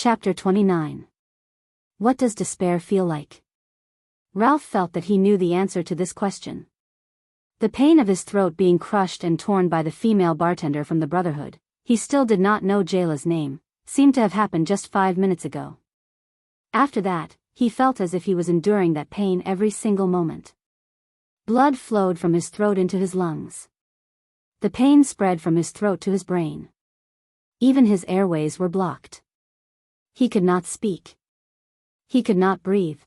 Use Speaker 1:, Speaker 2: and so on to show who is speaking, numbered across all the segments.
Speaker 1: Chapter 29. What does despair feel like? Ralph felt that he knew the answer to this question. The pain of his throat being crushed and torn by the female bartender from the Brotherhood, he still did not know Jayla's name, seemed to have happened just 5 minutes ago. After that, he felt as if he was enduring that pain every single moment. Blood flowed from his throat into his lungs. The pain spread from his throat to his brain. Even his airways were blocked. He could not speak. He could not breathe.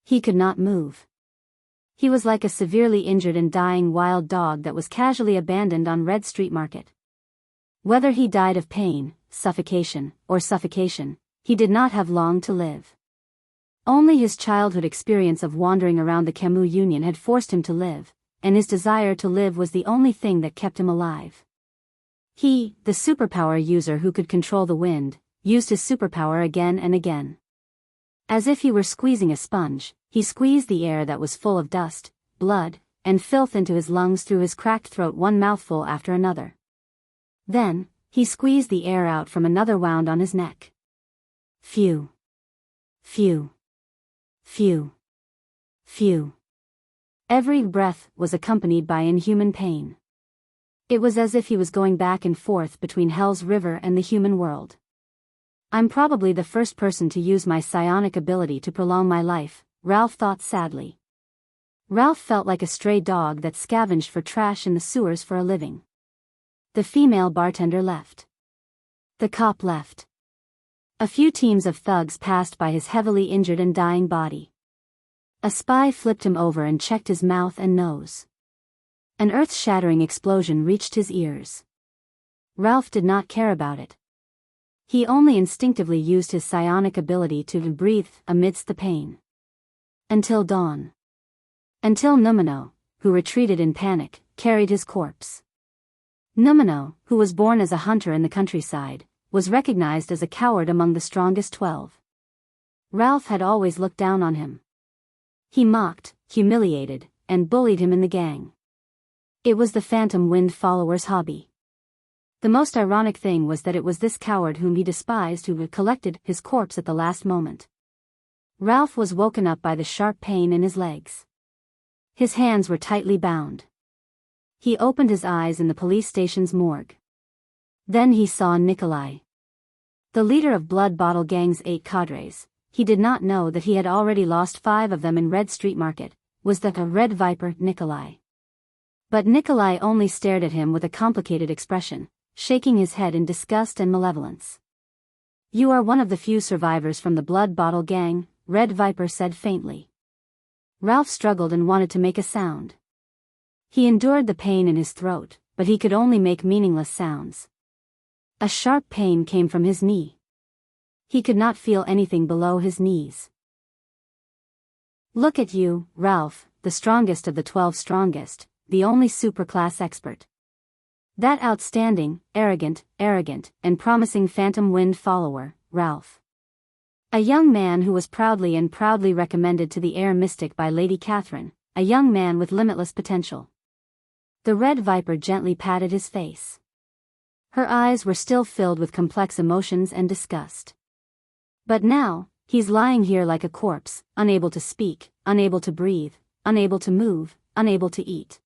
Speaker 1: He could not move. He was like a severely injured and dying wild dog that was casually abandoned on Red Street Market. Whether he died of pain, suffocation, or suffocation, he did not have long to live. Only his childhood experience of wandering around the Camus Union had forced him to live, and his desire to live was the only thing that kept him alive. He, the superpower user who could control the wind, used his superpower again and again. As if he were squeezing a sponge, he squeezed the air that was full of dust, blood, and filth into his lungs through his cracked throat, one mouthful after another. Then, he squeezed the air out from another wound on his neck. Phew. Phew. Phew. Phew. Every breath was accompanied by inhuman pain. It was as if he was going back and forth between Hell's River and the human world. I'm probably the first person to use my psionic ability to prolong my life, Ralph thought sadly. Ralph felt like a stray dog that scavenged for trash in the sewers for a living. The female bartender left. The cop left. A few teams of thugs passed by his heavily injured and dying body. A spy flipped him over and checked his mouth and nose. An earth-shattering explosion reached his ears. Ralph did not care about it. He only instinctively used his psionic ability to breathe amidst the pain. Until dawn. Until Numino, who retreated in panic, carried his corpse. Numino, who was born as a hunter in the countryside, was recognized as a coward among the strongest 12. Ralph had always looked down on him. He mocked, humiliated, and bullied him in the gang. It was the Phantom Wind follower's hobby. The most ironic thing was that it was this coward whom he despised who had collected his corpse at the last moment. Ralph was woken up by the sharp pain in his legs. His hands were tightly bound. He opened his eyes in the police station's morgue. Then he saw Nikolai. The leader of Blood Bottle Gang's 8 cadres. He did not know that he had already lost 5 of them in Red Street Market, was the Red Viper Nikolai. But Nikolai only stared at him with a complicated expression, shaking his head in disgust and malevolence. You are one of the few survivors from the Blood Bottle Gang, Red Viper said faintly. Ralph struggled and wanted to make a sound. He endured the pain in his throat, but he could only make meaningless sounds. A sharp pain came from his knee. He could not feel anything below his knees. Look at you, Ralph, the strongest of the 12 strongest, the only superclass expert. That outstanding, arrogant, and promising Phantom Wind follower, Ralph. A young man who was proudly recommended to the Air Mystic by Lady Catherine, a young man with limitless potential. The Red Viper gently patted his face. Her eyes were still filled with complex emotions and disgust. But now, he's lying here like a corpse, unable to speak, unable to breathe, unable to move, unable to eat.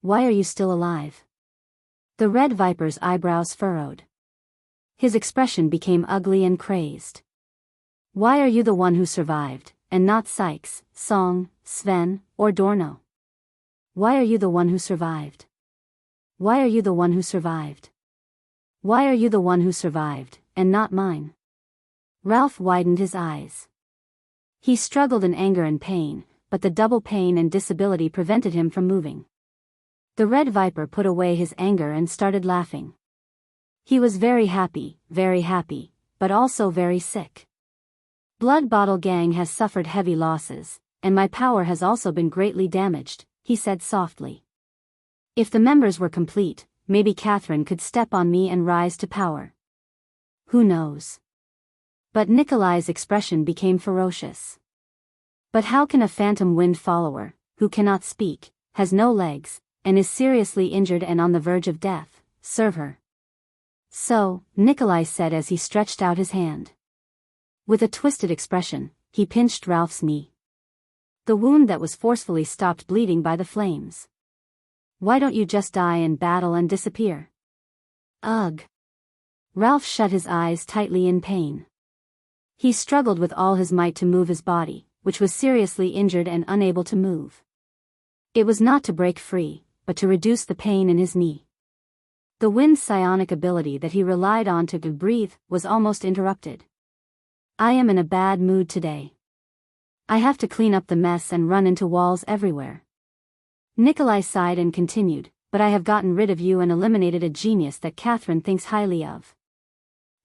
Speaker 1: Why are you still alive? The Red Viper's eyebrows furrowed. His expression became ugly and crazed. Why are you the one who survived, and not Sykes, Song, Sven, or Dorno? Why are you the one who survived? Why are you the one who survived? Why are you the one who survived, and not mine? Ralph widened his eyes. He struggled in anger and pain, but the double pain and disability prevented him from moving. The Red Viper put away his anger and started laughing. He was very happy, but also very sick. Blood Bottle Gang has suffered heavy losses, and my power has also been greatly damaged, he said softly. If the members were complete, maybe Catherine could step on me and rise to power. Who knows? But Nikolai's expression became ferocious. But how can a Phantom Wind follower, who cannot speak, has no legs, and is seriously injured and on the verge of death, serve her? So, Nikolai said as he stretched out his hand. With a twisted expression, he pinched Ralph's knee. The wound that was forcefully stopped bleeding by the flames. Why don't you just die in battle and disappear? Ugh. Ralph shut his eyes tightly in pain. He struggled with all his might to move his body, which was seriously injured and unable to move. It was not to break free, but to reduce the pain in his knee. The wind's psionic ability that he relied on to breathe was almost interrupted. I am in a bad mood today. I have to clean up the mess and run into walls everywhere. Nikolai sighed and continued, but I have gotten rid of you and eliminated a genius that Catherine thinks highly of.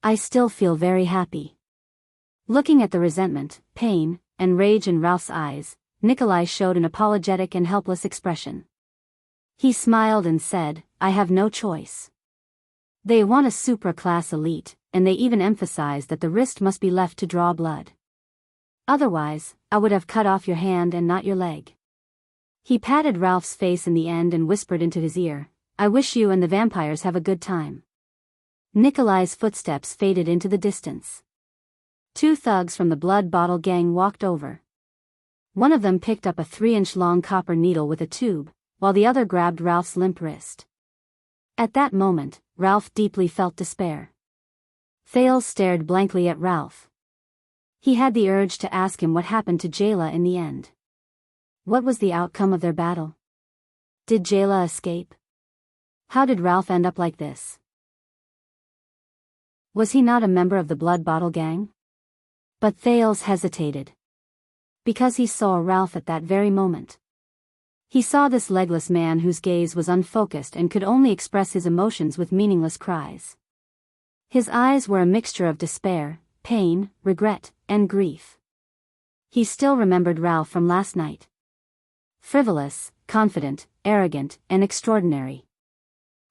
Speaker 1: I still feel very happy. Looking at the resentment, pain, and rage in Ralph's eyes, Nikolai showed an apologetic and helpless expression. He smiled and said, I have no choice. They want a supra-class elite, and they even emphasize that the wrist must be left to draw blood. Otherwise, I would have cut off your hand and not your leg. He patted Ralph's face in the end and whispered into his ear, I wish you and the vampires have a good time. Nikolai's footsteps faded into the distance. Two thugs from the Blood Bottle gang walked over. One of them picked up a 3-inch long copper needle with a tube, while the other grabbed Ralph's limp wrist. At that moment, Ralph deeply felt despair. Thales stared blankly at Ralph. He had the urge to ask him what happened to Jayla in the end. What was the outcome of their battle? Did Jayla escape? How did Ralph end up like this? Was he not a member of the Blood Bottle gang? But Thales hesitated. Because he saw Ralph at that very moment. He saw this legless man whose gaze was unfocused and could only express his emotions with meaningless cries. His eyes were a mixture of despair, pain, regret, and grief. He still remembered Ralph from last night. Frivolous, confident, arrogant, and extraordinary.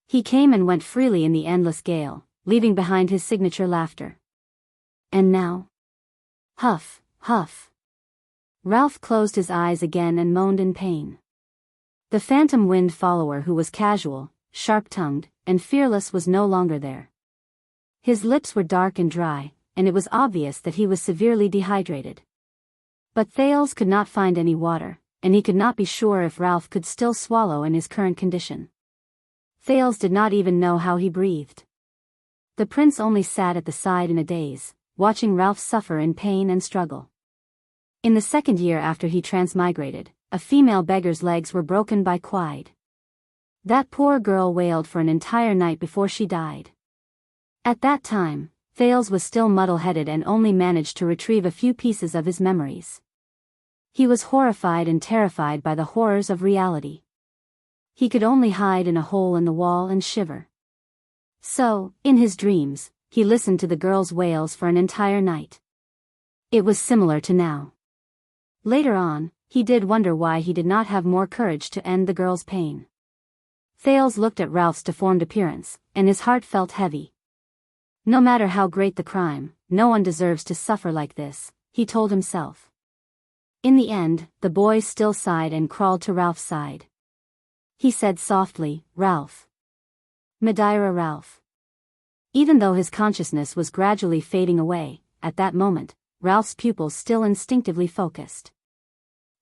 Speaker 1: He came and went freely in the endless gale, leaving behind his signature laughter. And now? Huff, huff. Ralph closed his eyes again and moaned in pain. The phantom wind follower who was casual, sharp-tongued, and fearless was no longer there. His lips were dark and dry, and it was obvious that he was severely dehydrated. But Thales could not find any water, and he could not be sure if Ralph could still swallow in his current condition. Thales did not even know how he breathed. The prince only sat at the side in a daze, watching Ralph suffer in pain and struggle. In the second year after he transmigrated, a female beggar's legs were broken by quide. That poor girl wailed for an entire night before she died. At that time, Thales was still muddle-headed and only managed to retrieve a few pieces of his memories. He was horrified and terrified by the horrors of reality. He could only hide in a hole in the wall and shiver. So, in his dreams, he listened to the girl's wails for an entire night. It was similar to now. Later on, he did wonder why he did not have more courage to end the girl's pain. Thales looked at Ralph's deformed appearance, and his heart felt heavy. No matter how great the crime, no one deserves to suffer like this, he told himself. In the end, the boy still sighed and crawled to Ralph's side. He said softly, Ralph. Madeira Ralph. Even though his consciousness was gradually fading away, at that moment, Ralph's pupils still instinctively focused.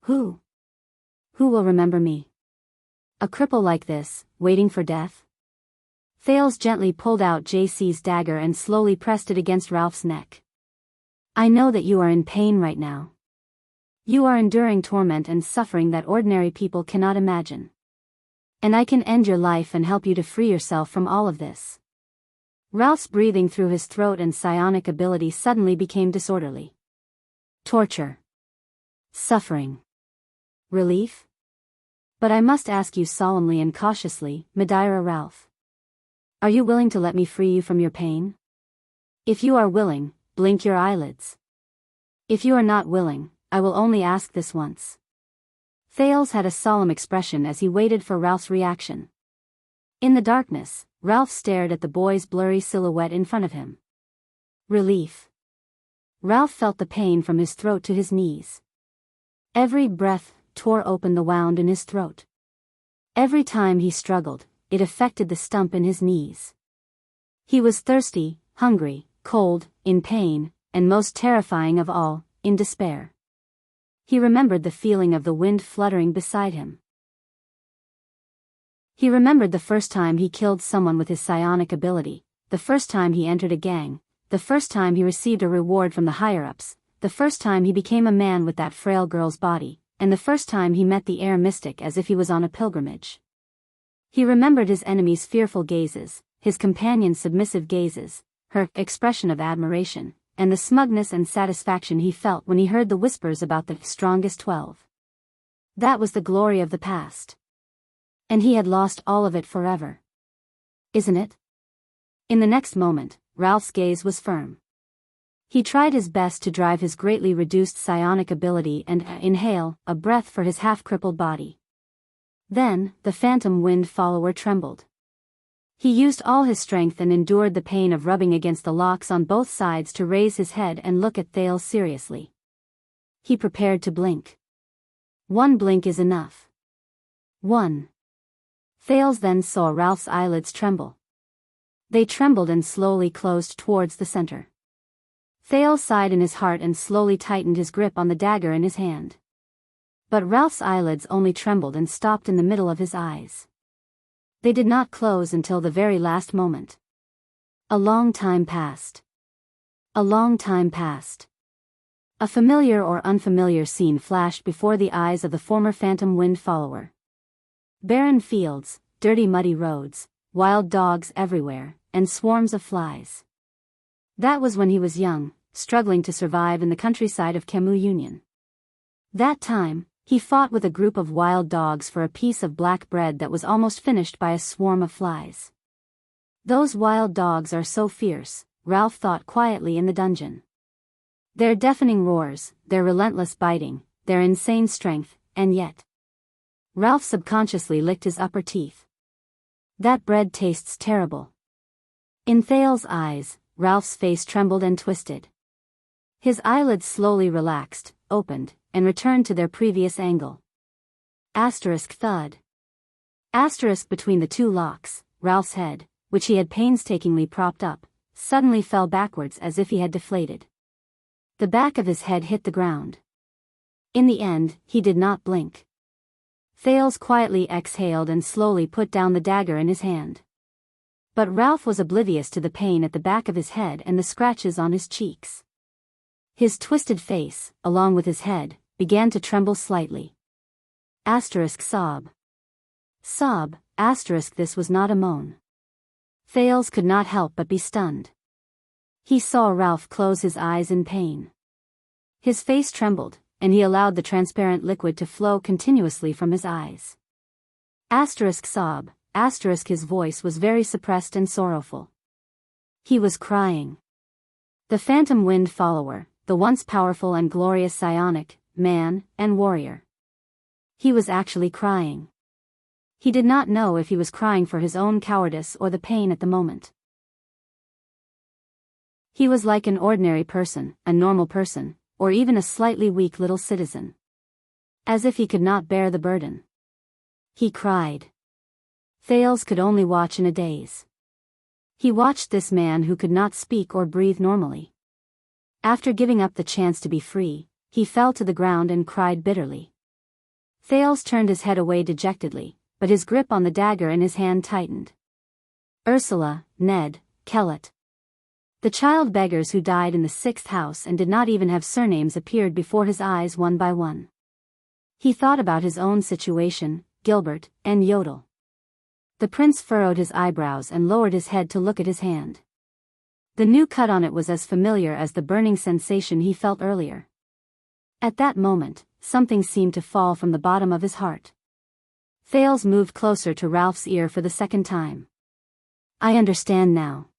Speaker 1: Who? Who will remember me? A cripple like this, waiting for death? Thales gently pulled out JC's dagger and slowly pressed it against Ralph's neck. I know that you are in pain right now. You are enduring torment and suffering that ordinary people cannot imagine. And I can end your life and help you to free yourself from all of this. Ralph's breathing through his throat and psionic ability suddenly became disorderly. Torture. Suffering. Relief? But I must ask you solemnly and cautiously, Madeira Ralph. Are you willing to let me free you from your pain? If you are willing, blink your eyelids. If you are not willing, I will only ask this once. Thales had a solemn expression as he waited for Ralph's reaction. In the darkness, Ralph stared at the boy's blurry silhouette in front of him. Relief. Ralph felt the pain from his throat to his knees. Every breath tore open the wound in his throat. Every time he struggled, it affected the stump in his knees. He was thirsty, hungry, cold, in pain, and most terrifying of all, in despair. He remembered the feeling of the wind fluttering beside him. He remembered the first time he killed someone with his psionic ability, the first time he entered a gang, the first time he received a reward from the higher-ups, the first time he became a man with that frail girl's body, and the first time he met the air mystic as if he was on a pilgrimage. He remembered his enemy's fearful gazes, his companion's submissive gazes, her expression of admiration, and the smugness and satisfaction he felt when he heard the whispers about the strongest 12. That was the glory of the past. And he had lost all of it forever. Isn't it? In the next moment, Ralph's gaze was firm. He tried his best to drive his greatly reduced psionic ability and inhale a breath for his half-crippled body. Then, the phantom wind follower trembled. He used all his strength and endured the pain of rubbing against the locks on both sides to raise his head and look at Thales seriously. He prepared to blink. One blink is enough. One. Thales then saw Ralph's eyelids tremble. They trembled and slowly closed towards the center. Thales sighed in his heart and slowly tightened his grip on the dagger in his hand. But Ralph's eyelids only trembled and stopped in the middle of his eyes. They did not close until the very last moment. A long time passed. A long time passed. A familiar or unfamiliar scene flashed before the eyes of the former phantom wind follower. Barren fields, dirty muddy roads, wild dogs everywhere, and swarms of flies. That was when he was young, struggling to survive in the countryside of Kemu Union. That time, he fought with a group of wild dogs for a piece of black bread that was almost finished by a swarm of flies. Those wild dogs are so fierce, Ralph thought quietly in the dungeon. Their deafening roars, their relentless biting, their insane strength, and yet. Ralph subconsciously licked his upper teeth. That bread tastes terrible. In Thales' eyes, Ralph's face trembled and twisted. His eyelids slowly relaxed, opened, and returned to their previous angle. Asterisk thud. Asterisk between the two locks, Ralph's head, which he had painstakingly propped up, suddenly fell backwards as if he had deflated. The back of his head hit the ground. In the end, he did not blink. Thales quietly exhaled and slowly put down the dagger in his hand. But Ralph was oblivious to the pain at the back of his head and the scratches on his cheeks. His twisted face, along with his head, began to tremble slightly. Asterisk sob. Sob, asterisk this was not a moan. Thales could not help but be stunned. He saw Ralph close his eyes in pain. His face trembled, and he allowed the transparent liquid to flow continuously from his eyes. Asterisk sob, asterisk his voice was very suppressed and sorrowful. He was crying. The phantom wind follower, the once powerful and glorious psionic, man, and warrior. He was actually crying. He did not know if he was crying for his own cowardice or the pain at the moment. He was like an ordinary person, a normal person, or even a slightly weak little citizen. As if he could not bear the burden. He cried. Thales could only watch in a daze. He watched this man who could not speak or breathe normally. After giving up the chance to be free, he fell to the ground and cried bitterly. Thales turned his head away dejectedly, but his grip on the dagger in his hand tightened. Ursula, Ned, Kellett. The child beggars who died in the 6th house and did not even have surnames appeared before his eyes one by one. He thought about his own situation, Gilbert, and Yodel. The prince furrowed his eyebrows and lowered his head to look at his hand. The new cut on it was as familiar as the burning sensation he felt earlier. At that moment, something seemed to fall from the bottom of his heart. Thales moved closer to Ralph's ear for the second time. I understand now,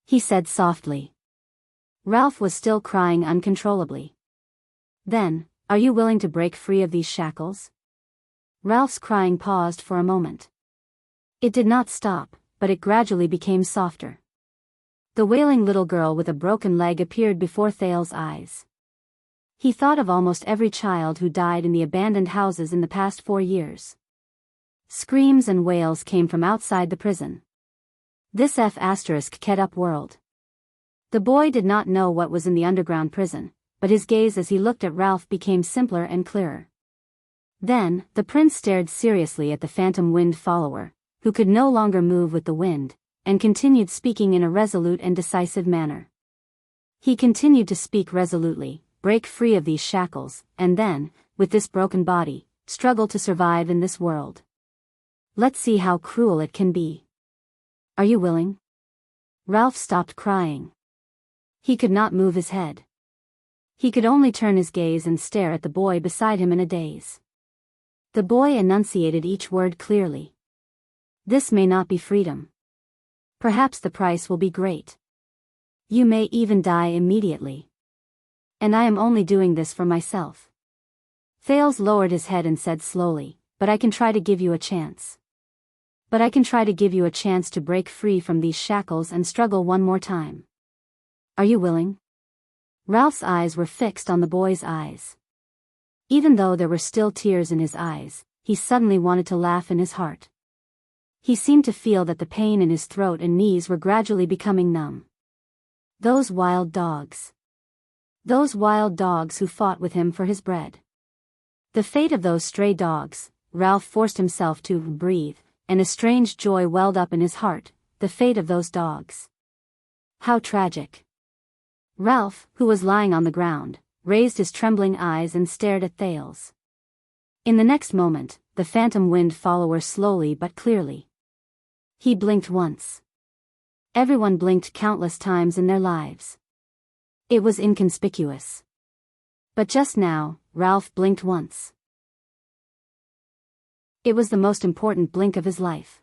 Speaker 1: he said softly. Ralph was still crying uncontrollably. Then, are you willing to break free of these shackles? Ralph's crying paused for a moment. It did not stop, but it gradually became softer. The wailing little girl with a broken leg appeared before Thales' eyes. He thought of almost every child who died in the abandoned houses in the past 4 years. Screams and wails came from outside the prison. This F** ket up world. The boy did not know what was in the underground prison, but his gaze as he looked at Ralph became simpler and clearer. Then, the prince stared seriously at the phantom wind follower, who could no longer move with the wind, and continued speaking in a resolute and decisive manner. He continued to speak resolutely, break free of these shackles, and then, with this broken body, struggle to survive in this world. Let's see how cruel it can be. Are you willing? Ralph stopped crying. He could not move his head. He could only turn his gaze and stare at the boy beside him in a daze. The boy enunciated each word clearly. This may not be freedom. Perhaps the price will be great. You may even die immediately. And I am only doing this for myself. Thales lowered his head and said slowly, but I can try to give you a chance. But I can try to give you a chance to break free from these shackles and struggle one more time. Are you willing? Ralph's eyes were fixed on the boy's eyes. Even though there were still tears in his eyes, he suddenly wanted to laugh in his heart. He seemed to feel that the pain in his throat and knees were gradually becoming numb. Those wild dogs. Those wild dogs who fought with him for his bread. The fate of those stray dogs. Ralph forced himself to breathe, and a strange joy welled up in his heart. The fate of those dogs. How tragic. Ralph, who was lying on the ground, raised his trembling eyes and stared at Thales. In the next moment, the phantom wind follower slowly but clearly. He blinked once. Everyone blinked countless times in their lives. It was inconspicuous. But just now, Ralph blinked once. It was the most important blink of his life.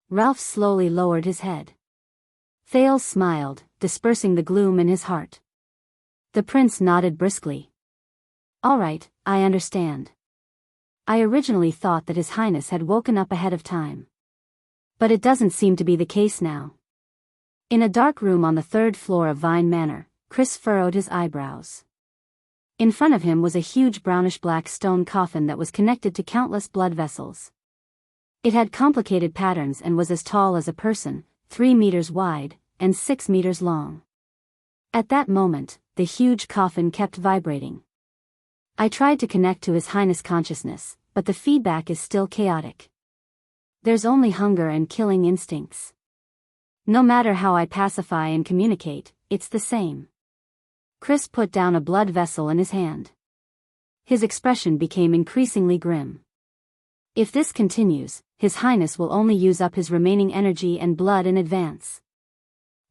Speaker 1: Ralph slowly lowered his head. Thales smiled, dispersing the gloom in his heart. The prince nodded briskly. All right, I understand. I originally thought that His Highness had woken up ahead of time. But it doesn't seem to be the case now. In a dark room on the 3rd floor of Vine Manor, Chris furrowed his eyebrows. In front of him was a huge brownish-black stone coffin that was connected to countless blood vessels. It had complicated patterns and was as tall as a person, 3 meters wide, and 6 meters long. At that moment, the huge coffin kept vibrating. I tried to connect to His Highness consciousness, but the feedback is still chaotic. There's only hunger and killing instincts. No matter how I pacify and communicate, it's the same. Chris put down a blood vessel in his hand. His expression became increasingly grim. If this continues, His Highness will only use up his remaining energy and blood in advance.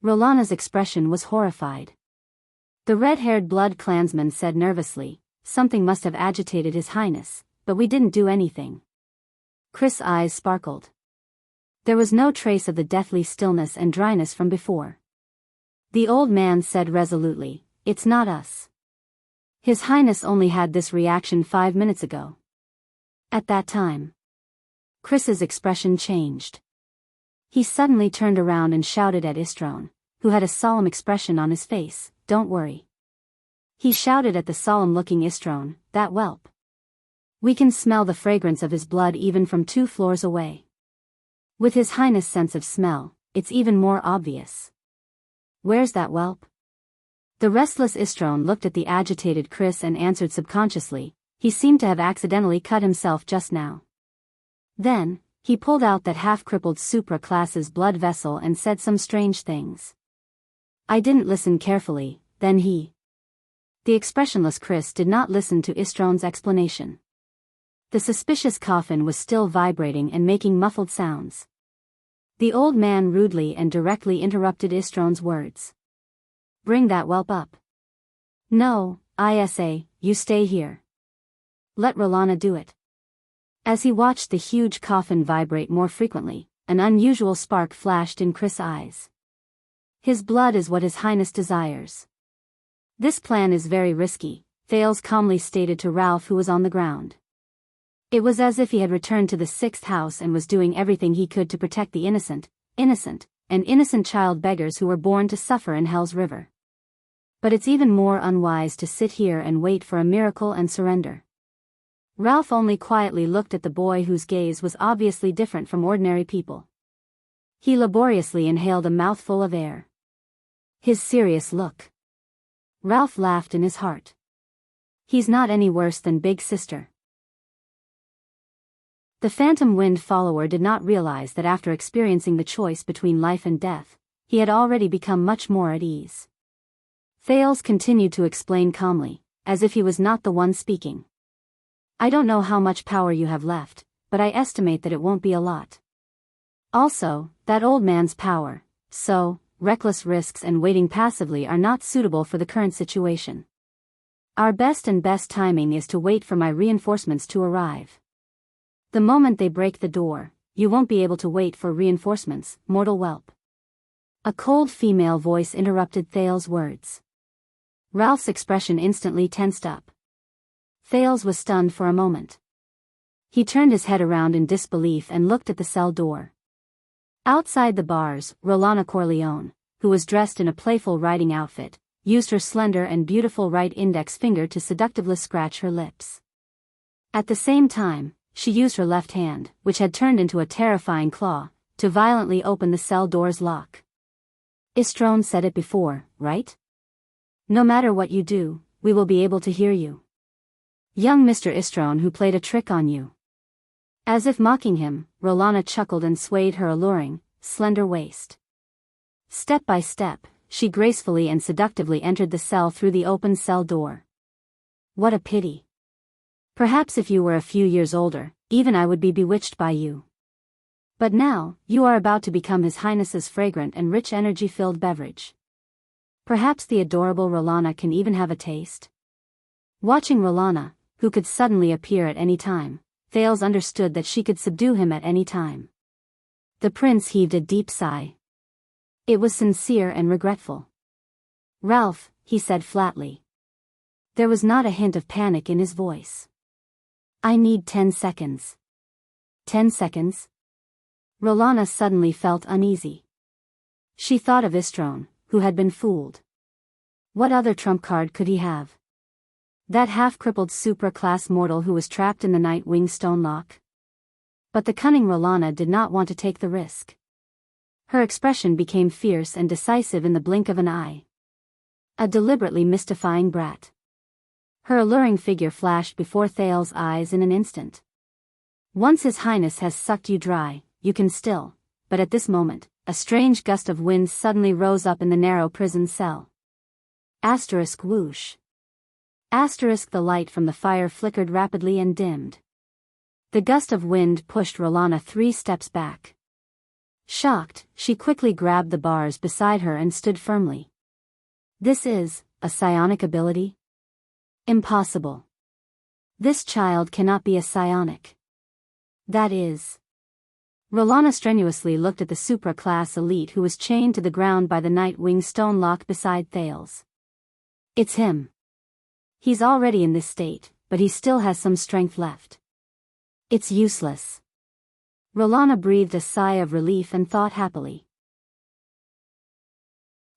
Speaker 1: Rolana's expression was horrified. The red-haired blood clansman said nervously, something must have agitated His Highness, but we didn't do anything. Chris' eyes sparkled. There was no trace of the deathly stillness and dryness from before. The old man said resolutely, it's not us. His Highness only had this reaction 5 minutes ago. At that time, Chris's expression changed. He suddenly turned around and shouted at Istrone, who had a solemn expression on his face, don't worry. He shouted at the solemn-looking Istrone, that whelp. We can smell the fragrance of his blood even from 2 floors away. With His Highness' sense of smell, it's even more obvious. Where's that whelp? The restless Istrone looked at the agitated Chris and answered subconsciously, he seemed to have accidentally cut himself just now. Then, he pulled out that half-crippled supra-class's blood vessel and said some strange things. I didn't listen carefully, then he. The expressionless Chris did not listen to Istrone's explanation. The suspicious coffin was still vibrating and making muffled sounds. The old man rudely and directly interrupted Istrone's words. Bring that whelp up. No, Isa, you stay here. Let Rolana do it. As he watched the huge coffin vibrate more frequently, an unusual spark flashed in Chris' eyes. His blood is what His Highness desires. This plan is very risky, Thales calmly stated to Ralph, who was on the ground. It was as if he had returned to the 6th house and was doing everything he could to protect the innocent child beggars who were born to suffer in Hell's River. But it's even more unwise to sit here and wait for a miracle and surrender. Ralph only quietly looked at the boy whose gaze was obviously different from ordinary people. He laboriously inhaled a mouthful of air. His serious look. Ralph laughed in his heart. He's not any worse than Big Sister. The Phantom Wind follower did not realize that after experiencing the choice between life and death, he had already become much more at ease. Thales continued to explain calmly, as if he was not the one speaking. I don't know how much power you have left, but I estimate that it won't be a lot. Also, that old man's power, so, reckless risks and waiting passively are not suitable for the current situation. Our best timing is to wait for my reinforcements to arrive. The moment they break the door, you won't be able to wait for reinforcements, mortal whelp. A cold female voice interrupted Thales' words. Ralph's expression instantly tensed up. Thales was stunned for a moment. He turned his head around in disbelief and looked at the cell door. Outside the bars, Rolana Corleone, who was dressed in a playful riding outfit, used her slender and beautiful right index finger to seductively scratch her lips. At the same time, she used her left hand, which had turned into a terrifying claw, to violently open the cell door's lock. Istrone said it before, right? No matter what you do, we will be able to hear you. Young Mr. Istrone who played a trick on you. As if mocking him, Rolana chuckled and swayed her alluring, slender waist. Step by step, she gracefully and seductively entered the cell through the open cell door. What a pity. Perhaps if you were a few years older, even I would be bewitched by you. But now, you are about to become His Highness's fragrant and rich energy-filled beverage. Perhaps the adorable Rolana can even have a taste? Watching Rolana, who could suddenly appear at any time, Thales understood that she could subdue him at any time. The prince heaved a deep sigh. It was sincere and regretful. Ralph, he said flatly. There was not a hint of panic in his voice. I need 10 seconds. 10 seconds? Rolana suddenly felt uneasy. She thought of Istrone, who had been fooled. What other trump card could he have? That half-crippled supra-class mortal who was trapped in the Nightwing stone lock? But the cunning Rolana did not want to take the risk. Her expression became fierce and decisive in the blink of an eye. A deliberately mystifying brat. Her alluring figure flashed before Thales' eyes in an instant. Once His Highness has sucked you dry, you can still, but at this moment, a strange gust of wind suddenly rose up in the narrow prison cell. Asterisk whoosh. Asterisk the light from the fire flickered rapidly and dimmed. The gust of wind pushed Rolana 3 steps back. Shocked, she quickly grabbed the bars beside her and stood firmly. This is a psionic ability? Impossible. This child cannot be a psionic. That is. Rolana strenuously looked at the supra-class elite who was chained to the ground by the Nightwing stone lock beside Thales. It's him. He's already in this state, but he still has some strength left. It's useless. Rolana breathed a sigh of relief and thought happily.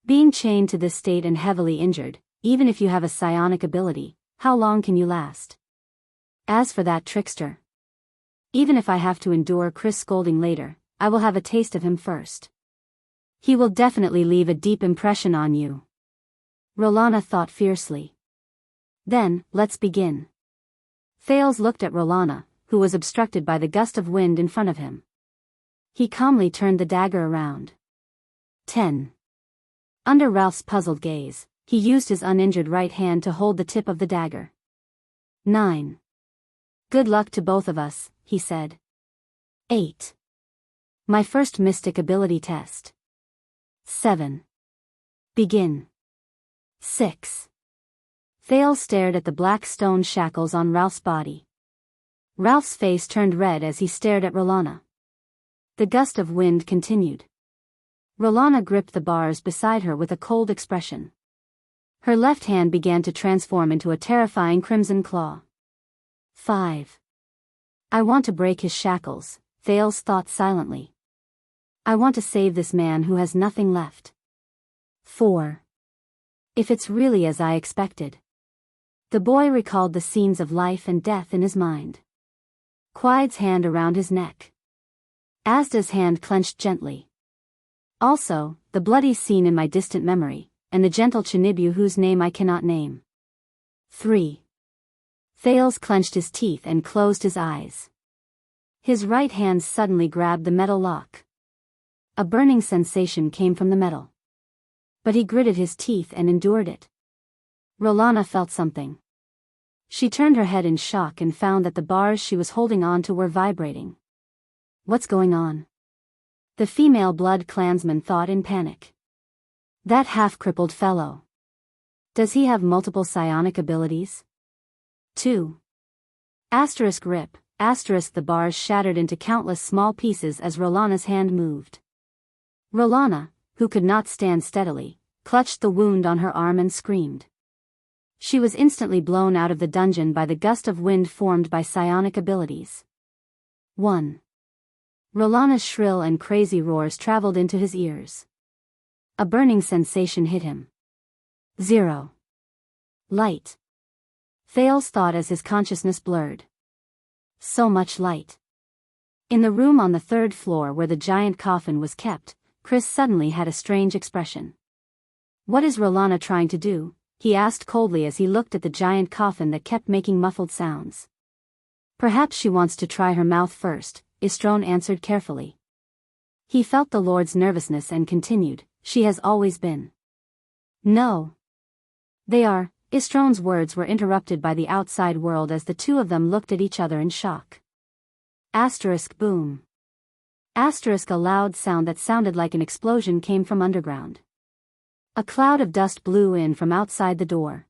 Speaker 1: Being chained to this state and heavily injured, even if you have a psionic ability, how long can you last? As for that trickster, even if I have to endure Chris scolding later, I will have a taste of him first. He will definitely leave a deep impression on you. Rolana thought fiercely. Then, let's begin. Thales looked at Rolana, who was obstructed by the gust of wind in front of him. He calmly turned the dagger around. 10. Under Ralph's puzzled gaze, he used his uninjured right hand to hold the tip of the dagger. 9. Good luck to both of us, he said. 8. My first mystic ability test. 7. Begin. 6. Thales stared at the black stone shackles on Ralph's body. Ralph's face turned red as he stared at Rolana. The gust of wind continued. Rolana gripped the bars beside her with a cold expression. Her left hand began to transform into a terrifying crimson claw. 5. I want to break his shackles, Thales thought silently. I want to save this man who has nothing left. 4. If it's really as I expected. The boy recalled the scenes of life and death in his mind. Quide's hand around his neck. Asda's hand clenched gently. Also, the bloody scene in my distant memory, and the gentle Chinibu whose name I cannot name. 3. Thales clenched his teeth and closed his eyes. His right hand suddenly grabbed the metal lock. A burning sensation came from the metal. But he gritted his teeth and endured it. Rolana felt something. She turned her head in shock and found that the bars she was holding on to were vibrating. What's going on? The female blood clansman thought in panic. That half-crippled fellow. Does he have multiple psionic abilities? 2. Rip. The bars shattered into countless small pieces as Rolana's hand moved. Rolana, who could not stand steadily, clutched the wound on her arm and screamed. She was instantly blown out of the dungeon by the gust of wind formed by psionic abilities. 1. Rolana's shrill and crazy roars traveled into his ears. A burning sensation hit him. 0. Light. Thales thought as his consciousness blurred. So much light. In the room on the 3rd floor where the giant coffin was kept, Chris suddenly had a strange expression. What is Rolana trying to do? He asked coldly as he looked at the giant coffin that kept making muffled sounds. Perhaps she wants to try her mouth first, Istrone answered carefully. He felt the Lord's nervousness and continued, she has always been. No. They are. Istrone's words were interrupted by the outside world as the two of them looked at each other in shock. Boom. A loud sound that sounded like an explosion came from underground. A cloud of dust blew in from outside the door.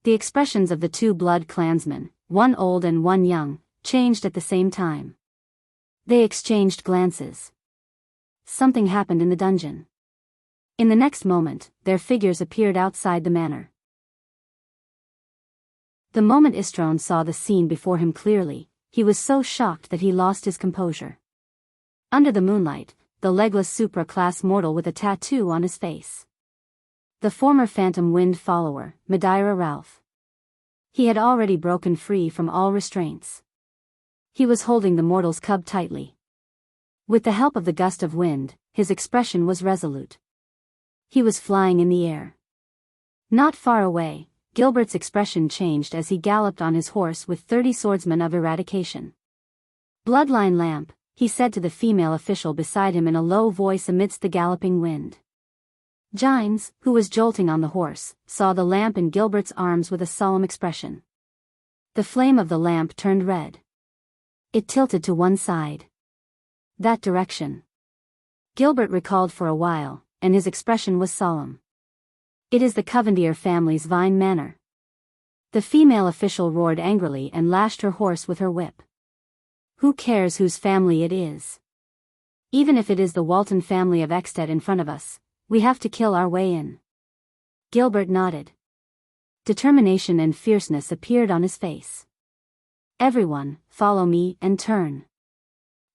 Speaker 1: The expressions of the two blood clansmen, one old and one young, changed at the same time. They exchanged glances. Something happened in the dungeon. In the next moment, their figures appeared outside the manor. The moment Istrone saw the scene before him clearly, he was so shocked that he lost his composure. Under the moonlight, the legless supra-class mortal with a tattoo on his face. The former Phantom Wind follower, Madeira Ralph. He had already broken free from all restraints. He was holding the mortal's cub tightly. With the help of the gust of wind, his expression was resolute. He was flying in the air. Not far away, Gilbert's expression changed as he galloped on his horse with 30 swordsmen of eradication. Bloodline lamp, he said to the female official beside him in a low voice amidst the galloping wind. Gines, who was jolting on the horse, saw the lamp in Gilbert's arms with a solemn expression. The flame of the lamp turned red. It tilted to one side. That direction. Gilbert recalled for a while, and his expression was solemn. It is the Covendier family's Vine Manor. The female official roared angrily and lashed her horse with her whip. Who cares whose family it is? Even if it is the Walton family of Exted in front of us, we have to kill our way in. Gilbert nodded. Determination and fierceness appeared on his face. Everyone, follow me and turn.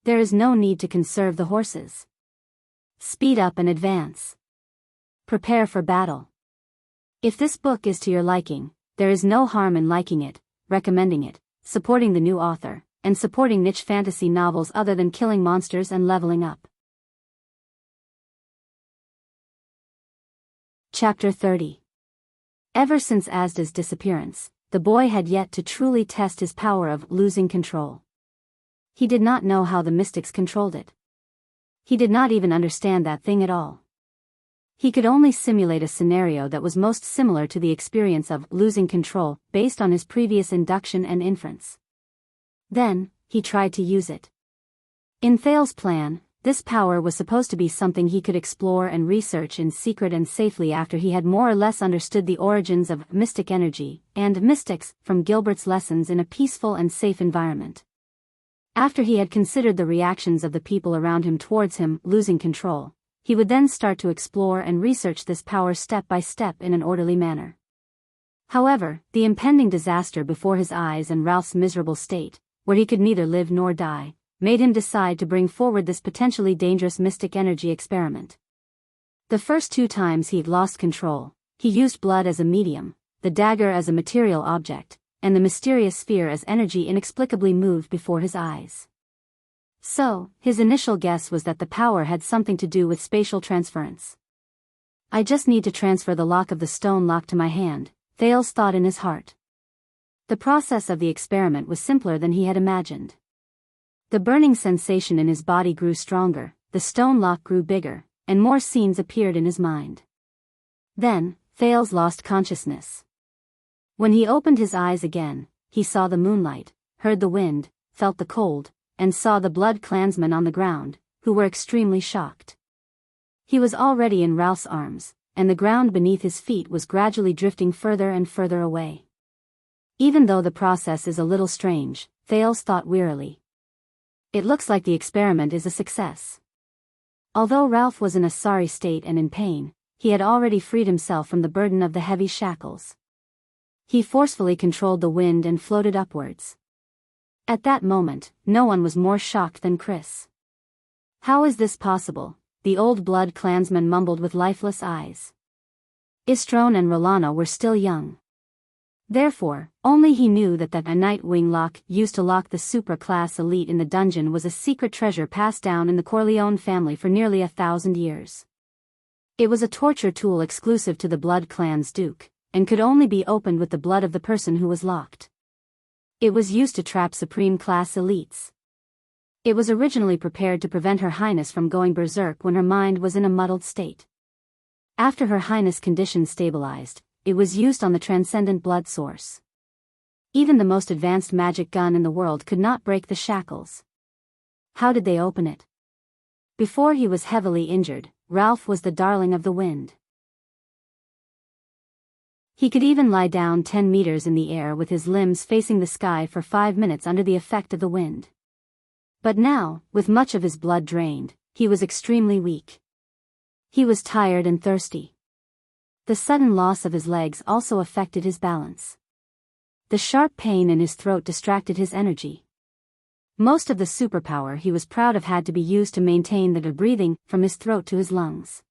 Speaker 1: There is no need to conserve the horses. Speed up and advance. Prepare for battle. If this book is to your liking, there is no harm in liking it, recommending it, supporting the new author, and supporting niche fantasy novels other than killing monsters and leveling up. Chapter 30. Ever since Asda's disappearance, the boy had yet to truly test his power of losing control. He did not know how the mystics controlled it. He did not even understand that thing at all. He could only simulate a scenario that was most similar to the experience of losing control based on his previous induction and inference. Then, he tried to use it. In Thales' plan, this power was supposed to be something he could explore and research in secret and safely after he had more or less understood the origins of mystic energy and mystics from Gilbert's lessons in a peaceful and safe environment. After he had considered the reactions of the people around him towards him losing control, he would then start to explore and research this power step by step in an orderly manner. However, the impending disaster before his eyes and Ralph's miserable state, where he could neither live nor die, made him decide to bring forward this potentially dangerous mystic energy experiment. The first 2 times he'd lost control, he used blood as a medium, the dagger as a material object, and the mysterious sphere as energy inexplicably moved before his eyes. So, his initial guess was that the power had something to do with spatial transference. I just need to transfer the lock of the stone lock to my hand, Thales thought in his heart. The process of the experiment was simpler than he had imagined. The burning sensation in his body grew stronger, the stone lock grew bigger, and more scenes appeared in his mind. Then, Thales lost consciousness. When he opened his eyes again, he saw the moonlight, heard the wind, felt the cold, and saw the blood clansmen on the ground, who were extremely shocked. He was already in Ralph's arms, and the ground beneath his feet was gradually drifting further and further away. Even though the process is a little strange, Thales thought wearily. It looks like the experiment is a success. Although Ralph was in a sorry state and in pain, he had already freed himself from the burden of the heavy shackles. He forcefully controlled the wind and floated upwards. At that moment, no one was more shocked than Chris. How is this possible? The old blood clansman mumbled with lifeless eyes. Istrone and Rolana were still young. Therefore, only he knew that a Nightwing lock used to lock the supra-class elite in the dungeon was a secret treasure passed down in the Corleone family for nearly 1,000 years. It was a torture tool exclusive to the blood clan's duke, and could only be opened with the blood of the person who was locked. It was used to trap supreme-class elites. It was originally prepared to prevent Her Highness from going berserk when her mind was in a muddled state. After Her Highness' condition stabilized, it was used on the transcendent blood source. Even the most advanced magic gun in the world could not break the shackles. How did they open it? Before he was heavily injured, Ralph was the darling of the wind. He could even lie down 10 meters in the air with his limbs facing the sky for 5 minutes under the effect of the wind. But now, with much of his blood drained, he was extremely weak. He was tired and thirsty. The sudden loss of his legs also affected his balance. The sharp pain in his throat distracted his energy. Most of the superpower he was proud of had to be used to maintain the breathing from his throat to his lungs.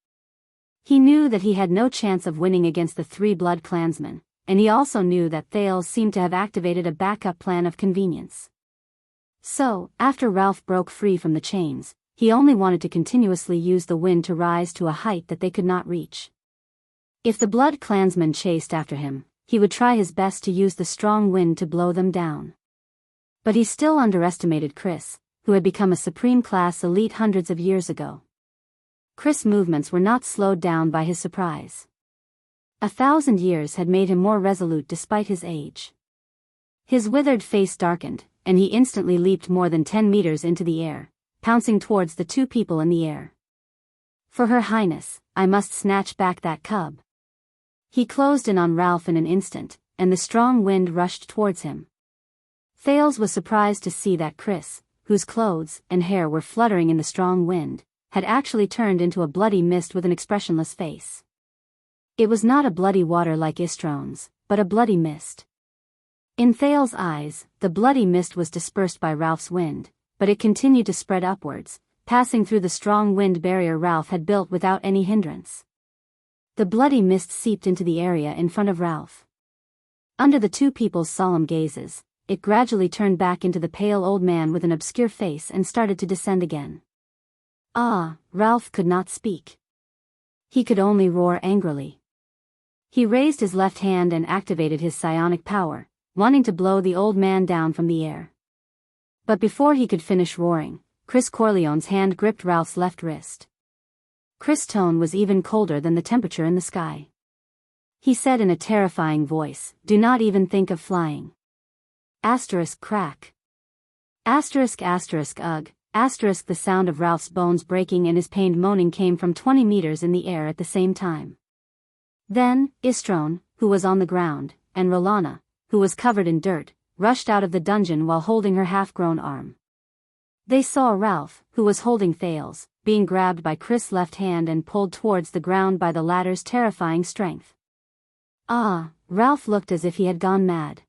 Speaker 1: He knew that he had no chance of winning against the 3 blood clansmen, and he also knew that Thales seemed to have activated a backup plan of convenience. So, after Ralph broke free from the chains, he only wanted to continuously use the wind to rise to a height that they could not reach. If the blood clansmen chased after him, he would try his best to use the strong wind to blow them down. But he still underestimated Chris, who had become a supreme-class elite hundreds of years ago. Chris' movements were not slowed down by his surprise. 1,000 years had made him more resolute despite his age. His withered face darkened, and he instantly leaped more than 10 meters into the air, pouncing towards the 2 people in the air. For Her Highness, I must snatch back that cub. He closed in on Ralph in an instant, and the strong wind rushed towards him. Thales was surprised to see that Chris, whose clothes and hair were fluttering in the strong wind, had actually turned into a bloody mist with an expressionless face. It was not a bloody water like Istrone's, but a bloody mist. In Thales' eyes, the bloody mist was dispersed by Ralph's wind, but it continued to spread upwards, passing through the strong wind barrier Ralph had built without any hindrance. The bloody mist seeped into the area in front of Ralph. Under the 2 people's solemn gazes, it gradually turned back into the pale old man with an obscure face and started to descend again. Ralph could not speak. He could only roar angrily. He raised his left hand and activated his psionic power, wanting to blow the old man down from the air. But before he could finish roaring, Chris Corleone's hand gripped Ralph's left wrist. Chris' tone was even colder than the temperature in the sky. He said in a terrifying voice, "Do not even think of flying." Asterisk crack. Asterisk ugh. Asterisk the sound of Ralph's bones breaking and his pained moaning came from 20 meters in the air at the same time. Then, Istrone, who was on the ground, and Rolana, who was covered in dirt, rushed out of the dungeon while holding her half-grown arm. They saw Ralph, who was holding Thales, being grabbed by Chris' left hand and pulled towards the ground by the latter's terrifying strength. Ralph looked as if he had gone mad.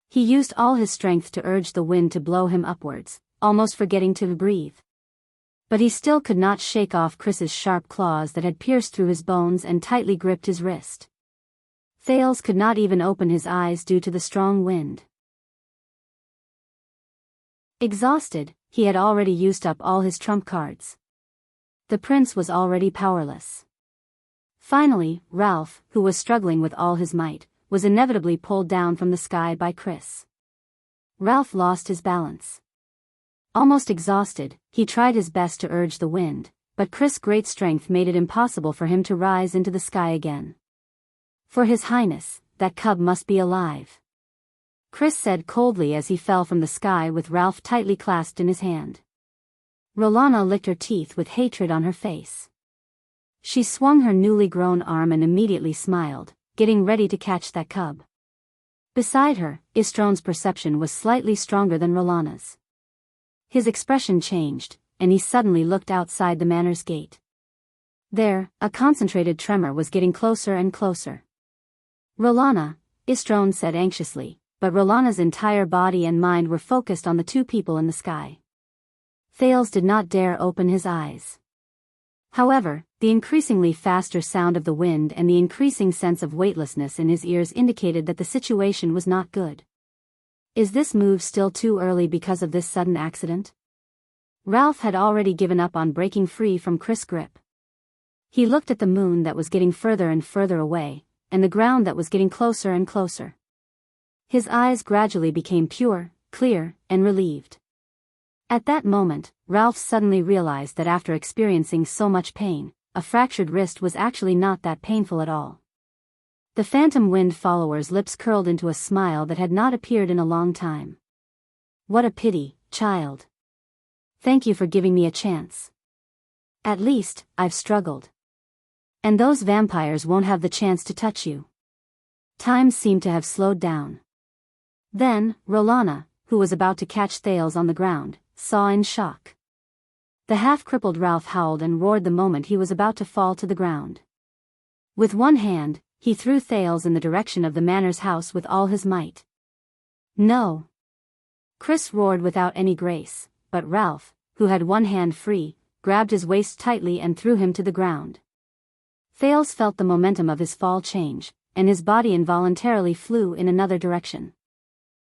Speaker 1: He used all his strength to urge the wind to blow him upwards, almost forgetting to breathe. But he still could not shake off Chris's sharp claws that had pierced through his bones and tightly gripped his wrist. Thales could not even open his eyes due to the strong wind. Exhausted, he had already used up all his trump cards. The prince was already powerless. Finally, Ralph, who was struggling with all his might, was inevitably pulled down from the sky by Chris. Ralph lost his balance. Almost exhausted, he tried his best to urge the wind, but Chris' great strength made it impossible for him to rise into the sky again. "For His Highness, that cub must be alive," Chris said coldly as he fell from the sky with Ralph tightly clasped in his hand. Rolana licked her teeth with hatred on her face. She swung her newly grown arm and immediately smiled, getting ready to catch that cub. Beside her, Istron's perception was slightly stronger than Rolana's. His expression changed, and he suddenly looked outside the manor's gate. There, a concentrated tremor was getting closer and closer. "Rolana," Istron said anxiously, but Rolana's entire body and mind were focused on the two people in the sky. Thales did not dare open his eyes. However, the increasingly faster sound of the wind and the increasing sense of weightlessness in his ears indicated that the situation was not good. Is this move still too early because of this sudden accident? Ralph had already given up on breaking free from Chris' grip. He looked at the moon that was getting further and further away, and the ground that was getting closer and closer. His eyes gradually became pure, clear, and relieved. At that moment, Ralph suddenly realized that after experiencing so much pain, a fractured wrist was actually not that painful at all. The Phantom Wind follower's lips curled into a smile that had not appeared in a long time. "What a pity, child. Thank you for giving me a chance. At least, I've struggled. And those vampires won't have the chance to touch you." Time seemed to have slowed down. Then, Rolana, who was about to catch Thales on the ground, saw in shock. The half-crippled Ralph howled and roared the moment he was about to fall to the ground. With one hand, he threw Thales in the direction of the manor's house with all his might. "No!" Chris roared without any grace, but Ralph, who had one hand free, grabbed his waist tightly and threw him to the ground. Thales felt the momentum of his fall change, and his body involuntarily flew in another direction.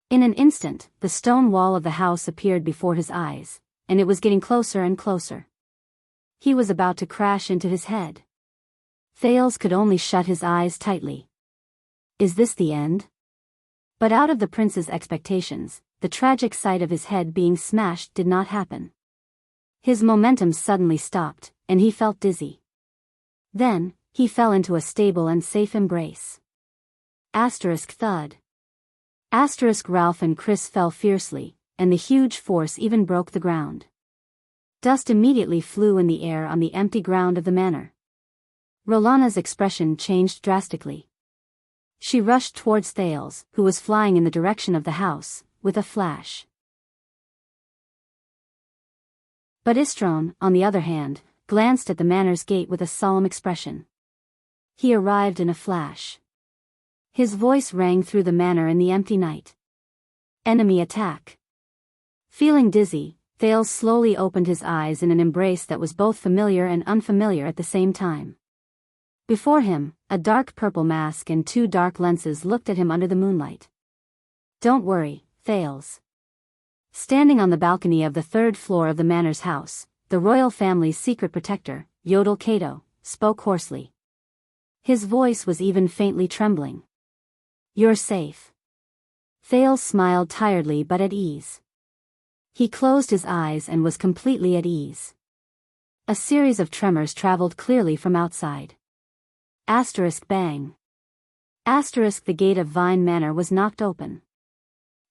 Speaker 1: In an instant, the stone wall of the house appeared before his eyes, and it was getting closer and closer. He was about to crash into his head. Thales could only shut his eyes tightly. Is this the end? But out of the prince's expectations, the tragic sight of his head being smashed did not happen. His momentum suddenly stopped, and he felt dizzy. Then, he fell into a stable and safe embrace. Thud. Ralph and Chris fell fiercely, and the huge force even broke the ground. Dust immediately flew in the air on the empty ground of the manor. Rolana's expression changed drastically. She rushed towards Thales, who was flying in the direction of the house, with a flash. But Istron, on the other hand, glanced at the manor's gate with a solemn expression. He arrived in a flash. His voice rang through the manor in the empty night. "Enemy attack." Feeling dizzy, Thales slowly opened his eyes in an embrace that was both familiar and unfamiliar at the same time. Before him, a dark purple mask and two dark lenses looked at him under the moonlight. "Don't worry, Thales." Standing on the balcony of the third floor of the manor's house, the royal family's secret protector, Yodel Kato, spoke hoarsely. His voice was even faintly trembling. "You're safe." Thales smiled tiredly but at ease. He closed his eyes and was completely at ease. A series of tremors traveled clearly from outside. Bang. The gate of Vine Manor was knocked open.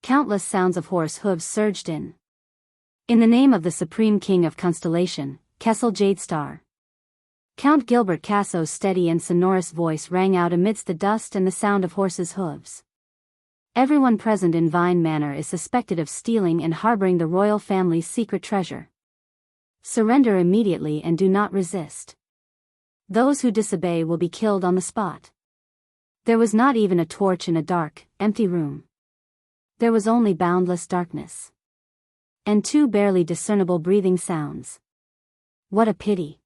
Speaker 1: Countless sounds of horse hooves surged in. "In the name of the Supreme King of Constellation, Kessel Jadestar." Count Gilbert Casso's steady and sonorous voice rang out amidst the dust and the sound of horses' hooves. "Everyone present in Vine Manor is suspected of stealing and harboring the royal family's secret treasure. Surrender immediately and do not resist. Those who disobey will be killed on the spot." There was not even a torch in a dark, empty room. There was only boundless darkness. And two barely discernible breathing sounds. "What a pity.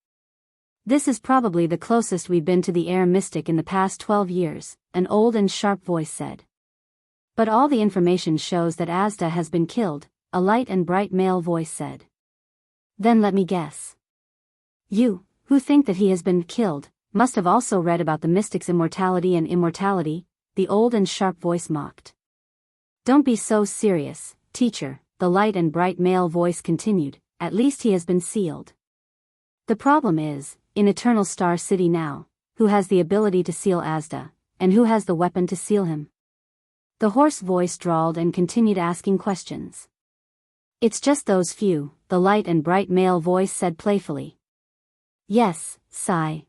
Speaker 1: This is probably the closest we've been to the air mystic in the past 12 years, an old and sharp voice said. "But all the information shows that Asda has been killed, a light and bright male voice said. Then let me guess. You, who think that he has been killed, must have also read about the mystic's immortality and immortality, the old and sharp voice mocked. Don't be so serious, teacher, the light and bright male voice continued, at least he has been sealed. The problem is, in Eternal Star City now, who has the ability to seal Asda, and who has the weapon to seal him? The hoarse voice drawled and continued asking questions. It's just those few, the light and bright male voice said playfully. Yes, sigh.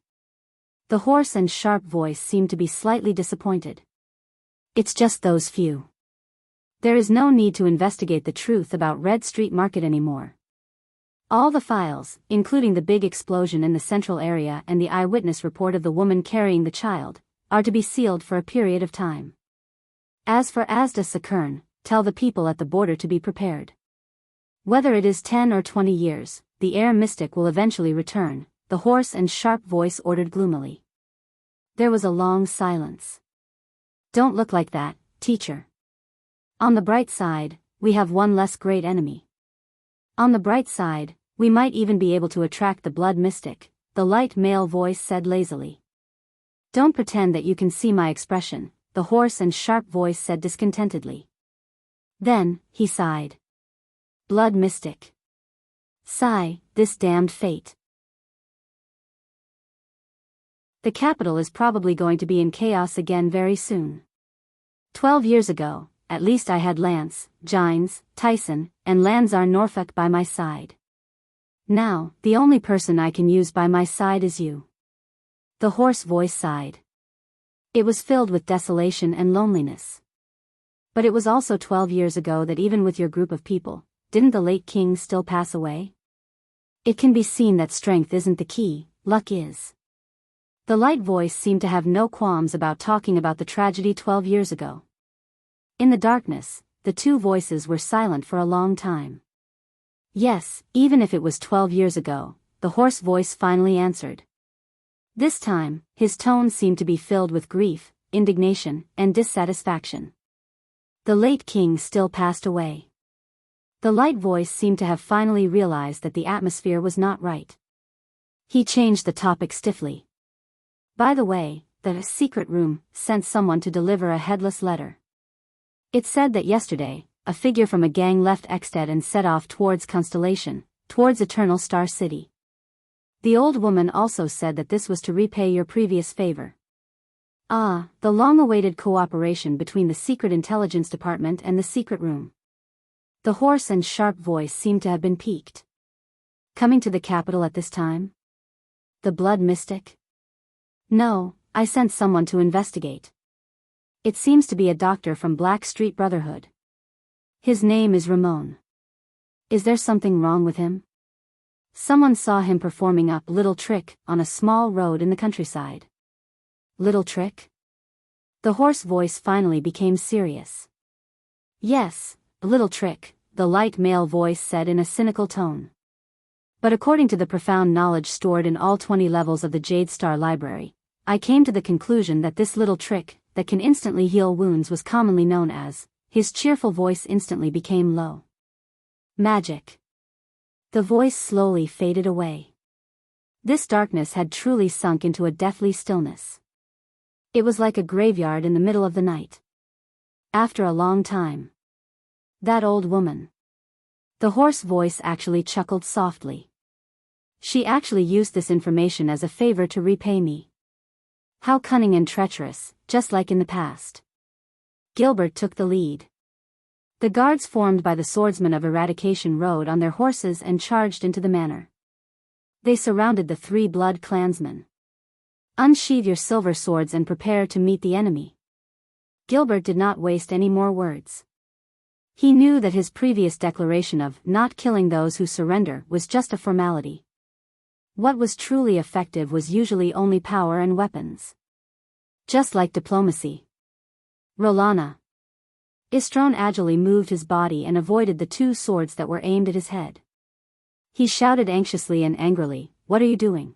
Speaker 1: The hoarse and sharp voice seemed to be slightly disappointed. It's just those few. There is no need to investigate the truth about Red Street Market anymore. All the files, including the big explosion in the central area and the eyewitness report of the woman carrying the child, are to be sealed for a period of time. As for Asda Sakern, tell the people at the border to be prepared. Whether it is 10 or 20 years, the air mystic will eventually return, the hoarse and sharp voice ordered gloomily. There was a long silence. Don't look like that, teacher. On the bright side, we have one less great enemy. On the bright side, we might even be able to attract the blood mystic, the light male voice said lazily. Don't pretend that you can see my expression, the hoarse and sharp voice said discontentedly. Then, he sighed. Blood mystic. Sigh, this damned fate. The capital is probably going to be in chaos again very soon. 12 years ago, at least I had Lance, Gines, Tyson, and Lanzar Norfolk by my side. Now, the only person I can use by my side is you. The hoarse voice sighed. It was filled with desolation and loneliness. But it was also 12 years ago that even with your group of people, didn't the late king still pass away? It can be seen that strength isn't the key, luck is. The light voice seemed to have no qualms about talking about the tragedy 12 years ago. In the darkness, the two voices were silent for a long time. Yes, even if it was 12 years ago, the hoarse voice finally answered. This time, his tone seemed to be filled with grief, indignation, and dissatisfaction. The late king still passed away. The light voice seemed to have finally realized that the atmosphere was not right. He changed the topic stiffly. By the way, the secret room sent someone to deliver a headless letter. It said that yesterday, a figure from a gang left Exted and set off towards Constellation, towards Eternal Star City. The old woman also said that this was to repay your previous favor. Ah, the long-awaited cooperation between the Secret Intelligence Department and the secret room. The hoarse and sharp voice seemed to have been piqued. Coming to the capital at this time? The blood mystic? No, I sent someone to investigate. It seems to be a doctor from Black Street Brotherhood. His name is Ramon. Is there something wrong with him? Someone saw him performing a little trick on a small road in the countryside. Little trick? The hoarse voice finally became serious. Yes, a little trick, the light male voice said in a cynical tone. But according to the profound knowledge stored in all 20 levels of the Jade Star Library, I came to the conclusion that this little trick, that can instantly heal wounds, was commonly known as, his cheerful voice instantly became low. Magic. The voice slowly faded away. This darkness had truly sunk into a deathly stillness. It was like a graveyard in the middle of the night. After a long time. That old woman. The hoarse voice actually chuckled softly. She actually used this information as a favor to repay me. How cunning and treacherous, just like in the past. Gilbert took the lead. The guards formed by the swordsmen of Eradication rode on their horses and charged into the manor. They surrounded the 3 blood clansmen. Unsheathe your silver swords and prepare to meet the enemy. Gilbert did not waste any more words. He knew that his previous declaration of not killing those who surrender was just a formality. What was truly effective was usually only power and weapons. Just like diplomacy. Rolana. Istron agilely moved his body and avoided the 2 swords that were aimed at his head. He shouted anxiously and angrily, "What are you doing?"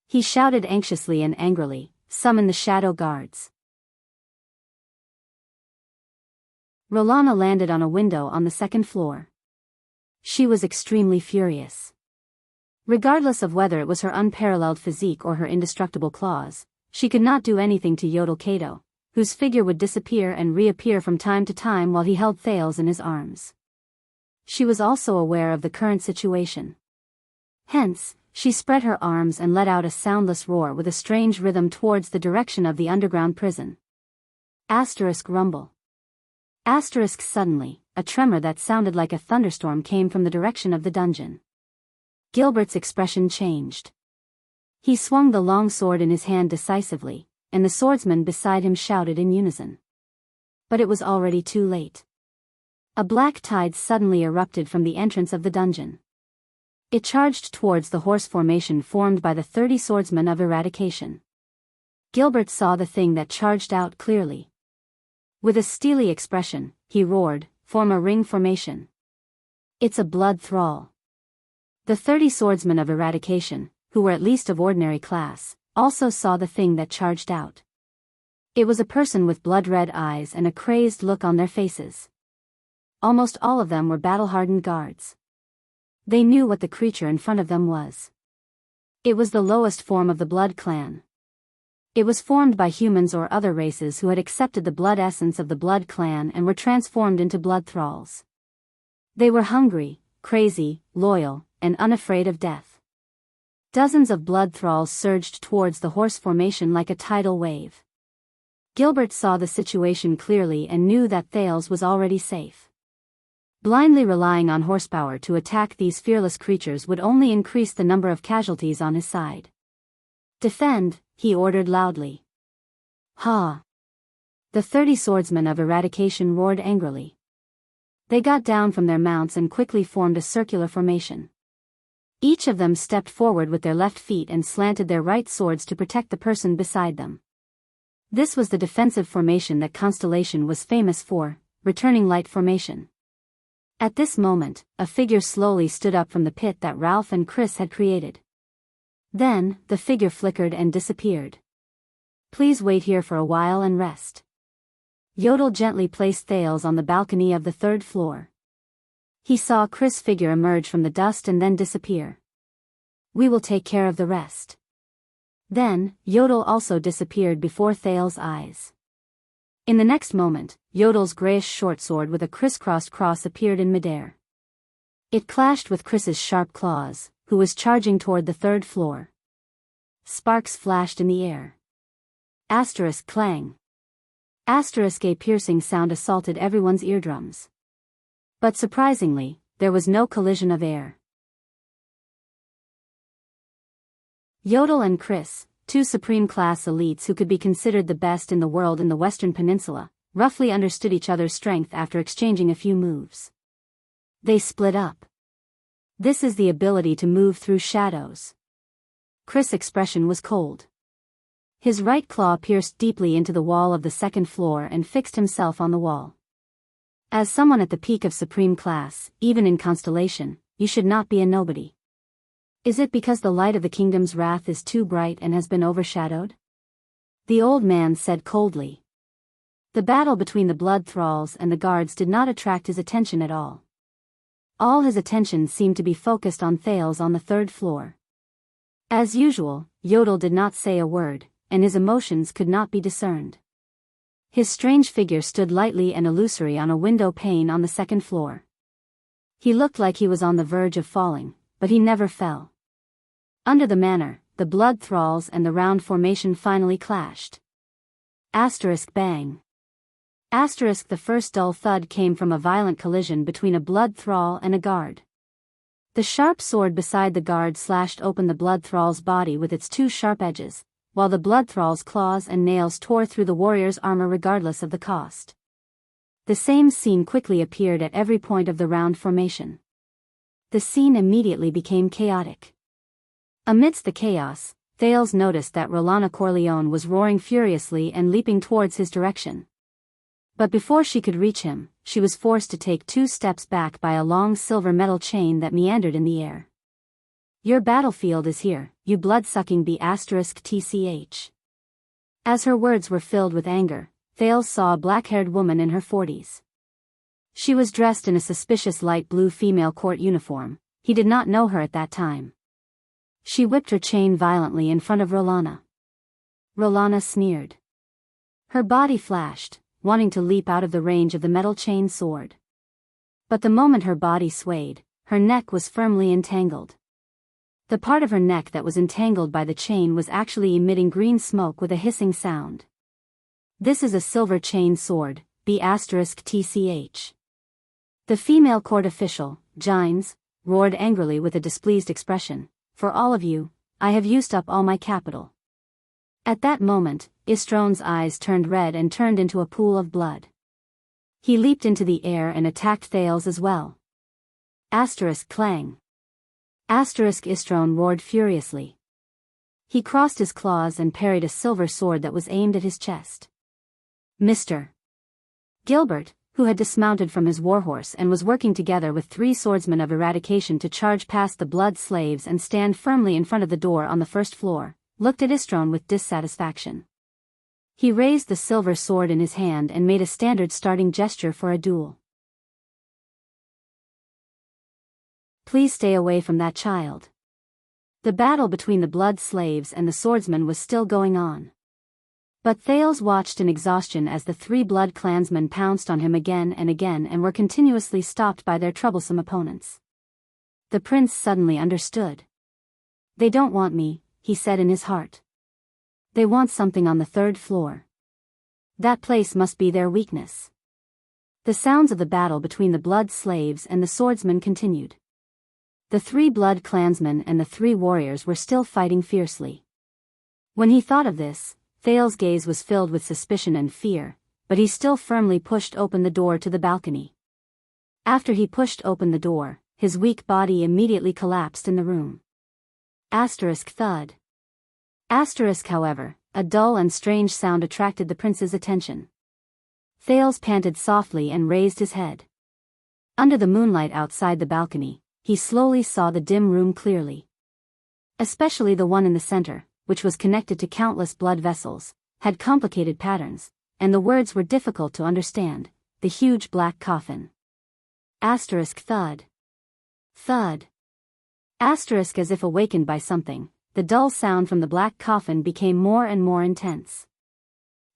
Speaker 1: He shouted anxiously and angrily, "Summon the shadow guards." Rolana landed on a window on the 2nd floor. She was extremely furious. Regardless of whether it was her unparalleled physique or her indestructible claws, she could not do anything to Yodel Kato, whose figure would disappear and reappear from time to time while he held Thales in his arms. She was also aware of the current situation. Hence, she spread her arms and let out a soundless roar with a strange rhythm towards the direction of the underground prison. Rumble. Suddenly, a tremor that sounded like a thunderstorm came from the direction of the dungeon. Gilbert's expression changed. He swung the long sword in his hand decisively, and the swordsmen beside him shouted in unison. But it was already too late. A black tide suddenly erupted from the entrance of the dungeon. It charged towards the horse formation formed by the 30 swordsmen of Eradication. Gilbert saw the thing that charged out clearly. With a steely expression, he roared, "Form a ring formation." "It's a blood thrall." The 30 swordsmen of Eradication, who were at least of ordinary class, also saw the thing that charged out. It was a person with blood-red eyes and a crazed look on their faces. Almost all of them were battle-hardened guards. They knew what the creature in front of them was. It was the lowest form of the Blood Clan. It was formed by humans or other races who had accepted the blood essence of the Blood Clan and were transformed into blood thralls. They were hungry, crazy, loyal, and unafraid of death. Dozens of blood thralls surged towards the horse formation like a tidal wave. Gilbert saw the situation clearly and knew that Thales was already safe. Blindly relying on horsepower to attack these fearless creatures would only increase the number of casualties on his side. "Defend," he ordered loudly. "Ha!" The 30 swordsmen of Eradication roared angrily. They got down from their mounts and quickly formed a circular formation. Each of them stepped forward with their left feet and slanted their right swords to protect the person beside them. This was the defensive formation that Constellation was famous for, returning light formation. At this moment, a figure slowly stood up from the pit that Ralph and Chris had created. Then, the figure flickered and disappeared. "Please wait here for a while and rest." Yodel gently placed Thales on the balcony of the 3rd floor. He saw Chris' figure emerge from the dust and then disappear. "We will take care of the rest." Then, Yodel also disappeared before Thales' eyes. In the next moment, Yodel's grayish short sword with a crisscrossed cross appeared in midair. It clashed with Chris's sharp claws, who was charging toward the 3rd floor. Sparks flashed in the air. Clang. A piercing sound assaulted everyone's eardrums. But surprisingly, there was no collision of air. Yodel and Chris, 2 supreme-class elites who could be considered the best in the world in the Western Peninsula, roughly understood each other's strength after exchanging a few moves. They split up. This is the ability to move through shadows. Chris' expression was cold. His right claw pierced deeply into the wall of the 2nd floor and fixed himself on the wall. As someone at the peak of supreme class, even in Constellation, you should not be a nobody. Is it because the light of the kingdom's wrath is too bright and has been overshadowed? The old man said coldly. The battle between the blood thralls and the guards did not attract his attention at all. All his attention seemed to be focused on Thales on the 3rd floor. As usual, Yodel did not say a word, and his emotions could not be discerned. His strange figure stood lightly and illusory on a window pane on the 2nd floor. He looked like he was on the verge of falling, but he never fell. Under the manor, the blood thralls and the round formation finally clashed. Bang. The first dull thud came from a violent collision between a blood thrall and a guard. The sharp sword beside the guard slashed open the blood thrall's body with its 2 sharp edges, while the blood thrall's claws and nails tore through the warrior's armor regardless of the cost. The same scene quickly appeared at every point of the round formation. The scene immediately became chaotic. Amidst the chaos, Thales noticed that Rolana Corleone was roaring furiously and leaping towards his direction. But before she could reach him, she was forced to take 2 steps back by a long silver metal chain that meandered in the air. "Your battlefield is here, you blood-sucking B*TCH." As her words were filled with anger, Thales saw a black-haired woman in her 40s. She was dressed in a suspicious light blue female court uniform. He did not know her at that time. She whipped her chain violently in front of Rolana. Rolana sneered. Her body flashed, wanting to leap out of the range of the metal chain sword. But the moment her body swayed, her neck was firmly entangled. The part of her neck that was entangled by the chain was actually emitting green smoke with a hissing sound. This is a silver chain sword, B*TCH. The female court official, Gines, roared angrily with a displeased expression. For all of you, I have used up all my capital. At that moment, Istron's eyes turned red and turned into a pool of blood. He leaped into the air and attacked Thales as well. Clang. Istron roared furiously. He crossed his claws and parried a silver sword that was aimed at his chest. Mr. Gilbert, who had dismounted from his warhorse and was working together with 3 swordsmen of eradication to charge past the blood slaves and stand firmly in front of the door on the first floor, looked at Istron with dissatisfaction. He raised the silver sword in his hand and made a standard starting gesture for a duel. Please stay away from that child. The battle between the blood slaves and the swordsmen was still going on. But Thales watched in exhaustion as the 3 blood clansmen pounced on him again and were continuously stopped by their troublesome opponents. The prince suddenly understood. They don't want me, he said in his heart. They want something on the 3rd floor. That place must be their weakness. The sounds of the battle between the blood slaves and the swordsmen continued. The 3 blood clansmen and the 3 warriors were still fighting fiercely. When he thought of this, Thales' gaze was filled with suspicion and fear, but he still firmly pushed open the door to the balcony. After he pushed open the door, his weak body immediately collapsed in the room. Thud. However, a dull and strange sound attracted the prince's attention. Thales panted softly and raised his head. Under the moonlight outside the balcony, he slowly saw the dim room clearly. Especially the one in the center, which was connected to countless blood vessels, had complicated patterns, and the words were difficult to understand. The huge black coffin. Thud. Thud. As if awakened by something, the dull sound from the black coffin became more and more intense.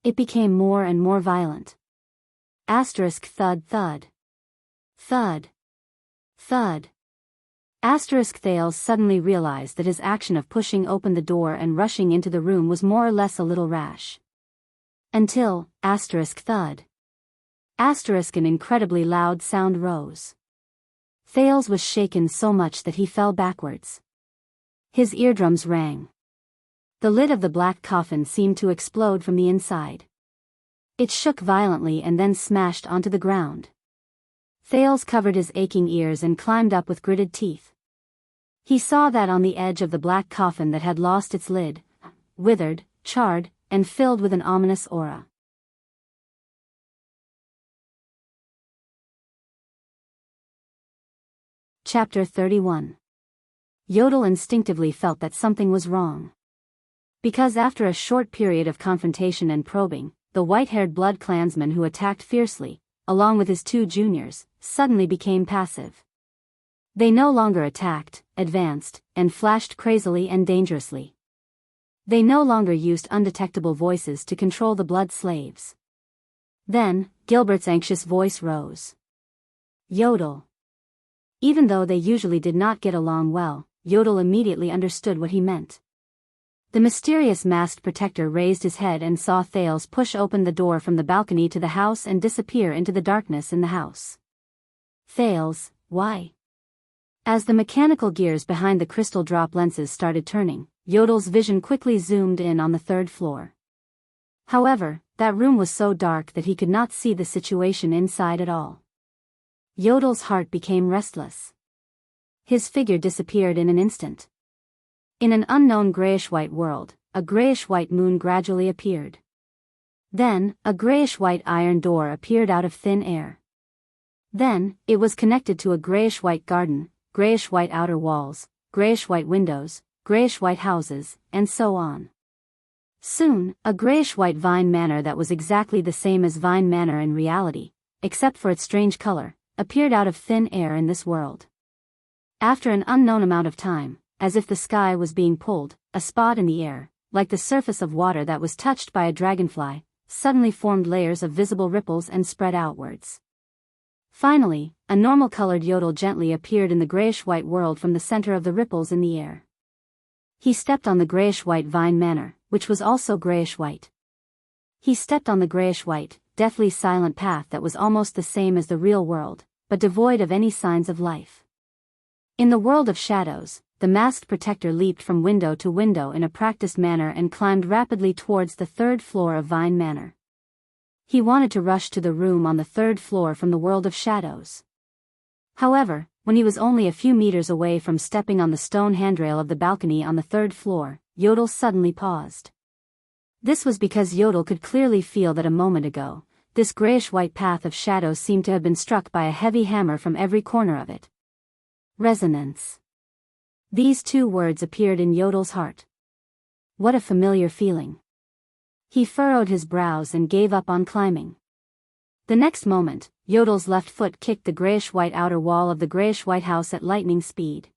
Speaker 1: It became more and more violent. Thud thud. Thud. Thud. Thales suddenly realized that his action of pushing open the door and rushing into the room was more or less a little rash. Until, thud. An incredibly loud sound rose. Thales was shaken so much that he fell backwards. His eardrums rang. The lid of the black coffin seemed to explode from the inside. It shook violently and then smashed onto the ground. Thales covered his aching ears and climbed up with gritted teeth. He saw that on the edge of the black coffin that had lost its lid, withered, charred, and filled with an ominous aura. Chapter 31. Yodel instinctively felt that something was wrong. Because after a short period of confrontation and probing, the white-haired blood clansman who attacked fiercely, along with his 2 juniors, suddenly became passive. They no longer attacked, advanced, and flashed crazily and dangerously. They no longer used undetectable voices to control the blood slaves. Then, Gilbert's anxious voice rose. Yodel. Even though they usually did not get along well, Yodel immediately understood what he meant. The mysterious masked protector raised his head and saw Thales push open the door from the balcony to the house and disappear into the darkness in the house. Thales, why? As the mechanical gears behind the crystal drop lenses started turning, Yodel's vision quickly zoomed in on the 3rd floor. However, that room was so dark that he could not see the situation inside at all. Yodel's heart became restless. His figure disappeared in an instant. In an unknown grayish-white world, a grayish-white moon gradually appeared. Then, a grayish-white iron door appeared out of thin air. Then, it was connected to a grayish-white garden, grayish-white outer walls, grayish-white windows, grayish-white houses, and so on. Soon, a grayish-white vine manor that was exactly the same as Vine Manor in reality, except for its strange color, appeared out of thin air in this world. After an unknown amount of time, as if the sky was being pulled, a spot in the air, like the surface of water that was touched by a dragonfly, suddenly formed layers of visible ripples and spread outwards. Finally, a normal-colored yodel gently appeared in the grayish-white world from the center of the ripples in the air. He stepped on the grayish-white vine manor, which was also grayish-white. He stepped on the grayish-white, deathly silent path that was almost the same as the real world, but devoid of any signs of life. In the world of shadows, the masked protector leaped from window to window in a practiced manner and climbed rapidly towards the third floor of Vine Manor. He wanted to rush to the room on the third floor from the world of shadows. However, when he was only a few meters away from stepping on the stone handrail of the balcony on the third floor, Yodel suddenly paused. This was because Yodel could clearly feel that a moment ago, this grayish-white path of shadows seemed to have been struck by a heavy hammer from every corner of it. Resonance. These two words appeared in Yodel's heart. What a familiar feeling. He furrowed his brows and gave up on climbing. The next moment, Yodel's left foot kicked the grayish-white outer wall of the grayish-white house at lightning speed.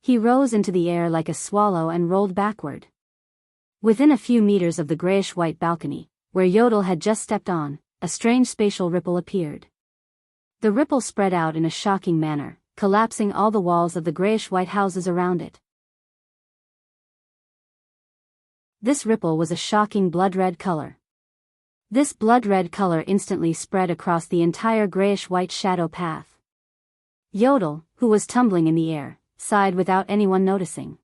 Speaker 1: He rose into the air like a swallow and rolled backward. Within a few meters of the grayish-white balcony, where Yodel had just stepped on, a strange spatial ripple appeared. The ripple spread out in a shocking manner, collapsing all the walls of the grayish-white houses around it. This ripple was a shocking blood-red color. This blood-red color instantly spread across the entire grayish-white shadow path. Yodel, who was tumbling in the air, sighed without anyone noticing.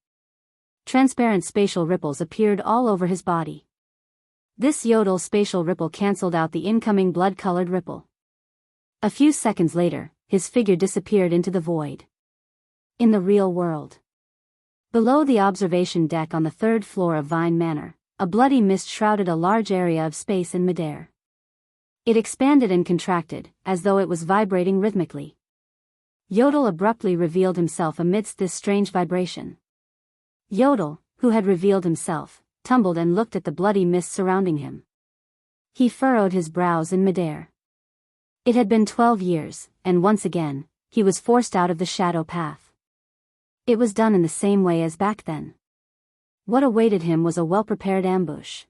Speaker 1: Transparent spatial ripples appeared all over his body. This Yodel spatial ripple cancelled out the incoming blood-colored ripple. A few seconds later, his figure disappeared into the void. In the real world. Below the observation deck on the third floor of Vine Manor, a bloody mist shrouded a large area of space in midair. It expanded and contracted, as though it was vibrating rhythmically. Yodel abruptly revealed himself amidst this strange vibration. Yodel, who had revealed himself, tumbled and looked at the bloody mist surrounding him. He furrowed his brows in midair. It had been 12 years, and once again, he was forced out of the shadow path. It was done in the same way as back then. What awaited him was a well-prepared ambush.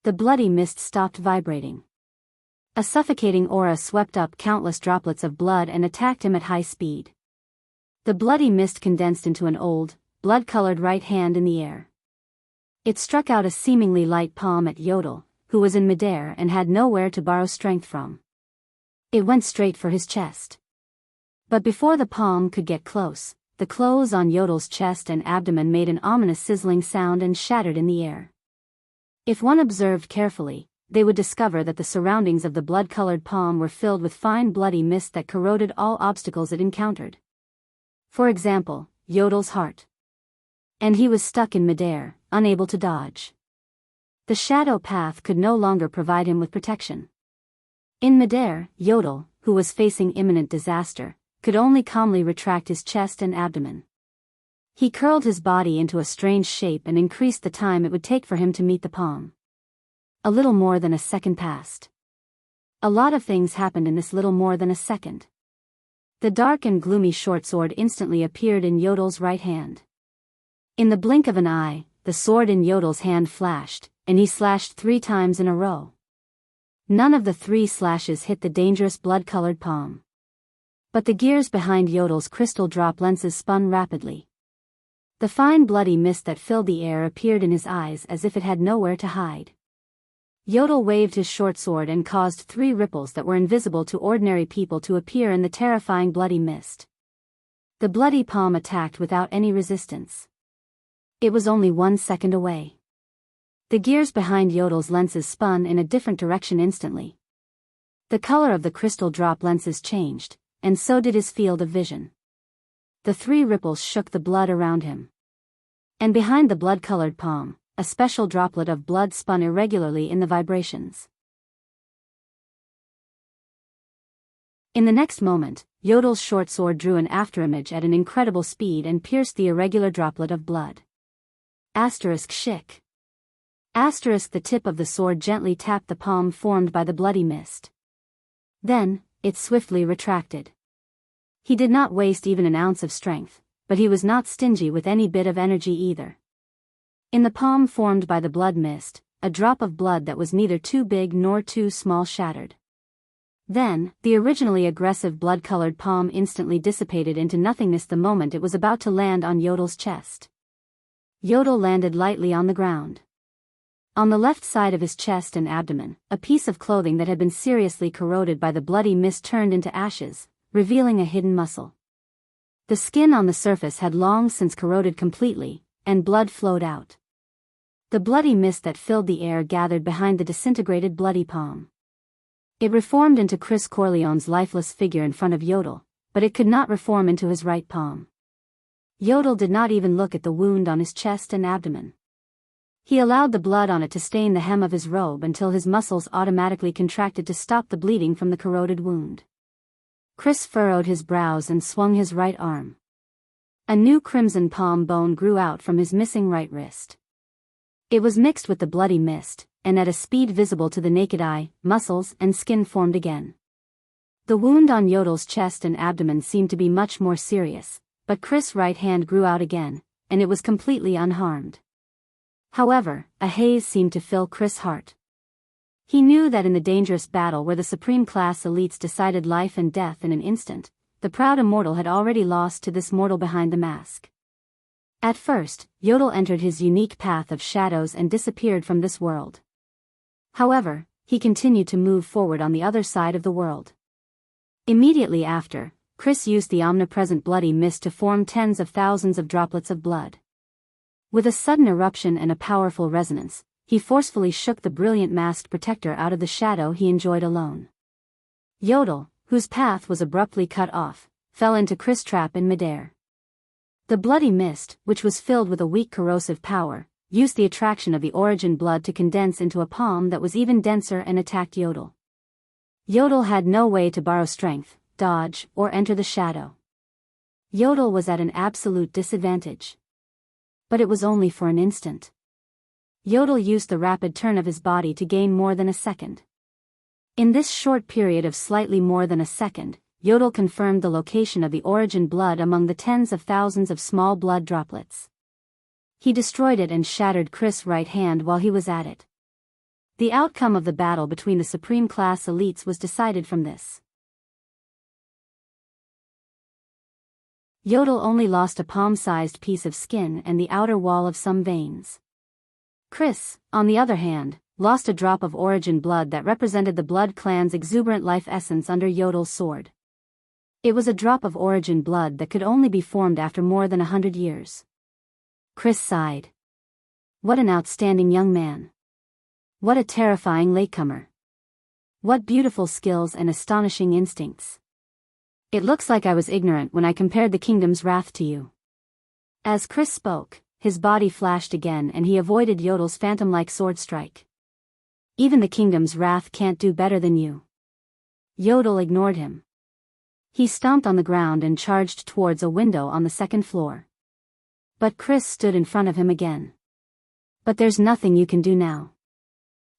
Speaker 1: The bloody mist stopped vibrating. A suffocating aura swept up countless droplets of blood and attacked him at high speed. The bloody mist condensed into an old, blood-colored right hand in the air. It struck out a seemingly light palm at Yodel, who was in midair and had nowhere to borrow strength from. It went straight for his chest. But before the palm could get close, the clothes on Yodel's chest and abdomen made an ominous sizzling sound and shattered in the air. If one observed carefully, they would discover that the surroundings of the blood-colored palm were filled with fine bloody mist that corroded all obstacles it encountered. For example, Yodel's heart. And he was stuck in midair, unable to dodge. The shadow path could no longer provide him with protection. In midair, Yodel, who was facing imminent disaster, could only calmly retract his chest and abdomen. He curled his body into a strange shape and increased the time it would take for him to meet the palm. A little more than a second passed. A lot of things happened in this little more than a second. The dark and gloomy short sword instantly appeared in Yodel's right hand. In the blink of an eye, the sword in Yodel's hand flashed, and he slashed 3 times in a row. None of the 3 slashes hit the dangerous blood-colored palm. But the gears behind Yodel's crystal drop lenses spun rapidly. The fine bloody mist that filled the air appeared in his eyes as if it had nowhere to hide. Yodel waved his short sword and caused 3 ripples that were invisible to ordinary people to appear in the terrifying bloody mist. The bloody palm attacked without any resistance. It was only 1 second away. The gears behind Yodel's lenses spun in a different direction instantly. The color of the crystal drop lenses changed, and so did his field of vision. The 3 ripples shook the blood around him. And behind the blood-colored palm, a special droplet of blood spun irregularly in the vibrations. In the next moment, Yodel's short sword drew an afterimage at an incredible speed and pierced the irregular droplet of blood. Shik. The tip of the sword gently tapped the palm formed by the bloody mist. Then, it swiftly retracted. He did not waste even an ounce of strength, but he was not stingy with any bit of energy either. In the palm formed by the blood mist, a drop of blood that was neither too big nor too small shattered. Then, the originally aggressive blood-colored palm instantly dissipated into nothingness the moment it was about to land on Yodel's chest. Yodel landed lightly on the ground. On the left side of his chest and abdomen, a piece of clothing that had been seriously corroded by the bloody mist turned into ashes, revealing a hidden muscle. The skin on the surface had long since corroded completely, and blood flowed out. The bloody mist that filled the air gathered behind the disintegrated bloody palm. It reformed into Chris Corleone's lifeless figure in front of Yodel, but it could not reform into his right palm. Yodel did not even look at the wound on his chest and abdomen. He allowed the blood on it to stain the hem of his robe until his muscles automatically contracted to stop the bleeding from the corroded wound. Chris furrowed his brows and swung his right arm. A new crimson palm bone grew out from his missing right wrist. It was mixed with the bloody mist, and at a speed visible to the naked eye, muscles and skin formed again. The wound on Yodel's chest and abdomen seemed to be much more serious, but Chris' right hand grew out again, and it was completely unharmed. However, a haze seemed to fill Chris' heart. He knew that in the dangerous battle where the supreme class elites decided life and death in an instant, the proud immortal had already lost to this mortal behind the mask. At first, Yodel entered his unique path of shadows and disappeared from this world. However, he continued to move forward on the other side of the world. Immediately after, Chris used the omnipresent bloody mist to form tens of thousands of droplets of blood. With a sudden eruption and a powerful resonance, he forcefully shook the brilliant masked protector out of the shadow he enjoyed alone. Yodel, whose path was abruptly cut off, fell into Chris' trap in midair. The bloody mist, which was filled with a weak corrosive power, used the attraction of the origin blood to condense into a palm that was even denser and attacked Yodel. Yodel had no way to borrow strength, dodge, or enter the shadow. Yodel was at an absolute disadvantage. But it was only for an instant. Yodel used the rapid turn of his body to gain more than a second. In this short period of slightly more than a second, Yodel confirmed the location of the origin blood among the tens of thousands of small blood droplets. He destroyed it and shattered Chris' right hand while he was at it. The outcome of the battle between the supreme class elites was decided from this. Yodel only lost a palm-sized piece of skin and the outer wall of some veins. Chris, on the other hand, lost a drop of origin blood that represented the blood clan's exuberant life essence under Yodel's sword. It was a drop of origin blood that could only be formed after more than 100 years. Chris sighed. What an outstanding young man. What a terrifying latecomer. What beautiful skills and astonishing instincts. It looks like I was ignorant when I compared the kingdom's wrath to you. As Chris spoke, his body flashed again and he avoided Yodel's phantom-like sword strike. Even the kingdom's wrath can't do better than you. Yodel ignored him. He stomped on the ground and charged towards a window on the second floor. But Chris stood in front of him again. But there's nothing you can do now.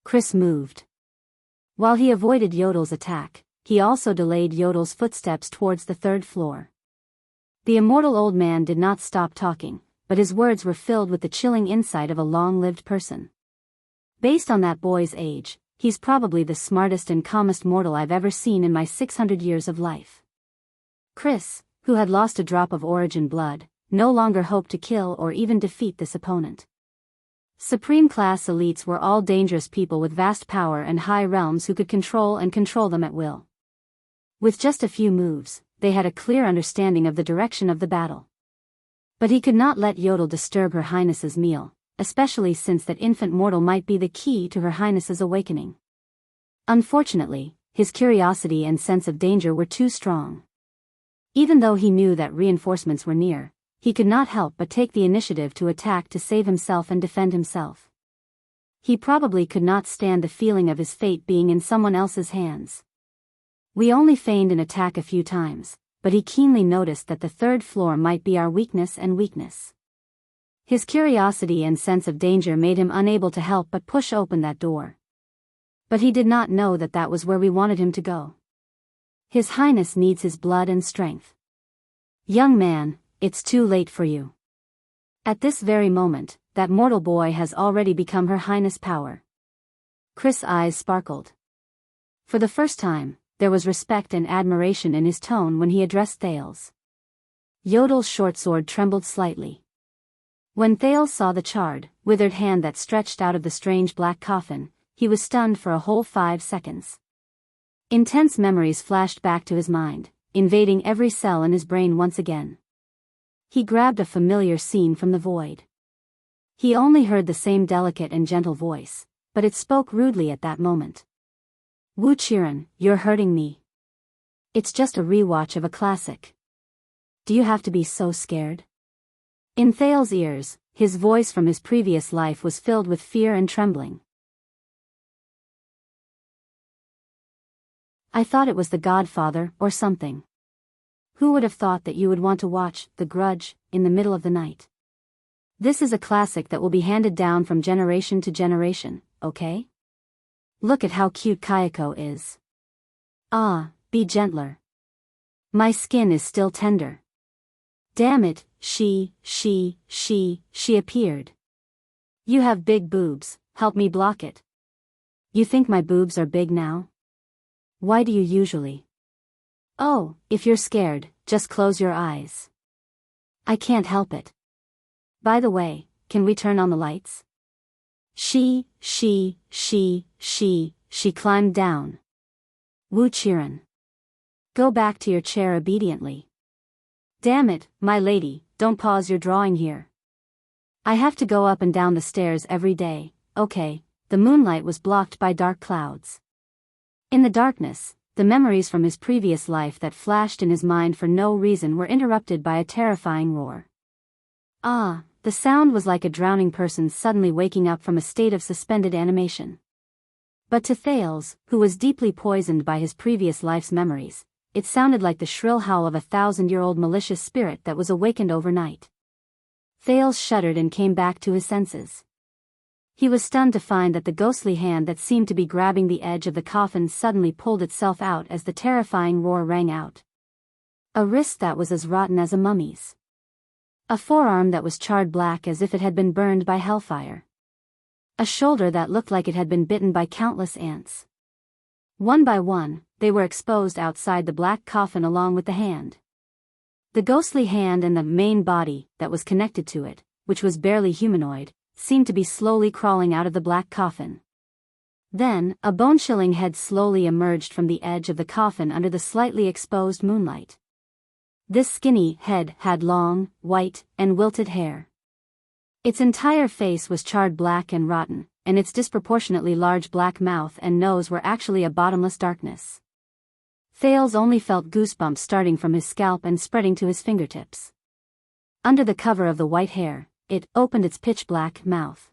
Speaker 1: Chris moved. While he avoided Yodel's attack, he also delayed Yodel's footsteps towards the third floor. The immortal old man did not stop talking, but his words were filled with the chilling insight of a long-lived person. Based on that boy's age, he's probably the smartest and calmest mortal I've ever seen in my 600 years of life. Chris, who had lost a drop of origin blood, no longer hoped to kill or even defeat this opponent. Supreme class elites were all dangerous people with vast power and high realms who could control them at will. With just a few moves, they had a clear understanding of the direction of the battle. But he could not let Yodel disturb Her Highness's meal, especially since that infant mortal might be the key to Her Highness's awakening. Unfortunately, his curiosity and sense of danger were too strong. Even though he knew that reinforcements were near, he could not help but take the initiative to attack to save himself and defend himself. He probably could not stand the feeling of his fate being in someone else's hands. We only feigned an attack a few times, but he keenly noticed that the third floor might be our weakness. His curiosity and sense of danger made him unable to help but push open that door. But he did not know that that was where we wanted him to go. His Highness needs his blood and strength. Young man, it's too late for you. At this very moment, that mortal boy has already become Her Highness power. Chris' eyes sparkled. For the first time, there was respect and admiration in his tone when he addressed Thales. Yodel's short sword trembled slightly. When Thales saw the charred, withered hand that stretched out of the strange black coffin, he was stunned for a whole 5 seconds. Intense memories flashed back to his mind, invading every cell in his brain once again. He grabbed a familiar scene from the void. He only heard the same delicate and gentle voice, but it spoke rudely at that moment. Wu Qiren, you're hurting me. It's just a rewatch of a classic. Do you have to be so scared? In Thales' ears, his voice from his previous life was filled with fear and trembling. I thought it was The Godfather or something. Who would have thought that you would want to watch The Grudge in the middle of the night? This is a classic that will be handed down from generation to generation, okay? Look at how cute Kayako is. Ah, be gentler. My skin is still tender. Damn it, she appeared. You have big boobs, help me block it. You think my boobs are big now? Why do you usually? Oh, if you're scared, just close your eyes. I can't help it. By the way, can we turn on the lights? She climbed down. Wu Qiren. Go back to your chair obediently. Damn it, my lady, don't pause your drawing here. I have to go up and down the stairs every day, okay. The moonlight was blocked by dark clouds. In the darkness, the memories from his previous life that flashed in his mind for no reason were interrupted by a terrifying roar. Ah, the sound was like a drowning person suddenly waking up from a state of suspended animation. But to Thales, who was deeply poisoned by his previous life's memories, it sounded like the shrill howl of a 1,000-year-old malicious spirit that was awakened overnight. Thales shuddered and came back to his senses. He was stunned to find that the ghostly hand that seemed to be grabbing the edge of the coffin suddenly pulled itself out as the terrifying roar rang out. A wrist that was as rotten as a mummy's. A forearm that was charred black as if it had been burned by hellfire. A shoulder that looked like it had been bitten by countless ants. One by one, they were exposed outside the black coffin along with the hand. The ghostly hand and the main body that was connected to it, which was barely humanoid, seemed to be slowly crawling out of the black coffin. Then, a bone-chilling head slowly emerged from the edge of the coffin under the slightly exposed moonlight. This skinny head had long, white, and wilted hair. Its entire face was charred black and rotten, and its disproportionately large black mouth and nose were actually a bottomless darkness. Thales only felt goosebumps starting from his scalp and spreading to his fingertips. Under the cover of the white hair, it opened its pitch-black mouth.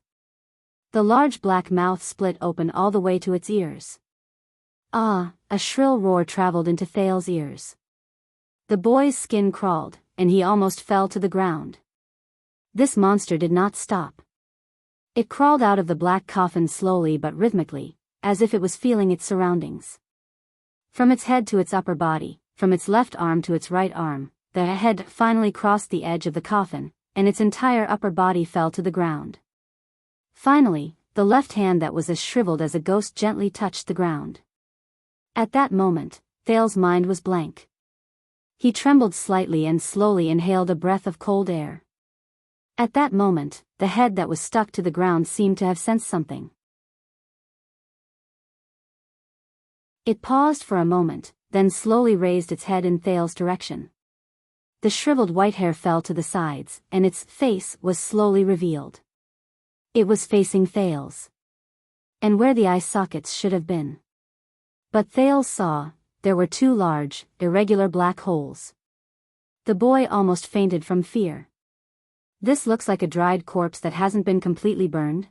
Speaker 1: The large black mouth split open all the way to its ears. Ah, a shrill roar traveled into Thales' ears. The boy's skin crawled, and he almost fell to the ground. This monster did not stop. It crawled out of the black coffin slowly but rhythmically, as if it was feeling its surroundings. From its head to its upper body, from its left arm to its right arm, the head finally crossed the edge of the coffin, and its entire upper body fell to the ground. Finally, the left hand that was as shriveled as a ghost gently touched the ground. At that moment, Thales' mind was blank. He trembled slightly and slowly inhaled a breath of cold air. At that moment, the head that was stuck to the ground seemed to have sensed something. It paused for a moment, then slowly raised its head in Thales' direction. The shriveled white hair fell to the sides, and its face was slowly revealed. It was facing Thales. And where the eye sockets should have been. But Thales saw, there were 2 large, irregular black holes. The boy almost fainted from fear. This looks like a dried corpse that hasn't been completely burned.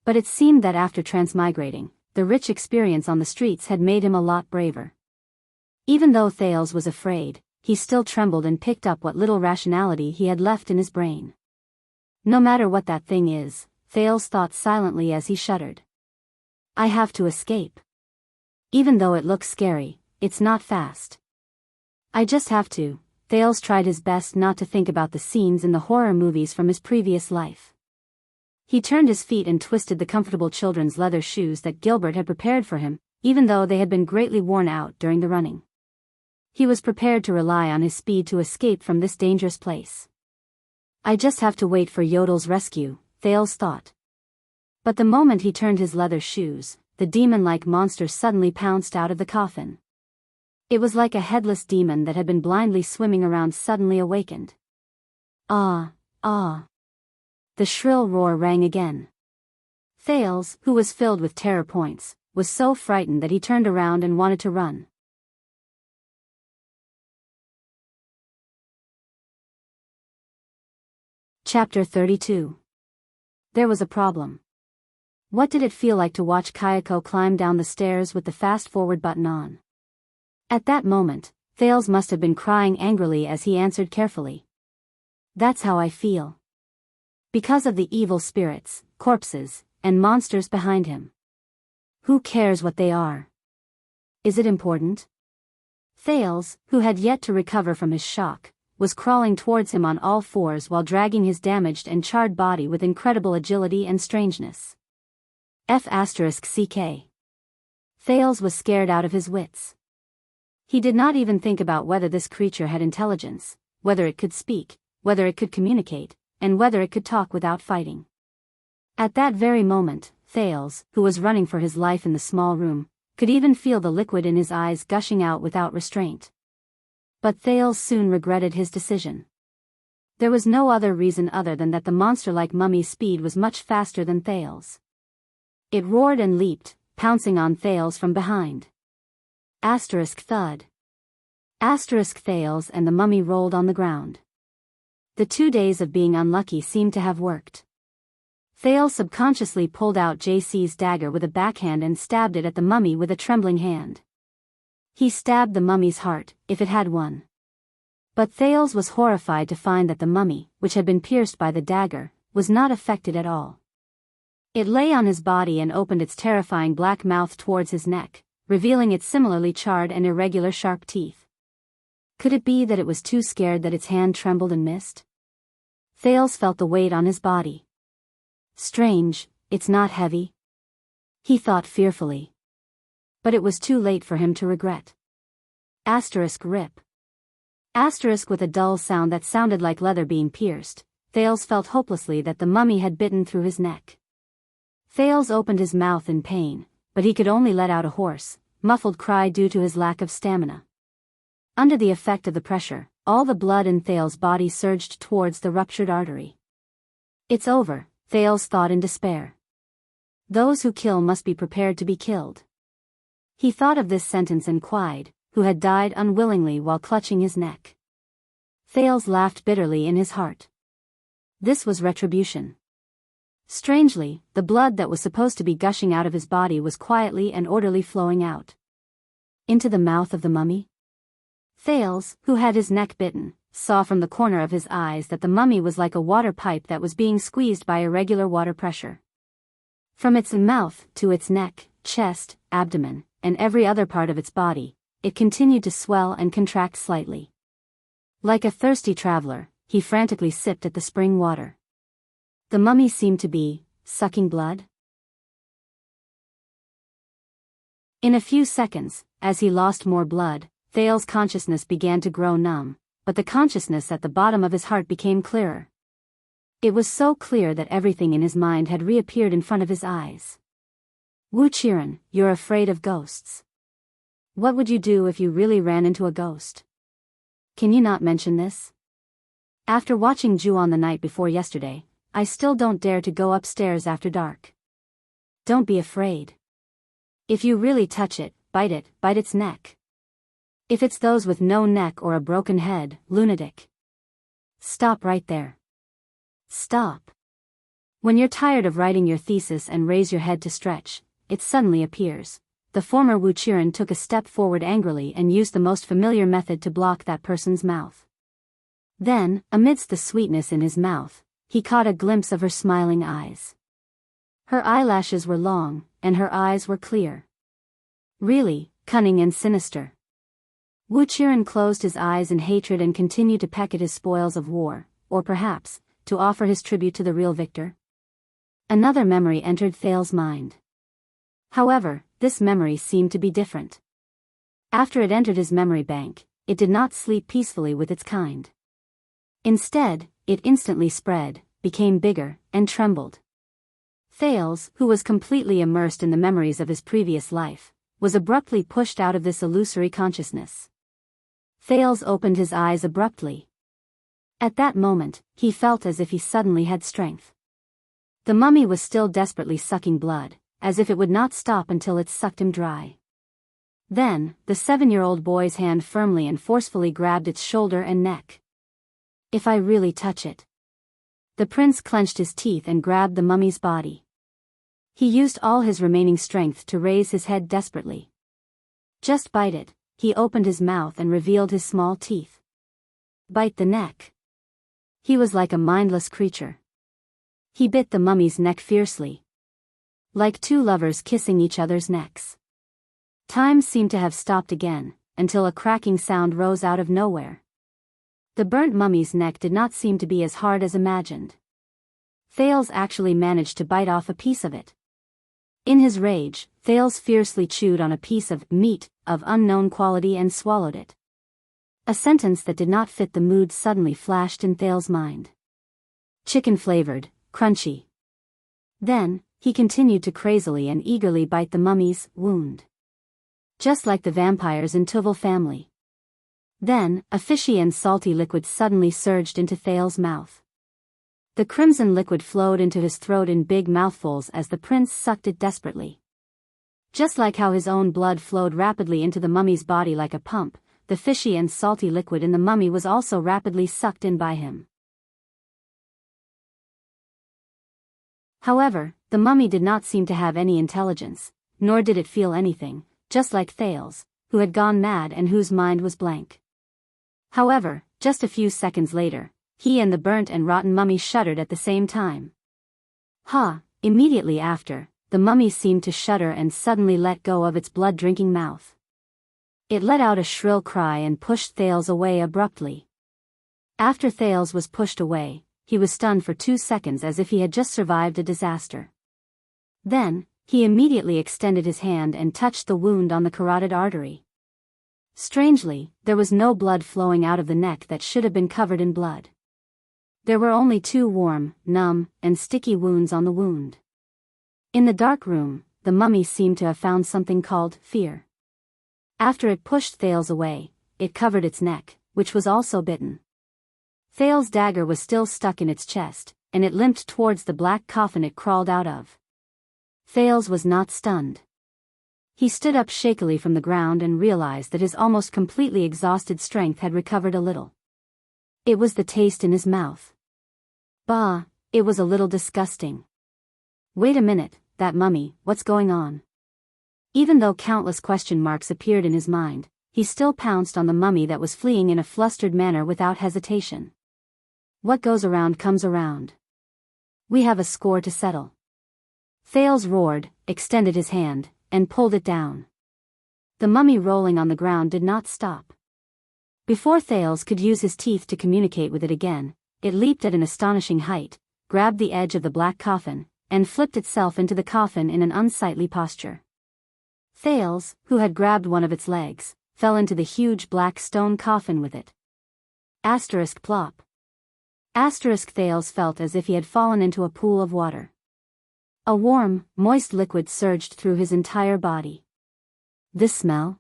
Speaker 1: But it seemed that after transmigrating, the rich experience on the streets had made him a lot braver. Even though Thales was afraid, he still trembled and picked up what little rationality he had left in his brain. No matter what that thing is, Thales thought silently as he shuddered. I have to escape. Even though it looks scary, it's not fast. I just have to. Thales tried his best not to think about the scenes in the horror movies from his previous life. He turned his feet and twisted the comfortable children's leather shoes that Gilbert had prepared for him, even though they had been greatly worn out during the running. He was prepared to rely on his speed to escape from this dangerous place. I just have to wait for Yodel's rescue, Thales thought. But the moment he turned his leather shoes, the demon-like monster suddenly pounced out of the coffin. It was like a headless demon that had been blindly swimming around suddenly awakened. Ah, ah. The shrill roar rang again. Thales, who was filled with terror points, was so frightened that he turned around and wanted to run. Chapter 32. There was a problem. What did it feel like to watch Kayako climb down the stairs with the fast-forward button on? At that moment, Thales must have been crying angrily as he answered carefully. That's how I feel. Because of the evil spirits, corpses, and monsters behind him. Who cares what they are? Is it important? Thales, who had yet to recover from his shock, was crawling towards him on all fours while dragging his damaged and charred body with incredible agility and strangeness. F***ck. Thales was scared out of his wits. He did not even think about whether this creature had intelligence, whether it could speak, whether it could communicate, and whether it could talk without fighting. At that very moment, Thales, who was running for his life in the small room, could even feel the liquid in his eyes gushing out without restraint. But Thales soon regretted his decision. There was no other reason other than that the monster-like mummy's speed was much faster than Thales. It roared and leaped, pouncing on Thales from behind. Thud. Thales and the mummy rolled on the ground. The 2 days of being unlucky seemed to have worked. Thales subconsciously pulled out JC's dagger with a backhand and stabbed it at the mummy with a trembling hand. He stabbed the mummy's heart, if it had one. But Thales was horrified to find that the mummy, which had been pierced by the dagger, was not affected at all. It lay on his body and opened its terrifying black mouth towards his neck, revealing its similarly charred and irregular sharp teeth. Could it be that it was too scared that its hand trembled and missed? Thales felt the weight on his body. Strange, it's not heavy. He thought fearfully. But it was too late for him to regret. Rip. With a dull sound that sounded like leather being pierced, Thales felt hopelessly that the mummy had bitten through his neck. Thales opened his mouth in pain, but he could only let out a hoarse, muffled cry due to his lack of stamina. Under the effect of the pressure, all the blood in Thales' body surged towards the ruptured artery. It's over, Thales thought in despair. Those who kill must be prepared to be killed. He thought of this sentence and Quide, who had died unwillingly while clutching his neck. Thales laughed bitterly in his heart. This was retribution. Strangely, the blood that was supposed to be gushing out of his body was quietly and orderly flowing out. Into the mouth of the mummy? Thales, who had his neck bitten, saw from the corner of his eyes that the mummy was like a water pipe that was being squeezed by irregular water pressure. From its mouth to its neck, chest, abdomen, and every other part of its body, it continued to swell and contract slightly. Like a thirsty traveler, he frantically sipped at the spring water. The mummy seemed to be sucking blood. In a few seconds, as he lost more blood, Thales' consciousness began to grow numb, but the consciousness at the bottom of his heart became clearer. It was so clear that everything in his mind had reappeared in front of his eyes. Wuxian, you're afraid of ghosts. What would you do if you really ran into a ghost? Can you not mention this? After watching Ju-on the night before yesterday, I still don't dare to go upstairs after dark. Don't be afraid. If you really touch it, bite its neck. If it's those with no neck or a broken head, lunatic. Stop right there. Stop. When you're tired of writing your thesis and raise your head to stretch, it suddenly appears. The former Wuxian took a step forward angrily and used the most familiar method to block that person's mouth. Then, amidst the sweetness in his mouth, he caught a glimpse of her smiling eyes. Her eyelashes were long, and her eyes were clear. Really, cunning and sinister. Wuxia closed his eyes in hatred and continued to peck at his spoils of war, or perhaps, to offer his tribute to the real victor. Another memory entered Thale's mind. However, this memory seemed to be different. After it entered his memory bank, it did not sleep peacefully with its kind. Instead, it instantly spread, became bigger, and trembled. Thales, who was completely immersed in the memories of his previous life, was abruptly pushed out of this illusory consciousness. Thales opened his eyes abruptly. At that moment, he felt as if he suddenly had strength. The mummy was still desperately sucking blood, as if it would not stop until it sucked him dry. Then, the 7-year-old boy's hand firmly and forcefully grabbed its shoulder and neck. If I really touch it. The prince clenched his teeth and grabbed the mummy's body. He used all his remaining strength to raise his head desperately. Just bite it, he opened his mouth and revealed his small teeth. Bite the neck. He was like a mindless creature. He bit the mummy's neck fiercely. Like two lovers kissing each other's necks. Time seemed to have stopped again, until a cracking sound rose out of nowhere. The burnt mummy's neck did not seem to be as hard as imagined. Thales actually managed to bite off a piece of it. In his rage, Thales fiercely chewed on a piece of meat of unknown quality and swallowed it. A sentence that did not fit the mood suddenly flashed in Thales' mind. Chicken-flavored, crunchy. Then, he continued to crazily and eagerly bite the mummy's wound. Just like the vampires in Tuval family. Then, a fishy and salty liquid suddenly surged into Thales' mouth. The crimson liquid flowed into his throat in big mouthfuls as the prince sucked it desperately. Just like how his own blood flowed rapidly into the mummy's body like a pump, the fishy and salty liquid in the mummy was also rapidly sucked in by him. However, the mummy did not seem to have any intelligence, nor did it feel anything, just like Thales, who had gone mad and whose mind was blank. However, just a few seconds later, he and the burnt and rotten mummy shuddered at the same time. Immediately after, the mummy seemed to shudder and suddenly let go of its blood-drinking mouth. It let out a shrill cry and pushed Thales away abruptly. After Thales was pushed away, he was stunned for 2 seconds as if he had just survived a disaster. Then, he immediately extended his hand and touched the wound on the carotid artery. Strangely, there was no blood flowing out of the neck that should have been covered in blood. There were only 2 warm, numb, and sticky wounds on the wound. In the dark room, the mummy seemed to have found something called fear. After it pushed Thales away, it covered its neck, which was also bitten. Thales' dagger was still stuck in its chest, and it limped towards the black coffin it crawled out of. Thales was not stunned. He stood up shakily from the ground and realized that his almost completely exhausted strength had recovered a little. It was the taste in his mouth. Bah, it was a little disgusting. Wait a minute, that mummy, what's going on? Even though countless question marks appeared in his mind, he still pounced on the mummy that was fleeing in a flustered manner without hesitation. What goes around comes around. We have a score to settle. Thales roared, extended his hand, and pulled it down. The mummy rolling on the ground did not stop. Before Thales could use his teeth to communicate with it again, it leaped at an astonishing height, grabbed the edge of the black coffin, and flipped itself into the coffin in an unsightly posture. Thales, who had grabbed one of its legs, fell into the huge black stone coffin with it. Plop. Thales felt as if he had fallen into a pool of water. A warm, moist liquid surged through his entire body. This smell?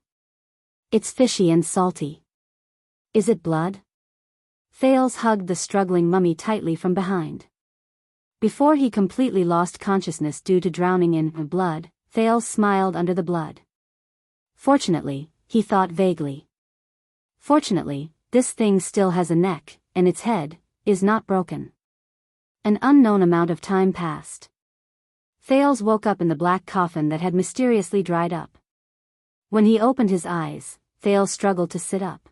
Speaker 1: It's fishy and salty. Is it blood? Thales hugged the struggling mummy tightly from behind. Before he completely lost consciousness due to drowning in blood, Thales smiled under the blood. Fortunately, he thought vaguely. Fortunately, this thing still has a neck, and its head is not broken. An unknown amount of time passed. Thales woke up in the black coffin that had mysteriously dried up. When he opened his eyes, Thales struggled to sit up.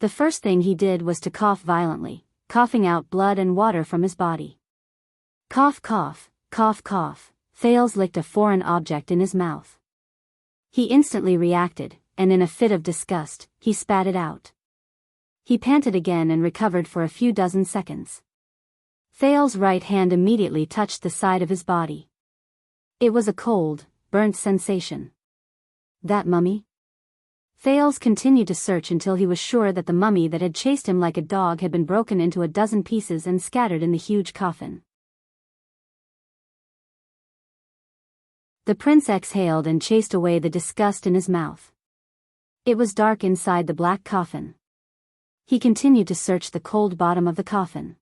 Speaker 1: The first thing he did was to cough violently, coughing out blood and water from his body. Cough, cough, cough, cough. Thales licked a foreign object in his mouth. He instantly reacted, and in a fit of disgust, he spat it out. He panted again and recovered for a few dozen seconds. Thales's right hand immediately touched the side of his body. It was a cold, burnt sensation. That mummy? Thales continued to search until he was sure that the mummy that had chased him like a dog had been broken into a dozen pieces and scattered in the huge coffin. The prince exhaled and chased away the disgust in his mouth. It was dark inside the black coffin. He continued to search the cold bottom of the coffin.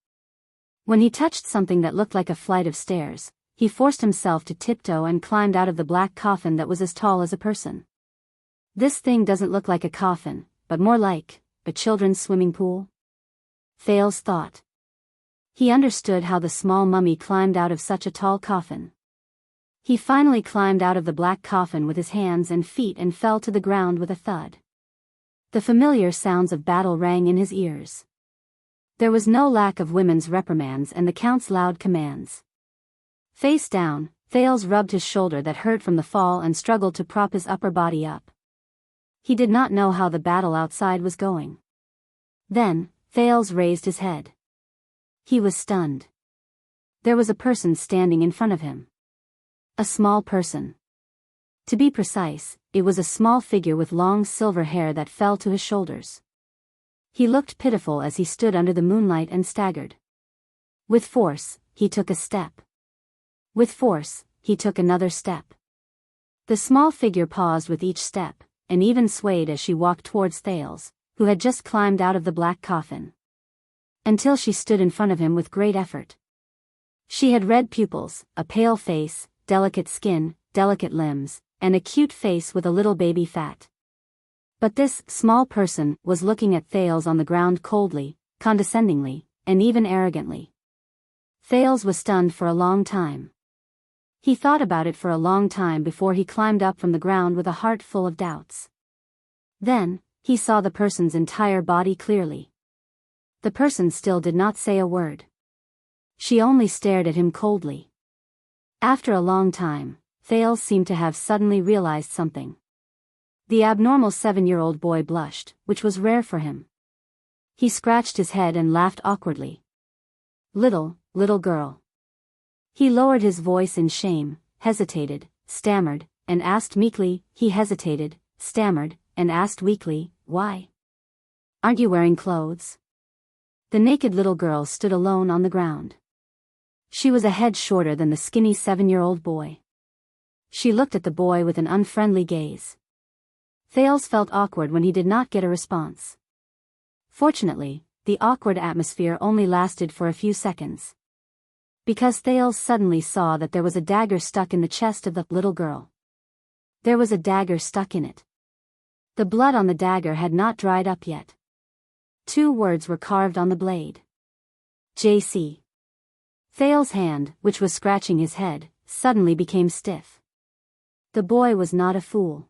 Speaker 1: When he touched something that looked like a flight of stairs, he forced himself to tiptoe and climbed out of the black coffin that was as tall as a person. This thing doesn't look like a coffin, but more like a children's swimming pool. Thales thought. He understood how the small mummy climbed out of such a tall coffin. He finally climbed out of the black coffin with his hands and feet and fell to the ground with a thud. The familiar sounds of battle rang in his ears. There was no lack of women's reprimands and the count's loud commands. Face down, Thales rubbed his shoulder that hurt from the fall and struggled to prop his upper body up. He did not know how the battle outside was going. Then, Thales raised his head. He was stunned. There was a person standing in front of him. A small person. To be precise, it was a small figure with long silver hair that fell to his shoulders. He looked pitiful as he stood under the moonlight and staggered. With force, he took a step. With force, he took another step. The small figure paused with each step, and even swayed as she walked towards Thales, who had just climbed out of the black coffin. Until she stood in front of him with great effort. She had red pupils, a pale face, delicate skin, delicate limbs, and a cute face with a little baby fat. But this small person was looking at Thales on the ground coldly, condescendingly, and even arrogantly. Thales was stunned for a long time. He thought about it for a long time before he climbed up from the ground with a heart full of doubts. Then, he saw the person's entire body clearly. The person still did not say a word. She only stared at him coldly. After a long time, Thales seemed to have suddenly realized something. The abnormal 7-year-old boy blushed, which was rare for him. He scratched his head and laughed awkwardly. Little girl. He lowered his voice in shame, hesitated, stammered, and asked meekly. He hesitated, stammered, and asked weakly, why? Aren't you wearing clothes? The naked little girl stood alone on the ground. She was a head shorter than the skinny 7-year-old boy. She looked at the boy with an unfriendly gaze. Thales felt awkward when he did not get a response. Fortunately, the awkward atmosphere only lasted for a few seconds. Because Thales suddenly saw that there was a dagger stuck in the chest of the little girl. There was a dagger stuck in it. The blood on the dagger had not dried up yet. 2 words were carved on the blade. J.C. Thales' hand, which was scratching his head, suddenly became stiff. The boy was not a fool.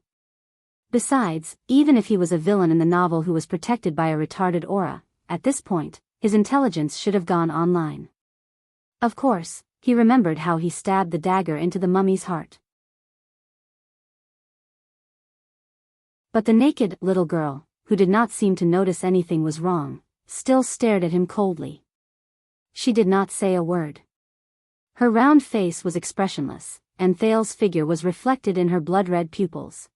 Speaker 1: Besides, even if he was a villain in the novel who was protected by a retarded aura, at this point, his intelligence should have gone online. Of course, he remembered how he stabbed the dagger into the mummy's heart. But the naked little girl, who did not seem to notice anything was wrong, still stared at him coldly. She did not say a word. Her round face was expressionless, and Thales' figure was reflected in her blood-red pupils.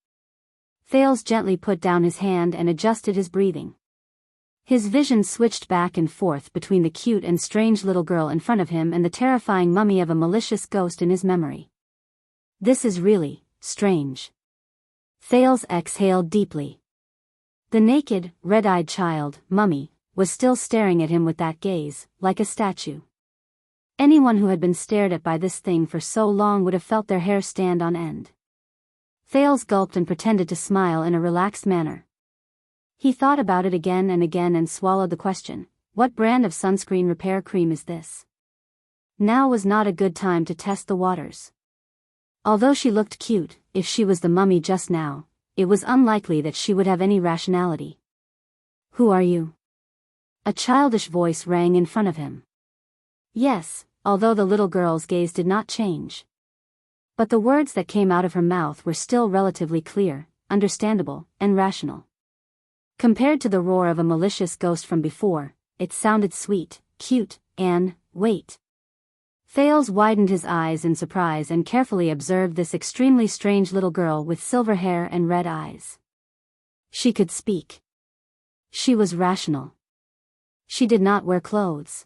Speaker 1: Thales gently put down his hand and adjusted his breathing. His vision switched back and forth between the cute and strange little girl in front of him and the terrifying mummy of a malicious ghost in his memory. This is really strange. Thales exhaled deeply. The naked, red-eyed child, mummy, was still staring at him with that gaze, like a statue. Anyone who had been stared at by this thing for so long would have felt their hair stand on end. Thales gulped and pretended to smile in a relaxed manner. He thought about it again and swallowed the question, what brand of sunscreen repair cream is this? Now was not a good time to test the waters. Although she looked cute, if she was the mummy just now, it was unlikely that she would have any rationality. Who are you? A childish voice rang in front of him. Yes, although the little girl's gaze did not change. But the words that came out of her mouth were still relatively clear. understandable, and rational. Compared to the roar of a malicious ghost from before, it sounded sweet, cute, and, wait. Thales widened his eyes in surprise and carefully observed this extremely strange little girl with silver hair and red eyes. She could speak. She was rational. She did not wear clothes.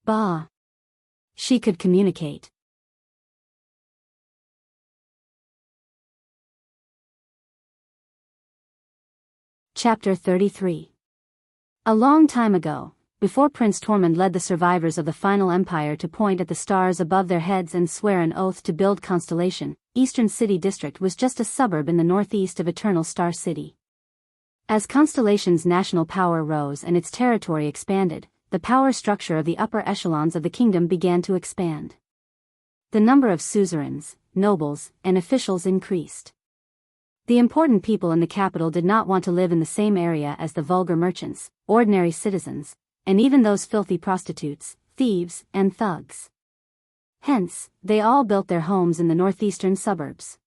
Speaker 1: Bah! She could communicate. Chapter 33. A long time ago, before Prince Tormund led the survivors of the final empire to point at the stars above their heads and swear an oath to build Constellation, Eastern City District was just a suburb in the northeast of Eternal Star City. As Constellation's national power rose and its territory expanded, the power structure of the upper echelons of the kingdom began to expand. The number of suzerains, nobles, and officials increased. The important people in the capital did not want to live in the same area as the vulgar merchants, ordinary citizens, and even those filthy prostitutes, thieves, and thugs. Hence, they all built their homes in the northeastern suburbs.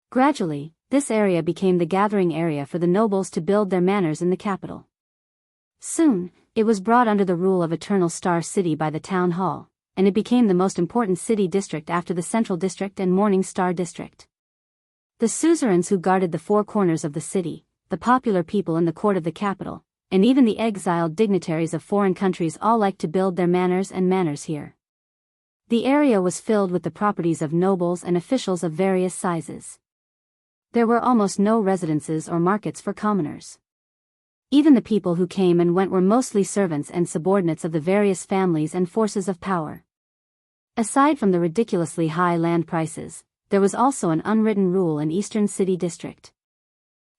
Speaker 1: Gradually, this area became the gathering area for the nobles to build their manors in the capital. Soon, it was brought under the rule of Eternal Star City by the town hall, and it became the most important city district after the Central District and Morning Star District. The suzerains who guarded the four corners of the city, the popular people in the court of the capital, and even the exiled dignitaries of foreign countries all liked to build their manors here. The area was filled with the properties of nobles and officials of various sizes. There were almost no residences or markets for commoners. Even the people who came and went were mostly servants and subordinates of the various families and forces of power. Aside from the ridiculously high land prices, there was also an unwritten rule in Eastern City District.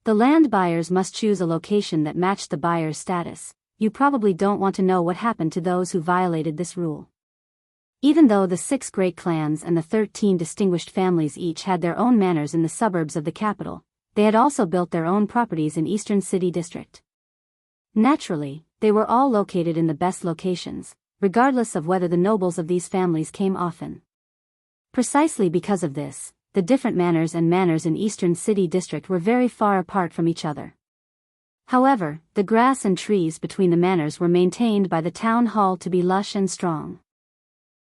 Speaker 1: The land buyers must choose a location that matched the buyer's status. You probably don't want to know what happened to those who violated this rule. Even though the 6 great clans and the 13 distinguished families each had their own manors in the suburbs of the capital, they had also built their own properties in Eastern City District. Naturally, they were all located in the best locations, regardless of whether the nobles of these families came often. Precisely because of this, the different manors in Eastern City District were very far apart from each other. However, the grass and trees between the manors were maintained by the town hall to be lush and strong.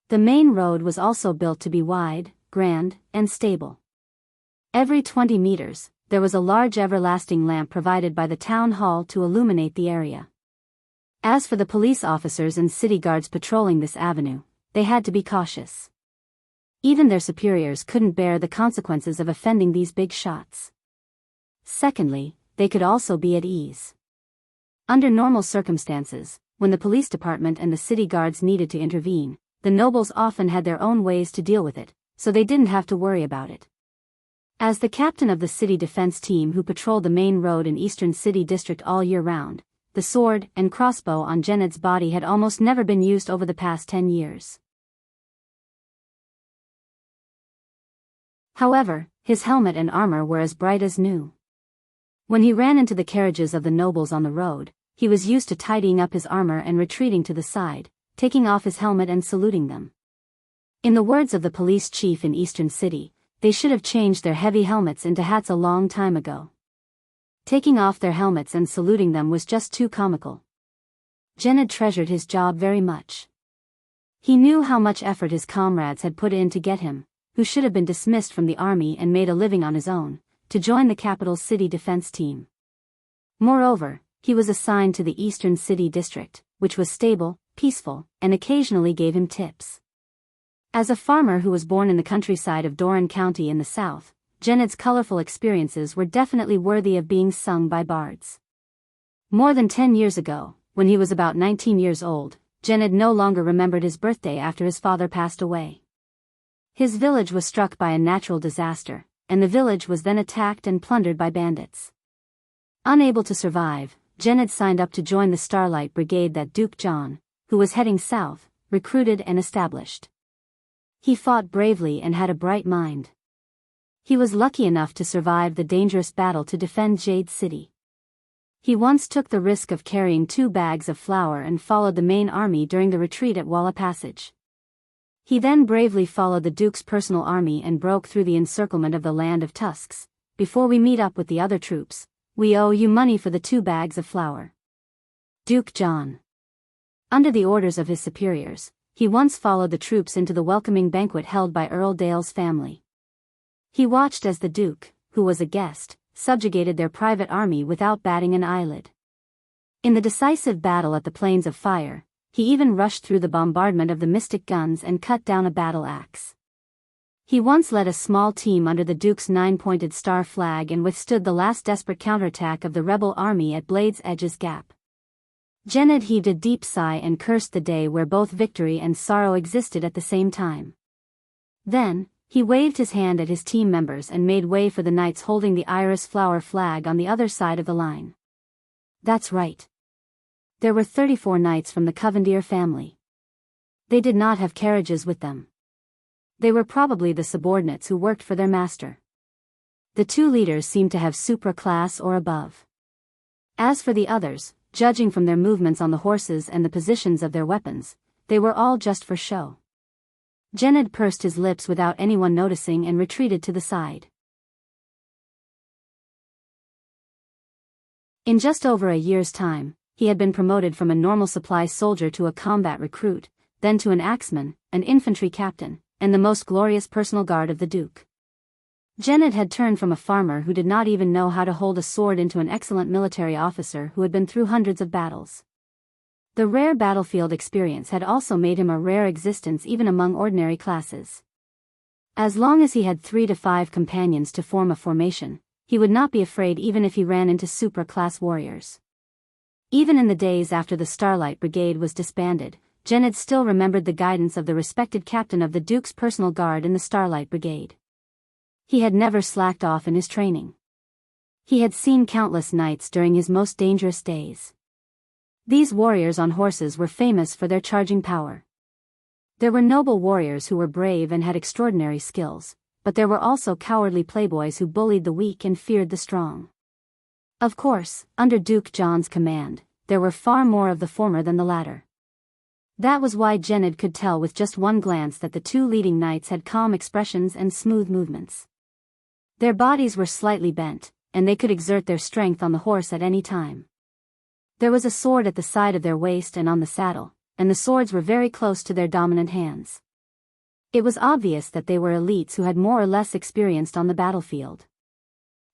Speaker 1: The main road was also built to be wide, grand, and stable. Every 20 meters, there was a large everlasting lamp provided by the town hall to illuminate the area. As for the police officers and city guards patrolling this avenue, they had to be cautious. Even their superiors couldn't bear the consequences of offending these big shots. Secondly, they could also be at ease. Under normal circumstances, when the police department and the city guards needed to intervene, the nobles often had their own ways to deal with it, so they didn't have to worry about it. As the captain of the city defense team who patrolled the main road in Eastern City District all year round, the sword and crossbow on Gened's body had almost never been used over the past 10 years. However, his helmet and armor were as bright as new. When he ran into the carriages of the nobles on the road, he was used to tidying up his armor and retreating to the side, taking off his helmet and saluting them. In the words of the police chief in Eastern City, they should have changed their heavy helmets into hats a long time ago. Taking off their helmets and saluting them was just too comical. Gened treasured his job very much. He knew how much effort his comrades had put in to get him, who should have been dismissed from the army and made a living on his own, to join the capital's city defense team. Moreover, he was assigned to the Eastern City District, which was stable, peaceful, and occasionally gave him tips. As a farmer who was born in the countryside of Doran County in the south, Gened's colorful experiences were definitely worthy of being sung by bards. More than 10 years ago, when he was about 19 years old, Gened no longer remembered his birthday after his father passed away. His village was struck by a natural disaster, and the village was then attacked and plundered by bandits. Unable to survive, Gened signed up to join the Starlight Brigade that Duke John, who was heading south, recruited and established. He fought bravely and had a bright mind. He was lucky enough to survive the dangerous battle to defend Jade City. He once took the risk of carrying 2 bags of flour and followed the main army during the retreat at Walla Passage. He then bravely followed the Duke's personal army and broke through the encirclement of the Land of Tusks, before we meet up with the other troops, we owe you money for the 2 bags of flour. Duke John. Under the orders of his superiors, he once followed the troops into the welcoming banquet held by Earl Dale's family. He watched as the Duke, who was a guest, subjugated their private army without batting an eyelid. In the decisive battle at the Plains of Fire, he even rushed through the bombardment of the mystic guns and cut down a battle axe. He once led a small team under the Duke's 9-pointed star flag and withstood the last desperate counterattack of the rebel army at Blade's Edge's Gap. Jened heaved a deep sigh and cursed the day where both victory and sorrow existed at the same time. Then, he waved his hand at his team members and made way for the knights holding the iris flower flag on the other side of the line. That's right. There were 34 knights from the Covendier family. They did not have carriages with them. They were probably the subordinates who worked for their master. The 2 leaders seemed to have supra-class or above. As for the others, judging from their movements on the horses and the positions of their weapons, they were all just for show. Jened pursed his lips without anyone noticing and retreated to the side. In just over a year's time, he had been promoted from a normal supply soldier to a combat recruit, then to an axeman, an infantry captain, and the most glorious personal guard of the Duke. Jened had turned from a farmer who did not even know how to hold a sword into an excellent military officer who had been through hundreds of battles. The rare battlefield experience had also made him a rare existence even among ordinary classes. As long as he had 3 to 5 companions to form a formation, he would not be afraid even if he ran into supra-class warriors. Even in the days after the Starlight Brigade was disbanded, Jened still remembered the guidance of the respected captain of the Duke's personal guard in the Starlight Brigade. He had never slacked off in his training. He had seen countless knights during his most dangerous days. These warriors on horses were famous for their charging power. There were noble warriors who were brave and had extraordinary skills, but there were also cowardly playboys who bullied the weak and feared the strong. Of course, under Duke John's command, there were far more of the former than the latter. That was why Jened could tell with just one glance that the 2 leading knights had calm expressions and smooth movements. Their bodies were slightly bent, and they could exert their strength on the horse at any time. There was a sword at the side of their waist and on the saddle, and the swords were very close to their dominant hands. It was obvious that they were elites who had more or less experienced on the battlefield.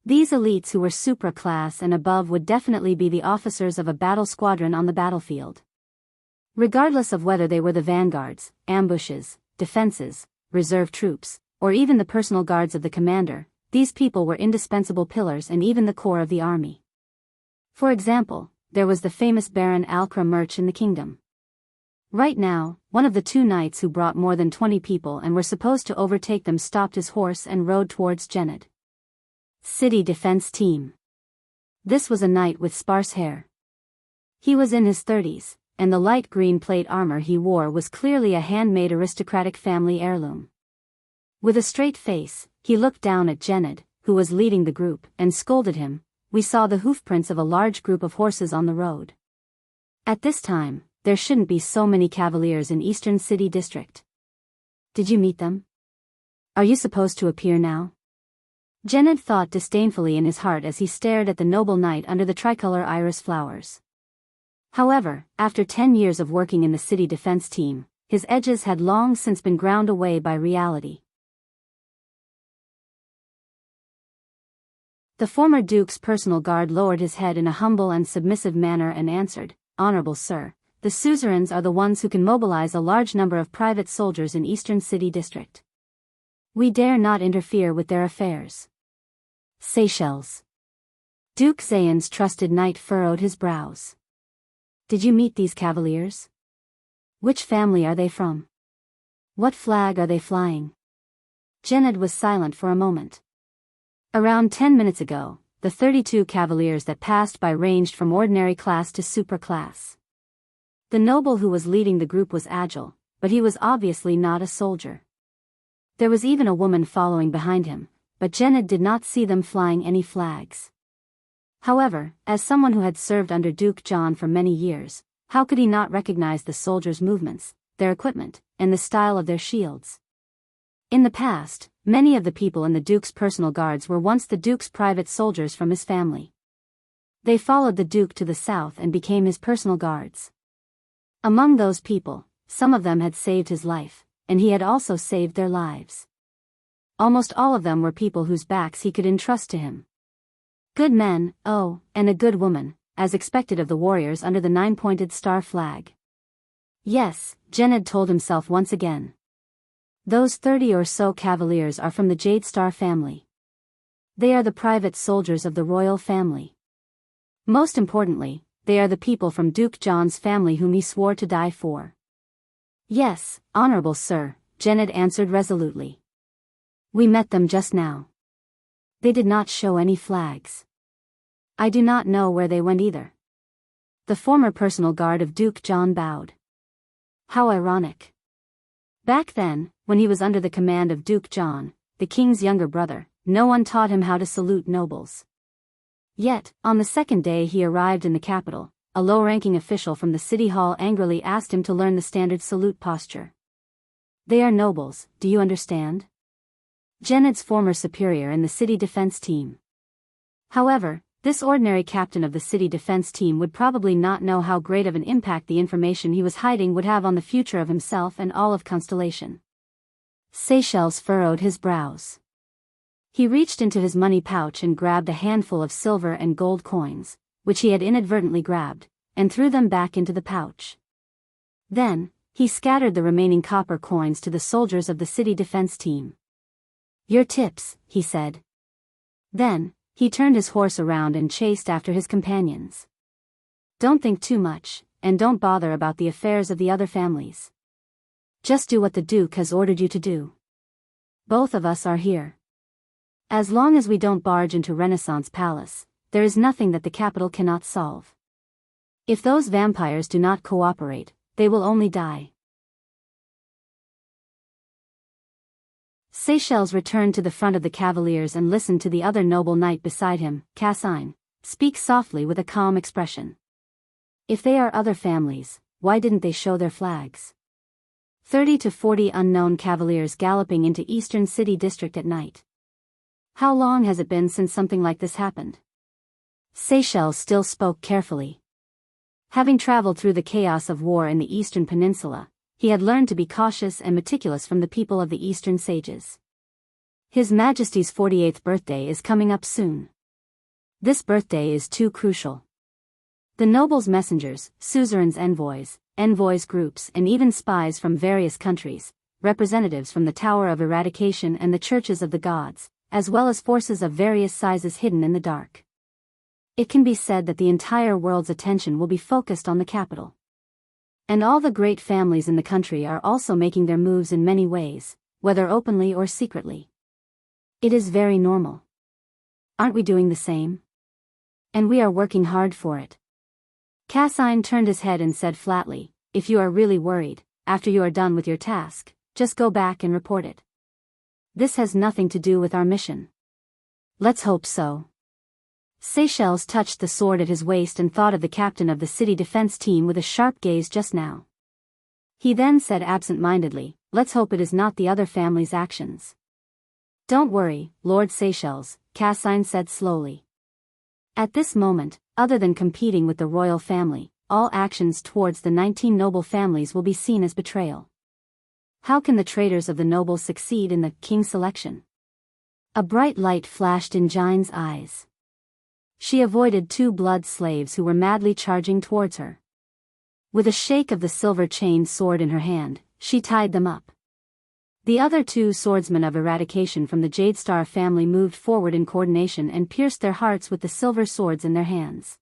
Speaker 1: These elites who were supra-class and above would definitely be the officers of a battle squadron on the battlefield. Regardless of whether they were the vanguards, ambushes, defenses, reserve troops, or even the personal guards of the commander, these people were indispensable pillars and even the core of the army. For example, there was the famous Baron Alcra Murch in the kingdom. Right now, one of the 2 knights who brought more than 20 people and were supposed to overtake them stopped his horse and rode towards Jened. City Defense Team. This was a knight with sparse hair. He was in his 30s, and the light green plate armor he wore was clearly a handmade aristocratic family heirloom. With a straight face, he looked down at Jened, who was leading the group, and scolded him. We saw the hoofprints of a large group of horses on the road. At this time, there shouldn't be so many cavaliers in Eastern City District. Did you meet them? Are you supposed to appear now? Jened thought disdainfully in his heart as he stared at the noble knight under the tricolor iris flowers. However, after 10 years of working in the city defense team, his edges had long since been ground away by reality. The former Duke's personal guard lowered his head in a humble and submissive manner and answered, "Honorable sir, the suzerains are the ones who can mobilize a large number of private soldiers in Eastern City District. We dare not interfere with their affairs." Seychelles. Duke Zayan's trusted knight furrowed his brows. Did you meet these cavaliers? Which family are they from? What flag are they flying? Jened was silent for a moment. Around 10 minutes ago, the 32 cavaliers that passed by ranged from ordinary class to supra-class. The noble who was leading the group was agile, but he was obviously not a soldier. There was even a woman following behind him, but Jened did not see them flying any flags. However, as someone who had served under Duke John for many years, how could he not recognize the soldiers' movements, their equipment, and the style of their shields? In the past, many of the people in the Duke's personal guards were once the Duke's private soldiers from his family. They followed the Duke to the south and became his personal guards. Among those people, some of them had saved his life, and he had also saved their lives. Almost all of them were people whose backs he could entrust to him. Good men, oh, and a good woman, as expected of the warriors under the 9-pointed star flag. Yes, Jen had told himself once again. Those 30 or so cavaliers are from the Jade Star family. They are the private soldiers of the royal family. Most importantly, they are the people from Duke John's family whom he swore to die for. Yes, honorable sir, Jenned answered resolutely. We met them just now. They did not show any flags. I do not know where they went either. The former personal guard of Duke John bowed. How ironic. Back then, when he was under the command of Duke John, the king's younger brother, no one taught him how to salute nobles. Yet, on the second day he arrived in the capital, a low-ranking official from the city hall angrily asked him to learn the standard salute posture. They are nobles, do you understand? Jenned's former superior in the city defense team. However, this ordinary captain of the city defense team would probably not know how great of an impact the information he was hiding would have on the future of himself and all of Constellation. Seychelles furrowed his brows. He reached into his money pouch and grabbed a handful of silver and gold coins, which he had inadvertently grabbed, and threw them back into the pouch. Then, he scattered the remaining copper coins to the soldiers of the city defense team. Your tips, he said. Then, he turned his horse around and chased after his companions. Don't think too much, and don't bother about the affairs of the other families. Just do what the Duke has ordered you to do. Both of us are here. As long as we don't barge into Renaissance Palace, there is nothing that the capital cannot solve. If those vampires do not cooperate, they will only die. Seychelles returned to the front of the cavaliers and listened to the other noble knight beside him, Cassine, speak softly with a calm expression. If they are other families, why didn't they show their flags? 30 to 40 unknown cavaliers galloping into Eastern City District at night. How long has it been since something like this happened? Seychelles still spoke carefully. Having traveled through the chaos of war in the Eastern Peninsula, he had learned to be cautious and meticulous from the people of the Eastern sages. His Majesty's 48th birthday is coming up soon. This birthday is too crucial. The nobles' messengers, suzerains' envoys groups and even spies from various countries, representatives from the Tower of Eradication and the Churches of the Gods, as well as forces of various sizes hidden in the dark. It can be said that the entire world's attention will be focused on the capital. And all the great families in the country are also making their moves in many ways, whether openly or secretly. It is very normal. Aren't we doing the same? And we are working hard for it. Cassine turned his head and said flatly, if you are really worried, after you are done with your task, just go back and report it. This has nothing to do with our mission. Let's hope so. Seychelles touched the sword at his waist and thought of the captain of the city defense team with a sharp gaze just now. He then said absent-mindedly, let's hope it is not the other family's actions. Don't worry, Lord Seychelles, Cassine said slowly. At this moment, other than competing with the royal family, all actions towards the 19 noble families will be seen as betrayal. How can the traitors of the nobles succeed in the king's selection? A bright light flashed in Jine's eyes. She avoided 2 blood slaves who were madly charging towards her. With a shake of the silver-chained sword in her hand, she tied them up. The other 2 swordsmen of Eradication from the Jade Star family moved forward in coordination and pierced their hearts with the silver swords in their hands.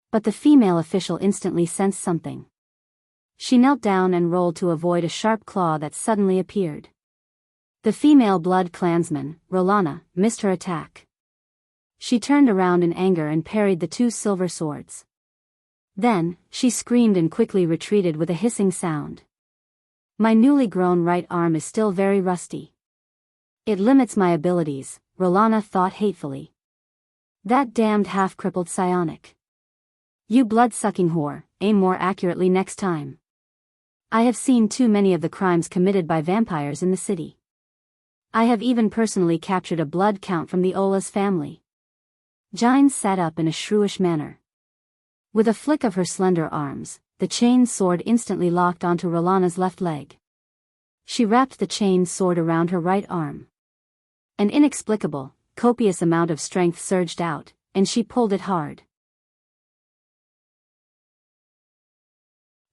Speaker 1: But the female official instantly sensed something. She knelt down and rolled to avoid a sharp claw that suddenly appeared. The female blood clansman, Rolana, missed her attack. She turned around in anger and parried the 2 silver swords. Then, she screamed and quickly retreated with a hissing sound. My newly grown right arm is still very rusty. It limits my abilities, Rolana thought hatefully. That damned half-crippled psionic. You blood-sucking whore, aim more accurately next time. I have seen too many of the crimes committed by vampires in the city. I have even personally captured a blood count from the Ola's family. Jianghu sat up in a shrewish manner. With a flick of her slender arms, the chain sword instantly locked onto Rolana's left leg. She wrapped the chain sword around her right arm. An inexplicable, copious amount of strength surged out, and she pulled it hard.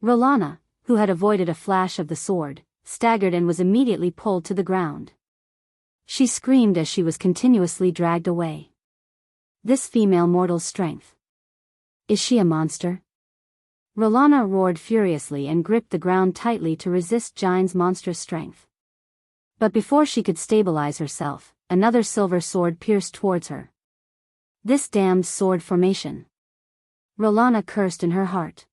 Speaker 1: Rolana, who had avoided a flash of the sword, staggered and was immediately pulled to the ground. She screamed as she was continuously dragged away. This female mortal's strength. Is she a monster? Rolana roared furiously and gripped the ground tightly to resist Jianghu's monstrous strength. But before she could stabilize herself, another silver sword pierced towards her. This damned sword formation. Rolana cursed in her heart.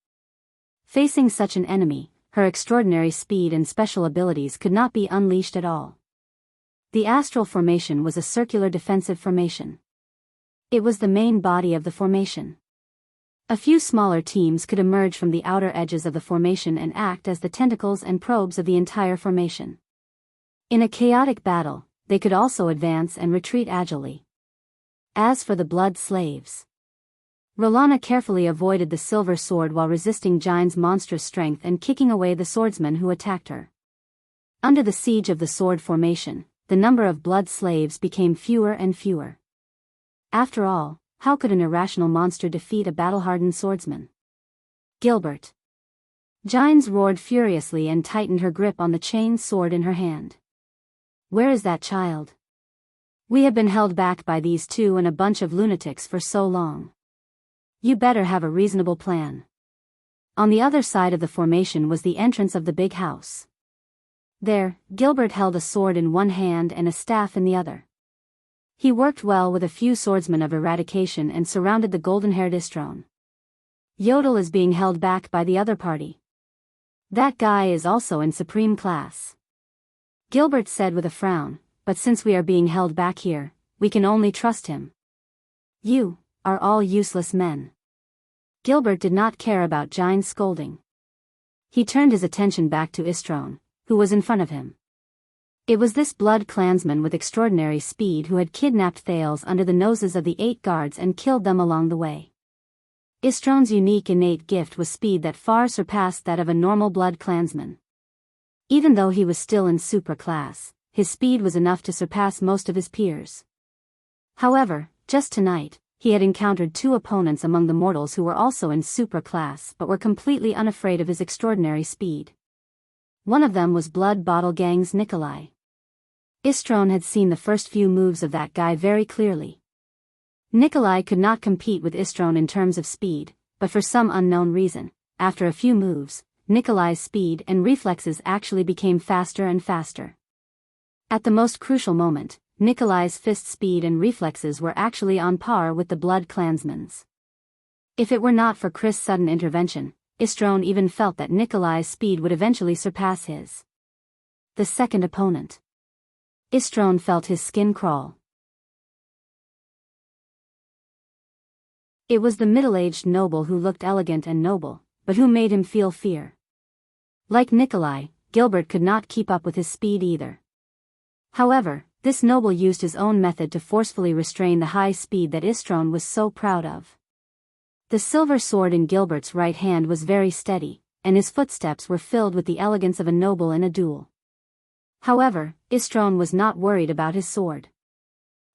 Speaker 1: Facing such an enemy, her extraordinary speed and special abilities could not be unleashed at all. The astral formation was a circular defensive formation. It was the main body of the formation. A few smaller teams could emerge from the outer edges of the formation and act as the tentacles and probes of the entire formation. In a chaotic battle, they could also advance and retreat agilely. As for the blood slaves, Rolana carefully avoided the silver sword while resisting Jianghu's monstrous strength and kicking away the swordsmen who attacked her. Under the siege of the sword formation, the number of blood slaves became fewer and fewer. After all, how could an irrational monster defeat a battle-hardened swordsman? Gilbert. Jianghu roared furiously and tightened her grip on the chained sword in her hand. Where is that child? We have been held back by these two and a bunch of lunatics for so long. You better have a reasonable plan. On the other side of the formation was the entrance of the big house. There, Gilbert held a sword in one hand and a staff in the other. He worked well with a few swordsmen of eradication and surrounded the golden-haired Istrone. Yodel is being held back by the other party. That guy is also in supreme class. Gilbert said with a frown, but since we are being held back here, we can only trust him. You are all useless men. Gilbert did not care about Jianghu's scolding. He turned his attention back to Istrone, who was in front of him. It was this blood clansman with extraordinary speed who had kidnapped Thales under the noses of the 8 guards and killed them along the way. Istrone's unique innate gift was speed that far surpassed that of a normal blood clansman. Even though he was still in super class, his speed was enough to surpass most of his peers. However, just tonight, he had encountered 2 opponents among the mortals who were also in super class but were completely unafraid of his extraordinary speed. One of them was Blood Bottle Gang's Nikolai. Istrone had seen the first few moves of that guy very clearly. Nikolai could not compete with Istrone in terms of speed, but for some unknown reason, after a few moves, Nikolai's speed and reflexes actually became faster and faster. At the most crucial moment, Nikolai's fist speed and reflexes were actually on par with the blood clansman's. If it were not for Chris' sudden intervention, Istrone even felt that Nikolai's speed would eventually surpass his. The second opponent. Istrone felt his skin crawl. It was the middle-aged noble who looked elegant and noble, but who made him feel fear. Like Nikolai, Gilbert could not keep up with his speed either. However, this noble used his own method to forcefully restrain the high speed that Istrone was so proud of. The silver sword in Gilbert's right hand was very steady, and his footsteps were filled with the elegance of a noble in a duel. However, Istrone was not worried about his sword.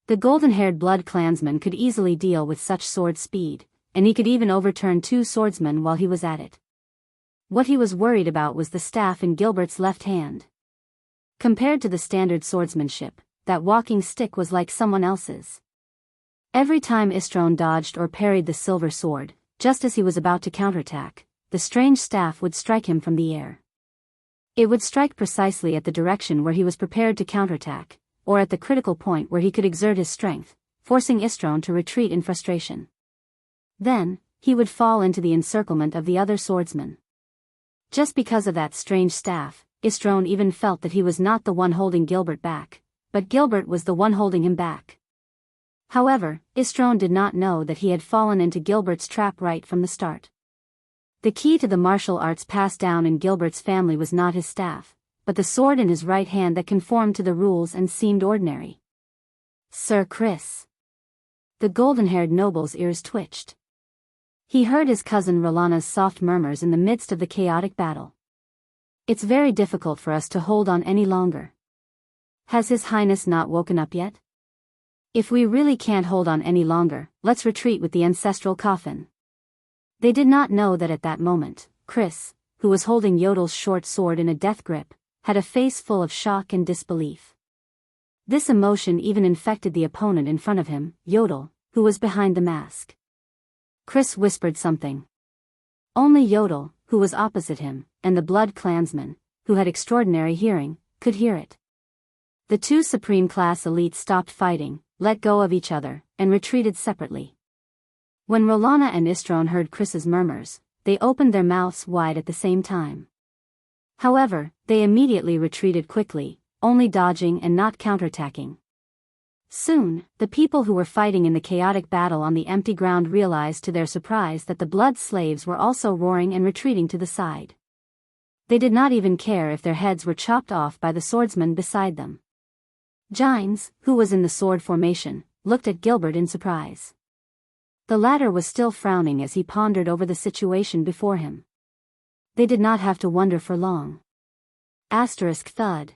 Speaker 1: The golden-haired blood clansman could easily deal with such sword speed, and he could even overturn 2 swordsmen while he was at it. What he was worried about was the staff in Gilbert's left hand. Compared to the standard swordsmanship, that walking stick was like someone else's. Every time Istrone dodged or parried the silver sword, just as he was about to counterattack, the strange staff would strike him from the air. It would strike precisely at the direction where he was prepared to counterattack, or at the critical point where he could exert his strength, forcing Istrone to retreat in frustration. Then, he would fall into the encirclement of the other swordsman. Just because of that strange staff, Istrone even felt that he was not the one holding Gilbert back, but Gilbert was the one holding him back. However, Istrone did not know that he had fallen into Gilbert's trap right from the start. The key to the martial arts passed down in Gilbert's family was not his staff, but the sword in his right hand that conformed to the rules and seemed ordinary. "Sir Chris." The golden-haired noble's ears twitched. He heard his cousin Rolana's soft murmurs in the midst of the chaotic battle. "It's very difficult for us to hold on any longer. Has His Highness not woken up yet? If we really can't hold on any longer, let's retreat with the ancestral coffin." They did not know that at that moment, Chris, who was holding Yodel's short sword in a death grip, had a face full of shock and disbelief. This emotion even infected the opponent in front of him, Yodel, who was behind the mask. Chris whispered something. Only Yodel, who was opposite him, and the blood clansman, who had extraordinary hearing, could hear it. The two supreme class elites stopped fighting, let go of each other, and retreated separately. When Rolana and Istron heard Chris's murmurs, they opened their mouths wide at the same time. However, they immediately retreated quickly, only dodging and not counterattacking. Soon, the people who were fighting in the chaotic battle on the empty ground realized to their surprise that the blood slaves were also roaring and retreating to the side. They did not even care if their heads were chopped off by the swordsman beside them. Gines, who was in the sword formation, looked at Gilbert in surprise. The latter was still frowning as he pondered over the situation before him. They did not have to wonder for long. Thud.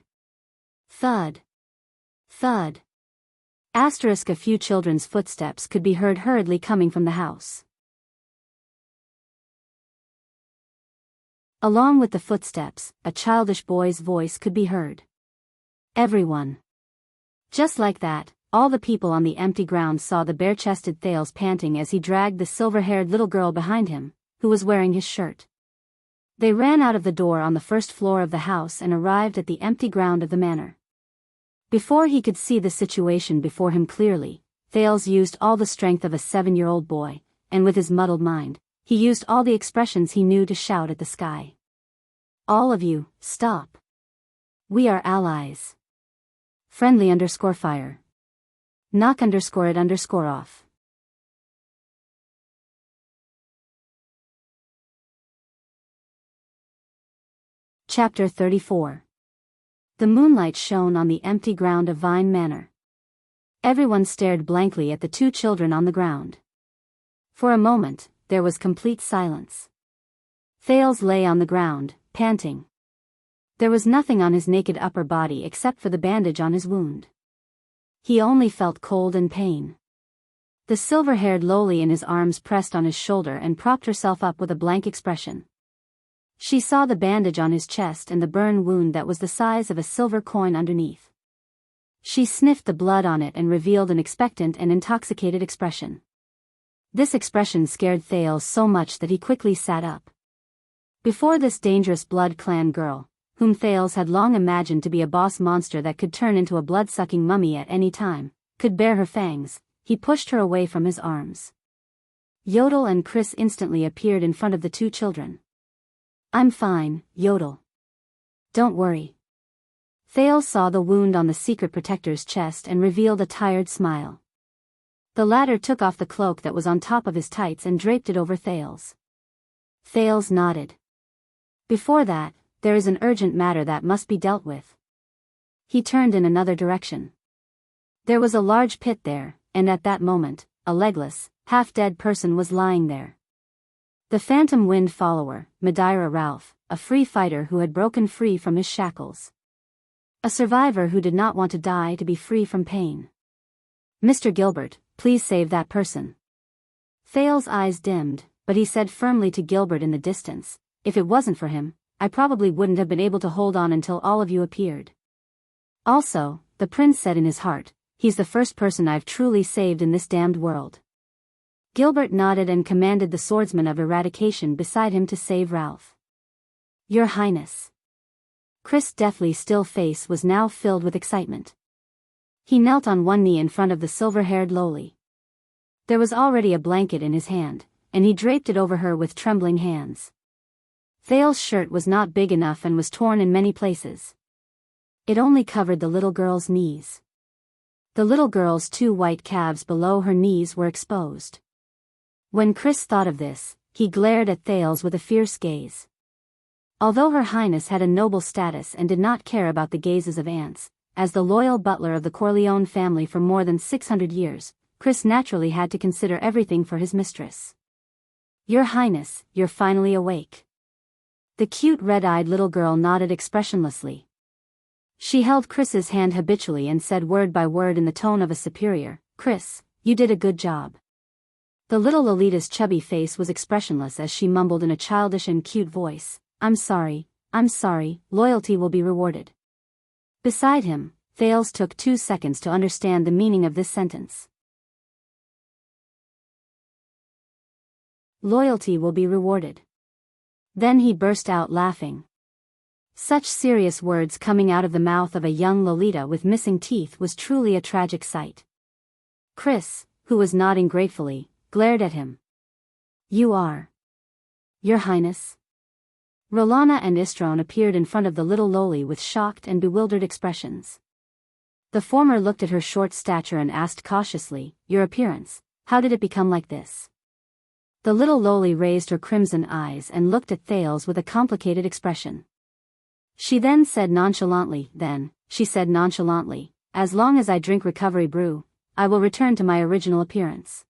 Speaker 1: Thud. Thud. A few children's footsteps could be heard hurriedly coming from the house. Along with the footsteps, a childish boy's voice could be heard. "Everyone." Just like that, all the people on the empty ground saw the bare-chested Thales panting as he dragged the silver-haired little girl behind him, who was wearing his shirt. They ran out of the door on the first floor of the house and arrived at the empty ground of the manor. Before he could see the situation before him clearly, Thales used all the strength of a 7-year-old boy, and with his muddled mind, he used all the expressions he knew to shout at the sky. "All of you, stop. We are allies. Friendly_fire. Knock_it_off. Chapter 34. The moonlight shone on the empty ground of Vine Manor. Everyone stared blankly at the two children on the ground. For a moment, there was complete silence. Thales lay on the ground, panting. There was nothing on his naked upper body except for the bandage on his wound. He only felt cold and pain. The silver-haired Loli in his arms pressed on his shoulder and propped herself up with a blank expression. She saw the bandage on his chest and the burn wound that was the size of a silver coin underneath. She sniffed the blood on it and revealed an expectant and intoxicated expression. This expression scared Thales so much that he quickly sat up. Before this dangerous blood clan girl, whom Thales had long imagined to be a boss monster that could turn into a blood-sucking mummy at any time, could bare her fangs, he pushed her away from his arms. Yodel and Chris instantly appeared in front of the two children. "I'm fine, Yodel. Don't worry." Thales saw the wound on the secret protector's chest and revealed a tired smile. The latter took off the cloak that was on top of his tights and draped it over Thales. Thales nodded. "Before that, there is an urgent matter that must be dealt with." He turned in another direction. There was a large pit there, and at that moment, a legless, half-dead person was lying there. The Phantom Wind follower, Madeira Ralph, a free fighter who had broken free from his shackles. A survivor who did not want to die to be free from pain. "Mr. Gilbert, please save that person." Thales' eyes dimmed, but he said firmly to Gilbert in the distance, "If it wasn't for him, I probably wouldn't have been able to hold on until all of you appeared." Also, the prince said in his heart, "He's the first person I've truly saved in this damned world." Gilbert nodded and commanded the swordsman of eradication beside him to save Ralph. "Your Highness." Chris' deathly still face was now filled with excitement. He knelt on one knee in front of the silver-haired Loli. There was already a blanket in his hand, and he draped it over her with trembling hands. Thales' shirt was not big enough and was torn in many places. It only covered the little girl's knees. The little girl's 2 white calves below her knees were exposed. When Chris thought of this, he glared at Thales with a fierce gaze. Although Her Highness had a noble status and did not care about the gazes of ants, as the loyal butler of the Corleone family for more than 600 years, Chris naturally had to consider everything for his mistress. "Your Highness, you're finally awake." The cute red-eyed little girl nodded expressionlessly. She held Chris's hand habitually and said word by word in the tone of a superior, "Chris, you did a good job." The little Lolita's chubby face was expressionless as she mumbled in a childish and cute voice, I'm sorry, loyalty will be rewarded." Beside him, Thales took 2 seconds to understand the meaning of this sentence. Loyalty will be rewarded. Then he burst out laughing. Such serious words coming out of the mouth of a young Lolita with missing teeth was truly a tragic sight. Chris, who was nodding gratefully, glared at him. "You are? Your Highness?" Rolana and Istrone appeared in front of the little Loli with shocked and bewildered expressions. The former looked at her short stature and asked cautiously, "Your appearance, how did it become like this?" The little Loli raised her crimson eyes and looked at Thales with a complicated expression. She said nonchalantly, "As long as I drink recovery brew, I will return to my original appearance."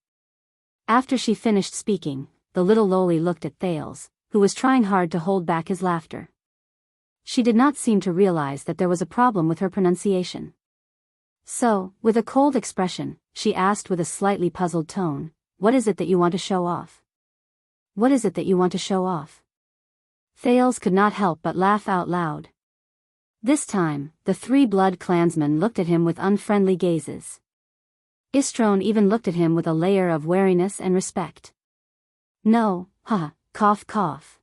Speaker 1: After she finished speaking, the little Loli looked at Thales, who was trying hard to hold back his laughter. She did not seem to realize that there was a problem with her pronunciation. So, with a cold expression, she asked with a slightly puzzled tone, "What is it that you want to show off?" "What is it that you want to show off?" Thales could not help but laugh out loud. This time, the 3 blood clansmen looked at him with unfriendly gazes. Istrone even looked at him with a layer of wariness and respect. "No, haha, cough cough."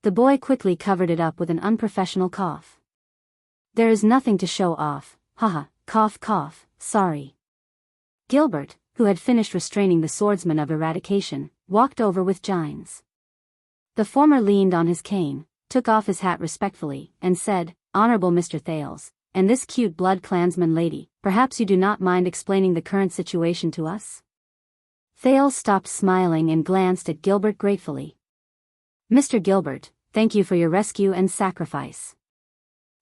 Speaker 1: The boy quickly covered it up with an unprofessional cough. "There is nothing to show off, haha, cough cough, sorry." Gilbert, who had finished restraining the swordsman of eradication, walked over with Gines. The former leaned on his cane, took off his hat respectfully, and said, "Honorable Mr. Thales, and this cute blood clansman lady, perhaps you do not mind explaining the current situation to us?" Thales stopped smiling and glanced at Gilbert gratefully. "Mr. Gilbert, thank you for your rescue and sacrifice."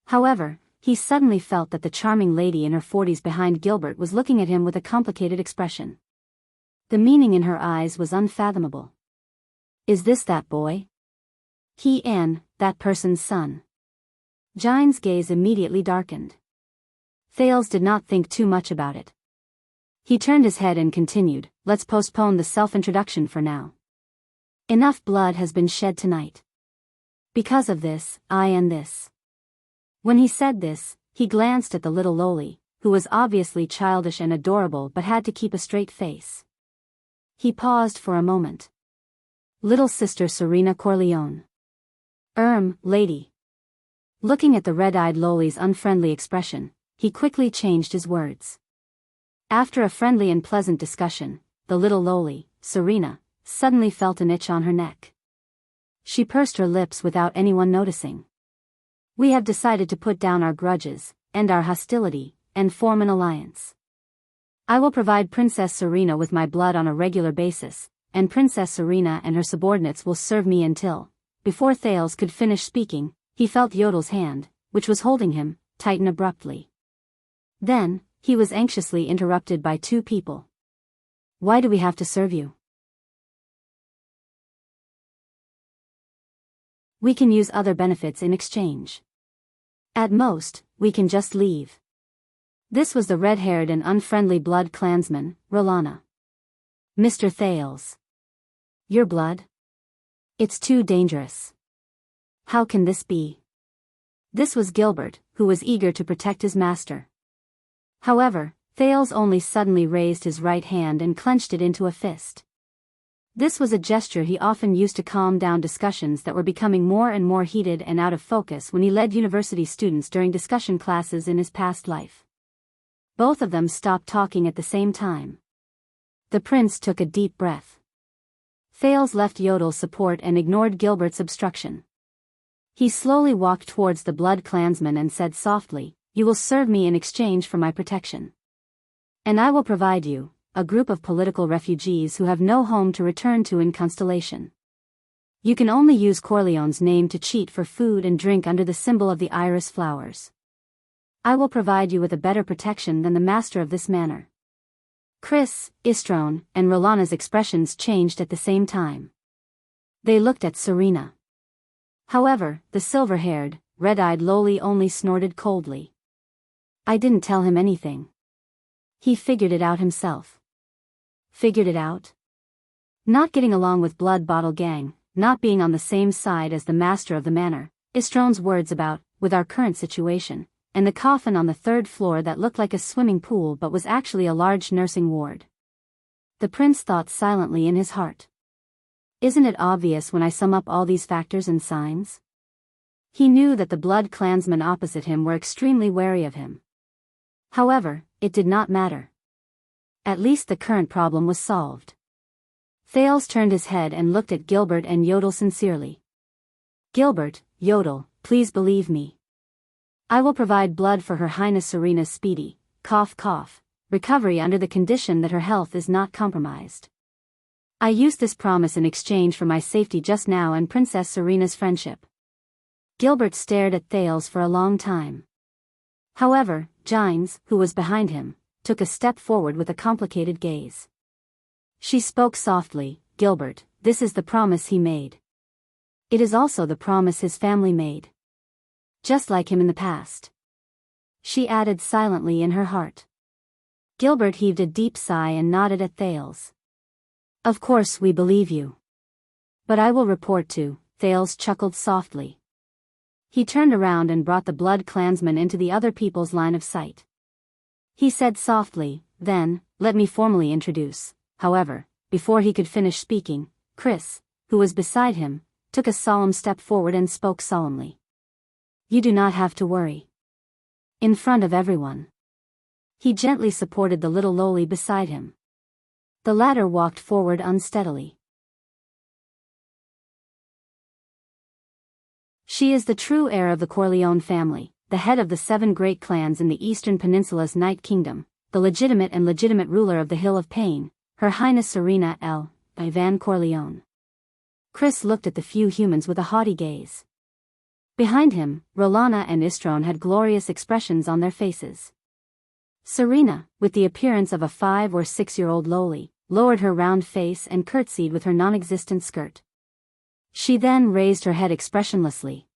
Speaker 1: However, he suddenly felt that the charming lady in her 40s behind Gilbert was looking at him with a complicated expression. The meaning in her eyes was unfathomable. Is this that boy? He and that person's son? Gines' gaze immediately darkened. Thales did not think too much about it. He turned his head and continued, "Let's postpone the self-introduction for now. Enough blood has been shed tonight. Because of this, I and this." When he said this, he glanced at the little Loli, who was obviously childish and adorable but had to keep a straight face. He paused for a moment. "Little sister Serena Corleone." Lady." Looking at the red-eyed Loli's unfriendly expression, he quickly changed his words. After a friendly and pleasant discussion, the little Loli, Serena, suddenly felt an itch on her neck. She pursed her lips without anyone noticing. "We have decided to put down our grudges, end our hostility, and form an alliance. I will provide Princess Serena with my blood on a regular basis, and Princess Serena and her subordinates will serve me until..." Before Thales could finish speaking, he felt Yodel's hand, which was holding him, tighten abruptly. Then, he was anxiously interrupted by 2 people. "Why do we have to serve you?" "We can use other benefits in exchange. At most, we can just leave." This was the red-haired and unfriendly blood clansman, Rolana. "Mr. Thales. Your blood? It's too dangerous. How can this be?" This was Gilbert, who was eager to protect his master. However, Thales only suddenly raised his right hand and clenched it into a fist. This was a gesture he often used to calm down discussions that were becoming more and more heated and out of focus when he led university students during discussion classes in his past life. Both of them stopped talking at the same time. The prince took a deep breath. Thales left Yodel's support and ignored Gilbert's obstruction. He slowly walked towards the blood clansman and said softly, "You will serve me in exchange for my protection. And I will provide you, a group of political refugees who have no home to return to in Constellation." You can only use Corleone's name to cheat for food and drink under the symbol of the iris flowers. I will provide you with a better protection than the master of this manor." Chris, Istrone, and Rolana's expressions changed at the same time. They looked at Serena. However, the silver-haired, red-eyed lowly only snorted coldly. "I didn't tell him anything. He figured it out himself." Figured it out? Not getting along with Blood Bottle Gang, not being on the same side as the master of the manor, Istrone's words about, with our current situation, and the coffin on the third floor that looked like a swimming pool but was actually a large nursing ward. The prince thought silently in his heart. Isn't it obvious when I sum up all these factors and signs? He knew that the blood clansmen opposite him were extremely wary of him. However, it did not matter. At least the current problem was solved. Thales turned his head and looked at Gilbert and Yodel sincerely. "Gilbert, Yodel, please believe me. I will provide blood for Her Highness Serena's speedy, recovery under the condition that her health is not compromised. I used this promise in exchange for my safety just now and Princess Serena's friendship." Gilbert stared at Thales for a long time. However, Gines, who was behind him, took a step forward with a complicated gaze. She spoke softly, "Gilbert, this is the promise he made. It is also the promise his family made. Just like him in the past." She added silently in her heart. Gilbert heaved a deep sigh and nodded at Thales. "Of course we believe you. But I will report to," Thales chuckled softly. He turned around and brought the blood clansman into the other people's line of sight. He said softly, "Then, let me formally introduce." However, before he could finish speaking, Chris, who was beside him, took a solemn step forward and spoke solemnly. "You do not have to worry. In front of everyone." He gently supported the little lowly beside him. The latter walked forward unsteadily. "She is the true heir of the Corleone family, the head of the 7 great clans in the Eastern Peninsula's Night Kingdom, the legitimate ruler of the Hill of Pain, Her Highness Serena L. Van Corleone." Chris looked at the few humans with a haughty gaze. Behind him, Rolana and Istrone had glorious expressions on their faces. Serena, with the appearance of a 5 or 6-year-old lowly, lowered her round face and curtsied with her non-existent skirt. She then raised her head expressionlessly.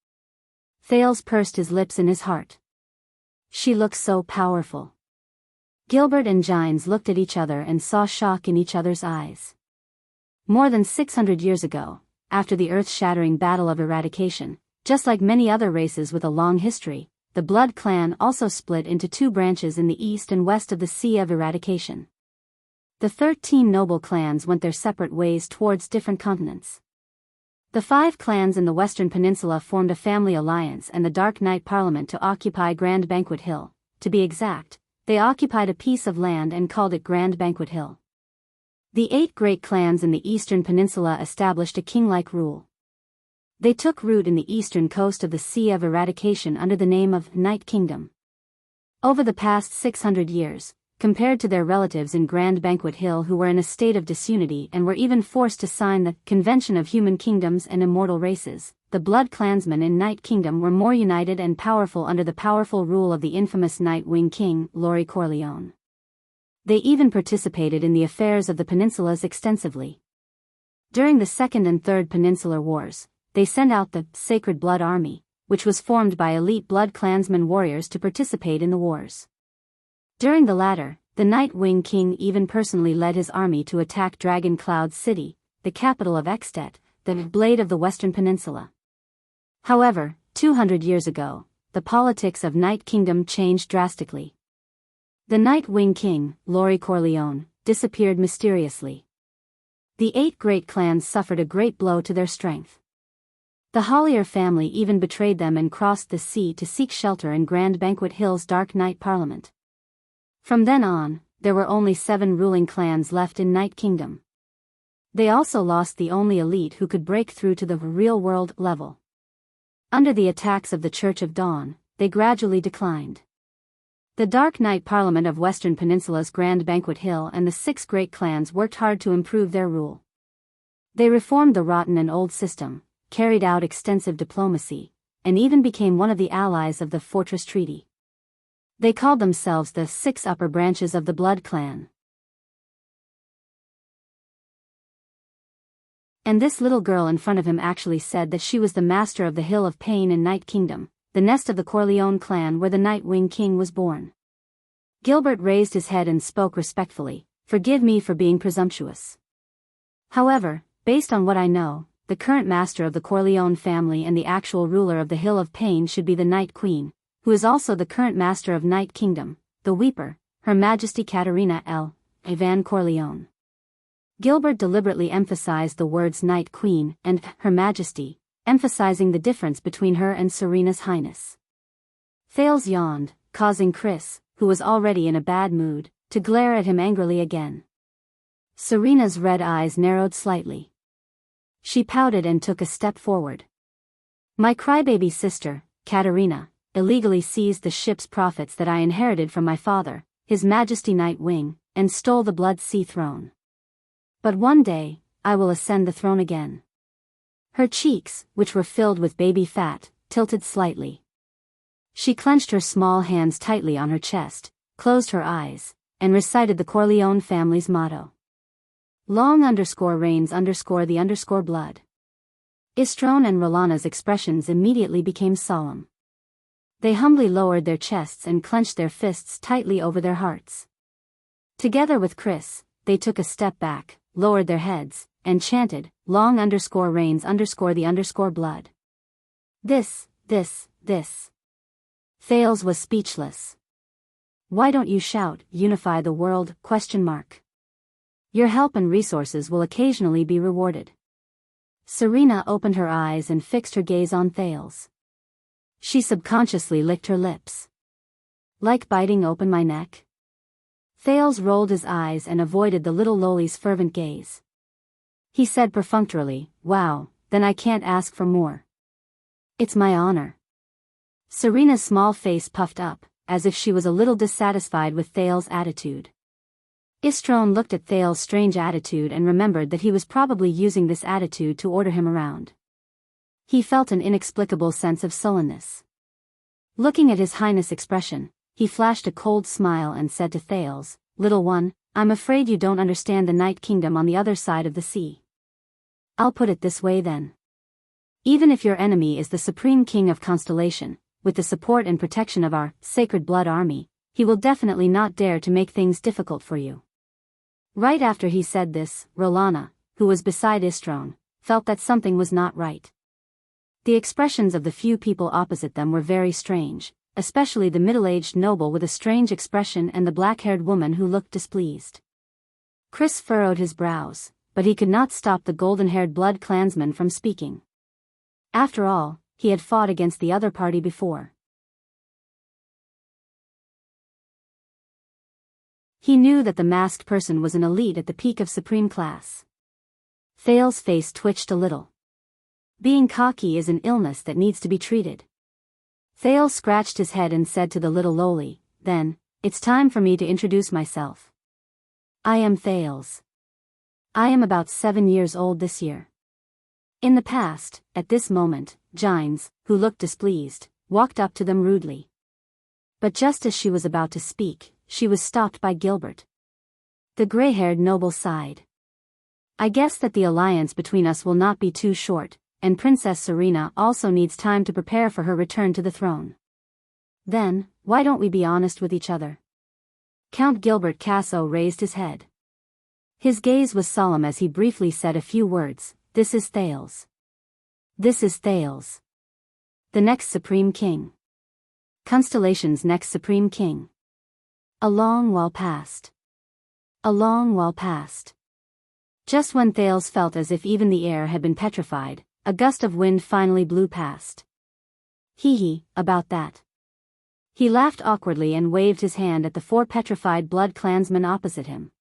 Speaker 1: Thales pursed his lips in his heart. She looked so powerful. Gilbert and Gines looked at each other and saw shock in each other's eyes. More than 600 years ago, after the earth-shattering Battle of Eradication, just like many other races with a long history, the Blood Clan also split into 2 branches in the east and west of the Sea of Eradication. The 13 noble clans went their separate ways towards different continents. The 5 clans in the Western Peninsula formed a family alliance and the Dark Knight Parliament to occupy Grand Banquet Hill. To be exact, they occupied a piece of land and called it Grand Banquet Hill. The 8 great clans in the Eastern Peninsula established a king-like rule. They took root in the eastern coast of the Sea of Eradication under the name of Night Kingdom. Over the past 600 years, compared to their relatives in Grand Banquet Hill who were in a state of disunity and were even forced to sign the Convention of Human Kingdoms and Immortal Races, the Blood Clansmen in Night Kingdom were more united and powerful under the powerful rule of the infamous Night Wing King, Laurie Corleone. They even participated in the affairs of the peninsulas extensively. During the Second and Third Peninsular Wars, they sent out the Sacred Blood Army, which was formed by elite Blood Clansmen warriors to participate in the wars. During the latter, the Night Wing King even personally led his army to attack Dragon Cloud City, the capital of Extet, the Blade of the Western Peninsula. However, 200 years ago, the politics of Night Kingdom changed drastically. The Night Wing King, Laurie Corleone, disappeared mysteriously. The 8 great clans suffered a great blow to their strength. The Hollier family even betrayed them and crossed the sea to seek shelter in Grand Banquet Hill's Dark Knight Parliament. From then on, there were only 7 ruling clans left in Night Kingdom. They also lost the only elite who could break through to the real-world level. Under the attacks of the Church of Dawn, they gradually declined. The Dark Knight Parliament of Western Peninsula's Grand Banquet Hill and the 6 great clans worked hard to improve their rule. They reformed the rotten and old system, carried out extensive diplomacy, and even became one of the allies of the Fortress Treaty. They called themselves the 6 upper branches of the Blood Clan. And this little girl in front of him actually said that she was the master of the Hill of Pain in Night Kingdom, the nest of the Corleone clan where the Night Wing King was born. Gilbert raised his head and spoke respectfully, "Forgive me for being presumptuous. However, based on what I know, the current master of the Corleone family and the actual ruler of the Hill of Pain should be the Night Queen, who is also the current master of Night Kingdom, the Weeper, Her Majesty Caterina L. Van Corleone." Gilbert deliberately emphasized the words Night Queen and Her Majesty, emphasizing the difference between her and Serena's Highness. Thales yawned, causing Chris, who was already in a bad mood, to glare at him angrily again. Serena's red eyes narrowed slightly. She pouted and took a step forward. "My crybaby sister, Caterina, illegally seized the ship's profits that I inherited from my father, His Majesty Night Wing, and stole the Blood Sea throne. But one day, I will ascend the throne again." Her cheeks, which were filled with baby fat, tilted slightly. She clenched her small hands tightly on her chest, closed her eyes, and recited the Corleone family's motto. Long_reigns_the_blood. Istrone and Rolana's expressions immediately became solemn. They humbly lowered their chests and clenched their fists tightly over their hearts. Together with Chris, they took a step back, lowered their heads, and chanted, "Long_reigns_the_blood. This. Thales was speechless. "Why don't you shout, 'Unify the world?'? Your help and resources will occasionally be rewarded." Serena opened her eyes and fixed her gaze on Thales. She subconsciously licked her lips. "Like biting open my neck?" Thales rolled his eyes and avoided the little loli's fervent gaze. He said perfunctorily, "Wow, then I can't ask for more." "It's my honor." Serena's small face puffed up, as if she was a little dissatisfied with Thales' attitude. Istrone looked at Thales' strange attitude and remembered that he was probably using this attitude to order him around. He felt an inexplicable sense of sullenness. Looking at His Highness' expression, he flashed a cold smile and said to Thales, "Little one, I'm afraid you don't understand the Night Kingdom on the other side of the sea. I'll put it this way then. Even if your enemy is the Supreme King of Constellation, with the support and protection of our Sacred Blood Army, he will definitely not dare to make things difficult for you." Right after he said this, Rolana, who was beside Istrone, felt that something was not right. The expressions of the few people opposite them were very strange, especially the middle-aged noble with a strange expression and the black-haired woman who looked displeased. Chris furrowed his brows, but he could not stop the golden-haired Blood clansman from speaking. After all, he had fought against the other party before. He knew that the masked person was an elite at the peak of supreme class. Thales' face twitched a little. Being cocky is an illness that needs to be treated. Thales scratched his head and said to the little loli, "Then, it's time for me to introduce myself. I am Thales. I am about 7 years old this year." In the past, at this moment, Gines, who looked displeased, walked up to them rudely. But just as she was about to speak, she was stopped by Gilbert. The gray-haired noble sighed. "I guess that the alliance between us will not be too short, and Princess Serena also needs time to prepare for her return to the throne. Then, why don't we be honest with each other?" Count Gilbert Casso raised his head. His gaze was solemn as he briefly said a few words. "This is Thales. This is Thales. The next Supreme King. Constellation's next Supreme King. A long while passed. A long while passed. Just when Thales felt as if even the air had been petrified, a gust of wind finally blew past. Hee, about that." He laughed awkwardly and waved his hand at the 4 petrified Blood clansmen opposite him.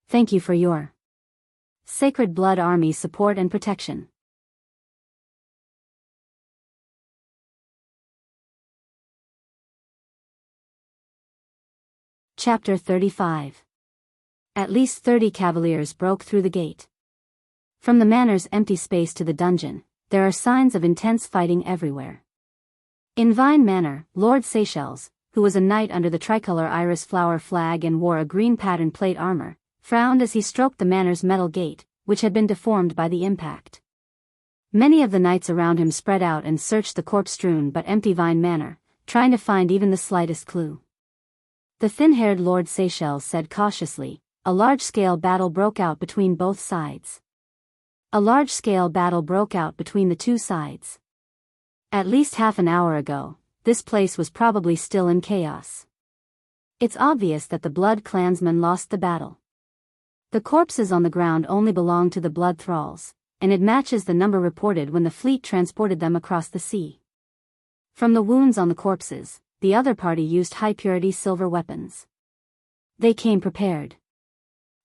Speaker 1: "Thank you for your Sacred Blood Army support and protection." Chapter 35. At least 30 cavaliers broke through the gate. From the manor's empty space to the dungeon, there are signs of intense fighting everywhere. In Vine Manor, Lord Seychelles, who was a knight under the tricolor iris flower flag and wore a green patterned plate armor, frowned as he stroked the manor's metal gate, which had been deformed by the impact. Many of the knights around him spread out and searched the corpse-strewn but empty Vine Manor, trying to find even the slightest clue. The thin-haired Lord Seychelles said cautiously, "A large-scale battle broke out between both sides." A large-scale battle broke out between the two sides. At least half an hour ago, this place was probably still in chaos. It's obvious that the Blood clansmen lost the battle. The corpses on the ground only belong to the Blood thralls, and it matches the number reported when the fleet transported them across the sea. From the wounds on the corpses, the other party used high-purity silver weapons. They came prepared.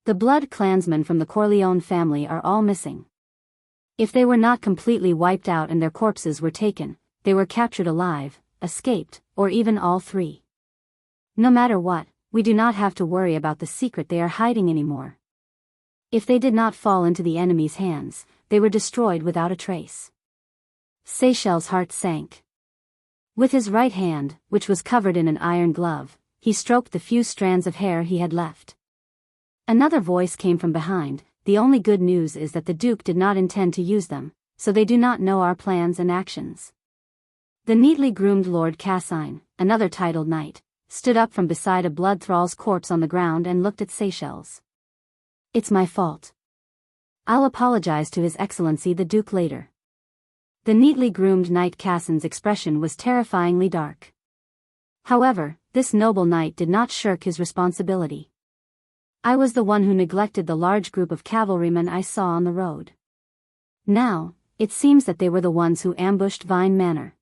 Speaker 1: The Blood clansmen from the Corleone family are all missing. If they were not completely wiped out and their corpses were taken, they were captured alive, escaped, or even all three. No matter what, we do not have to worry about the secret they are hiding anymore. If they did not fall into the enemy's hands, they were destroyed without a trace. Seychelles' heart sank. With his right hand, which was covered in an iron glove, he stroked the few strands of hair he had left. Another voice came from behind. "The only good news is that the Duke did not intend to use them, so they do not know our plans and actions." The neatly groomed Lord Cassine, another titled knight, stood up from beside a blood thrall's corpse on the ground and looked at Seychelles. "It's my fault. I'll apologize to His Excellency the Duke later." The neatly groomed knight Cassine's expression was terrifyingly dark. However, this noble knight did not shirk his responsibility. "I was the one who neglected the large group of cavalrymen I saw on the road. Now, it seems that they were the ones who ambushed Vine Manor.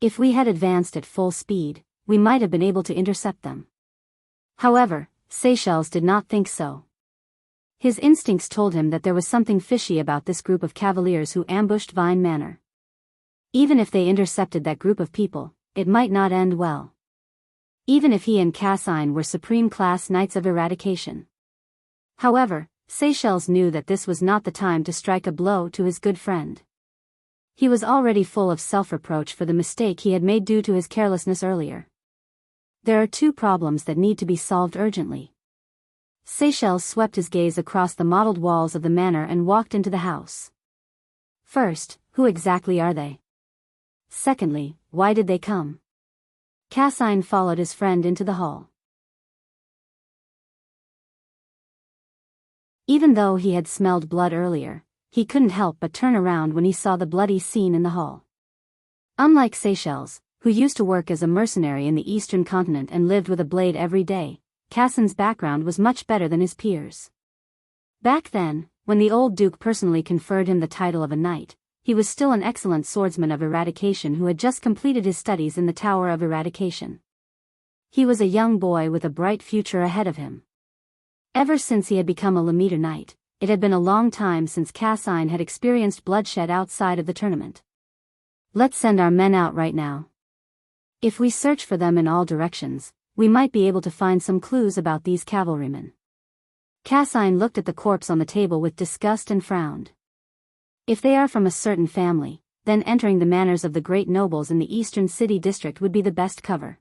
Speaker 1: If we had advanced at full speed, we might have been able to intercept them." However, Seychelles did not think so. His instincts told him that there was something fishy about this group of cavaliers who ambushed Vine Manor. Even if they intercepted that group of people, it might not end well. Even if he and Cassine were supreme-class knights of eradication. However, Seychelles knew that this was not the time to strike a blow to his good friend. He was already full of self-reproach for the mistake he had made due to his carelessness earlier. There are two problems that need to be solved urgently. Seychelles swept his gaze across the mottled walls of the manor and walked into the house. First, who exactly are they? Secondly, why did they come? Cassine followed his friend into the hall. Even though he had smelled blood earlier, he couldn't help but turn around when he saw the bloody scene in the hall. Unlike Seychelles, who used to work as a mercenary in the eastern continent and lived with a blade every day, Cassine's background was much better than his peers. Back then, when the old duke personally conferred him the title of a knight, he was still an excellent swordsman of eradication who had just completed his studies in the Tower of Eradication. He was a young boy with a bright future ahead of him. Ever since he had become a Lamiter knight, it had been a long time since Cassine had experienced bloodshed outside of the tournament. "Let's send our men out right now. If we search for them in all directions, we might be able to find some clues about these cavalrymen." Cassine looked at the corpse on the table with disgust and frowned. If they are from a certain family, then entering the manors of the great nobles in the eastern city district would be the best cover.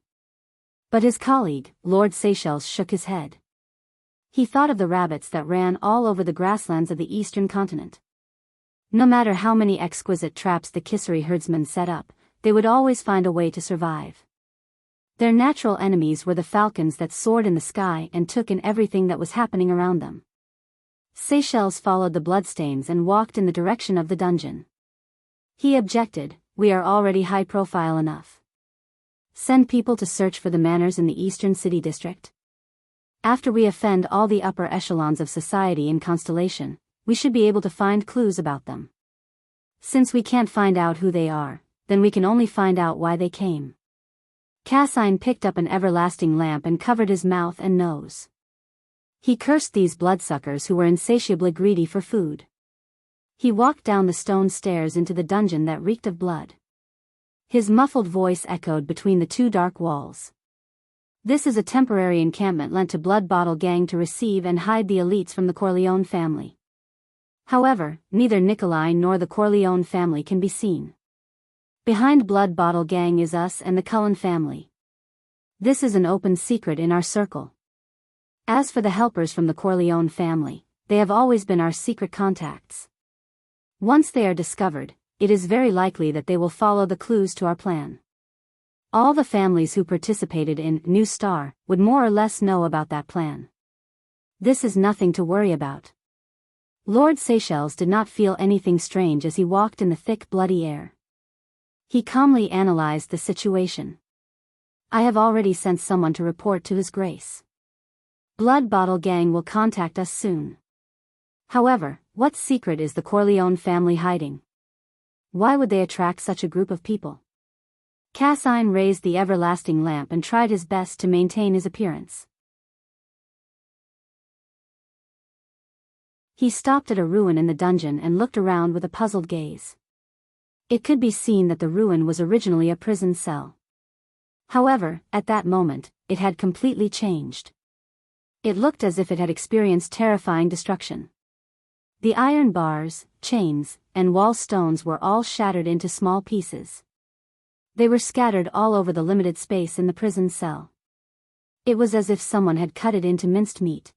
Speaker 1: But his colleague, Lord Seychelles, shook his head. He thought of the rabbits that ran all over the grasslands of the eastern continent. No matter how many exquisite traps the Kissery herdsmen set up, they would always find a way to survive. Their natural enemies were the falcons that soared in the sky and took in everything that was happening around them. Seychelles followed the bloodstains and walked in the direction of the dungeon. He objected, "We are already high-profile enough. Send people to search for the manors in the eastern city district? After we offend all the upper echelons of society in Constellation, we should be able to find clues about them. Since we can't find out who they are, then we can only find out why they came." Cassine picked up an everlasting lamp and covered his mouth and nose. He cursed these bloodsuckers who were insatiably greedy for food. He walked down the stone stairs into the dungeon that reeked of blood. His muffled voice echoed between the two dark walls. "This is a temporary encampment lent to Blood Bottle Gang to receive and hide the elites from the Corleone family. However, neither Nikolai nor the Corleone family can be seen. Behind Blood Bottle Gang is us and the Cullen family. This is an open secret in our circle. As for the helpers from the Corleone family, they have always been our secret contacts. Once they are discovered, it is very likely that they will follow the clues to our plan. All the families who participated in New Star would more or less know about that plan. This is nothing to worry about. Lord Seychelles did not feel anything strange as he walked in the thick bloody air. He calmly analyzed the situation. I have already sent someone to report to His Grace. Blood Bottle Gang will contact us soon. However, what secret is the Corleone family hiding? Why would they attract such a group of people? Cassine raised the everlasting lamp and tried his best to maintain his appearance. He stopped at a ruin in the dungeon and looked around with a puzzled gaze. It could be seen that the ruin was originally a prison cell. However, at that moment, it had completely changed. It looked as if it had experienced terrifying destruction. The iron bars, chains, and wall stones were all shattered into small pieces. They were scattered all over the limited space in the prison cell. It was as if someone had cut it into minced meat.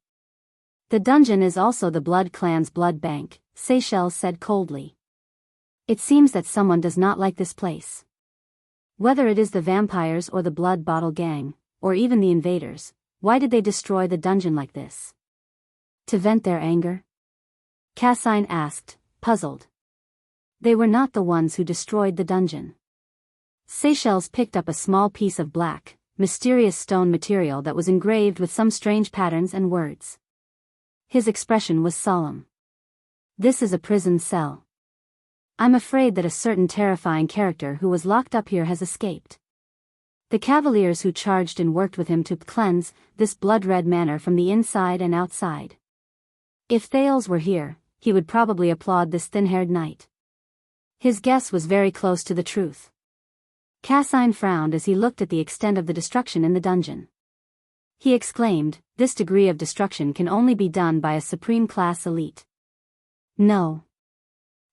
Speaker 1: The dungeon is also the Blood Clan's blood bank, Seychelles said coldly. It seems that someone does not like this place. Whether it is the vampires or the Blood Bottle Gang, or even the invaders, why did they destroy the dungeon like this? To vent their anger? Cassine asked, puzzled. They were not the ones who destroyed the dungeon. Seychelles picked up a small piece of black, mysterious stone material that was engraved with some strange patterns and words. His expression was solemn. This is a prison cell. I'm afraid that a certain terrifying character who was locked up here has escaped. The cavaliers who charged and worked with him to cleanse this blood-red manor from the inside and outside. If Thales were here, he would probably applaud this thin-haired knight. His guess was very close to the truth. Cassine frowned as he looked at the extent of the destruction in the dungeon. He exclaimed, this degree of destruction can only be done by a supreme-class elite. No.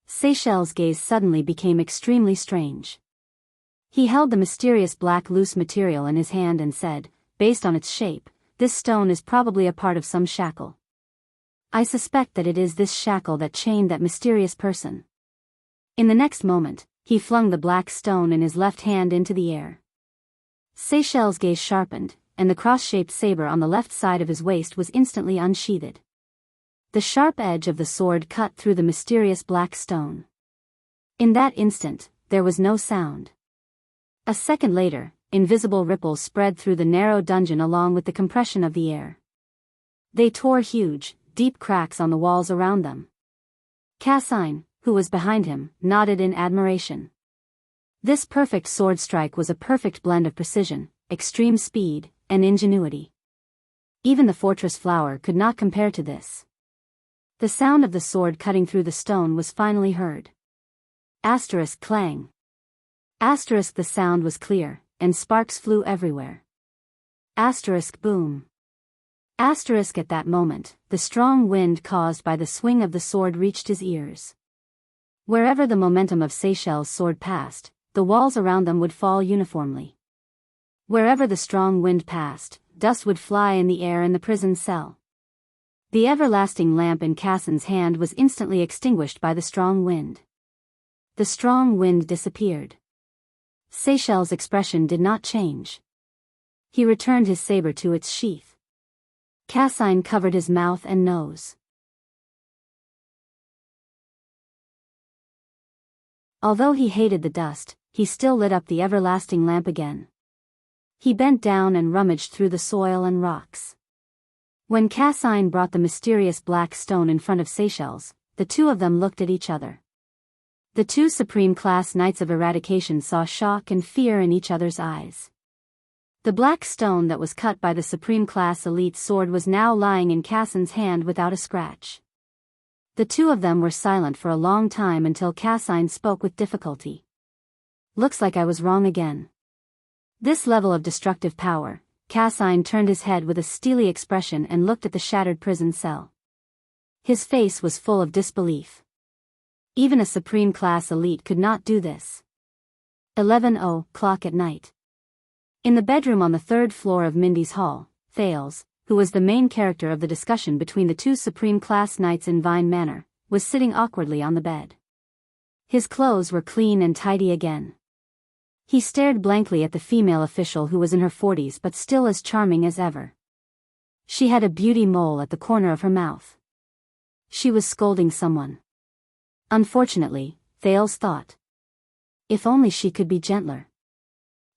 Speaker 1: Seychelles' gaze suddenly became extremely strange. He held the mysterious black loose material in his hand and said, based on its shape, this stone is probably a part of some shackle. I suspect that it is this shackle that chained that mysterious person. In the next moment, he flung the black stone in his left hand into the air. Seychelles' gaze sharpened, and the cross-shaped saber on the left side of his waist was instantly unsheathed. The sharp edge of the sword cut through the mysterious black stone. In that instant, there was no sound. A second later, invisible ripples spread through the narrow dungeon along with the compression of the air. They tore huge, deep cracks on the walls around them. Cassine, who was behind him, nodded in admiration. This perfect sword strike was a perfect blend of precision, extreme speed, and ingenuity. Even the fortress flower could not compare to this. The sound of the sword cutting through the stone was finally heard. Asterisk clang. Asterisk the sound was clear, and sparks flew everywhere. Asterisk boom. Asterisk at that moment, the strong wind caused by the swing of the sword reached his ears. Wherever the momentum of Seychelles' sword passed, the walls around them would fall uniformly. Wherever the strong wind passed, dust would fly in the air in the prison cell. The everlasting lamp in Cassin's hand was instantly extinguished by the strong wind. The strong wind disappeared. Seychelles' expression did not change. He returned his saber to its sheath. Cassine covered his mouth and nose. Although he hated the dust, he still lit up the everlasting lamp again. He bent down and rummaged through the soil and rocks. When Cassine brought the mysterious black stone in front of Seychelles, the two of them looked at each other. The two supreme-class knights of eradication saw shock and fear in each other's eyes. The black stone that was cut by the supreme-class elite sword was now lying in Cassin's hand without a scratch. The two of them were silent for a long time until Cassine spoke with difficulty. Looks like I was wrong again. This level of destructive power. Cassine turned his head with a steely expression and looked at the shattered prison cell. His face was full of disbelief. Even a supreme class elite could not do this. 11:00 at night. In the bedroom on the third floor of Mindy's hall, Thales, who was the main character of the discussion between the two supreme class knights in Vine Manor, was sitting awkwardly on the bed. His clothes were clean and tidy again. He stared blankly at the female official who was in her 40s but still as charming as ever. She had a beauty mole at the corner of her mouth. She was scolding someone. Unfortunately, Thales thought. If only she could be gentler.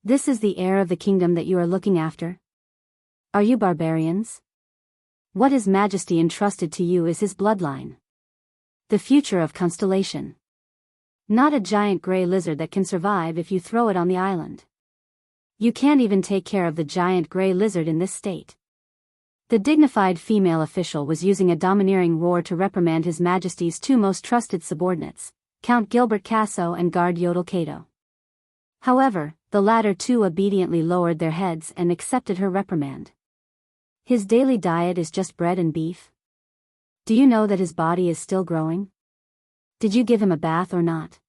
Speaker 1: This is the heir of the kingdom that you are looking after? Are you barbarians? What His Majesty entrusted to you is his bloodline. The future of Constellation. Not a giant gray lizard that can survive if you throw it on the island. You can't even take care of the giant gray lizard in this state. The dignified female official was using a domineering roar to reprimand His Majesty's two most trusted subordinates, Count Gilbert Casso and Guard Yodel Cato. However, the latter too obediently lowered their heads and accepted her reprimand. His daily diet is just bread and beef? Do you know that his body is still growing? Did you give him a bath or not?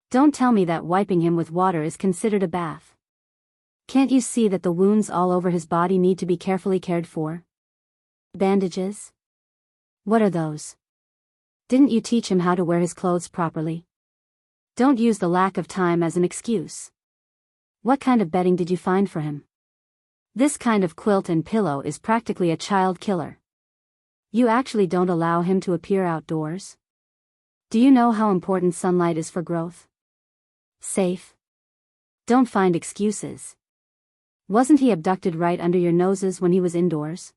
Speaker 1: Don't tell me that wiping him with water is considered a bath. Can't you see that the wounds all over his body need to be carefully cared for? Bandages? What are those? Didn't you teach him how to wear his clothes properly? Don't use the lack of time as an excuse. What kind of bedding did you find for him? This kind of quilt and pillow is practically a child killer. You actually don't allow him to appear outdoors? Do you know how important sunlight is for growth? Safe. Don't find excuses. Wasn't he abducted right under your noses when he was indoors?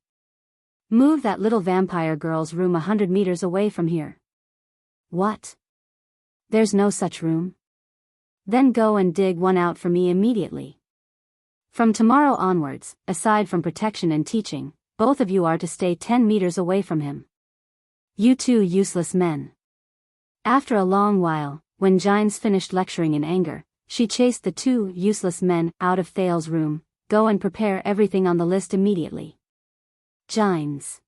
Speaker 1: Move that little vampire girl's room 100 meters away from here. What? There's no such room? Then go and dig one out for me immediately. From tomorrow onwards, aside from protection and teaching, both of you are to stay 10 meters away from him. You two useless men. After a long while, when Gines finished lecturing in anger, she chased the two useless men out of Thales' room. Go and prepare everything on the list immediately. Gines.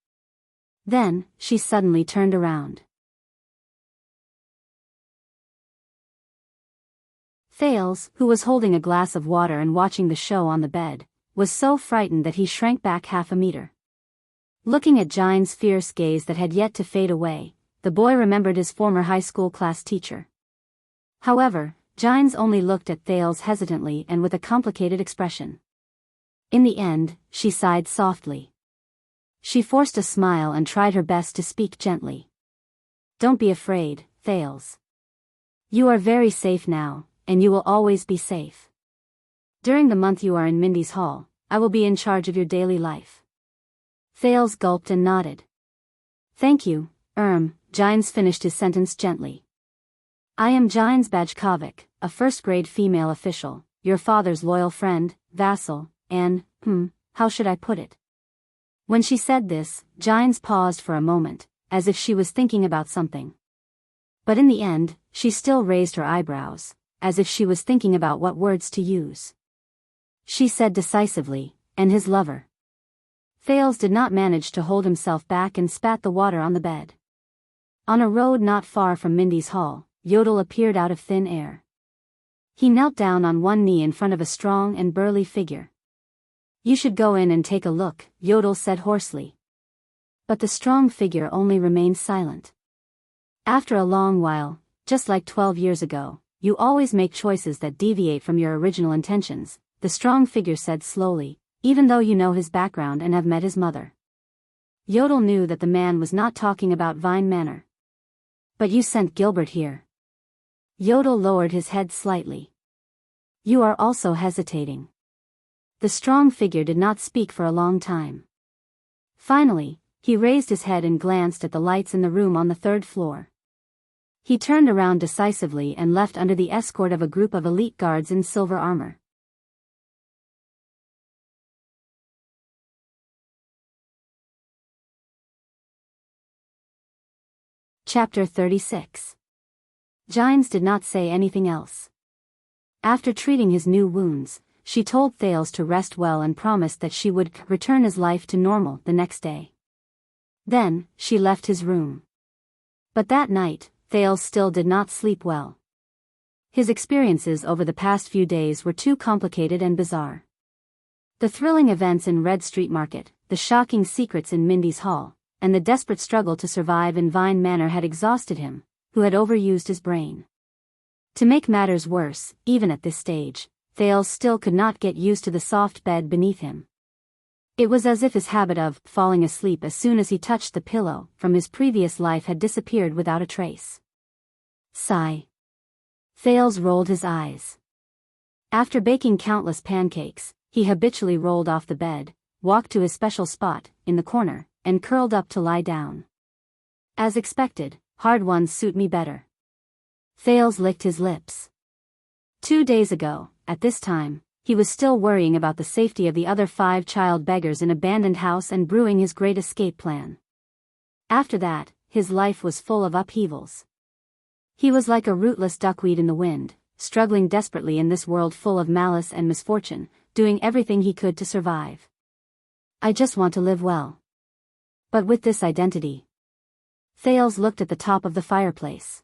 Speaker 1: Then, she suddenly turned around. Thales, who was holding a glass of water and watching the show on the bed, was so frightened that he shrank back half a meter. Looking at Gines' fierce gaze that had yet to fade away, the boy remembered his former high school class teacher. However, Gines only looked at Thales hesitantly and with a complicated expression. In the end, she sighed softly. She forced a smile and tried her best to speak gently. Don't be afraid, Thales. You are very safe now, and you will always be safe. During the month you are in Mindy's hall, I will be in charge of your daily life. Thales gulped and nodded. Thank you, Gines finished his sentence gently. I am Gines Bajkovic, a first-grade female official, your father's loyal friend, vassal, and, how should I put it? When she said this, Gines paused for a moment, as if she was thinking about something. But in the end, she still raised her eyebrows, as if she was thinking about what words to use. She said decisively, and his lover. Thales did not manage to hold himself back and spat the water on the bed. On a road not far from Mindy's hall, Yodel appeared out of thin air. He knelt down on one knee in front of a strong and burly figure. You should go in and take a look, Yodel said hoarsely. But the strong figure only remained silent. After a long while, just like 12 years ago, you always make choices that deviate from your original intentions, the strong figure said slowly, even though you know his background and have met his mother. Yodel knew that the man was not talking about Vine Manor. But you sent Gilbert here. Yodel lowered his head slightly. You are also hesitating. The strong figure did not speak for a long time. Finally, he raised his head and glanced at the lights in the room on the third floor. He turned around decisively and left under the escort of a group of elite guards in silver armor. Chapter 36. Gines did not say anything else. After treating his new wounds, she told Thales to rest well and promised that she would return his life to normal the next day. Then, she left his room. But that night, Thales still did not sleep well. His experiences over the past few days were too complicated and bizarre. The thrilling events in Red Street Market, the shocking secrets in Mindy's Hall, and the desperate struggle to survive in Vine Manor had exhausted him, who had overused his brain. To make matters worse, even at this stage, Thales still could not get used to the soft bed beneath him. It was as if his habit of falling asleep as soon as he touched the pillow from his previous life had disappeared without a trace. Sigh. Thales rolled his eyes. After baking countless pancakes, he habitually rolled off the bed, walked to his special spot, in the corner, and curled up to lie down. As expected, hard ones suit me better. Thales licked his lips. 2 days ago, at this time, he was still worrying about the safety of the other 5 child beggars in abandoned house and brewing his great escape plan. After that, his life was full of upheavals. He was like a rootless duckweed in the wind, struggling desperately in this world full of malice and misfortune, doing everything he could to survive. I just want to live well. But with this identity. Thales looked at the top of the fireplace.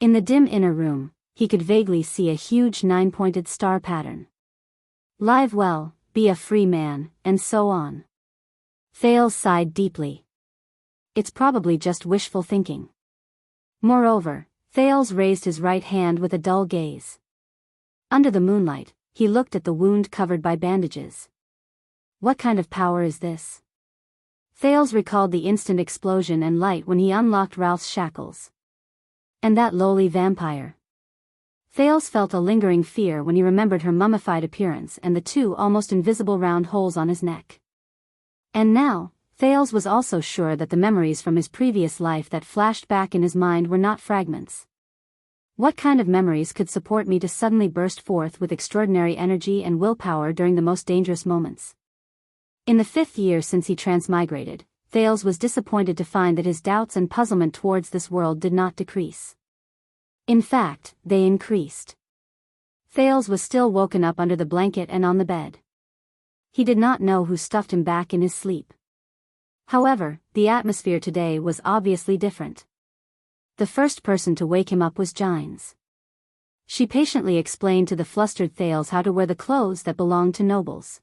Speaker 1: In the dim inner room, he could vaguely see a huge 9-pointed star pattern. Live well, be a free man, and so on. Thales sighed deeply. It's probably just wishful thinking. Moreover, Thales raised his right hand with a dull gaze. Under the moonlight, he looked at the wound covered by bandages. What kind of power is this? Thales recalled the instant explosion and light when he unlocked Ralph's shackles. And that lowly vampire. Thales felt a lingering fear when he remembered her mummified appearance and the 2 almost invisible round holes on his neck. And now, Thales was also sure that the memories from his previous life that flashed back in his mind were not fragments. What kind of memories could support me to suddenly burst forth with extraordinary energy and willpower during the most dangerous moments? In the 5th year since he transmigrated, Thales was disappointed to find that his doubts and puzzlement towards this world did not decrease. In fact, they increased. Thales was still woken up under the blanket and on the bed. He did not know who stuffed him back in his sleep. However, the atmosphere today was obviously different. The first person to wake him up was Jianghu. She patiently explained to the flustered Thales how to wear the clothes that belonged to nobles.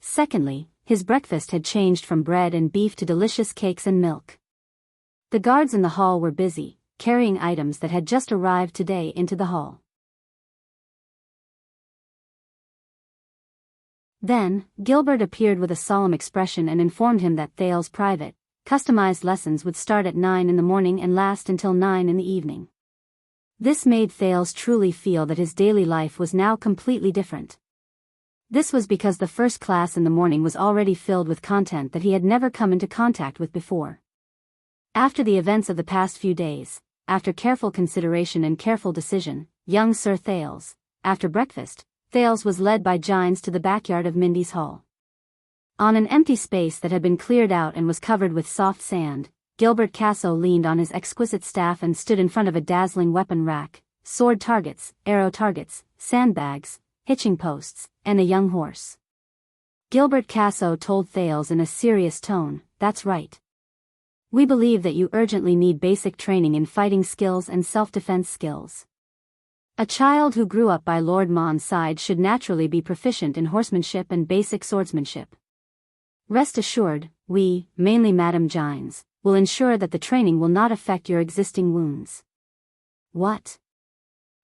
Speaker 1: Secondly, his breakfast had changed from bread and beef to delicious cakes and milk. The guards in the hall were busy, carrying items that had just arrived today into the hall. Then, Gilbert appeared with a solemn expression and informed him that Thales' private, customized lessons would start at 9 in the morning and last until 9 in the evening. This made Thales truly feel that his daily life was now completely different. This was because the first class in the morning was already filled with content that he had never come into contact with before. After the events of the past few days, after careful consideration and careful decision, young Sir Thales, after breakfast, Thales was led by Jianghu to the backyard of Mindy's Hall. On an empty space that had been cleared out and was covered with soft sand, Gilbert Casso leaned on his exquisite staff and stood in front of a dazzling weapon rack, sword targets, arrow targets, sandbags, hitching posts, and a young horse. Gilbert Casso told Thales in a serious tone, "That's right. We believe that you urgently need basic training in fighting skills and self-defense skills. A child who grew up by Lord Mon's side should naturally be proficient in horsemanship and basic swordsmanship. Rest assured, we, mainly Madame Jianghu, will ensure that the training will not affect your existing wounds." What?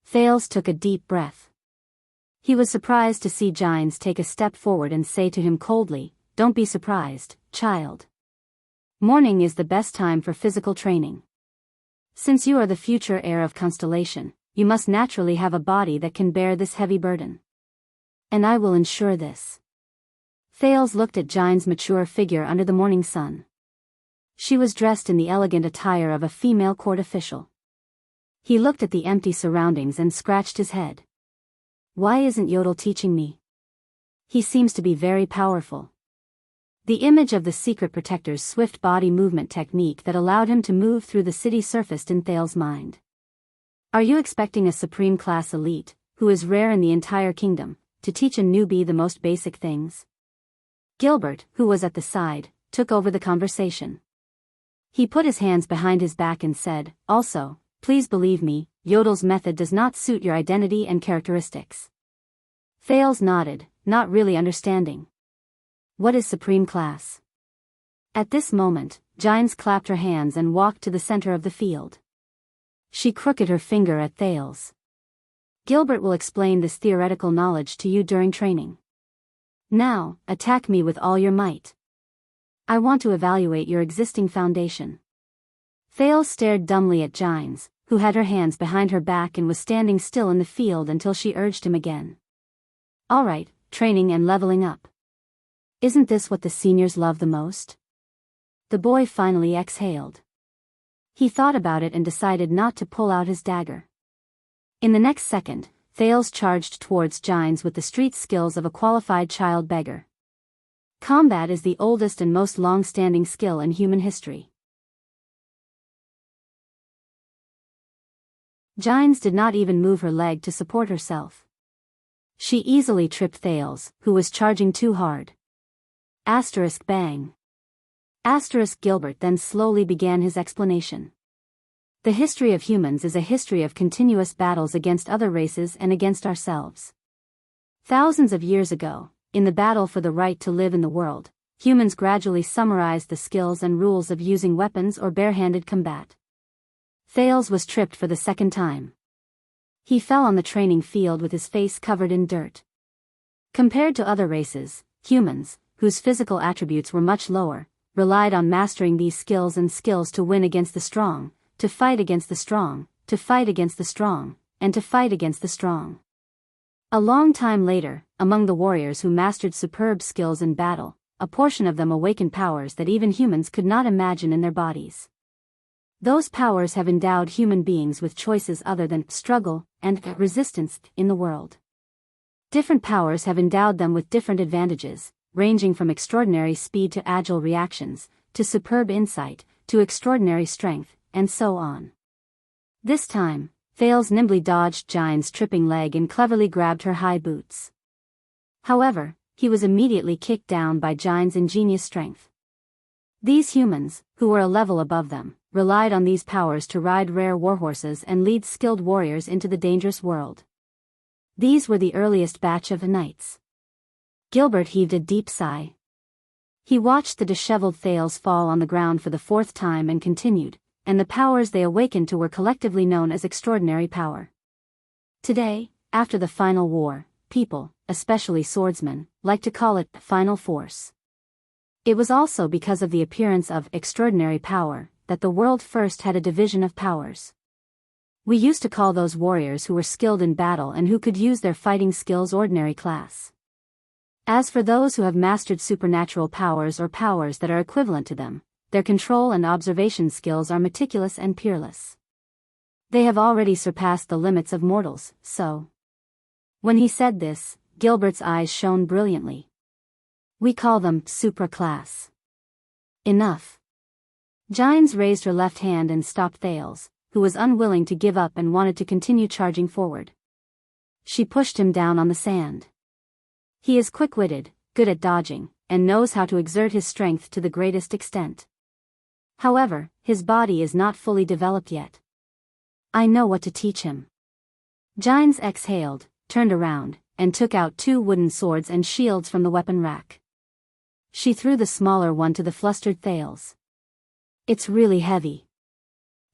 Speaker 1: Thales took a deep breath. He was surprised to see Jianghu take a step forward and say to him coldly, "Don't be surprised, child. Morning is the best time for physical training. Since you are the future heir of Constellation, you must naturally have a body that can bear this heavy burden. And I will ensure this." Thales looked at Jianghu's mature figure under the morning sun. She was dressed in the elegant attire of a female court official. He looked at the empty surroundings and scratched his head. Why isn't Yodel teaching me? He seems to be very powerful. The image of the secret protector's swift body movement technique that allowed him to move through the city surfaced in Thales' mind. Are you expecting a supreme class elite, who is rare in the entire kingdom, to teach a newbie the most basic things? Gilbert, who was at the side, took over the conversation. He put his hands behind his back and said, "Also, please believe me, Yodel's method does not suit your identity and characteristics." Thales nodded, not really understanding. What is supreme class? At this moment, Gines clapped her hands and walked to the center of the field. She crooked her finger at Thales. Gilbert will explain this theoretical knowledge to you during training. Now, attack me with all your might. I want to evaluate your existing foundation. Thales stared dumbly at Gines, who had her hands behind her back and was standing still in the field until she urged him again. All right, training and leveling up. Isn't this what the seniors love the most? The boy finally exhaled. He thought about it and decided not to pull out his dagger. In the next second, Thales charged towards Gines with the street skills of a qualified child beggar. Combat is the oldest and most long-standing skill in human history. Gines did not even move her leg to support herself. She easily tripped Thales, who was charging too hard. Asterisk bang. Asterisk Gilbert then slowly began his explanation. The history of humans is a history of continuous battles against other races and against ourselves. Thousands of years ago, in the battle for the right to live in the world, humans gradually summarized the skills and rules of using weapons or barehanded combat. Thales was tripped for the second time. He fell on the training field with his face covered in dirt. Compared to other races, humans, whose physical attributes were much lower, relied on mastering these skills to win against the strong, to fight against the strong, to fight against the strong, and to fight against the strong. A long time later, among the warriors who mastered superb skills in battle, a portion of them awakened powers that even humans could not imagine in their bodies. Those powers have endowed human beings with choices other than struggle and resistance in the world. Different powers have endowed them with different advantages, ranging from extraordinary speed to agile reactions, to superb insight, to extraordinary strength, and so on. This time, Thales nimbly dodged Gines' tripping leg and cleverly grabbed her high boots. However, he was immediately kicked down by Gines' ingenious strength. These humans, who were a level above them, relied on these powers to ride rare warhorses and lead skilled warriors into the dangerous world. These were the earliest batch of knights. Gilbert heaved a deep sigh. He watched the disheveled Thales fall on the ground for the fourth time and continued, and the powers they awakened to were collectively known as extraordinary power. Today, after the final war, people, especially swordsmen, like to call it final force. It was also because of the appearance of extraordinary power that the world first had a division of powers. We used to call those warriors who were skilled in battle and who could use their fighting skills ordinary class. As for those who have mastered supernatural powers or powers that are equivalent to them, their control and observation skills are meticulous and peerless. They have already surpassed the limits of mortals, so. When he said this, Gilbert's eyes shone brilliantly. We call them supra-class. Enough. Gines raised her left hand and stopped Thales, who was unwilling to give up and wanted to continue charging forward. She pushed him down on the sand. He is quick-witted, good at dodging, and knows how to exert his strength to the greatest extent. However, his body is not fully developed yet. I know what to teach him. Gines exhaled, turned around, and took out 2 wooden swords and shields from the weapon rack. She threw the smaller one to the flustered Thales. It's really heavy.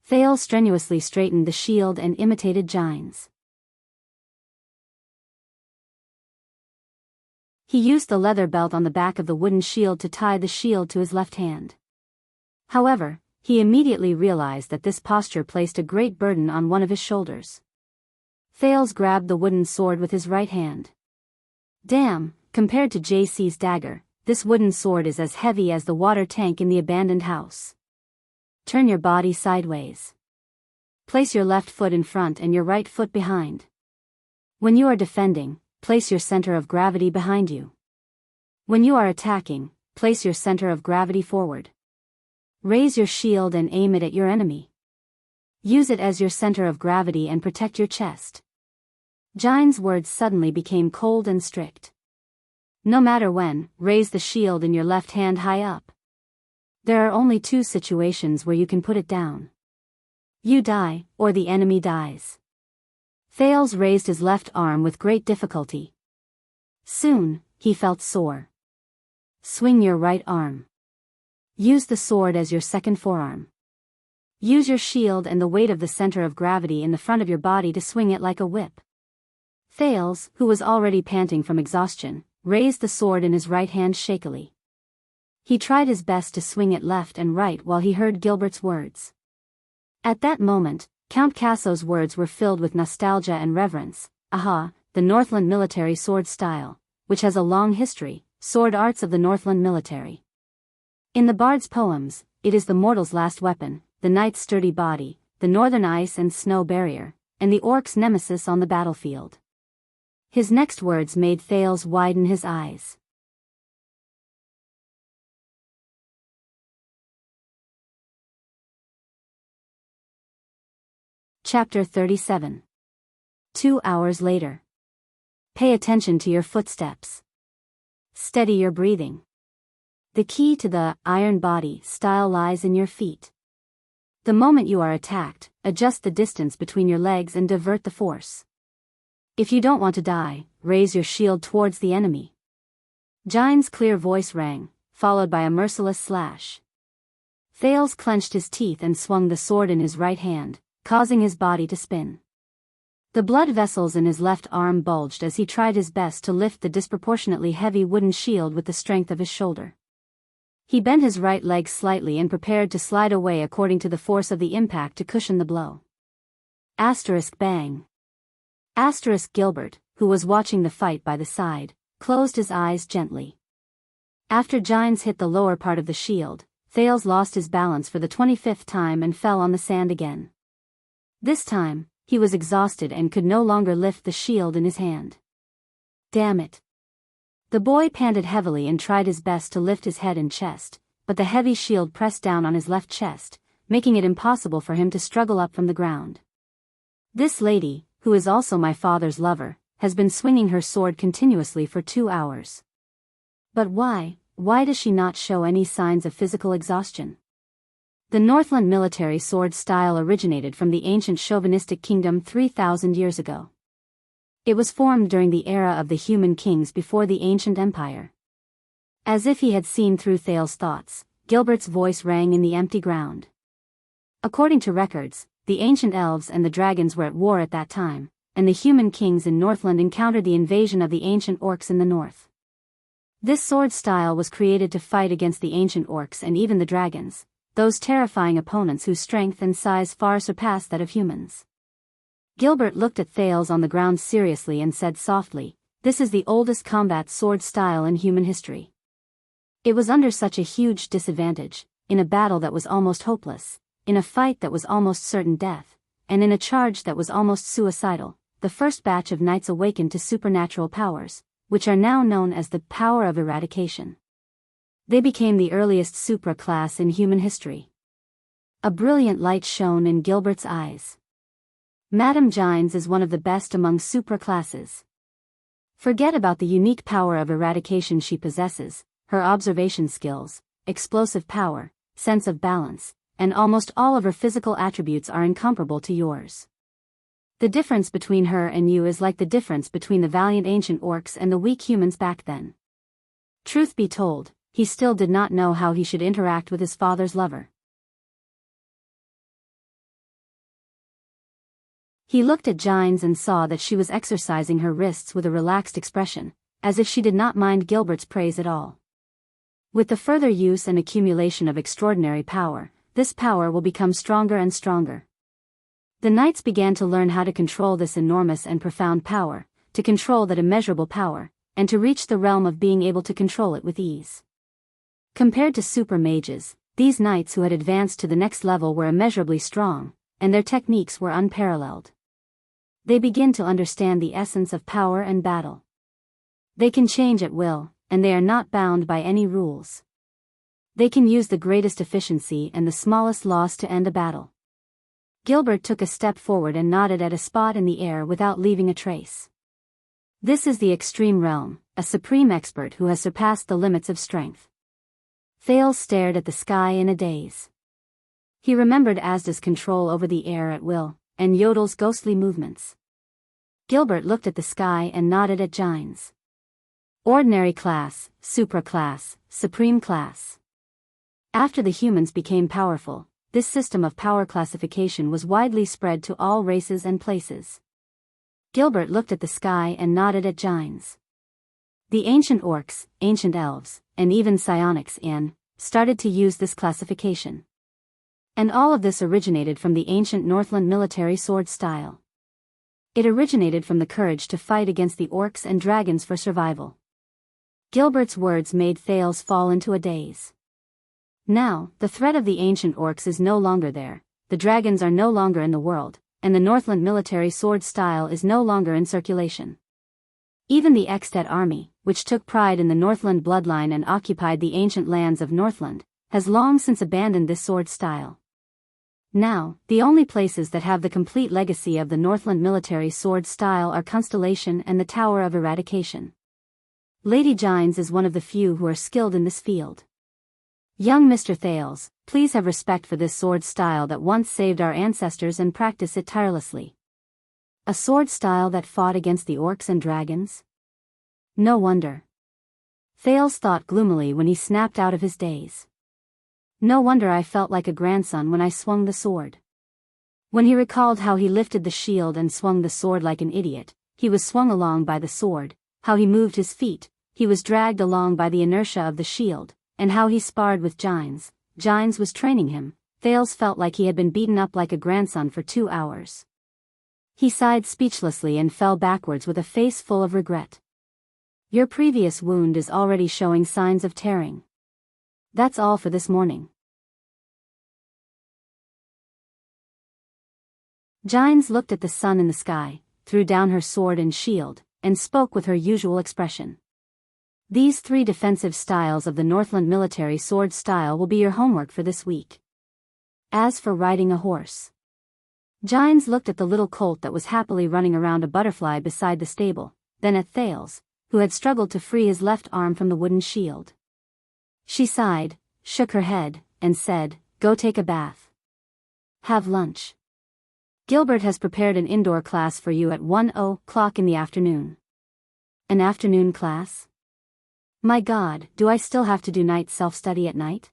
Speaker 1: Thales strenuously straightened the shield and imitated Gines. He used the leather belt on the back of the wooden shield to tie the shield to his left hand. However, he immediately realized that this posture placed a great burden on one of his shoulders. Thales grabbed the wooden sword with his right hand. Damn, compared to JC's dagger, this wooden sword is as heavy as the water tank in the abandoned house. Turn your body sideways. Place your left foot in front and your right foot behind. When you are defending, place your center of gravity behind you. When you are attacking, place your center of gravity forward. Raise your shield and aim it at your enemy. Use it as your center of gravity and protect your chest. Gines' words suddenly became cold and strict. No matter when, raise the shield in your left hand high up. There are only two situations where you can put it down. You die, or the enemy dies. Thales raised his left arm with great difficulty. Soon, he felt sore. Swing your right arm. Use the sword as your second forearm. Use your shield and the weight of the center of gravity in the front of your body to swing it like a whip. Thales, who was already panting from exhaustion, raised the sword in his right hand shakily. He tried his best to swing it left and right while he heard Gilbert's words. At that moment, Count Casso's words were filled with nostalgia and reverence. Aha, the Northland military sword style, which has a long history, sword arts of the Northland military. In the bard's poems, it is the mortal's last weapon, the knight's sturdy body, the northern ice and snow barrier, and the orc's nemesis on the battlefield. His next words made Thales widen his eyes. Chapter 37. 2 hours later. Pay attention to your footsteps. Steady your breathing. The key to the iron body style lies in your feet. The moment you are attacked, adjust the distance between your legs and divert the force. If you don't want to die, raise your shield towards the enemy. Jine's clear voice rang, followed by a merciless slash. Thales clenched his teeth and swung the sword in his right hand, causing his body to spin. The blood vessels in his left arm bulged as he tried his best to lift the disproportionately heavy wooden shield with the strength of his shoulder. He bent his right leg slightly and prepared to slide away according to the force of the impact to cushion the blow. Asterisk bang. Asterisk Gilbert, who was watching the fight by the side, closed his eyes gently. After Gines hit the lower part of the shield, Thales lost his balance for the 25th time and fell on the sand again. This time, he was exhausted and could no longer lift the shield in his hand. Damn it. The boy panted heavily and tried his best to lift his head and chest, but the heavy shield pressed down on his left chest, making it impossible for him to struggle up from the ground. This lady, who is also my father's lover, has been swinging her sword continuously for 2 hours. But why does she not show any signs of physical exhaustion? The Northland military sword style originated from the ancient chauvinistic kingdom 3,000 years ago. It was formed during the era of the human kings before the ancient empire. As if he had seen through Thales' thoughts, Gilbert's voice rang in the empty ground. According to records, the ancient elves and the dragons were at war at that time, and the human kings in Northland encountered the invasion of the ancient orcs in the north. This sword style was created to fight against the ancient orcs and even the dragons, those terrifying opponents whose strength and size far surpassed that of humans. Gilbert looked at Thales on the ground seriously and said softly, "This is the oldest combat sword style in human history." It was under such a huge disadvantage, in a battle that was almost hopeless, in a fight that was almost certain death, and in a charge that was almost suicidal, the first batch of knights awakened to supernatural powers, which are now known as the power of eradication. They became the earliest supra-class in human history. A brilliant light shone in Gilbert's eyes. Madame Gines is one of the best among supra-classes. Forget about the unique power of eradication she possesses, her observation skills, explosive power, sense of balance, and almost all of her physical attributes are incomparable to yours. The difference between her and you is like the difference between the valiant ancient orcs and the weak humans back then. Truth be told, he still did not know how he should interact with his father's lover. He looked at Gines and saw that she was exercising her wrists with a relaxed expression, as if she did not mind Gilbert's praise at all. With the further use and accumulation of extraordinary power, this power will become stronger and stronger. The knights began to learn how to control this enormous and profound power, to control that immeasurable power, and to reach the realm of being able to control it with ease. Compared to super mages, these knights who had advanced to the next level were immeasurably strong, and their techniques were unparalleled. They begin to understand the essence of power and battle. They can change at will, and they are not bound by any rules. They can use the greatest efficiency and the smallest loss to end a battle. Gilbert took a step forward and nodded at a spot in the air without leaving a trace. This is the extreme realm, a supreme expert who has surpassed the limits of strength. Thales stared at the sky in a daze. He remembered Asda's control over the air at will, and Yodel's ghostly movements. Gilbert looked at the sky and nodded at Jiang's. Ordinary class, supra-class, supreme class. After the humans became powerful, this system of power classification was widely spread to all races and places. Gilbert looked at the sky and nodded at Jiang's. The ancient orcs, ancient elves, and even psionics started to use this classification. And all of this originated from the ancient Northland military sword style. It originated from the courage to fight against the orcs and dragons for survival. Gilbert's words made Thales fall into a daze. Now, the threat of the ancient orcs is no longer there, the dragons are no longer in the world, and the Northland military sword style is no longer in circulation. Even the Extet army, which took pride in the Northland bloodline and occupied the ancient lands of Northland, has long since abandoned this sword style. Now, the only places that have the complete legacy of the Northland military sword style are Constellation and the Tower of Eradication. Lady Jiang's is one of the few who are skilled in this field. Young Mr. Thales, please have respect for this sword style that once saved our ancestors and practice it tirelessly. A sword style that fought against the orcs and dragons? No wonder. Thales thought gloomily when he snapped out of his daze. No wonder I felt like a grandson when I swung the sword. When he recalled how he lifted the shield and swung the sword like an idiot, he was swung along by the sword, how he moved his feet, he was dragged along by the inertia of the shield, and how he sparred with Jiang's was training him. Thales felt like he had been beaten up like a grandson for 2 hours. He sighed speechlessly and fell backwards with a face full of regret. Your previous wound is already showing signs of tearing. That's all for this morning. Jiang's looked at the sun in the sky, threw down her sword and shield, and spoke with her usual expression. These 3 defensive styles of the Northland military sword style will be your homework for this week. As for riding a horse. Jiang's looked at the little colt that was happily running around a butterfly beside the stable, then at Thales, who had struggled to free his left arm from the wooden shield. She sighed, shook her head, and said, "Go take a bath. Have lunch. Gilbert has prepared an indoor class for you at 1:00 in the afternoon." An afternoon class? My God, do I still have to do night self-study at night?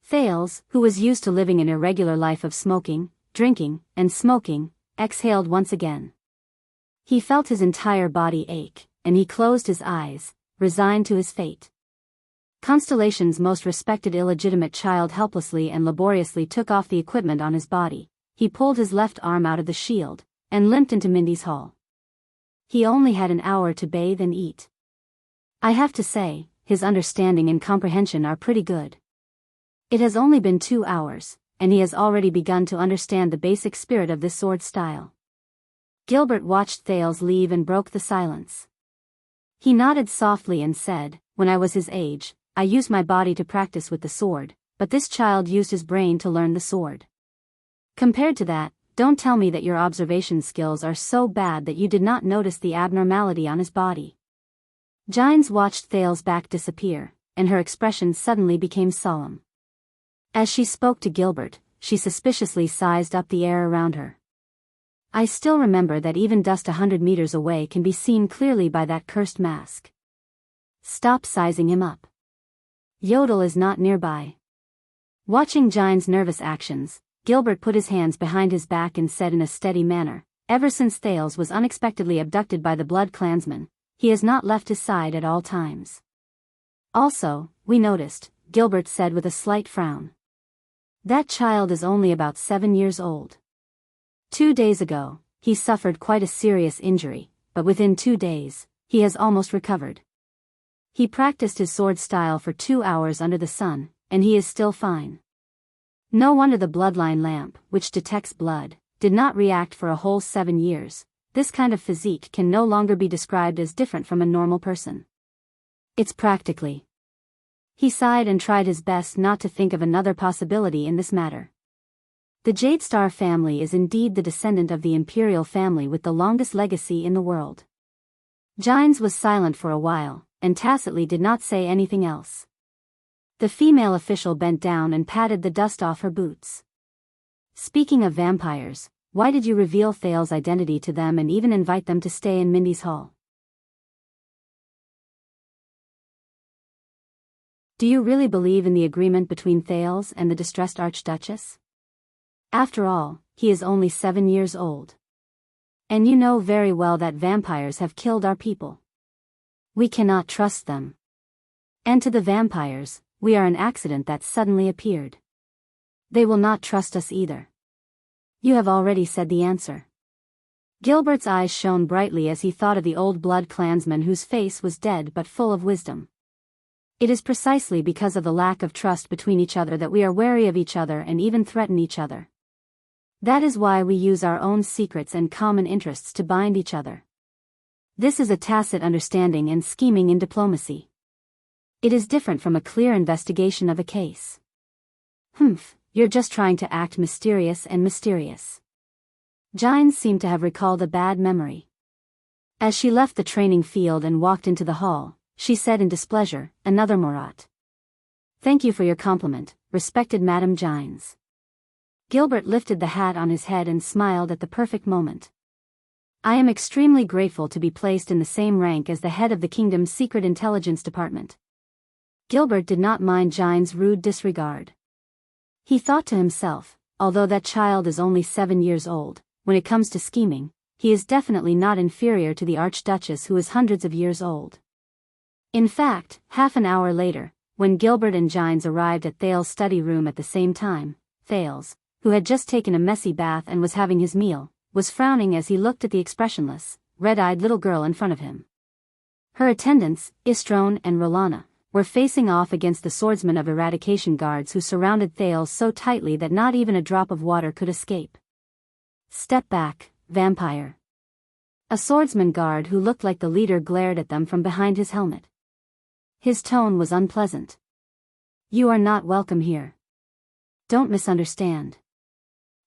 Speaker 1: Thales, who was used to living an irregular life of smoking, drinking, and smoking, exhaled once again. He felt his entire body ache, and he closed his eyes, resigned to his fate. Constellation's most respected illegitimate child helplessly and laboriously took off the equipment on his body. He pulled his left arm out of the shield, and limped into Mindy's hall. He only had an hour to bathe and eat. I have to say, his understanding and comprehension are pretty good. It has only been 2 hours, and he has already begun to understand the basic spirit of this sword style. Gilbert watched Thales leave and broke the silence. He nodded softly and said, "When I was his age, I used my body to practice with the sword, but this child used his brain to learn the sword. Compared to that, don't tell me that your observation skills are so bad that you did not notice the abnormality on his body." Jiang's watched Thales' back disappear, and her expression suddenly became solemn. As she spoke to Gilbert, she suspiciously sized up the air around her. I still remember that even dust 100 meters away can be seen clearly by that cursed mask. Stop sizing him up. Yodel is not nearby. Watching Jiang's nervous actions, Gilbert put his hands behind his back and said in a steady manner, "Ever since Thales was unexpectedly abducted by the Blood Clansmen, he has not left his side at all times. Also, we noticed," Gilbert said with a slight frown. "That child is only about 7 years old. 2 days ago, he suffered quite a serious injury, but within 2 days, he has almost recovered. He practiced his sword style for 2 hours under the sun, and he is still fine. No wonder the bloodline lamp, which detects blood, did not react for a whole 7 years. This kind of physique can no longer be described as different from a normal person. It's practically." He sighed and tried his best not to think of another possibility in this matter. The Jadestar family is indeed the descendant of the imperial family with the longest legacy in the world. Jiang's was silent for a while, and tacitly did not say anything else. The female official bent down and patted the dust off her boots. Speaking of vampires, why did you reveal Thales's identity to them and even invite them to stay in Mindy's hall? Do you really believe in the agreement between Thales and the distressed Archduchess? After all, he is only 7 years old. And you know very well that vampires have killed our people. We cannot trust them. And to the vampires, we are an accident that suddenly appeared. They will not trust us either. You have already said the answer. Gilbert's eyes shone brightly as he thought of the old blood clansman whose face was dead but full of wisdom. It is precisely because of the lack of trust between each other that we are wary of each other and even threaten each other. That is why we use our own secrets and common interests to bind each other. This is a tacit understanding and scheming in diplomacy. It is different from a clear investigation of a case. You're just trying to act mysterious and mysterious. Gines seemed to have recalled a bad memory. As she left the training field and walked into the hall, she said in displeasure, "Another Morat. Thank you for your compliment, respected Madame Gines." Gilbert lifted the hat on his head and smiled at the perfect moment. "I am extremely grateful to be placed in the same rank as the head of the kingdom's secret intelligence department." Gilbert did not mind Gines' rude disregard. He thought to himself, although that child is only 7 years old, when it comes to scheming, he is definitely not inferior to the Archduchess, who is hundreds of years old. In fact, half an hour later, when Gilbert and Gines arrived at Thales's study room at the same time, Thales, who had just taken a messy bath and was having his meal, was frowning as he looked at the expressionless, red-eyed little girl in front of him. Her attendants, Istrone and Rolana, were facing off against the swordsmen of eradication guards who surrounded Thales so tightly that not even a drop of water could escape. "Step back, vampire." A swordsman guard who looked like the leader glared at them from behind his helmet. His tone was unpleasant. "You are not welcome here. Don't misunderstand.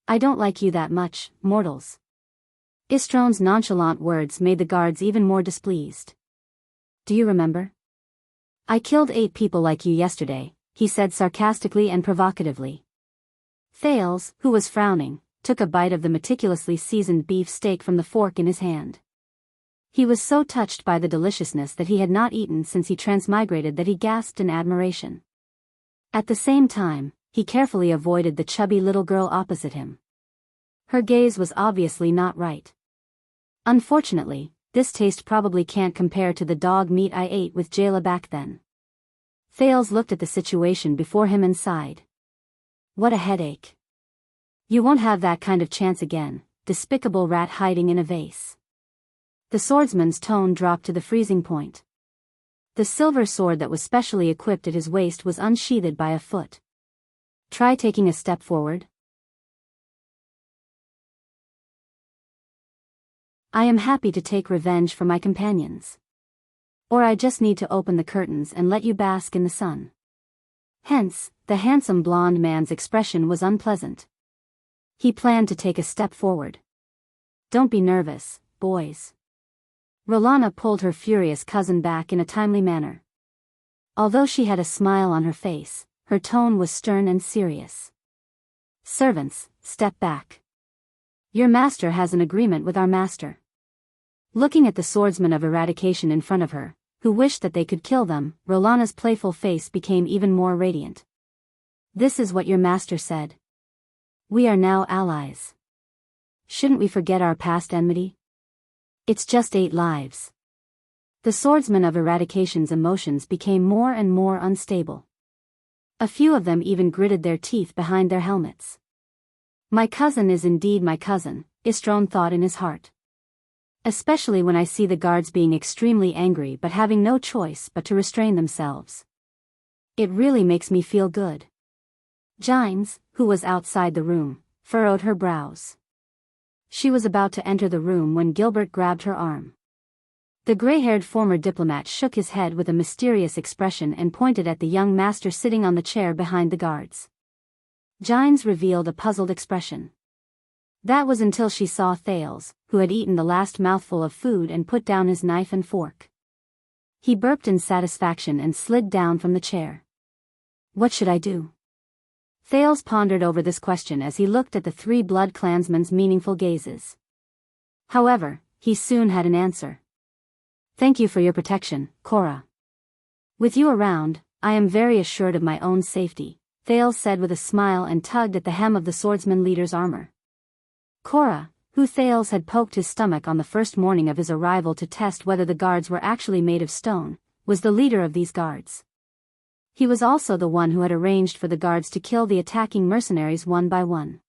Speaker 1: I don't like you that much, mortals." Istrone's nonchalant words made the guards even more displeased. "Do you remember? I killed 8 people like you yesterday," he said sarcastically and provocatively. Thales, who was frowning, took a bite of the meticulously seasoned beef steak from the fork in his hand. He was so touched by the deliciousness that he had not eaten since he transmigrated that he gasped in admiration. At the same time, he carefully avoided the chubby little girl opposite him. Her gaze was obviously not right. "Unfortunately, this taste probably can't compare to the dog meat I ate with Jayla back then." Thales looked at the situation before him and sighed. "What a headache. You won't have that kind of chance again, despicable rat hiding in a vase." The swordsman's tone dropped to the freezing point. The silver sword that was specially equipped at his waist was unsheathed by a foot. "Try taking a step forward." "I am happy to take revenge for my companions. Or I just need to open the curtains and let you bask in the sun." Hence, the handsome blond man's expression was unpleasant. He planned to take a step forward. "Don't be nervous, boys." Rolana pulled her furious cousin back in a timely manner. Although she had a smile on her face, her tone was stern and serious. "Servants, step back. Your master has an agreement with our master." Looking at the swordsman of eradication in front of her, who wished that they could kill them, Rolana's playful face became even more radiant. "This is what your master said. We are now allies. Shouldn't we forget our past enmity? It's just 8 lives." The swordsman of eradication's emotions became more and more unstable. A few of them even gritted their teeth behind their helmets. "My cousin is indeed my cousin," Istrone thought in his heart. "Especially when I see the guards being extremely angry but having no choice but to restrain themselves. It really makes me feel good." Gines, who was outside the room, furrowed her brows. She was about to enter the room when Gilbert grabbed her arm. The gray-haired former diplomat shook his head with a mysterious expression and pointed at the young master sitting on the chair behind the guards. Gines revealed a puzzled expression. That was until she saw Thales, who had eaten the last mouthful of food and put down his knife and fork. He burped in satisfaction and slid down from the chair. What should I do? Thales pondered over this question as he looked at the three blood clansmen's meaningful gazes. However, he soon had an answer. Thank you for your protection, Cora. With you around, I am very assured of my own safety, Thales said with a smile and tugged at the hem of the swordsman leader's armor. Cora, who Thales had poked his stomach on the first morning of his arrival to test whether the guards were actually made of stone, was the leader of these guards. He was also the one who had arranged for the guards to kill the attacking mercenaries one by one.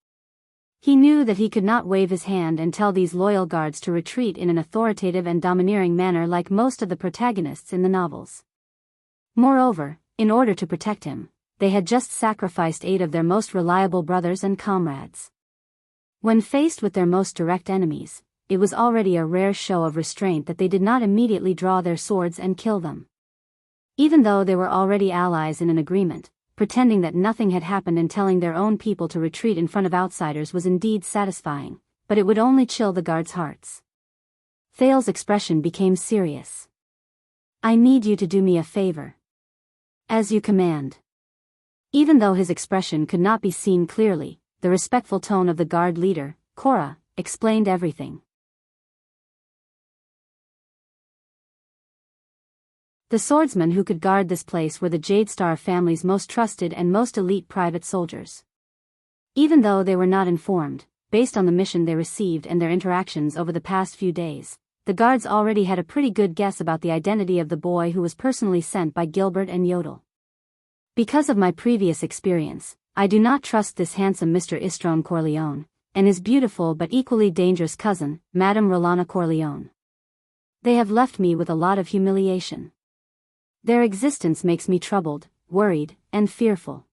Speaker 1: He knew that he could not wave his hand and tell these loyal guards to retreat in an authoritative and domineering manner like most of the protagonists in the novels. Moreover, in order to protect him, they had just sacrificed 8 of their most reliable brothers and comrades. When faced with their most direct enemies, it was already a rare show of restraint that they did not immediately draw their swords and kill them. Even though they were already allies in an agreement, pretending that nothing had happened and telling their own people to retreat in front of outsiders was indeed satisfying, but it would only chill the guards' hearts. Thales' expression became serious. I need you to do me a favor. As you command. Even though his expression could not be seen clearly, the respectful tone of the guard leader, Cora, explained everything. The swordsmen who could guard this place were the Jadestar family's most trusted and most elite private soldiers. Even though they were not informed, based on the mission they received and their interactions over the past few days, the guards already had a pretty good guess about the identity of the boy who was personally sent by Gilbert and Yodel. Because of my previous experience, I do not trust this handsome Mr. Istron Corleone, and his beautiful but equally dangerous cousin, Madame Rolana Corleone. They have left me with a lot of humiliation. Their existence makes me troubled, worried, and fearful.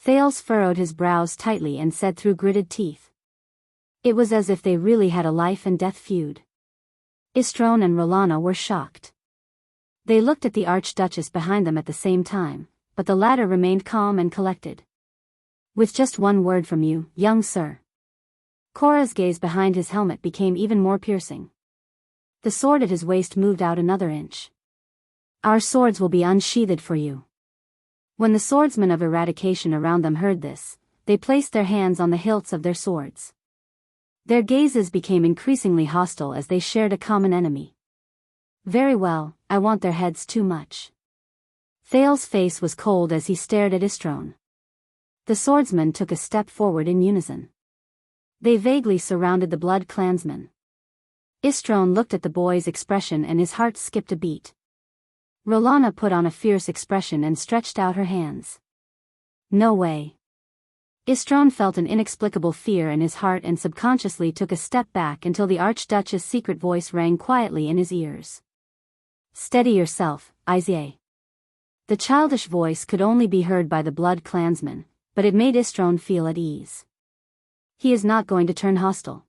Speaker 1: Thales furrowed his brows tightly and said through gritted teeth. It was as if they really had a life and death feud. Istron and Rolana were shocked. They looked at the Archduchess behind them at the same time, but the latter remained calm and collected. With just one word from you, young sir. Cora's gaze behind his helmet became even more piercing. The sword at his waist moved out another inch. Our swords will be unsheathed for you. When the swordsmen of eradication around them heard this, they placed their hands on the hilts of their swords. Their gazes became increasingly hostile as they shared a common enemy. Very well, I want their heads too much. Thales' face was cold as he stared at Istron. The swordsmen took a step forward in unison. They vaguely surrounded the blood clansmen. Istron looked at the boy's expression and his heart skipped a beat. Rolana put on a fierce expression and stretched out her hands. No way. Istron felt an inexplicable fear in his heart and subconsciously took a step back until the Archduchess' secret voice rang quietly in his ears. Steady yourself, Isier. The childish voice could only be heard by the blood clansmen, but it made Istron feel at ease. He is not going to turn hostile.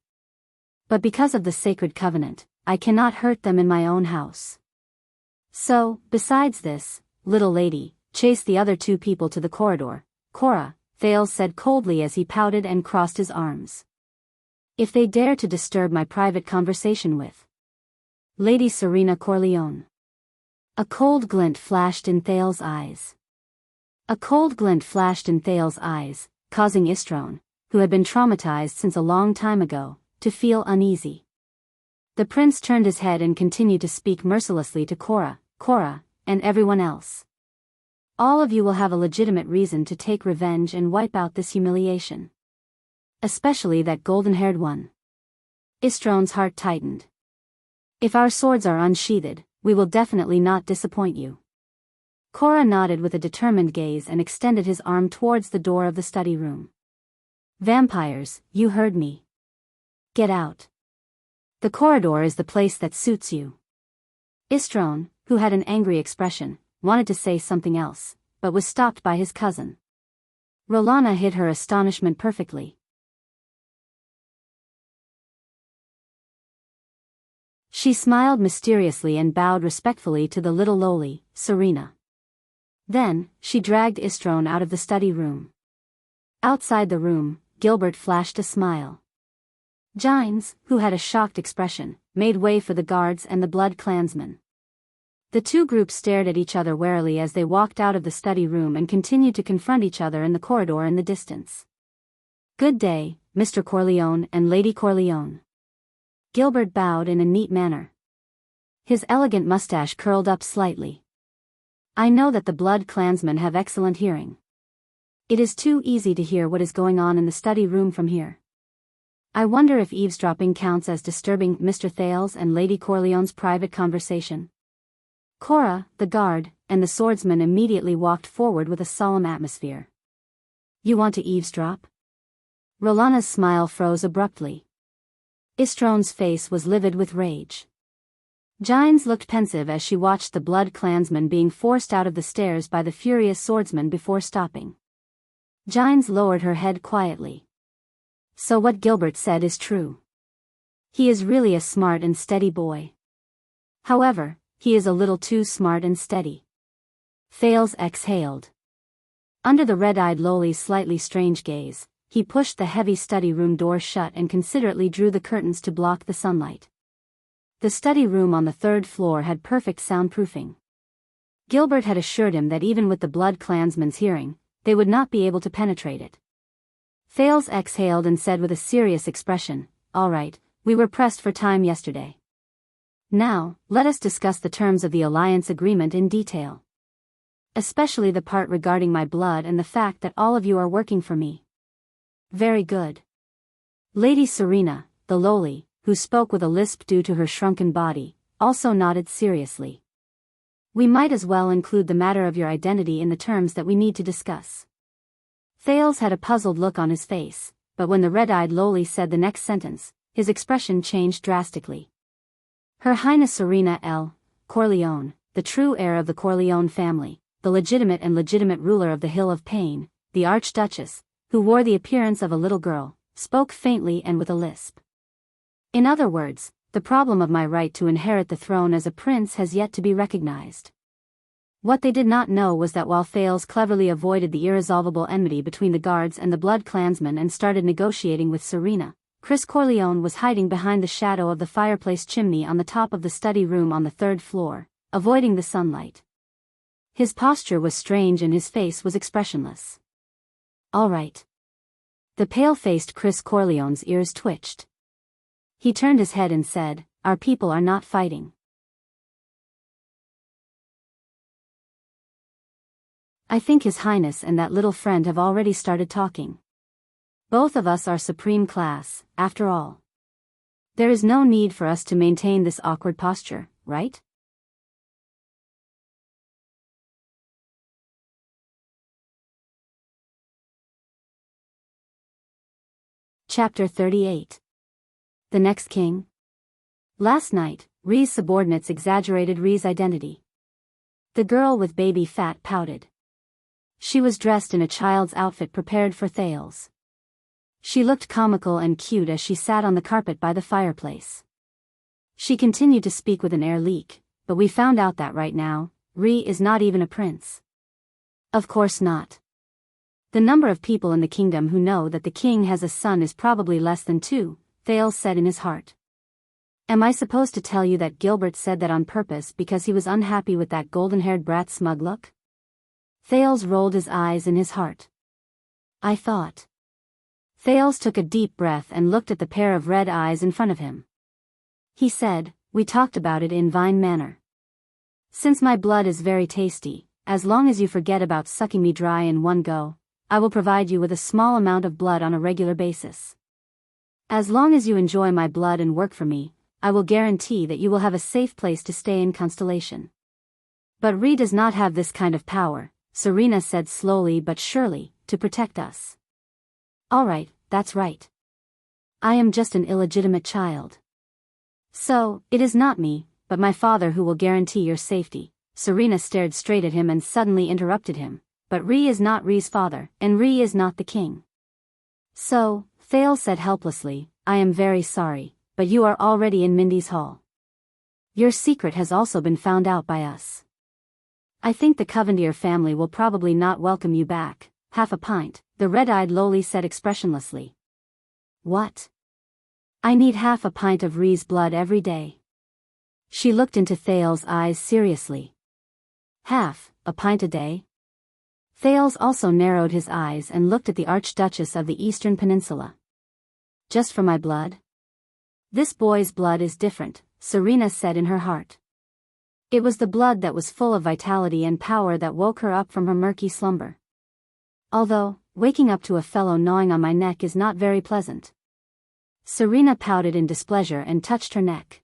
Speaker 1: But because of the sacred covenant, I cannot hurt them in my own house. So, besides this, little lady, chase the other 2 people to the corridor, Cora, Thales said coldly as he pouted and crossed his arms. If they dare to disturb my private conversation with Lady Serena Corleone. A cold glint flashed in Thales' eyes. A cold glint flashed in Thales' eyes, causing Istron, who had been traumatized since a long time ago, to feel uneasy. The prince turned his head and continued to speak mercilessly to Cora, and everyone else. All of you will have a legitimate reason to take revenge and wipe out this humiliation. Especially that golden-haired one. Istron's heart tightened. If our swords are unsheathed, we will definitely not disappoint you. Cora nodded with a determined gaze and extended his arm towards the door of the study room. Vampires, you heard me. Get out. The corridor is the place that suits you. Istron, who had an angry expression, wanted to say something else, but was stopped by his cousin. Rolana hid her astonishment perfectly. She smiled mysteriously and bowed respectfully to the little lowly, Serena. Then, she dragged Istron out of the study room. Outside the room, Gilbert flashed a smile. Gines, who had a shocked expression, made way for the guards and the blood clansmen. The two groups stared at each other warily as they walked out of the study room and continued to confront each other in the corridor in the distance. "Good day, Mr. Corleone and Lady Corleone." Gilbert bowed in a neat manner. His elegant mustache curled up slightly. "I know that the Blood Clansmen have excellent hearing. It is too easy to hear what is going on in the study room from here. I wonder if eavesdropping counts as disturbing Mr. Thales and Lady Corleone's private conversation." Cora, the guard, and the swordsman immediately walked forward with a solemn atmosphere. "You want to eavesdrop?" Rolana's smile froze abruptly. Istrone's face was livid with rage. Gines looked pensive as she watched the Blood Clansman being forced out of the stairs by the furious swordsman before stopping. Gines lowered her head quietly. "So what Gilbert said is true. He is really a smart and steady boy. However, he is a little too smart and steady." Thales exhaled. Under the red-eyed Loli's slightly strange gaze, he pushed the heavy study room door shut and considerately drew the curtains to block the sunlight. The study room on the third floor had perfect soundproofing. Gilbert had assured him that even with the Blood Clansmen's hearing, they would not be able to penetrate it. Thales exhaled and said with a serious expression, "All right, we were pressed for time yesterday. Now, let us discuss the terms of the alliance agreement in detail. Especially the part regarding my blood and the fact that all of you are working for me." "Very good." Lady Serena, the Loli, who spoke with a lisp due to her shrunken body, also nodded seriously. "We might as well include the matter of your identity in the terms that we need to discuss." Thales had a puzzled look on his face, but when the red-eyed Loli said the next sentence, his expression changed drastically. "Her Highness Serena L. Corleone, the true heir of the Corleone family, the legitimate ruler of the Hill of Pain, the Archduchess, who wore the appearance of a little girl, spoke faintly and with a lisp. In other words, the problem of my right to inherit the throne as a prince has yet to be recognized." What they did not know was that while Thales cleverly avoided the irresolvable enmity between the guards and the Blood Clansmen and started negotiating with Serena, Chris Corleone was hiding behind the shadow of the fireplace chimney on the top of the study room on the third floor, avoiding the sunlight. His posture was strange and his face was expressionless. "All right." The pale-faced Chris Corleone's ears twitched. He turned his head and said, "Our people are not fighting. I think His Highness and that little friend have already started talking. Both of us are supreme class, after all. There is no need for us to maintain this awkward posture, right?" Chapter 38. The Next King. Last night, Ree's subordinates exaggerated Ree's identity. The girl with baby fat pouted. She was dressed in a child's outfit prepared for Thales. She looked comical and cute as she sat on the carpet by the fireplace. She continued to speak with an air leak, "But we found out that right now, Ree is not even a prince." "Of course not. The number of people in the kingdom who know that the king has a son is probably less than 2, Thales said in his heart. "Am I supposed to tell you that Gilbert said that on purpose because he was unhappy with that golden-haired brat's smug look?" Thales rolled his eyes in his heart. "I thought." Thales took a deep breath and looked at the pair of red eyes in front of him. He said, "We talked about it in fine manner. Since my blood is very tasty, as long as you forget about sucking me dry in one go, I will provide you with a small amount of blood on a regular basis. As long as you enjoy my blood and work for me, I will guarantee that you will have a safe place to stay in Constellation. But Ree does not have this kind of power," Serena said slowly but surely, "to protect us." "All right, that's right. I am just an illegitimate child. So, it is not me, but my father who will guarantee your safety." Serena stared straight at him and suddenly interrupted him. "But Ree is not Ree's father, and Ree is not the king." "So," Thales said helplessly, "I am very sorry, but you are already in Mindy's hall. Your secret has also been found out by us. I think the Covendier family will probably not welcome you back." "Half a pint," the red-eyed Loli said expressionlessly. "What?" "I need half a pint of Ree's blood every day." She looked into Thales' eyes seriously. Half a pint a day? Thales also narrowed his eyes and looked at the Archduchess of the Eastern Peninsula. Just for my blood? This boy's blood is different, Serena said in her heart. It was the blood that was full of vitality and power that woke her up from her murky slumber. Although, waking up to a fellow gnawing on my neck is not very pleasant. Serena pouted in displeasure and touched her neck.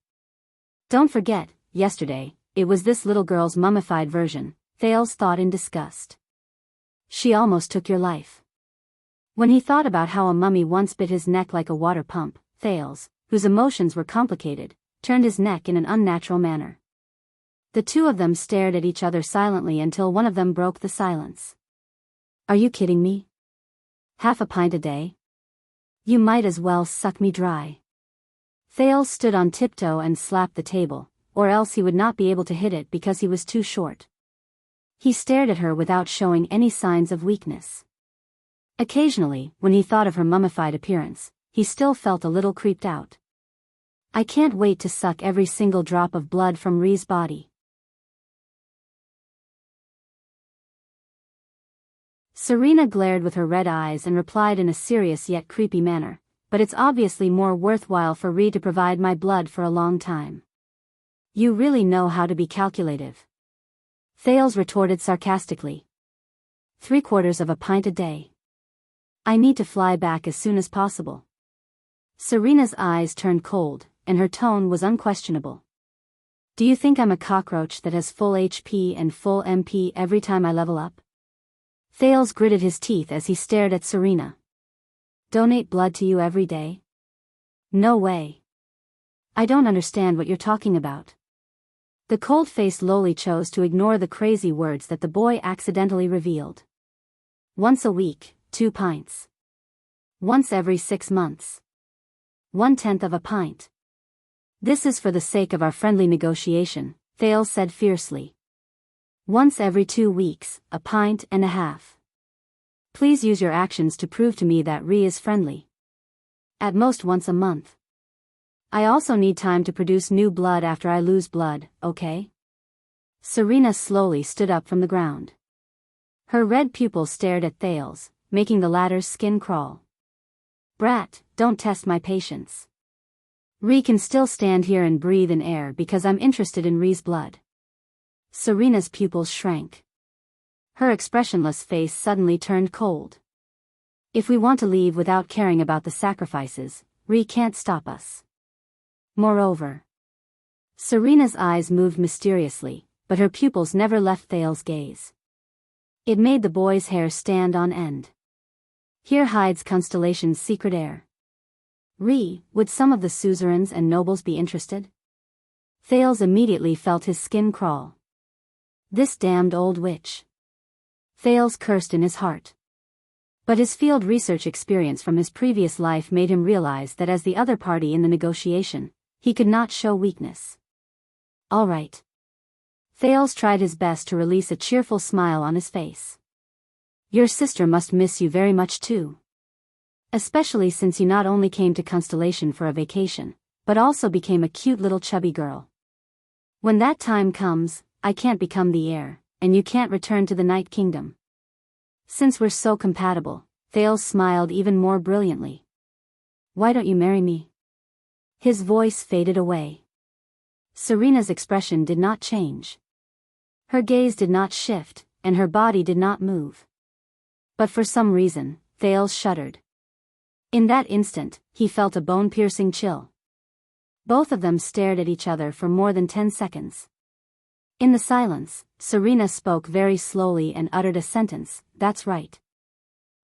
Speaker 1: Don't forget, yesterday, it was this little girl's mummified version, Thales thought in disgust. She almost took your life. When he thought about how a mummy once bit his neck like a water pump, Thales, whose emotions were complicated, turned his neck in an unnatural manner. The two of them stared at each other silently until one of them broke the silence. Are you kidding me? Half a pint a day? You might as well suck me dry. Thales stood on tiptoe and slapped the table, or else he would not be able to hit it because he was too short. He stared at her without showing any signs of weakness. Occasionally, when he thought of her mummified appearance, he still felt a little creeped out. I can't wait to suck every single drop of blood from Rhee's body. Serena glared with her red eyes and replied in a serious yet creepy manner, but it's obviously more worthwhile for Rhee to provide my blood for a long time. You really know how to be calculative. Thales retorted sarcastically. 3/4 of a pint a day. I need to fly back as soon as possible. Serena's eyes turned cold, and her tone was unquestionable. Do you think I'm a cockroach that has full HP and full MP every time I level up? Thales gritted his teeth as he stared at Serena. Donate blood to you every day? No way. I don't understand what you're talking about. The cold-faced loli chose to ignore the crazy words that the boy accidentally revealed. Once a week, 2 pints. Once every 6 months. 1/10 of a pint. This is for the sake of our friendly negotiation, Thales said fiercely. Once every 2 weeks, 1.5 pints. Please use your actions to prove to me that Rhee is friendly. At most once a month. I also need time to produce new blood after I lose blood, okay? Serena slowly stood up from the ground. Her red pupils stared at Thales, making the latter's skin crawl. Brat, don't test my patience. Rhee can still stand here and breathe in air because I'm interested in Rhee's blood. Serena's pupils shrank. Her expressionless face suddenly turned cold. If we want to leave without caring about the sacrifices, Rhee can't stop us. Moreover, Serena's eyes moved mysteriously, but her pupils never left Thales' gaze. It made the boy's hair stand on end. Here hides Constellation's secret heir. Rhee, would some of the suzerains and nobles be interested? Thales immediately felt his skin crawl. This damned old witch. Thales cursed in his heart. But his field research experience from his previous life made him realize that as the other party in the negotiation, he could not show weakness. All right. Thales tried his best to release a cheerful smile on his face. Your sister must miss you very much too. Especially since you not only came to Constellation for a vacation, but also became a cute little chubby girl. When that time comes, I can't become the heir, and you can't return to the Night Kingdom. Since we're so compatible, Thales smiled even more brilliantly. Why don't you marry me? His voice faded away. Serena's expression did not change. Her gaze did not shift, and her body did not move. But for some reason, Thales shuddered. In that instant, he felt a bone-piercing chill. Both of them stared at each other for more than 10 seconds. In the silence, Serena spoke very slowly and uttered a sentence, that's right.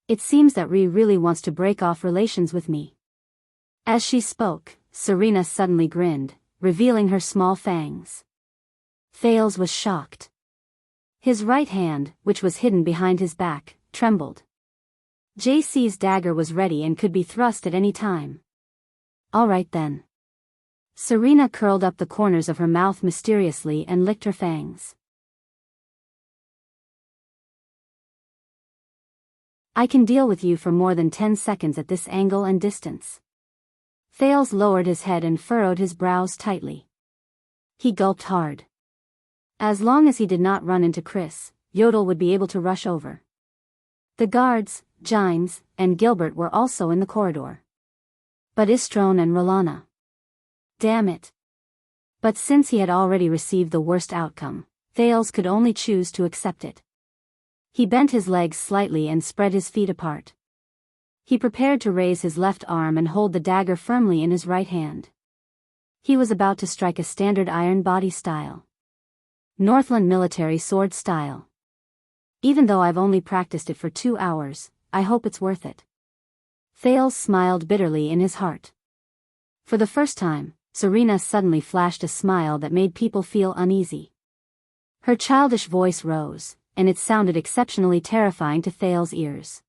Speaker 1: It seems that Rhee really wants to break off relations with me. As she spoke, Serena suddenly grinned, revealing her small fangs. Thales was shocked. His right hand, which was hidden behind his back, trembled. JC's dagger was ready and could be thrust at any time. All right then. Serena curled up the corners of her mouth mysteriously and licked her fangs. I can deal with you for more than 10 seconds at this angle and distance. Thales lowered his head and furrowed his brows tightly. He gulped hard. As long as he did not run into Chris, Yodel would be able to rush over. The guards, Gines, and Gilbert were also in the corridor. But Istrone and Rolana. Damn it. But since he had already received the worst outcome, Thales could only choose to accept it. He bent his legs slightly and spread his feet apart. He prepared to raise his left arm and hold the dagger firmly in his right hand. He was about to strike a standard iron body style. Northland military sword style. Even though I've only practiced it for 2 hours, I hope it's worth it. Thales smiled bitterly in his heart. For the first time, Serena suddenly flashed a smile that made people feel uneasy. Her childish voice rose, and it sounded exceptionally terrifying to Thales' ears.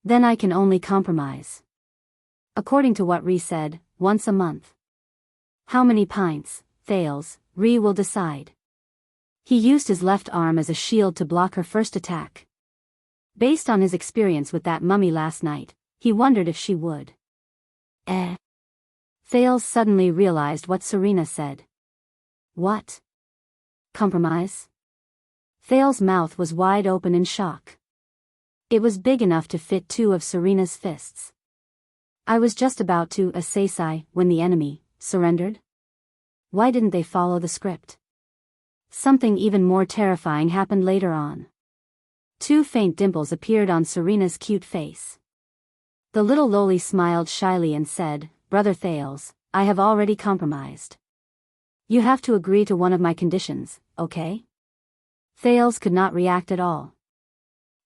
Speaker 1: Then I can only compromise. According to what Ree said, once a month. How many pints, Thales, Ree will decide. He used his left arm as a shield to block her first attack. Based on his experience with that mummy last night, he wondered if she would. Thales suddenly realized what Serena said. What? Compromise? Thales' mouth was wide open in shock. It was big enough to fit 2 of Serena's fists. I was just about to say when the enemy surrendered. Why didn't they follow the script? Something even more terrifying happened later on. 2 faint dimples appeared on Serena's cute face. The little loli smiled shyly and said, Brother Thales, I have already compromised. You have to agree to one of my conditions, okay? Thales could not react at all.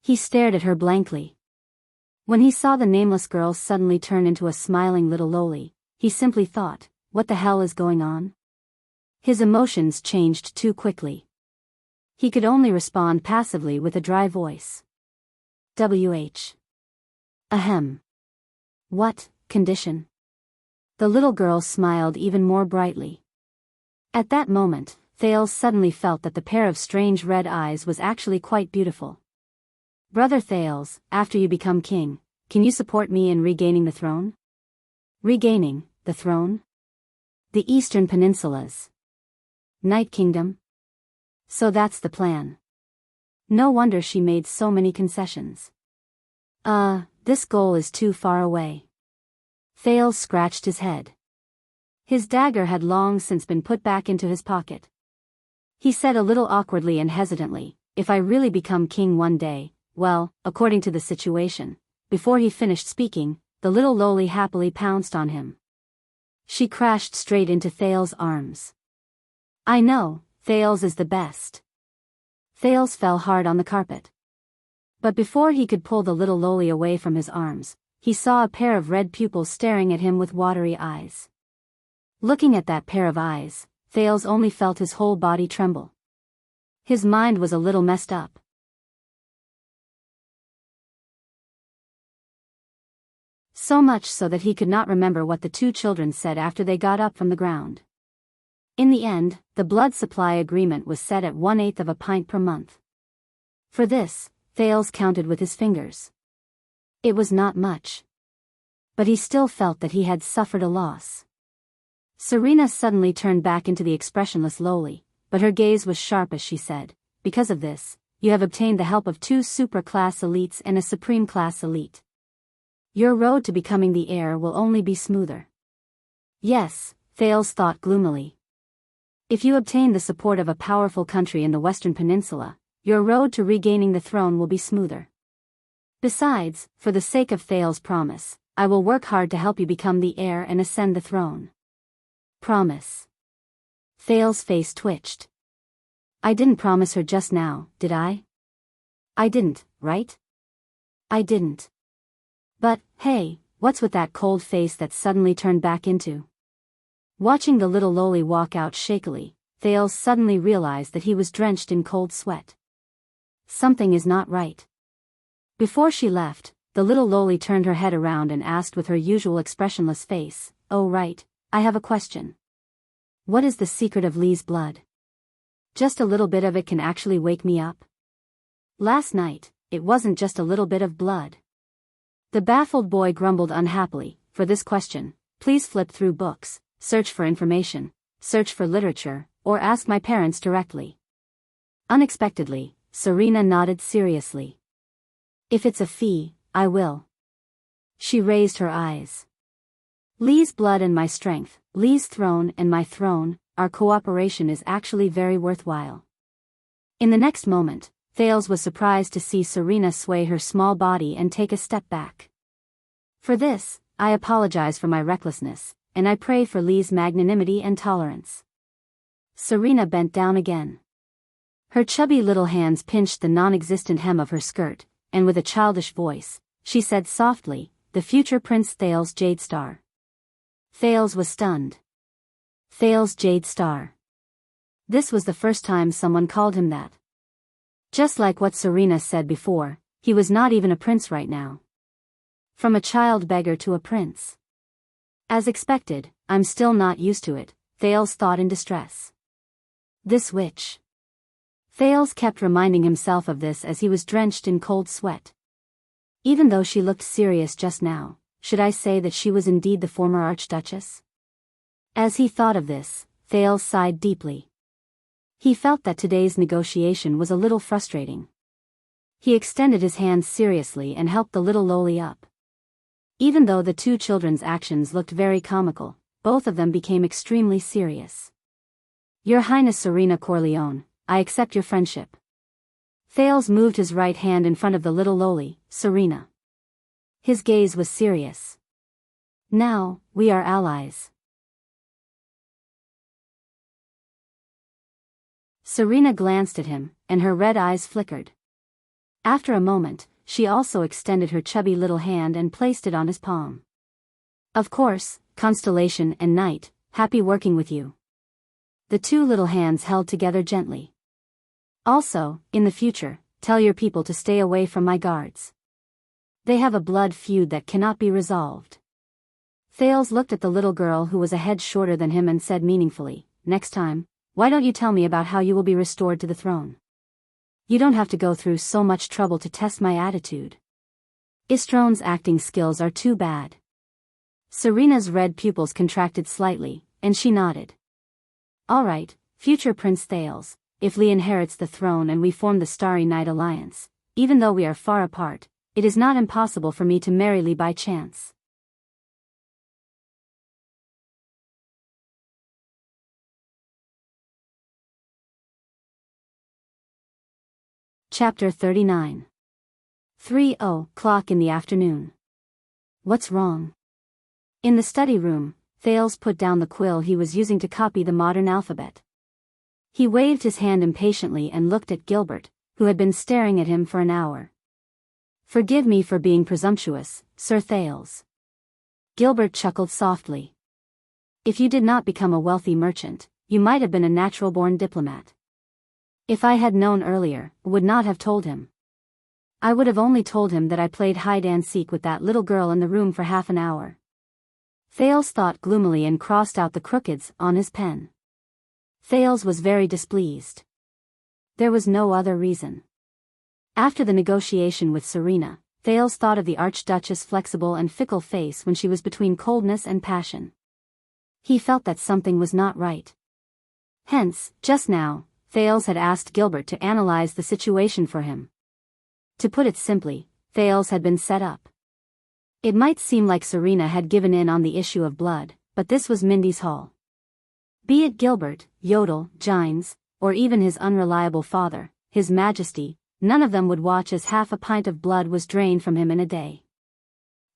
Speaker 1: He stared at her blankly. When he saw the nameless girl suddenly turn into a smiling little loli, he simply thought, what the hell is going on? His emotions changed too quickly. He could only respond passively with a dry voice. Ahem. What condition? The little girl smiled even more brightly. At that moment, Thales suddenly felt that the pair of strange red eyes was actually quite beautiful. Brother Thales, after you become king, can you support me in regaining the throne? Regaining the throne? The Eastern Peninsula's Night Kingdom? So that's the plan. No wonder she made so many concessions. This goal is too far away. Thales scratched his head. His dagger had long since been put back into his pocket. He said a little awkwardly and hesitantly, if I really become king one day, well, according to the situation. Before he finished speaking, the little loli happily pounced on him. She crashed straight into Thales' arms. I know, Thales is the best. Thales fell hard on the carpet. But before he could pull the little loli away from his arms, he saw a pair of red pupils staring at him with watery eyes. Looking at that pair of eyes, Thales only felt his whole body tremble. His mind was a little messed up. So much so that he could not remember what the 2 children said after they got up from the ground. In the end, the blood supply agreement was set at 1/8 of a pint per month. For this, Thales counted with his fingers. It was not much. But he still felt that he had suffered a loss. Serena suddenly turned back into the expressionless loli, but her gaze was sharp as she said, because of this, you have obtained the help of 2 super-class elites and a supreme-class elite. Your road to becoming the heir will only be smoother. Yes, Thales thought gloomily. If you obtain the support of a powerful country in the Western Peninsula, your road to regaining the throne will be smoother. Besides, for the sake of Thales' promise, I will work hard to help you become the heir and ascend the throne. Promise. Thales' face twitched. I didn't promise her just now, did I? I didn't, right? I didn't. But, hey, what's with that cold face that suddenly turned back into? Watching the little loli walk out shakily, Thales suddenly realized that he was drenched in cold sweat. Something is not right. Before she left, the little loli turned her head around and asked with her usual expressionless face, oh right, I have a question. What is the secret of Lee's blood? Just a little bit of it can actually wake me up. Last night, it wasn't just a little bit of blood. The baffled boy grumbled unhappily, for this question, please flip through books, search for information, search for literature, or ask my parents directly. Unexpectedly, Serena nodded seriously. If it's a fee, I will. She raised her eyes. Li's blood and my strength, Li's throne and my throne, our cooperation is actually very worthwhile. In the next moment, Thales was surprised to see Serena sway her small body and take a step back. For this, I apologize for my recklessness, and I pray for Li's magnanimity and tolerance. Serena bent down again. Her chubby little hands pinched the non-existent hem of her skirt, and with a childish voice, she said softly, "The future Prince Thales Jadestar." Thales was stunned. Thales Jadestar. This was the first time someone called him that. Just like what Serena said before, he was not even a prince right now. From a child beggar to a prince. As expected, I'm still not used to it, Thales thought in distress. This witch. Thales kept reminding himself of this as he was drenched in cold sweat. Even though she looked serious just now, should I say that she was indeed the former Archduchess? As he thought of this, Thales sighed deeply. He felt that today's negotiation was a little frustrating. He extended his hand seriously and helped the little loli up. Even though the two children's actions looked very comical, both of them became extremely serious. Your Highness Serena Corleone, I accept your friendship. Thales moved his right hand in front of the little loli, Serena. His gaze was serious. Now, we are allies. Serena glanced at him, and her red eyes flickered. After a moment, she also extended her chubby little hand and placed it on his palm. Of course, Constellation and Night, happy working with you. The two little hands held together gently. Also, in the future, tell your people to stay away from my guards. They have a blood feud that cannot be resolved. Thales looked at the little girl who was a head shorter than him and said meaningfully, next time, why don't you tell me about how you will be restored to the throne? You don't have to go through so much trouble to test my attitude. Istrone's acting skills are too bad. Serena's red pupils contracted slightly, and she nodded. All right, future Prince Thales, if Li inherits the throne and we form the Starry Night Alliance, even though we are far apart, it is not impossible for me to marry Li by chance. Chapter 39. 3:00 in the afternoon. What's wrong? In the study room, Thales put down the quill he was using to copy the modern alphabet. He waved his hand impatiently and looked at Gilbert, who had been staring at him for an hour. Forgive me for being presumptuous, Sir Thales. Gilbert chuckled softly. If you did not become a wealthy merchant, you might have been a natural-born diplomat. If I had known earlier, would not have told him. I would have only told him that I played hide-and-seek with that little girl in the room for half an hour. Thales thought gloomily and crossed out the crookeds on his pen. Thales was very displeased. There was no other reason. After the negotiation with Serena, Thales thought of the Archduchess' flexible and fickle face when she was between coldness and passion. He felt that something was not right. Hence, just now, Thales had asked Gilbert to analyze the situation for him. To put it simply, Thales had been set up. It might seem like Serena had given in on the issue of blood, but this was Mindy's Hall. Be it Gilbert, Yodel, Gines, or even his unreliable father, His Majesty, none of them would watch as half a pint of blood was drained from him in a day.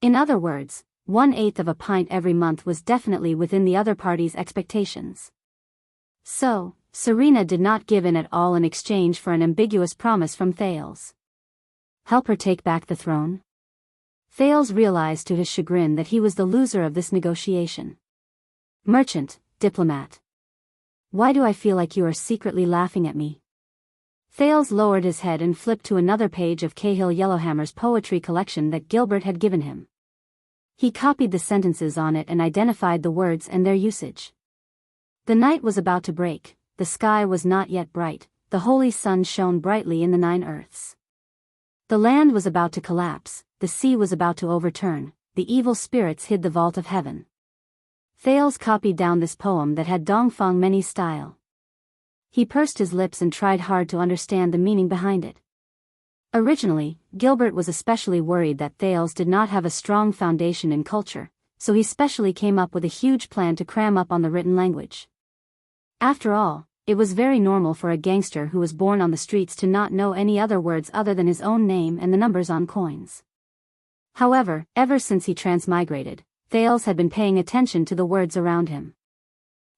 Speaker 1: In other words, 1/8 of a pint every month was definitely within the other party's expectations. So, Serena did not give in at all in exchange for an ambiguous promise from Thales. Help her take back the throne? Thales realized to his chagrin that he was the loser of this negotiation. Merchant, diplomat. Why do I feel like you are secretly laughing at me? Thales lowered his head and flipped to another page of Cahill Yellowhammer's poetry collection that Gilbert had given him. He copied the sentences on it and identified the words and their usage. The night was about to break. The sky was not yet bright, the holy sun shone brightly in the 9 earths. The land was about to collapse, the sea was about to overturn, the evil spirits hid the vault of heaven. Thales copied down this poem that had Dongfeng Many's style. He pursed his lips and tried hard to understand the meaning behind it. Originally, Gilbert was especially worried that Thales did not have a strong foundation in culture, so he specially came up with a huge plan to cram up on the written language. After all, it was very normal for a gangster who was born on the streets to not know any other words other than his own name and the numbers on coins. However, ever since he transmigrated, Thales had been paying attention to the words around him.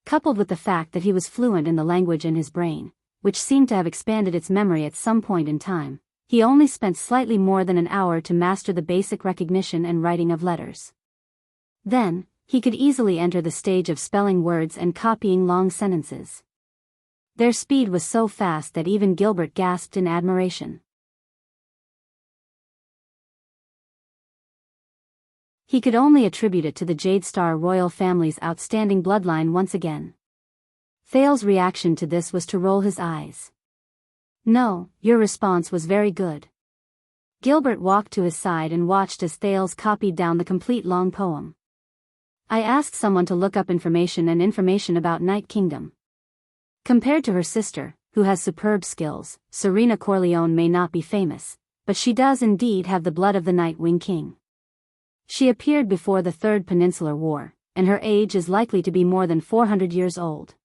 Speaker 1: Coupled with the fact that he was fluent in the language in his brain, which seemed to have expanded its memory at some point in time, he only spent slightly more than an hour to master the basic recognition and writing of letters. Then, he could easily enter the stage of spelling words and copying long sentences. Their speed was so fast that even Gilbert gasped in admiration. He could only attribute it to the Jade Star royal family's outstanding bloodline once again. Thales' reaction to this was to roll his eyes. "No, your response was very good." Gilbert walked to his side and watched as Thales copied down the complete long poem. "I asked someone to look up information about Night Kingdom. Compared to her sister, who has superb skills, Serena Corleone may not be famous, but she does indeed have the blood of the Night Wing King. She appeared before the Third Peninsular War, and her age is likely to be more than 400 years old.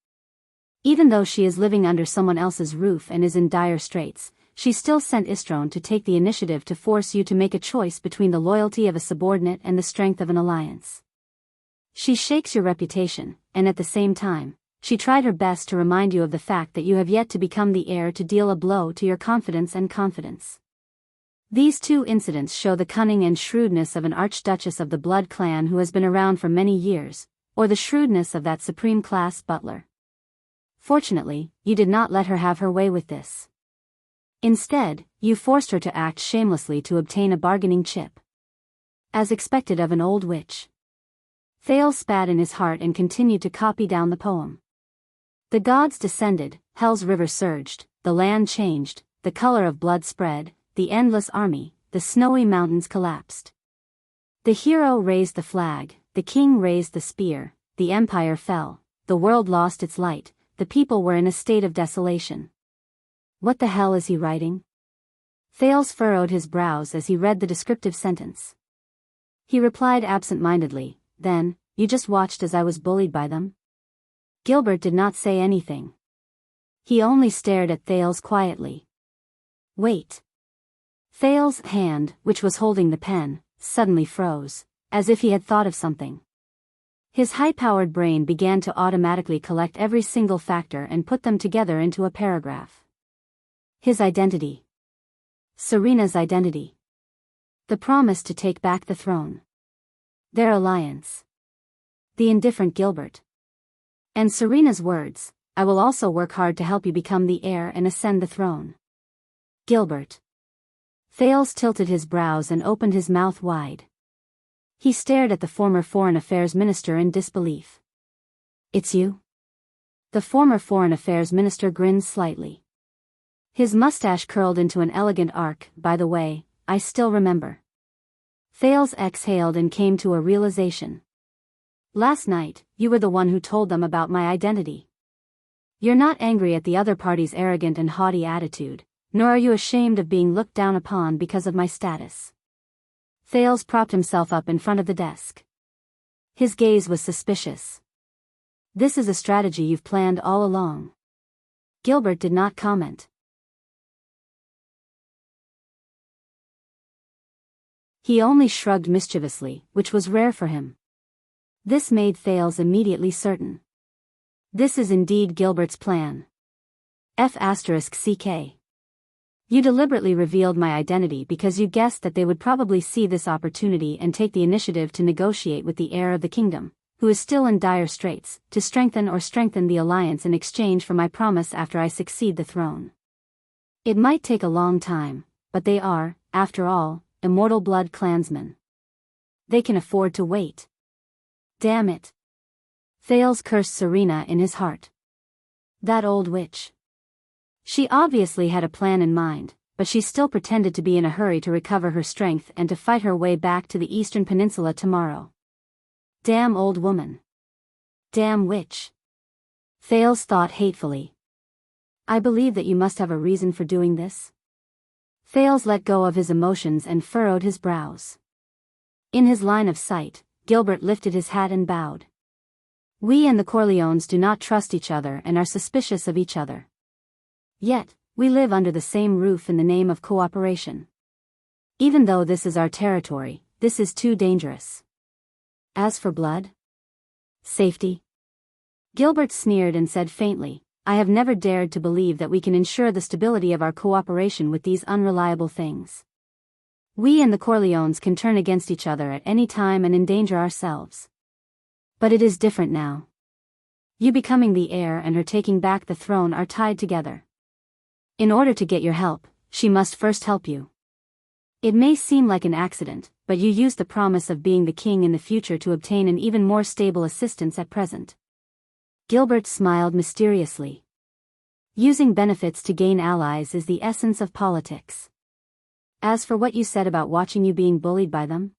Speaker 1: Even though she is living under someone else's roof and is in dire straits, she still sent Istrone to take the initiative to force you to make a choice between the loyalty of a subordinate and the strength of an alliance. She shakes your reputation, and at the same time, she tried her best to remind you of the fact that you have yet to become the heir to deal a blow to your confidence and confidence. These two incidents show the cunning and shrewdness of an archduchess of the blood clan who has been around for many years, or the shrewdness of that supreme-class butler. Fortunately, you did not let her have her way with this. Instead, you forced her to act shamelessly to obtain a bargaining chip. As expected of an old witch." Thales spat in his heart and continued to copy down the poem. "The gods descended, hell's river surged, the land changed, the color of blood spread, the endless army, the snowy mountains collapsed. The hero raised the flag, the king raised the spear, the empire fell, the world lost its light, the people were in a state of desolation." What the hell is he writing? Thales furrowed his brows as he read the descriptive sentence. He replied absent-mindedly, "Then, you just watched as I was bullied by them?" Gilbert did not say anything. He only stared at Thales quietly. "Wait." Thales' hand, which was holding the pen, suddenly froze, as if he had thought of something. His high-powered brain began to automatically collect every single factor and put them together into a paragraph. His identity. Serena's identity. The promise to take back the throne. Their alliance. The indifferent Gilbert. And Serena's words, "I will also work hard to help you become the heir and ascend the throne." Gilbert. Thales tilted his brows and opened his mouth wide. He stared at the former Foreign Affairs Minister in disbelief. "It's you?" The former Foreign Affairs Minister grinned slightly. His mustache curled into an elegant arc. "By the way, I still remember." Thales exhaled and came to a realization. "Last night, you were the one who told them about my identity. You're not angry at the other party's arrogant and haughty attitude, nor are you ashamed of being looked down upon because of my status." Thales propped himself up in front of the desk. His gaze was suspicious. "This is a strategy you've planned all along." Gilbert did not comment. He only shrugged mischievously, which was rare for him. This made Thales immediately certain. This is indeed Gilbert's plan. F***CK. You deliberately revealed my identity because you guessed that they would probably see this opportunity and take the initiative to negotiate with the heir of the kingdom, who is still in dire straits, to strengthen the alliance in exchange for my promise after I succeed the throne. It might take a long time, but they are, after all, immortal blood clansmen. They can afford to wait. Damn it. Thales cursed Serena in his heart. That old witch. She obviously had a plan in mind, but she still pretended to be in a hurry to recover her strength and to fight her way back to the Eastern Peninsula tomorrow. Damn old woman. Damn witch. Thales thought hatefully. I believe that you must have a reason for doing this. Thales let go of his emotions and furrowed his brows. In his line of sight, Gilbert lifted his hat and bowed. We and the Corleones do not trust each other and are suspicious of each other. Yet, we live under the same roof in the name of cooperation. Even though this is our territory, this is too dangerous. As for blood? Safety? Gilbert sneered and said faintly, I have never dared to believe that we can ensure the stability of our cooperation with these unreliable things. We and the Corleones can turn against each other at any time and endanger ourselves. But it is different now. You becoming the heir and her taking back the throne are tied together. In order to get your help, she must first help you. It may seem like an accident, but you use the promise of being the king in the future to obtain an even more stable assistance at present. Gilbert smiled mysteriously. Using benefits to gain allies is the essence of politics. As for what you said about watching you being bullied by them,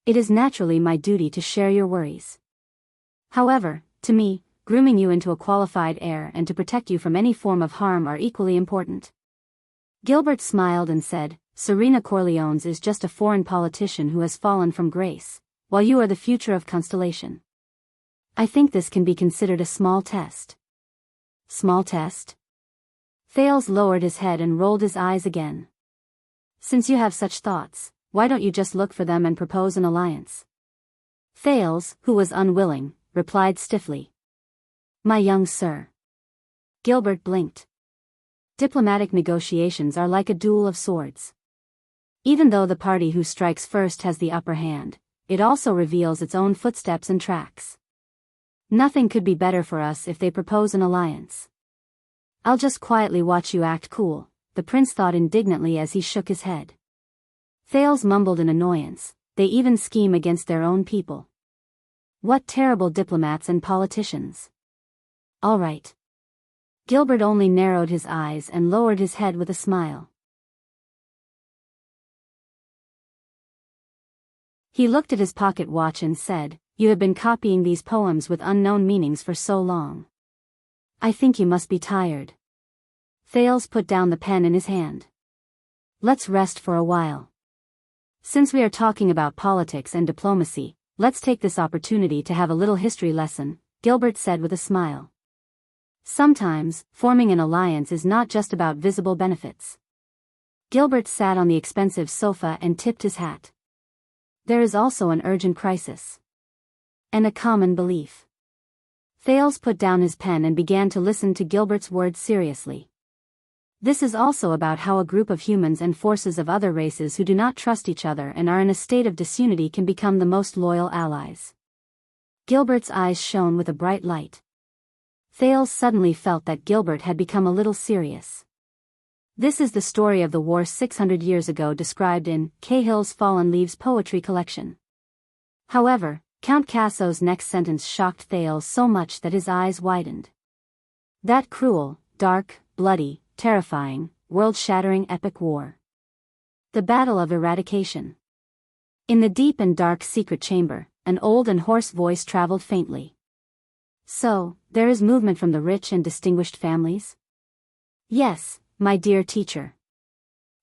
Speaker 1: it is naturally my duty to share your worries. However, to me, grooming you into a qualified heir and to protect you from any form of harm are equally important. Gilbert smiled and said, Serena Corleones is just a foreign politician who has fallen from grace, while you are the future of Constellation. I think this can be considered a small test. Small test? Thales lowered his head and rolled his eyes again. Since you have such thoughts, why don't you just look for them and propose an alliance? Thales, who was unwilling, replied stiffly. My young sir. Gilbert blinked. Diplomatic negotiations are like a duel of swords. Even though the party who strikes first has the upper hand, it also reveals its own footsteps and tracks. Nothing could be better for us if they propose an alliance. I'll just quietly watch you act cool, the prince thought indignantly as he shook his head. Thales mumbled in annoyance, they even scheme against their own people. What terrible diplomats and politicians. All right. Gilbert only narrowed his eyes and lowered his head with a smile. He looked at his pocket watch and said, You have been copying these poems with unknown meanings for so long. I think you must be tired. Thales put down the pen in his hand. Let's rest for a while. Since we are talking about politics and diplomacy, let's take this opportunity to have a little history lesson, Gilbert said with a smile. Sometimes, forming an alliance is not just about visible benefits. Gilbert sat on the expensive sofa and tipped his hat. There is also an urgent crisis. And a common belief. Thales put down his pen and began to listen to Gilbert's words seriously. This is also about how a group of humans and forces of other races who do not trust each other and are in a state of disunity can become the most loyal allies. Gilbert's eyes shone with a bright light. Thales suddenly felt that Gilbert had become a little serious. This is the story of the war 600 years ago described in Cahill's Fallen Leaves poetry collection. However, Count Casso's next sentence shocked Thales so much that his eyes widened. That cruel, dark, bloody, terrifying, world-shattering epic war. The Battle of Eradication. In the deep and dark secret chamber, an old and hoarse voice traveled faintly. So, there is movement from the rich and distinguished families? Yes, my dear teacher.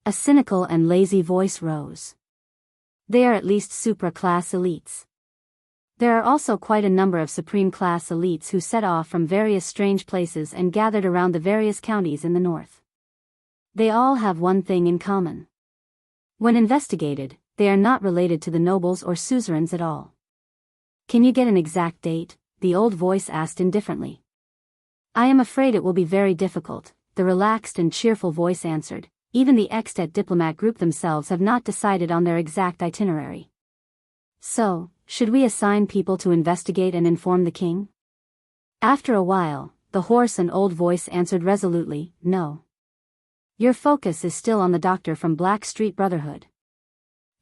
Speaker 1: A cynical and lazy voice rose. They are at least supra-class elites. There are also quite a number of supreme-class elites who set off from various strange places and gathered around the various counties in the north. They all have one thing in common. When investigated, they are not related to the nobles or suzerains at all. Can you get an exact date? The old voice asked indifferently. I am afraid it will be very difficult, the relaxed and cheerful voice answered. Even the extant diplomat group themselves have not decided on their exact itinerary. So, should we assign people to investigate and inform the king? After a while, the hoarse and old voice answered resolutely, No. Your focus is still on the doctor from Black Street Brotherhood.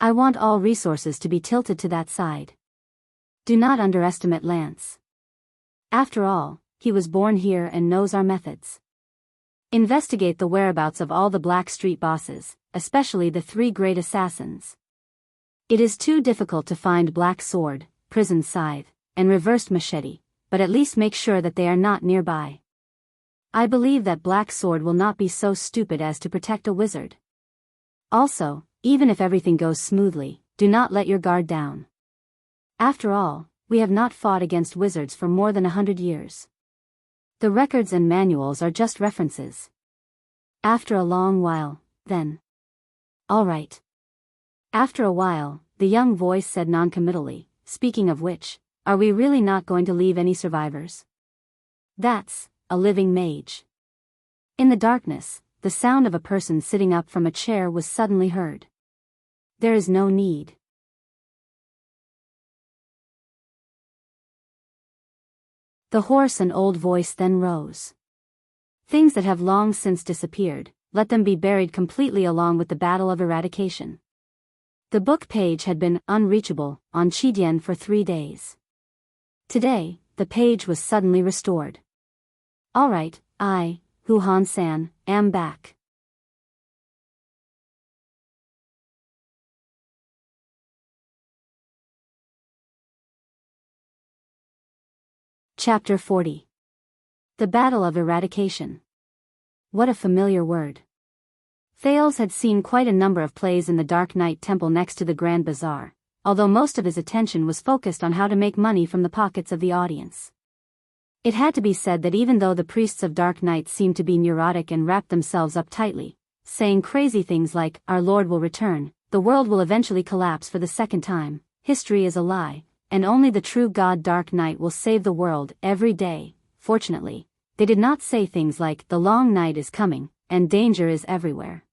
Speaker 1: I want all resources to be tilted to that side. Do not underestimate Lance. After all, he was born here and knows our methods. Investigate the whereabouts of all the Black Street bosses, especially the 3 great assassins. It is too difficult to find Black Sword, Prison Scythe, and Reversed Machete, but at least make sure that they are not nearby. I believe that Black Sword will not be so stupid as to protect a wizard. Also, even if everything goes smoothly, do not let your guard down. After all, we have not fought against wizards for more than 100 years. The records and manuals are just references. After a long while, then. All right. After a while, the young voice said noncommittally, speaking of which, are we really not going to leave any survivors? That's a living mage. In the darkness, the sound of a person sitting up from a chair was suddenly heard. There is no need. The hoarse and old voice then rose. Things that have long since disappeared, let them be buried completely along with the battle of eradication. The book page had been unreachable on Qidian for 3 days. Today, the page was suddenly restored. All right, I, Hu Han-san, am back. Chapter 40. The Battle of Eradication. What a familiar word. Thales had seen quite a number of plays in the Dark Knight Temple next to the Grand Bazaar, although most of his attention was focused on how to make money from the pockets of the audience. It had to be said that even though the priests of Dark Knight seemed to be neurotic and wrapped themselves up tightly, saying crazy things like, "Our Lord will return, the world will eventually collapse for the second time, history is a lie, and only the true God Dark Knight will save the world every day," fortunately, they did not say things like, "The long night is coming, and danger is everywhere."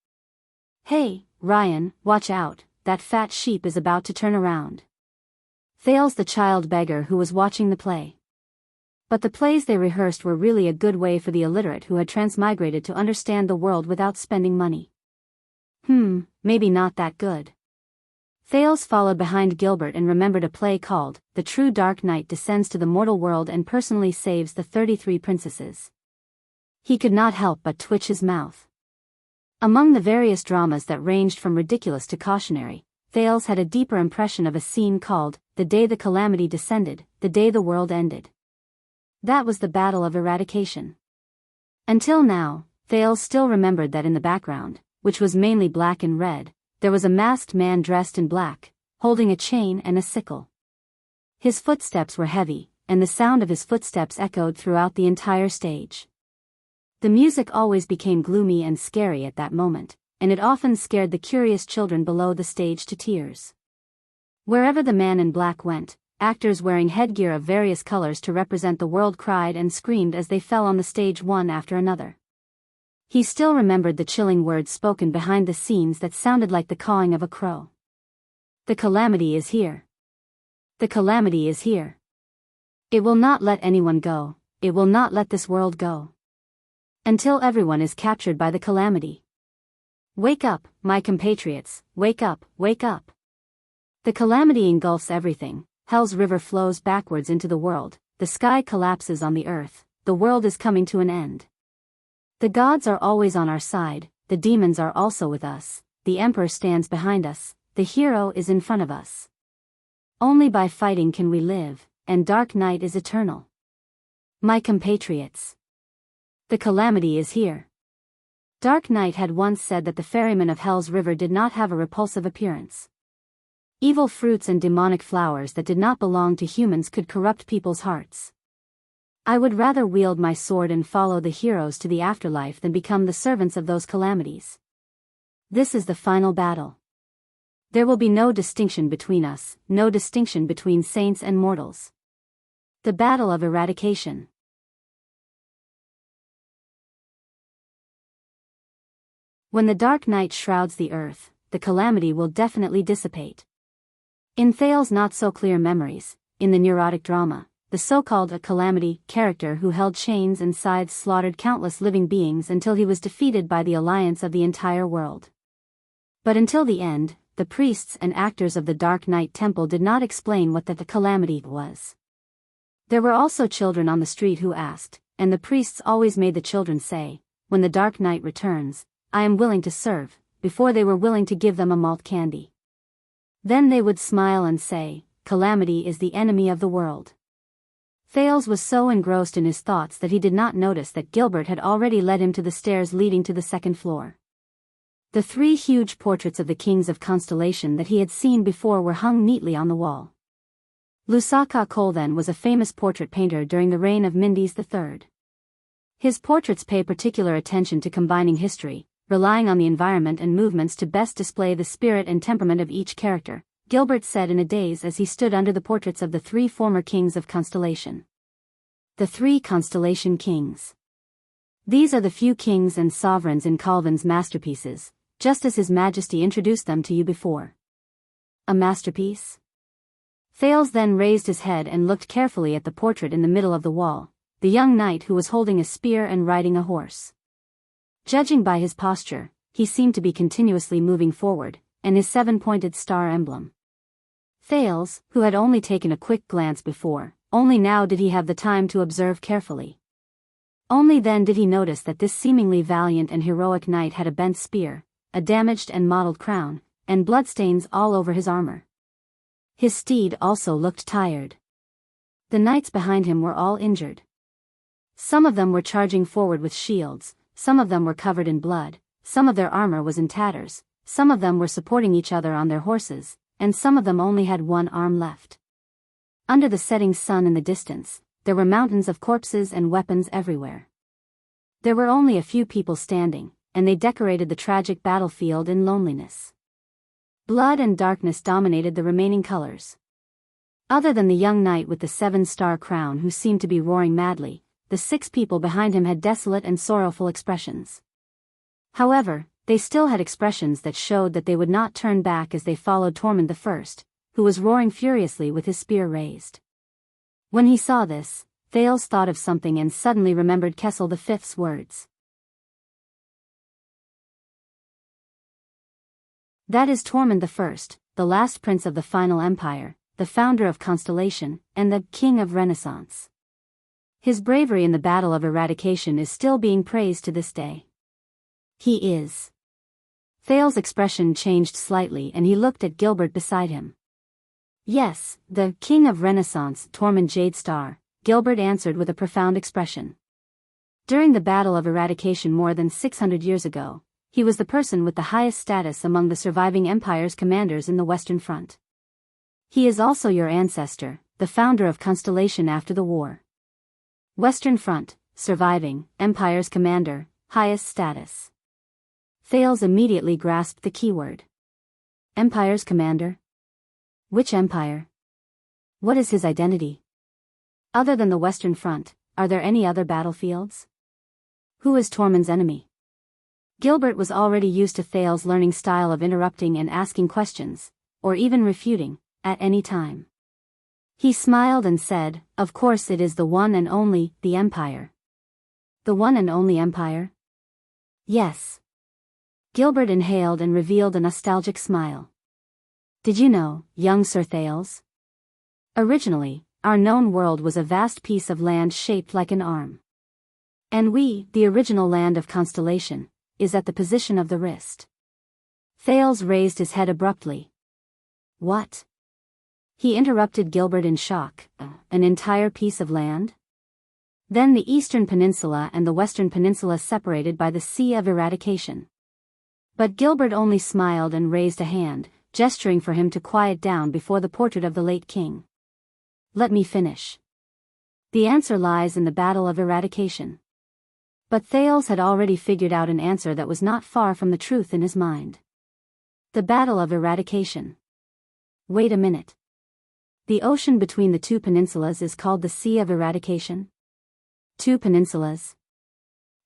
Speaker 1: "Hey, Ryan, watch out, that fat sheep is about to turn around." Thales the child beggar who was watching the play. But the plays they rehearsed were really a good way for the illiterate who had transmigrated to understand the world without spending money. Maybe not that good. Thales followed behind Gilbert and remembered a play called, "The True Dark Knight Descends to the Mortal World and Personally Saves the 33 Princesses." He could not help but twitch his mouth. Among the various dramas that ranged from ridiculous to cautionary, Thales had a deeper impression of a scene called, "The Day the Calamity Descended, the Day the World Ended." That was the Battle of Eradication. Until now, Thales still remembered that in the background, which was mainly black and red, there was a masked man dressed in black, holding a chain and a sickle. His footsteps were heavy, and the sound of his footsteps echoed throughout the entire stage. The music always became gloomy and scary at that moment, and it often scared the curious children below the stage to tears. Wherever the man in black went, actors wearing headgear of various colors to represent the world cried and screamed as they fell on the stage one after another. He still remembered the chilling words spoken behind the scenes that sounded like the cawing of a crow. "The calamity is here. The calamity is here. It will not let anyone go, it will not let this world go. Until everyone is captured by the calamity. Wake up, my compatriots, wake up, wake up. The calamity engulfs everything. Hell's river flows backwards into the world, the sky collapses on the earth, the world is coming to an end. The gods are always on our side, the demons are also with us, the emperor stands behind us, the hero is in front of us. Only by fighting can we live, and Dark Night is eternal. My compatriots. The calamity is here." Dark Knight had once said that the ferrymen of Hell's River did not have a repulsive appearance. Evil fruits and demonic flowers that did not belong to humans could corrupt people's hearts. "I would rather wield my sword and follow the heroes to the afterlife than become the servants of those calamities. This is the final battle. There will be no distinction between us, no distinction between saints and mortals. The Battle of Eradication." When the dark night shrouds the earth, the calamity will definitely dissipate. In Thales' not-so-clear memories, in the neurotic drama, the so-called calamity character who held chains and scythes slaughtered countless living beings until he was defeated by the alliance of the entire world. But until the end, the priests and actors of the Dark Knight Temple did not explain what the calamity was. There were also children on the street who asked, and the priests always made the children say, "When the Dark Knight returns, I am willing to serve," before they were willing to give them a malt candy. Then they would smile and say, "Calamity is the enemy of the world." Thales was so engrossed in his thoughts that he did not notice that Gilbert had already led him to the stairs leading to the second floor. The 3 huge portraits of the kings of Constellation that he had seen before were hung neatly on the wall. Lusaka Kolden was a famous portrait painter during the reign of Mendes III. His portraits pay particular attention to combining history, relying on the environment and movements to best display the spirit and temperament of each character, Gilbert said in a daze as he stood under the portraits of the 3 former kings of Constellation. The 3 Constellation Kings. These are the few kings and sovereigns in Calvin's masterpieces, just as His Majesty introduced them to you before. A masterpiece? Thales then raised his head and looked carefully at the portrait in the middle of the wall, the young knight who was holding a spear and riding a horse. Judging by his posture, he seemed to be continuously moving forward, and his 7-pointed star emblem. Thales, who had only taken a quick glance before, only now did he have the time to observe carefully. Only then did he notice that this seemingly valiant and heroic knight had a bent spear, a damaged and mottled crown, and bloodstains all over his armor. His steed also looked tired. The knights behind him were all injured. Some of them were charging forward with shields, some of them were covered in blood, some of their armor was in tatters, some of them were supporting each other on their horses, and some of them only had one arm left. Under the setting sun in the distance, there were mountains of corpses and weapons everywhere. There were only a few people standing, and they decorated the tragic battlefield in loneliness. Blood and darkness dominated the remaining colors. Other than the young knight with the 7-star crown who seemed to be roaring madly, the 6 people behind him had desolate and sorrowful expressions. However, they still had expressions that showed that they would not turn back as they followed Tormund I, who was roaring furiously with his spear raised. When he saw this, Thales thought of something and suddenly remembered Kessel V's words. That is Tormund I, the last prince of the final empire, the founder of Constellation, and the king of Renaissance. His bravery in the Battle of Eradication is still being praised to this day. He is. Thales' expression changed slightly and he looked at Gilbert beside him. Yes, the king of Renaissance, Tormund Jadestar, Gilbert answered with a profound expression. During the Battle of Eradication more than 600 years ago, he was the person with the highest status among the surviving empire's commanders in the Western Front. He is also your ancestor, the founder of Constellation after the war. Western Front, surviving, empire's commander, highest status. Thales immediately grasped the keyword. Empire's commander? Which empire? What is his identity? Other than the Western Front, are there any other battlefields? Who is Tormund's enemy? Gilbert was already used to Thales' learning style of interrupting and asking questions, or even refuting, at any time. He smiled and said, "Of course it is the one and only, the Empire." The one and only Empire? Yes. Gilbert inhaled and revealed a nostalgic smile. Did you know, young Sir Thales? Originally, our known world was a vast piece of land shaped like an arm. And we, the original land of Constellation, is at the position of the wrist. Thales raised his head abruptly. What? He interrupted Gilbert in shock. An entire piece of land? Then the Eastern Peninsula and the Western Peninsula separated by the Sea of Eradication. But Gilbert only smiled and raised a hand, gesturing for him to quiet down before the portrait of the late king. Let me finish. The answer lies in the Battle of Eradication. But Thales had already figured out an answer that was not far from the truth in his mind. The Battle of Eradication. Wait a minute. The ocean between the 2 peninsulas is called the Sea of Eradication? 2 peninsulas?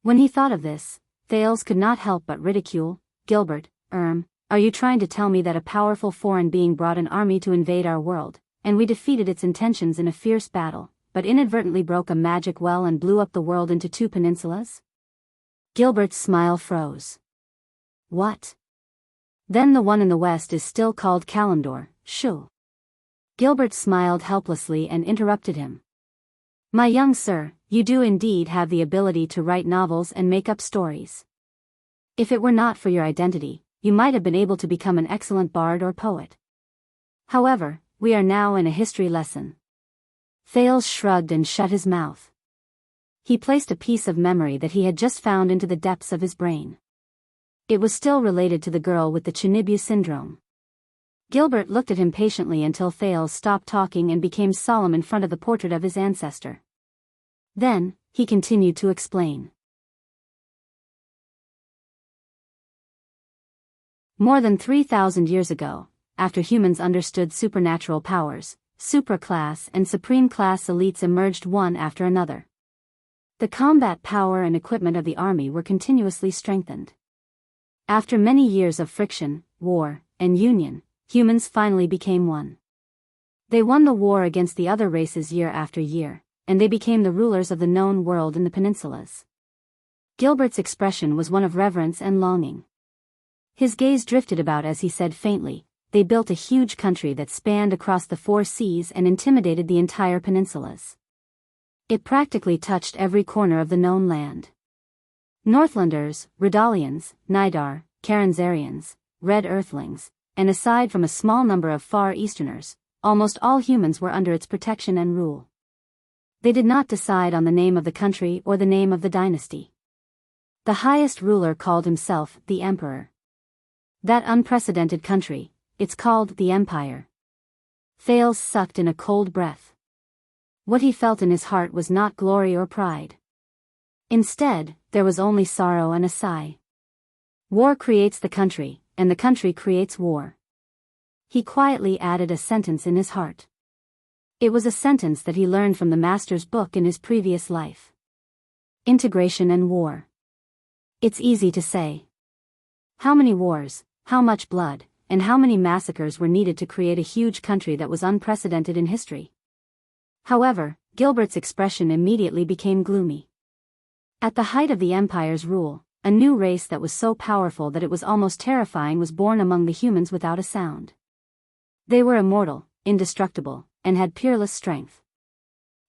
Speaker 1: When he thought of this, Thales could not help but ridicule. Gilbert, are you trying to tell me that a powerful foreign being brought an army to invade our world, and we defeated its intentions in a fierce battle, but inadvertently broke a magic well and blew up the world into 2 peninsulas? Gilbert's smile froze. What? Then the one in the west is still called Kalimdor, shoo. Gilbert smiled helplessly and interrupted him. My young sir, you do indeed have the ability to write novels and make up stories. If it were not for your identity, you might have been able to become an excellent bard or poet. However, we are now in a history lesson. Thales shrugged and shut his mouth. He placed a piece of memory that he had just found into the depths of his brain. It was still related to the girl with the Chinibu syndrome. Gilbert looked at him patiently until Thales stopped talking and became solemn in front of the portrait of his ancestor. Then, he continued to explain. More than 3,000 years ago, after humans understood supernatural powers, supraclass and supreme class elites emerged one after another. The combat power and equipment of the army were continuously strengthened. After many years of friction, war, and union, humans finally became one. They won the war against the other races year after year, and they became the rulers of the known world in the peninsulas. Gilbert's expression was one of reverence and longing. His gaze drifted about as he said faintly, "They built a huge country that spanned across the 4 seas and intimidated the entire peninsulas. It practically touched every corner of the known land. Northlanders, Redalians, Nidar, Karanzarians, Red Earthlings, and aside from a small number of Far Easterners, almost all humans were under its protection and rule. They did not decide on the name of the country or the name of the dynasty. The highest ruler called himself the Emperor. That unprecedented country, it's called the Empire." Thales sucked in a cold breath. What he felt in his heart was not glory or pride. Instead, there was only sorrow and a sigh. War creates the country, and the country creates war. He quietly added a sentence in his heart. It was a sentence that he learned from the master's book in his previous life. Integration and war. It's easy to say. How many wars, how much blood, and how many massacres were needed to create a huge country that was unprecedented in history? However, Gilbert's expression immediately became gloomy. At the height of the Empire's rule, a new race that was so powerful that it was almost terrifying was born among the humans without a sound. They were immortal, indestructible, and had peerless strength.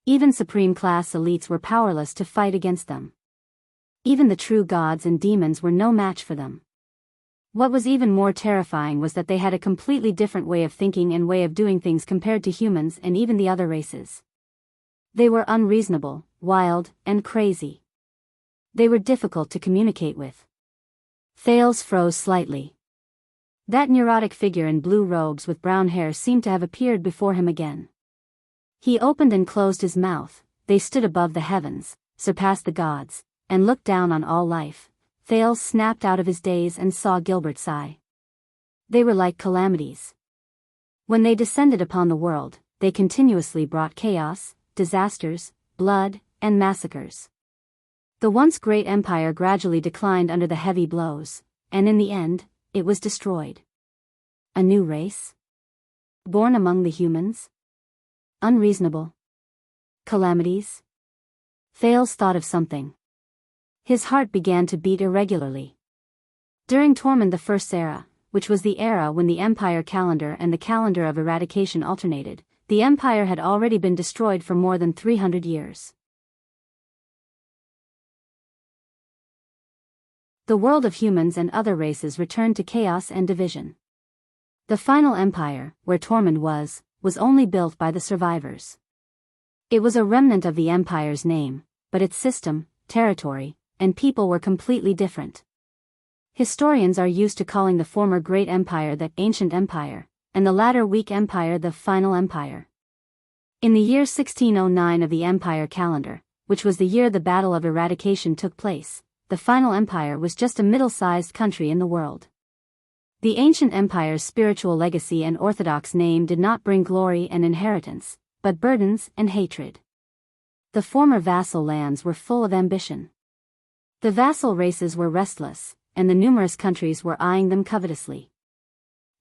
Speaker 1: Even supreme class elites were powerless to fight against them. Even the true gods and demons were no match for them. What was even more terrifying was that they had a completely different way of thinking and way of doing things compared to humans and even the other races. They were unreasonable, wild, and crazy. They were difficult to communicate with. Thales froze slightly. That neurotic figure in blue robes with brown hair seemed to have appeared before him again. He opened and closed his mouth. They stood above the heavens, surpassed the gods, and looked down on all life. Thales snapped out of his daze and saw Gilbert sigh. They were like calamities. When they descended upon the world, they continuously brought chaos, disasters, blood, and massacres. The once great empire gradually declined under the heavy blows, and in the end, it was destroyed. A new race? Born among the humans? Unreasonable. Calamities? Thales thought of something. His heart began to beat irregularly. During Tormund I's era, which was the era when the empire calendar and the calendar of eradication alternated, the empire had already been destroyed for more than 300 years. The world of humans and other races returned to chaos and division. The final empire, where Tormund was only built by the survivors. It was a remnant of the empire's name, but its system, territory, and people were completely different. Historians are used to calling the former great empire the ancient empire, and the latter weak empire the final empire. In the year 1609 of the empire calendar, which was the year the Battle of Eradication took place, the final empire was just a middle-sized country in the world. The ancient empire's spiritual legacy and orthodox name did not bring glory and inheritance, but burdens and hatred. The former vassal lands were full of ambition. The vassal races were restless, and the numerous countries were eyeing them covetously.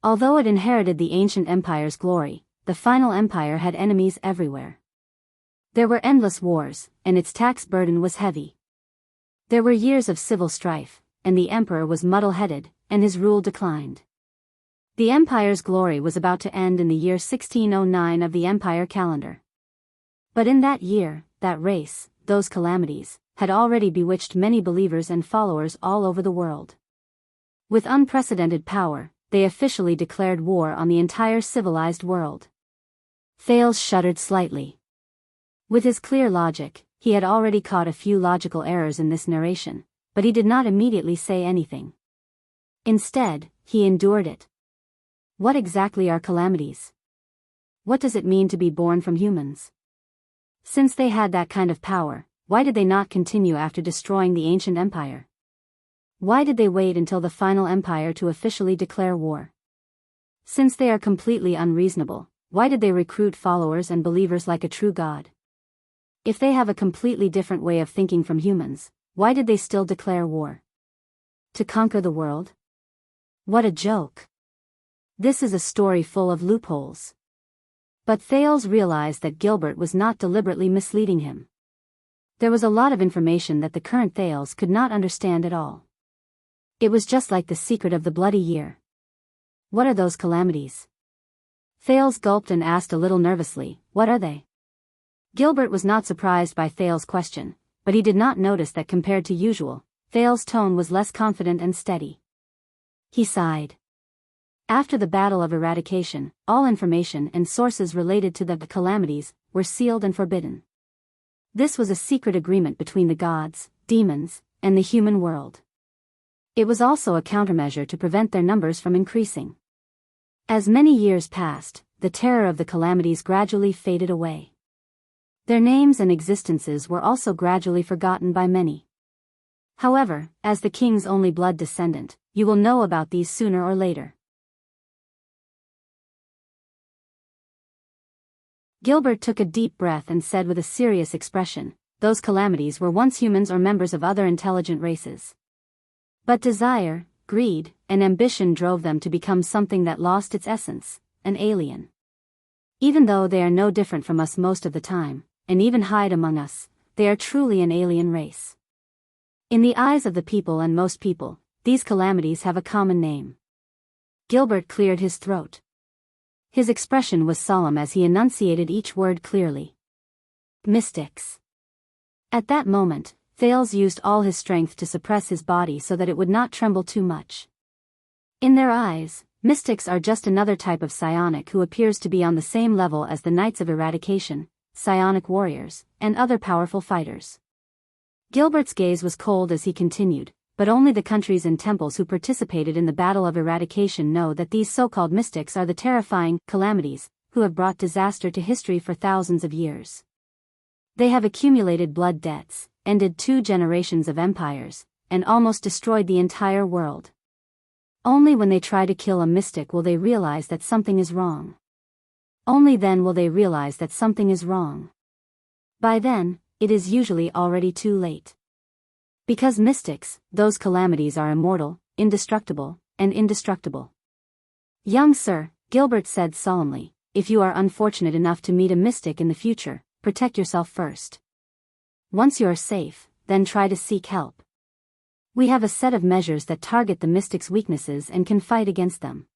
Speaker 1: Although it inherited the ancient empire's glory, the final empire had enemies everywhere. There were endless wars, and its tax burden was heavy. There were years of civil strife, and the emperor was muddle-headed, and his rule declined. The empire's glory was about to end in the year 1609 of the empire calendar. But in that year, that race, those calamities, had already bewitched many believers and followers all over the world. With unprecedented power, they officially declared war on the entire civilized world. Thales shuddered slightly. With his clear logic, he had already caught a few logical errors in this narration, but he did not immediately say anything. Instead, he endured it. What exactly are calamities? What does it mean to be born from humans? Since they had that kind of power, why did they not continue after destroying the ancient empire? Why did they wait until the final empire to officially declare war? Since they are completely unreasonable, why did they recruit followers and believers like a true god? If they have a completely different way of thinking from humans, why did they still declare war? To conquer the world? What a joke. This is a story full of loopholes. But Thales realized that Gilbert was not deliberately misleading him. There was a lot of information that the current Thales could not understand at all. It was just like the secret of the bloody year. What are those calamities? Thales gulped and asked a little nervously, what are they? Gilbert was not surprised by Thales' question, but he did not notice that compared to usual, Thales' tone was less confident and steady. He sighed. After the Battle of Eradication, all information and sources related to the calamities were sealed and forbidden. This was a secret agreement between the gods, demons, and the human world. It was also a countermeasure to prevent their numbers from increasing. As many years passed, the terror of the calamities gradually faded away. Their names and existences were also gradually forgotten by many. However, as the king's only blood descendant, you will know about these sooner or later. Gilbert took a deep breath and said with a serious expression, those calamities were once humans or members of other intelligent races. But desire, greed, and ambition drove them to become something that lost its essence, an alien. Even though they are no different from us most of the time, and even hide among us, they are truly an alien race. In the eyes of the people and most people, these calamities have a common name. Gilbert cleared his throat. His expression was solemn as he enunciated each word clearly. Mystics. At that moment, Thales used all his strength to suppress his body so that it would not tremble too much. In their eyes, mystics are just another type of psionic who appears to be on the same level as the Knights of Eradication, psionic warriors, and other powerful fighters. Gilbert's gaze was cold as he continued, but only the countries and temples who participated in the Battle of Eradication know that these so-called mystics are the terrifying calamities who have brought disaster to history for thousands of years. They have accumulated blood debts, ended 2 generations of empires, and almost destroyed the entire world. Only when they try to kill a mystic will they realize that something is wrong. Only then will they realize that something is wrong. By then, it is usually already too late. Because mystics, those calamities are immortal, indestructible, and indestructible. Young sir, Gilbert said solemnly, if you are unfortunate enough to meet a mystic in the future, protect yourself first. Once you are safe, then try to seek help. We have a set of measures that target the mystic's weaknesses and can fight against them.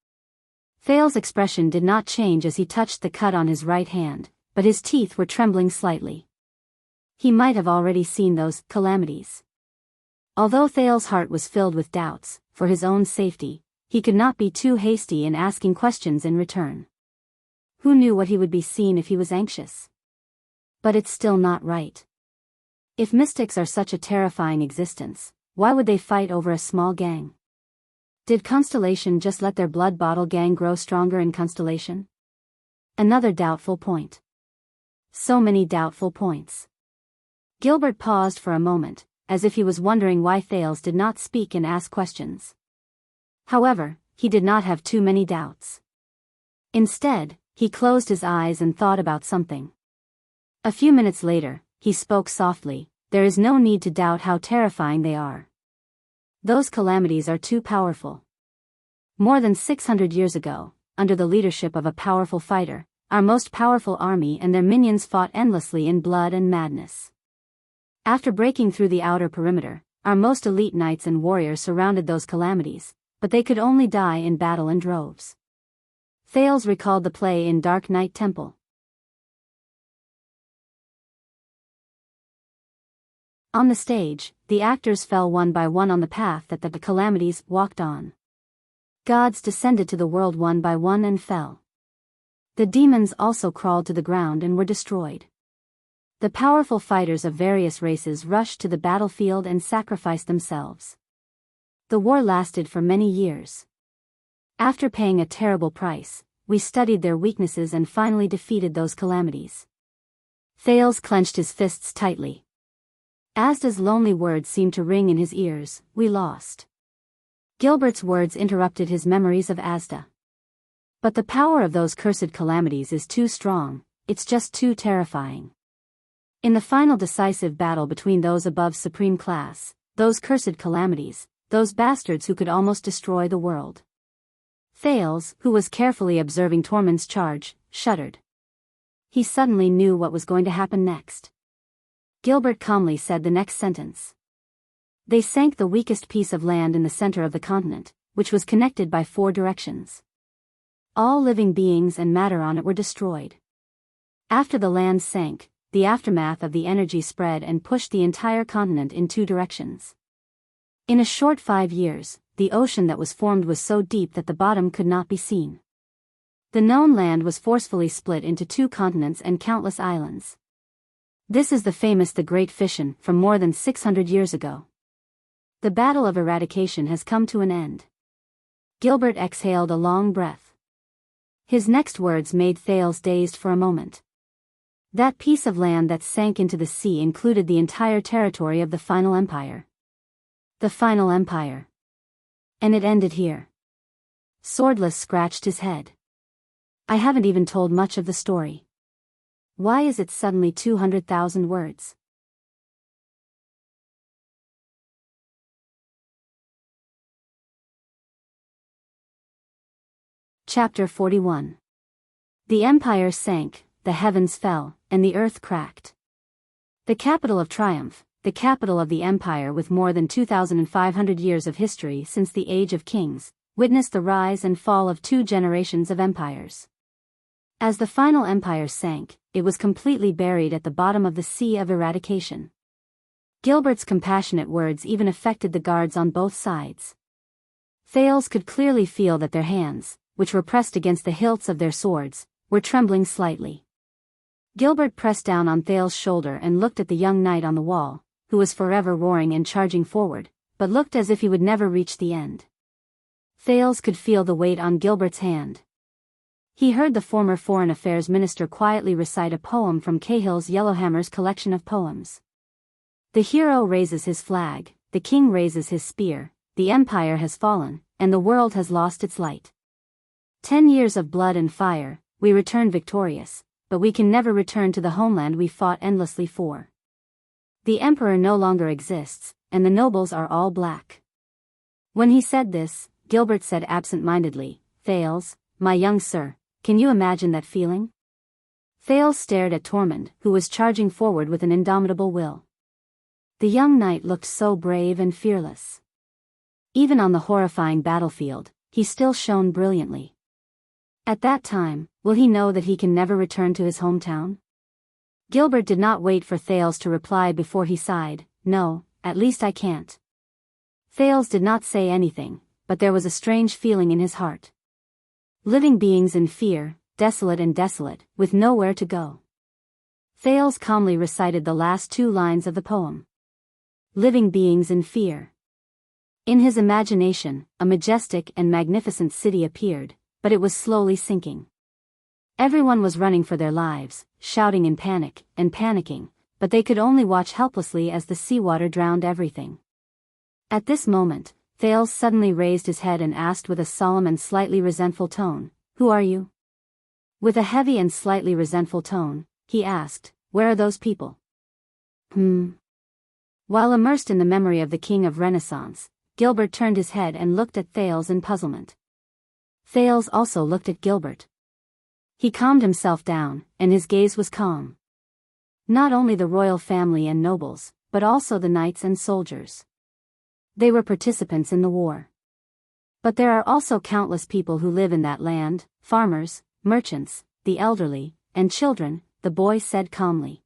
Speaker 1: Thales' expression did not change as he touched the cut on his right hand, but his teeth were trembling slightly. He might have already seen those calamities. Although Thales' heart was filled with doubts, for his own safety, he could not be too hasty in asking questions in return. Who knew what he would be seeing if he was anxious? But it's still not right. If mystics are such a terrifying existence, why would they fight over a small gang? Did Constellation just let their blood bottle gang grow stronger in Constellation? Another doubtful point. So many doubtful points. Gilbert paused for a moment, as if he was wondering why Thales did not speak and ask questions. However, he did not have too many doubts. Instead, he closed his eyes and thought about something. A few minutes later, he spoke softly, there is no need to doubt how terrifying they are. Those calamities are too powerful. More than 600 years ago, under the leadership of a powerful fighter, our most powerful army and their minions fought endlessly in blood and madness. After breaking through the outer perimeter, our most elite knights and warriors surrounded those calamities, but they could only die in battle in droves. Thales recalled the play in Dark Knight Temple. On the stage, the actors fell one by one on the path that the calamities walked on. Gods descended to the world one by one and fell. The demons also crawled to the ground and were destroyed. The powerful fighters of various races rushed to the battlefield and sacrificed themselves. The war lasted for many years. After paying a terrible price, we studied their weaknesses and finally defeated those calamities. Thales clenched his fists tightly. Asda's lonely words seemed to ring in his ears. We lost. Gilbert's words interrupted his memories of Asda. But the power of those cursed calamities is too strong, it's just too terrifying. In the final decisive battle between those above supreme class, those cursed calamities, those bastards who could almost destroy the world. Thales, who was carefully observing Tormund's charge, shuddered. He suddenly knew what was going to happen next. Gilbert calmly said the next sentence. They sank the weakest piece of land in the center of the continent, which was connected by 4 directions. All living beings and matter on it were destroyed. After the land sank, the aftermath of the energy spread and pushed the entire continent in 2 directions. In a short 5 years, the ocean that was formed was so deep that the bottom could not be seen. The known land was forcefully split into 2 continents and countless islands. This is the famous The Great Fission from more than 600 years ago. The battle of eradication has come to an end. Gilbert exhaled a long breath. His next words made Thales dazed for a moment. That piece of land that sank into the sea included the entire territory of the Final Empire. The Final Empire. And it ended here. Swordless scratched his head. I haven't even told much of the story. Why is it suddenly 200,000 words? Chapter 41. The empire sank, the heavens fell, and the earth cracked. The capital of triumph, the capital of the empire with more than 2,500 years of history since the Age of Kings, witnessed the rise and fall of 2 generations of empires. As the final empire sank, it was completely buried at the bottom of the sea of eradication. Gilbert's compassionate words even affected the guards on both sides. Thales could clearly feel that their hands, which were pressed against the hilts of their swords, were trembling slightly. Gilbert pressed down on Thales' shoulder and looked at the young knight on the wall, who was forever roaring and charging forward, but looked as if he would never reach the end. Thales could feel the weight on Gilbert's hand. He heard the former Foreign Affairs Minister quietly recite a poem from Cahill's Yellowhammer's collection of poems. The hero raises his flag, the king raises his spear, the empire has fallen, and the world has lost its light. 10 years of blood and fire, we return victorious, but we can never return to the homeland we fought endlessly for. The emperor no longer exists, and the nobles are all black. When he said this, Gilbert said absent-mindedly, Thales, my young sir, can you imagine that feeling? Thales stared at Tormund, who was charging forward with an indomitable will. The young knight looked so brave and fearless. Even on the horrifying battlefield, he still shone brilliantly. At that time, will he know that he can never return to his hometown? Gilbert did not wait for Thales to reply before he sighed, no, at least I can't. Thales did not say anything, but there was a strange feeling in his heart. Living beings in fear, desolate, with nowhere to go. Thales calmly recited the last 2 lines of the poem. Living beings in fear. In his imagination, a majestic and magnificent city appeared, but it was slowly sinking. Everyone was running for their lives, shouting in panic, and panicking, but they could only watch helplessly as the seawater drowned everything. At this moment, Thales suddenly raised his head and asked with a solemn and slightly resentful tone, Who are you? With a heavy and slightly resentful tone, he asked, Where are those people? While immersed in the memory of the King of Renaissance, Gilbert turned his head and looked at Thales in puzzlement. Thales also looked at Gilbert. He calmed himself down, and his gaze was calm. Not only the royal family and nobles, but also the knights and soldiers. They were participants in the war. But there are also countless people who live in that land, farmers, merchants, the elderly, and children, the boy said calmly.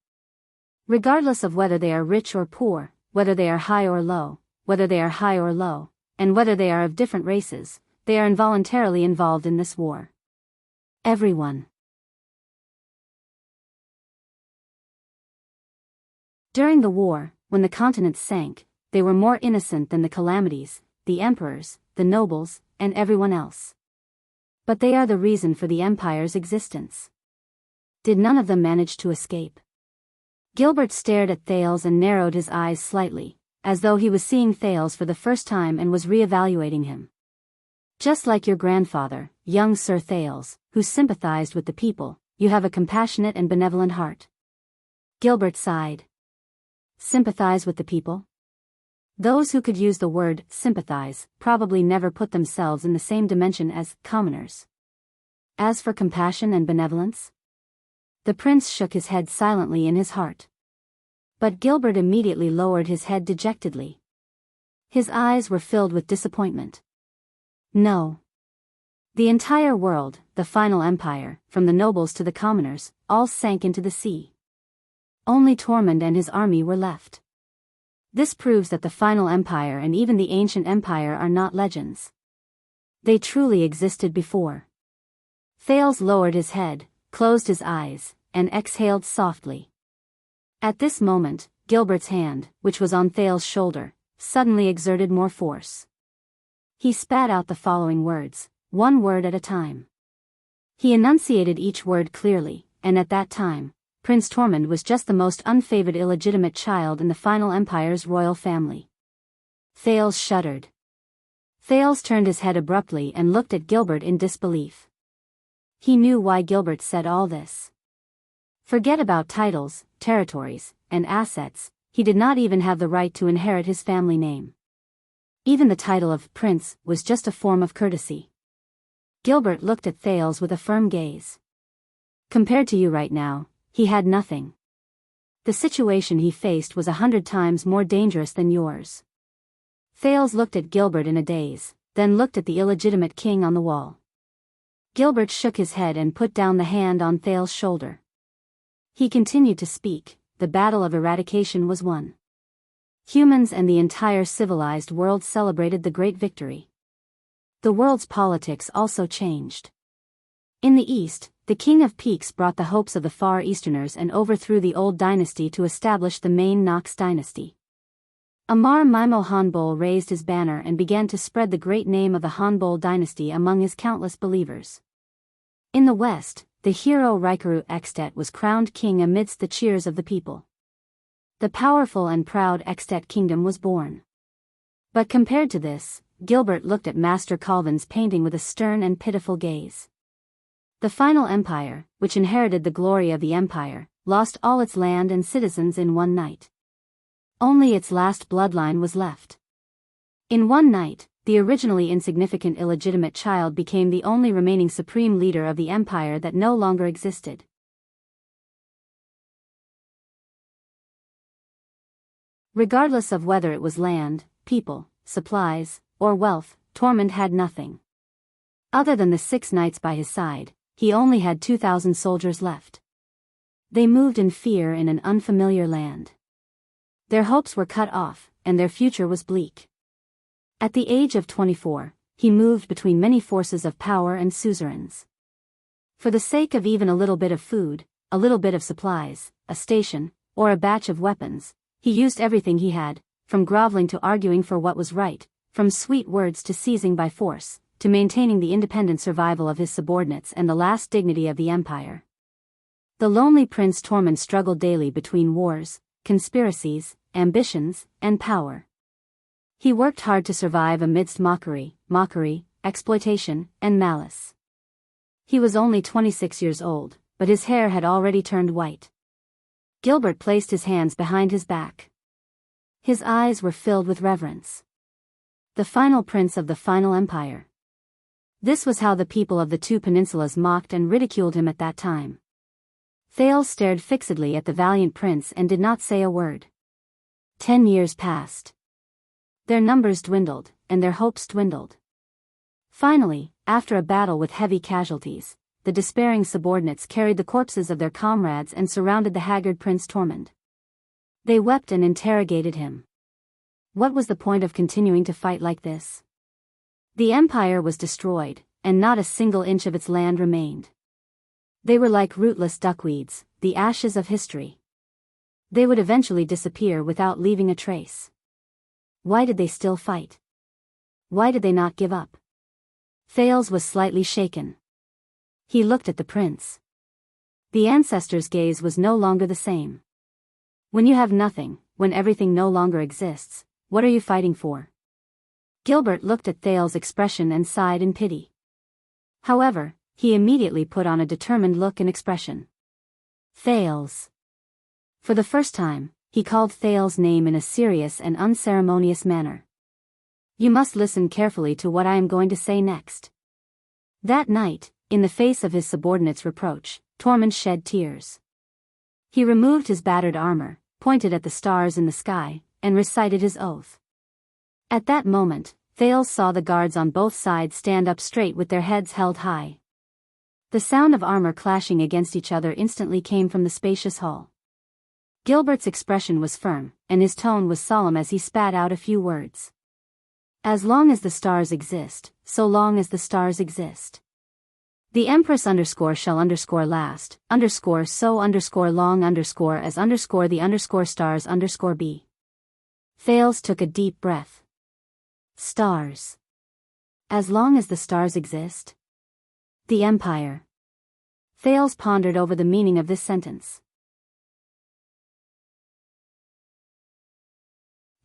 Speaker 1: Regardless of whether they are rich or poor, whether they are high or low, and whether they are of different races, they are involuntarily involved in this war. Everyone. During the war, when the continents sank, they were more innocent than the calamities, the emperors, the nobles, and everyone else. But they are the reason for the empire's existence. Did none of them manage to escape? Gilbert stared at Thales and narrowed his eyes slightly, as though he was seeing Thales for the first time and was re-evaluating him. Just like your grandfather, young Sir Thales, who sympathized with the people, you have a compassionate and benevolent heart. Gilbert sighed. Sympathize with the people? Those who could use the word sympathize probably never put themselves in the same dimension as commoners. As for compassion and benevolence? The prince shook his head silently in his heart. But Gilbert immediately lowered his head dejectedly. His eyes were filled with disappointment. No. The entire world, the final empire, from the nobles to the commoners, all sank into the sea. Only Tormund and his army were left. This proves that the final empire and even the ancient empire are not legends. They truly existed before. Thales lowered his head, closed his eyes, and exhaled softly. At this moment, Gilbert's hand, which was on Thales' shoulder, suddenly exerted more force. He spat out the following words, one word at a time. He enunciated each word clearly, and at that time, Prince Tormund was just the most unfavored illegitimate child in the final empire's royal family. Thales shuddered. Thales turned his head abruptly and looked at Gilbert in disbelief. He knew why Gilbert said all this. Forget about titles, territories, and assets, he did not even have the right to inherit his family name. Even the title of prince was just a form of courtesy. Gilbert looked at Thales with a firm gaze. Compared to you right now, he had nothing. The situation he faced was 100 times more dangerous than yours. Thales looked at Gilbert in a daze, then looked at the illegitimate king on the wall. Gilbert shook his head and put down the hand on Thales' shoulder. He continued to speak, the battle of eradication was won. Humans and the entire civilized world celebrated the great victory. The world's politics also changed. In the east, the King of Peaks brought the hopes of the Far Easterners and overthrew the old dynasty to establish the main Nox dynasty. Amar Maimo Hanbol raised his banner and began to spread the great name of the Hanbol dynasty among his countless believers. In the west, the hero Rikaru Extet was crowned king amidst the cheers of the people. The powerful and proud Extet kingdom was born. But compared to this, Gilbert looked at Master Calvin's painting with a stern and pitiful gaze. The final empire, which inherited the glory of the empire, lost all its land and citizens in one night. Only its last bloodline was left. In one night, the originally insignificant illegitimate child became the only remaining supreme leader of the empire that no longer existed. Regardless of whether it was land, people, supplies, or wealth, Tormund had nothing. Other than the 6 knights by his side, he only had 2,000 soldiers left. They moved in fear in an unfamiliar land. Their hopes were cut off, and their future was bleak. At the age of 24, he moved between many forces of power and suzerains. For the sake of even a little bit of food, a little bit of supplies, a station, or a batch of weapons, he used everything he had, from groveling to arguing for what was right, from sweet words to seizing by force, to maintaining the independent survival of his subordinates and the last dignity of the empire. The lonely Prince Tormund struggled daily between wars, conspiracies, ambitions, and power. He worked hard to survive amidst mockery, exploitation, and malice. He was only 26 years old, but his hair had already turned white. Gilbert placed his hands behind his back. His eyes were filled with reverence. The final prince of the final empire. This was how the people of the 2 peninsulas mocked and ridiculed him at that time. Thales stared fixedly at the valiant prince and did not say a word. 10 years passed. Their numbers dwindled, and their hopes dwindled. Finally, after a battle with heavy casualties, the despairing subordinates carried the corpses of their comrades and surrounded the haggard Prince Tormund. They wept and interrogated him. What was the point of continuing to fight like this? The empire was destroyed, and not a single inch of its land remained. They were like rootless duckweeds, the ashes of history. They would eventually disappear without leaving a trace. Why did they still fight? Why did they not give up? Thales was slightly shaken. He looked at the prince. The ancestor's gaze was no longer the same. When you have nothing, when everything no longer exists, what are you fighting for? Gilbert looked at Thales' expression and sighed in pity. However, he immediately put on a determined look and expression. Thales. For the first time, he called Thales' name in a serious and unceremonious manner. You must listen carefully to what I am going to say next. That night, in the face of his subordinate's reproach, Tormund shed tears. He removed his battered armor, pointed at the stars in the sky, and recited his oath. At that moment, Thales saw the guards on both sides stand up straight with their heads held high. The sound of armor clashing against each other instantly came from the spacious hall. Gilbert's expression was firm, and his tone was solemn as he spat out a few words. As long as the stars exist, so long as the stars exist. The Empress shall last, so long as the stars be. Thales took a deep breath. Stars. As long as the stars exist? The Empire. Thales pondered over the meaning of this sentence.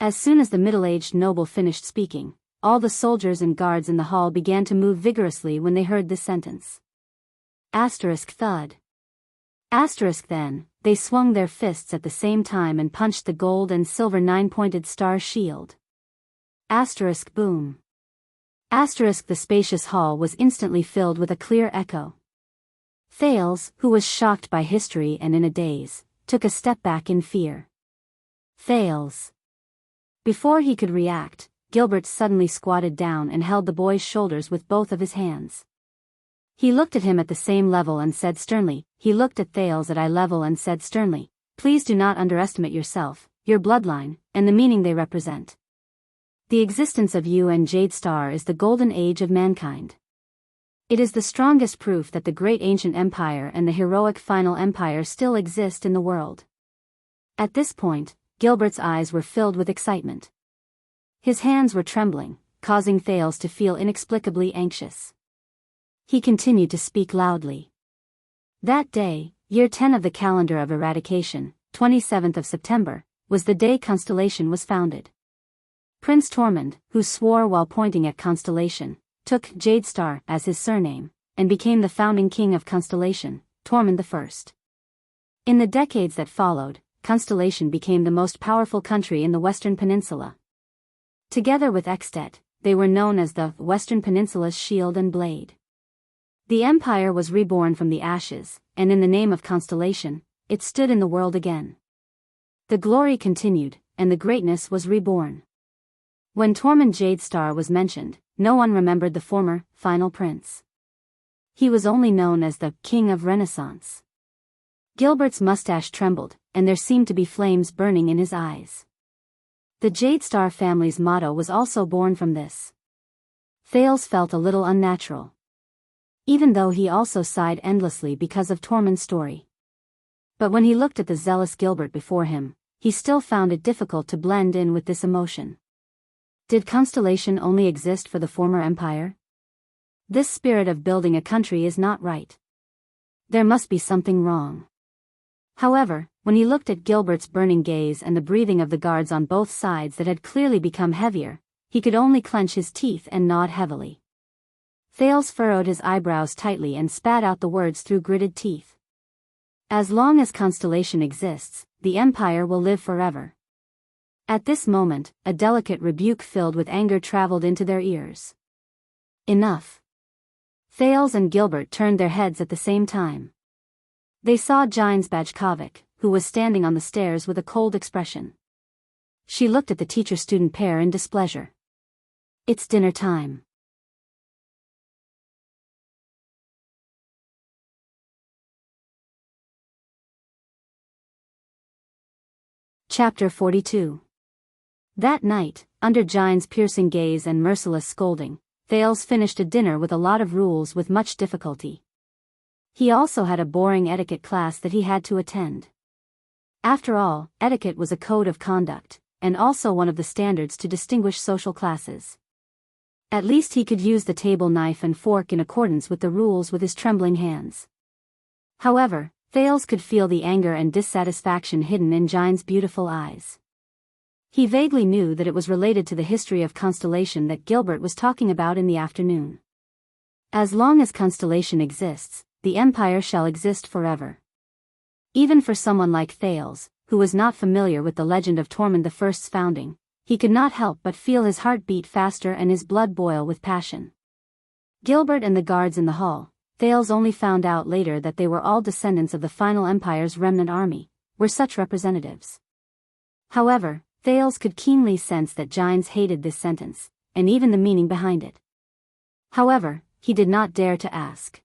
Speaker 1: As soon as the middle-aged noble finished speaking, all the soldiers and guards in the hall began to move vigorously when they heard this sentence. Thud. Then, they swung their fists at the same time and punched the gold and silver 9-pointed star shield. Boom. The spacious hall was instantly filled with a clear echo. Thales, who was shocked by history and in a daze, took a step back in fear. Thales. Before he could react, Gilbert suddenly squatted down and held the boy's shoulders with both of his hands. He looked at him at the same level and said sternly, he looked at Thales at eye level and said sternly, please do not underestimate yourself, your bloodline, and the meaning they represent. The existence of you and Jade Star is the golden age of mankind. It is the strongest proof that the great ancient empire and the heroic final empire still exist in the world. At this point, Gilbert's eyes were filled with excitement. His hands were trembling, causing Thales to feel inexplicably anxious. He continued to speak loudly. That day, year 10 of the calendar of eradication, 27th of September, was the day Constellation was founded. Prince Tormund, who swore while pointing at Constellation, took Jade Star as his surname, and became the founding king of Constellation, Tormund I. In the decades that followed, Constellation became the most powerful country in the Western Peninsula. Together with Extet, they were known as the Western Peninsula's Shield and Blade. The empire was reborn from the ashes, and in the name of Constellation, it stood in the world again. The glory continued, and the greatness was reborn. When Tormund Jade Star was mentioned, no one remembered the former, final prince. He was only known as the King of Renaissance. Gilbert's mustache trembled, and there seemed to be flames burning in his eyes. The Jade Star family's motto was also born from this. Thales felt a little unnatural. Even though he also sighed endlessly because of Tormund's story. But when he looked at the zealous Gilbert before him, he still found it difficult to blend in with this emotion. Did Constellation only exist for the former empire? This spirit of building a country is not right. There must be something wrong. However, when he looked at Gilbert's burning gaze and the breathing of the guards on both sides that had clearly become heavier, he could only clench his teeth and nod heavily. Thales furrowed his eyebrows tightly and spat out the words through gritted teeth. As long as Constellation exists, the empire will live forever. At this moment, a delicate rebuke filled with anger traveled into their ears. Enough. Thales and Gilbert turned their heads at the same time. They saw Jines Bajkovic, who was standing on the stairs with a cold expression. She looked at the teacher-student pair in displeasure. It's dinner time. Chapter 42. That night, under Jines' piercing gaze and merciless scolding, Thales finished a dinner with a lot of rules with much difficulty. He also had a boring etiquette class that he had to attend. After all, etiquette was a code of conduct, and also one of the standards to distinguish social classes. At least he could use the table knife and fork in accordance with the rules with his trembling hands. However, Thales could feel the anger and dissatisfaction hidden in Jine's beautiful eyes. He vaguely knew that it was related to the history of Constellation that Gilbert was talking about in the afternoon. As long as Constellation exists, the Empire shall exist forever. Even for someone like Thales, who was not familiar with the legend of Tormund I's founding, he could not help but feel his heart beat faster and his blood boil with passion. Gilbert and the guards in the hall, Thales only found out later that they were all descendants of the final Empire's remnant army, were such representatives. However, Thales could keenly sense that Gines hated this sentence, and even the meaning behind it. However, he did not dare to ask.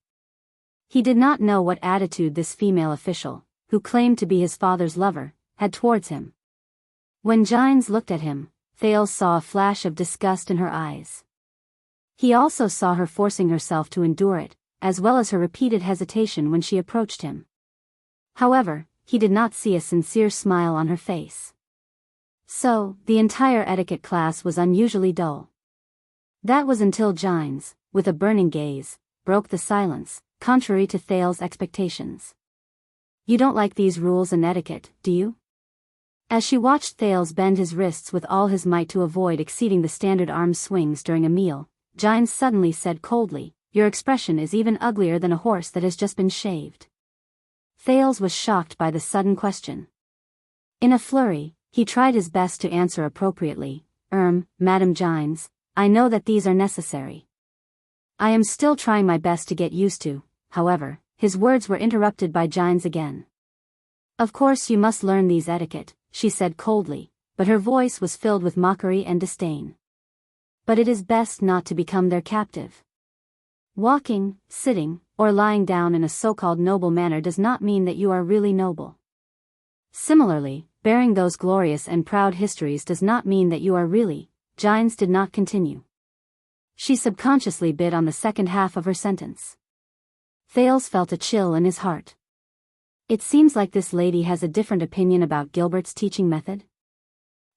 Speaker 1: He did not know what attitude this female official, who claimed to be his father's lover, had towards him. When Gines looked at him, Thales saw a flash of disgust in her eyes. He also saw her forcing herself to endure it, as well as her repeated hesitation when she approached him. However, he did not see a sincere smile on her face. So, the entire etiquette class was unusually dull. That was until Gines, with a burning gaze, broke the silence, contrary to Thales' expectations. You don't like these rules and etiquette, do you? As she watched Thales bend his wrists with all his might to avoid exceeding the standard arm swings during a meal, Gines suddenly said coldly, "Your expression is even uglier than a horse that has just been shaved." Thales was shocked by the sudden question. In a flurry, he tried his best to answer appropriately, Madam Gines, I know that these are necessary. I am still trying my best to get used to, however, his words were interrupted by Gines again. Of course you must learn these etiquette, she said coldly, but her voice was filled with mockery and disdain. But it is best not to become their captive. Walking, sitting, or lying down in a so-called noble manner does not mean that you are really noble. Similarly, bearing those glorious and proud histories does not mean that you are really, Gines did not continue. She subconsciously bit on the second half of her sentence. Thales felt a chill in his heart. It seems like this lady has a different opinion about Gilbert's teaching method.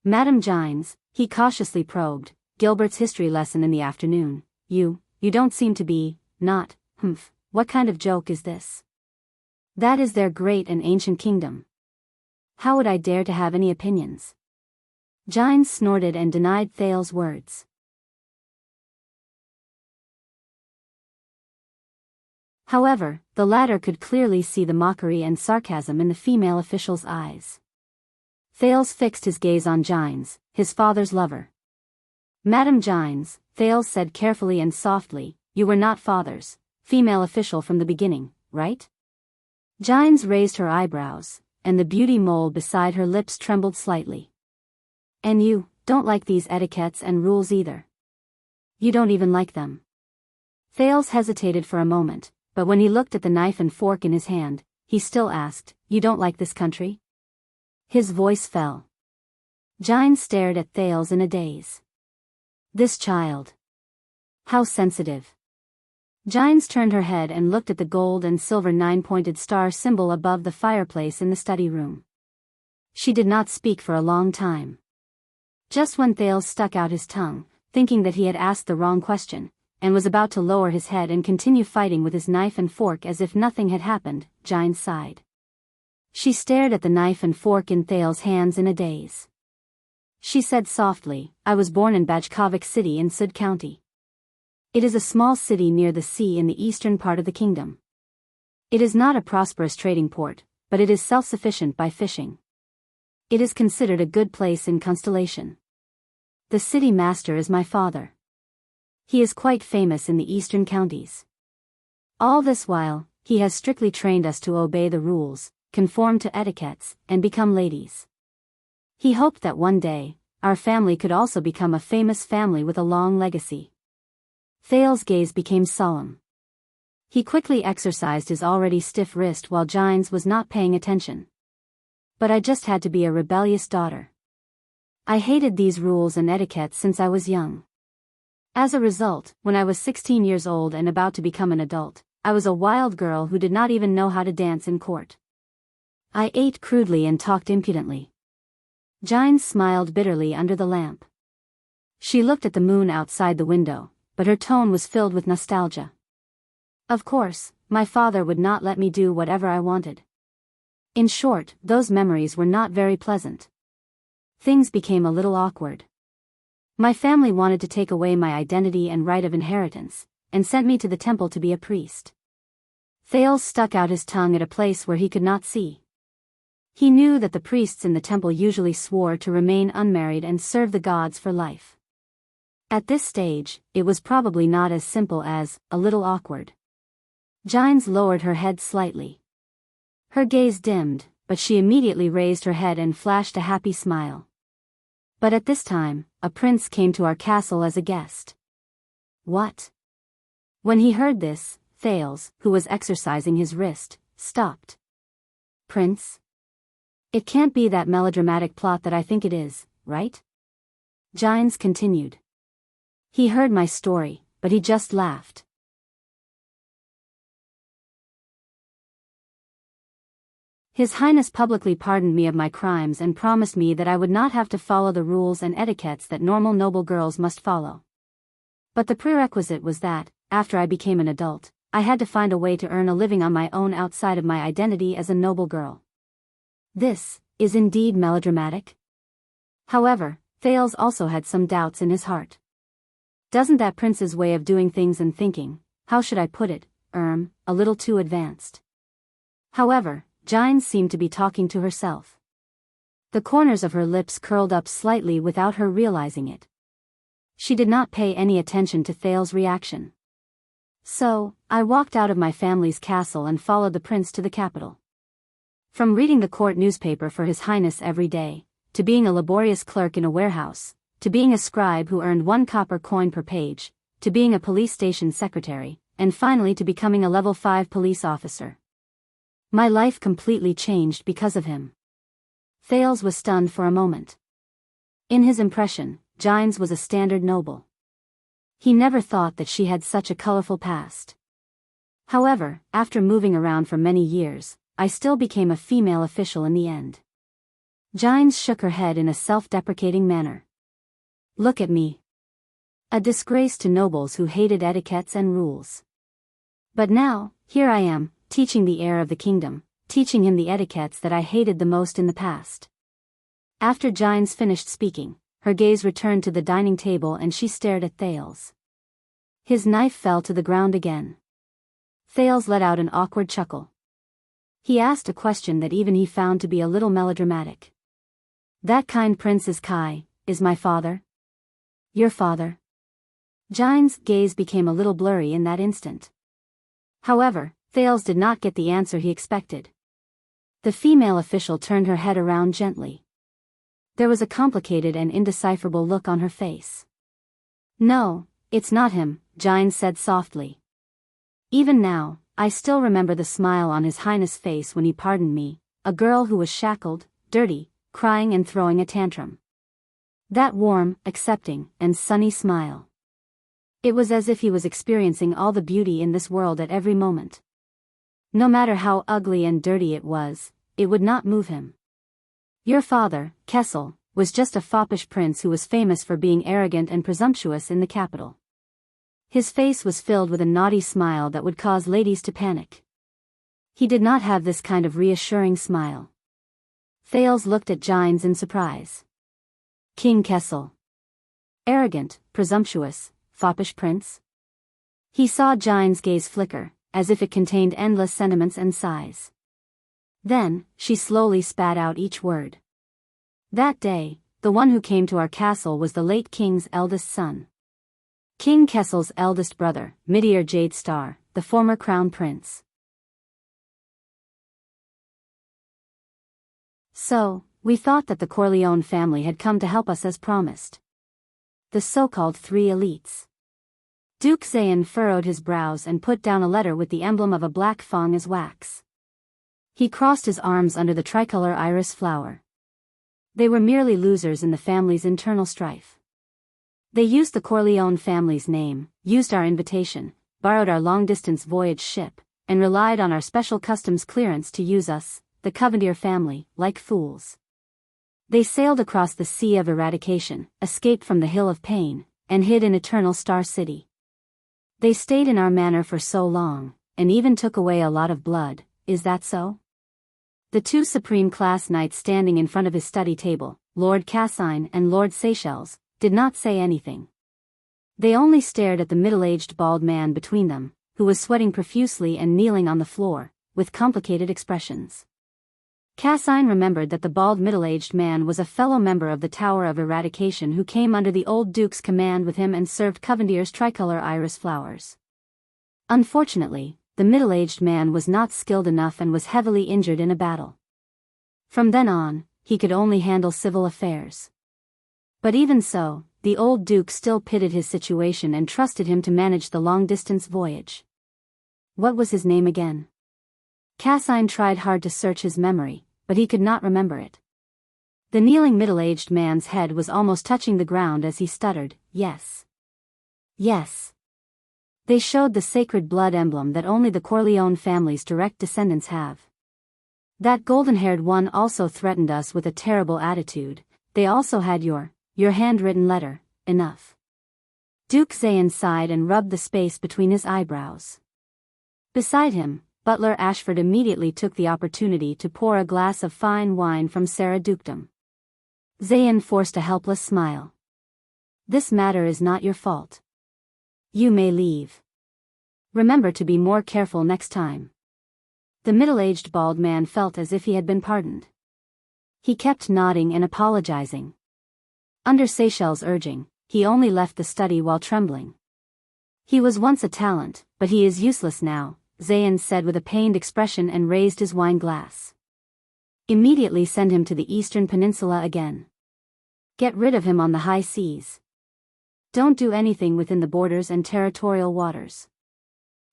Speaker 1: Madam Gines, he cautiously probed, Gilbert's history lesson in the afternoon, you don't seem to be, not, what kind of joke is this? That is their great and ancient kingdom. How would I dare to have any opinions? Gines snorted and denied Thales' words. However, the latter could clearly see the mockery and sarcasm in the female official's eyes. Thales fixed his gaze on Gines, his father's lover. Madam Gines, Thales said carefully and softly, you were not father's female official from the beginning, right? Gines raised her eyebrows, and the beauty mole beside her lips trembled slightly. And you don't like these etiquettes and rules either. You don't even like them. Thales hesitated for a moment, but when he looked at the knife and fork in his hand, he still asked, you don't like this country? His voice fell. Gines stared at Thales in a daze. This child. How sensitive. Gines turned her head and looked at the gold and silver 9-pointed star symbol above the fireplace in the study room. She did not speak for a long time. Just when Thales stuck out his tongue, thinking that he had asked the wrong question, and was about to lower his head and continue fighting with his knife and fork as if nothing had happened, Gines sighed. She stared at the knife and fork in Thales' hands in a daze. She said softly, I was born in Bajkovic City in Sud County. It is a small city near the sea in the eastern part of the kingdom. It is not a prosperous trading port, but it is self-sufficient by fishing. It is considered a good place in Constellation. The city master is my father. He is quite famous in the eastern counties. All this while, he has strictly trained us to obey the rules, conform to etiquettes, and become ladies. He hoped that one day, our family could also become a famous family with a long legacy. Thales' gaze became solemn. He quickly exercised his already stiff wrist while Gines was not paying attention. But I just had to be a rebellious daughter. I hated these rules and etiquettes since I was young. As a result, when I was 16 years old and about to become an adult, I was a wild girl who did not even know how to dance in court. I ate crudely and talked impudently. Jianghu smiled bitterly under the lamp. She looked at the moon outside the window, but her tone was filled with nostalgia. Of course, my father would not let me do whatever I wanted. In short, those memories were not very pleasant. Things became a little awkward. My family wanted to take away my identity and right of inheritance, and sent me to the temple to be a priest. Thales stuck out his tongue at a place where he could not see. He knew that the priests in the temple usually swore to remain unmarried and serve the gods for life. At this stage, it was probably not as simple as, a little awkward. Jianghu lowered her head slightly. Her gaze dimmed, but she immediately raised her head and flashed a happy smile. But at this time, a prince came to our castle as a guest. What? When he heard this, Thales, who was exercising his wrist, stopped. Prince? It can't be that melodramatic plot that I think it is, right? Jianghu continued. He heard my story, but he just laughed. His Highness publicly pardoned me of my crimes and promised me that I would not have to follow the rules and etiquettes that normal noble girls must follow. But the prerequisite was that, after I became an adult, I had to find a way to earn a living on my own outside of my identity as a noble girl. This is indeed melodramatic. However, Thales also had some doubts in his heart. Doesn't that prince's way of doing things and thinking, how should I put it, a little too advanced? However, Jianghu seemed to be talking to herself. The corners of her lips curled up slightly without her realizing it. She did not pay any attention to Thales' reaction. So, I walked out of my family's castle and followed the prince to the capital. From reading the court newspaper for His Highness every day, to being a laborious clerk in a warehouse, to being a scribe who earned 1 copper coin per page, to being a police station secretary, and finally to becoming a level 5 police officer. My life completely changed because of him. Thales was stunned for a moment. In his impression, Jianghu was a standard noble. He never thought that she had such a colorful past. However, after moving around for many years, I still became a female official in the end. Jianghu shook her head in a self-deprecating manner. Look at me. A disgrace to nobles who hated etiquettes and rules. But now, here I am, teaching the heir of the kingdom, teaching him the etiquettes that I hated the most in the past. After Jianghu finished speaking, her gaze returned to the dining table and she stared at Thales. His knife fell to the ground again. Thales let out an awkward chuckle. He asked a question that even he found to be a little melodramatic. That kind prince is Kai, is my father? Your father? Jianghu's gaze became a little blurry in that instant. However, Thales did not get the answer he expected. The female official turned her head around gently. There was a complicated and indecipherable look on her face. No, it's not him, Jianghu said softly. Even now, I still remember the smile on His Highness' face when he pardoned me, a girl who was shackled, dirty, crying and throwing a tantrum. That warm, accepting, and sunny smile. It was as if he was experiencing all the beauty in this world at every moment. No matter how ugly and dirty it would not move him. Your father, Kessel, was just a foppish prince who was famous for being arrogant and presumptuous in the capital. His face was filled with a naughty smile that would cause ladies to panic. He did not have this kind of reassuring smile. Thales looked at Jianghu in surprise. King Kessel. Arrogant, presumptuous, foppish prince? He saw Jianghu's gaze flicker, as if it contained endless sentiments and sighs. Then, she slowly spat out each word. That day, the one who came to our castle was the late king's eldest son. King Kessel's eldest brother, Midir Jade Star, the former crown prince. So, we thought that the Corleone family had come to help us as promised. The so-called 3 elites. Duke Zayan furrowed his brows and put down a letter with the emblem of a black fawn as wax. He crossed his arms under the tricolor iris flower. They were merely losers in the family's internal strife. They used the Corleone family's name, used our invitation, borrowed our long-distance voyage ship, and relied on our special customs clearance to use us, the Cavalier family, like fools. They sailed across the Sea of Eradication, escaped from the Hill of Pain, and hid in Eternal Star City. They stayed in our manor for so long, and even took away a lot of blood, is that so? The two supreme class knights standing in front of his study table, Lord Cassine and Lord Seychelles, did not say anything. They only stared at the middle-aged bald man between them, who was sweating profusely and kneeling on the floor, with complicated expressions. Cassine remembered that the bald middle-aged man was a fellow member of the Tower of Eradication who came under the old Duke's command with him and served Cavendier's tricolor iris flowers. Unfortunately, the middle-aged man was not skilled enough and was heavily injured in a battle. From then on, he could only handle civil affairs. But even so, the old Duke still pitied his situation and trusted him to manage the long-distance voyage. What was his name again? Cassine tried hard to search his memory, but he could not remember it. The kneeling middle-aged man's head was almost touching the ground as he stuttered, "Yes. Yes." They showed the sacred blood emblem that only the Corleone family's direct descendants have. That golden-haired one also threatened us with a terrible attitude. They also had your handwritten letter, enough. Duke Zayan sighed and rubbed the space between his eyebrows. Beside him, Butler Ashford immediately took the opportunity to pour a glass of fine wine from Sarah Dukedom. Zayan forced a helpless smile. "This matter is not your fault. You may leave. Remember to be more careful next time." The middle-aged bald man felt as if he had been pardoned. He kept nodding and apologizing. Under Seychelles' urging, he only left the study while trembling. "He was once a talent, but he is useless now," Zayan said with a pained expression and raised his wine glass. "Immediately send him to the Eastern Peninsula again. Get rid of him on the high seas. Don't do anything within the borders and territorial waters.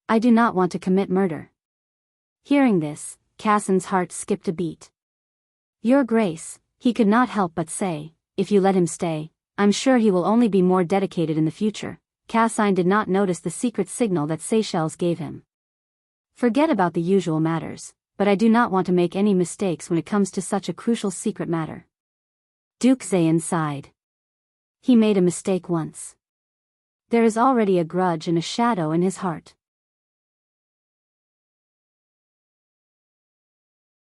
Speaker 1: I do not want to commit murder." Hearing this, Cassin's heart skipped a beat. "Your Grace," he could not help but say, "if you let him stay, I'm sure he will only be more dedicated in the future." Cassine did not notice the secret signal that Seychelles gave him. "Forget about the usual matters, but I do not want to make any mistakes when it comes to such a crucial secret matter." Duke Zayan sighed. He made a mistake once. There is already a grudge and a shadow in his heart.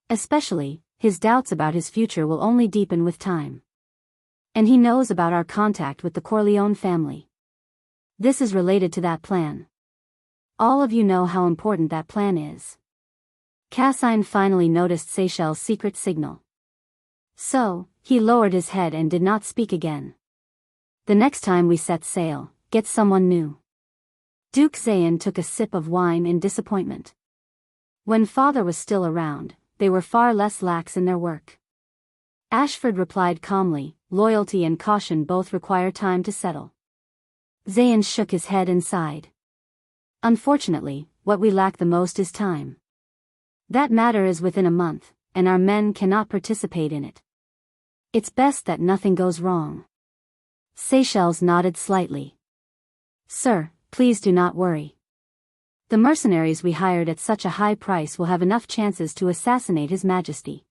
Speaker 1: Especially, his doubts about his future will only deepen with time. And he knows about our contact with the Corleone family. This is related to that plan. All of you know how important that plan is. Cassine finally noticed Seychelles' secret signal. So, he lowered his head and did not speak again. "The next time we set sail, get someone new." Duke Zayan took a sip of wine in disappointment. When father was still around, they were far less lax in their work. Ashford replied calmly, "Loyalty and caution both require time to settle." Zayan shook his head and sighed. "Unfortunately, what we lack the most is time. That matter is within a month, and our men cannot participate in it. It's best that nothing goes wrong." Seychelles nodded slightly. "Sir, please do not worry. The mercenaries we hired at such a high price will have enough chances to assassinate His Majesty."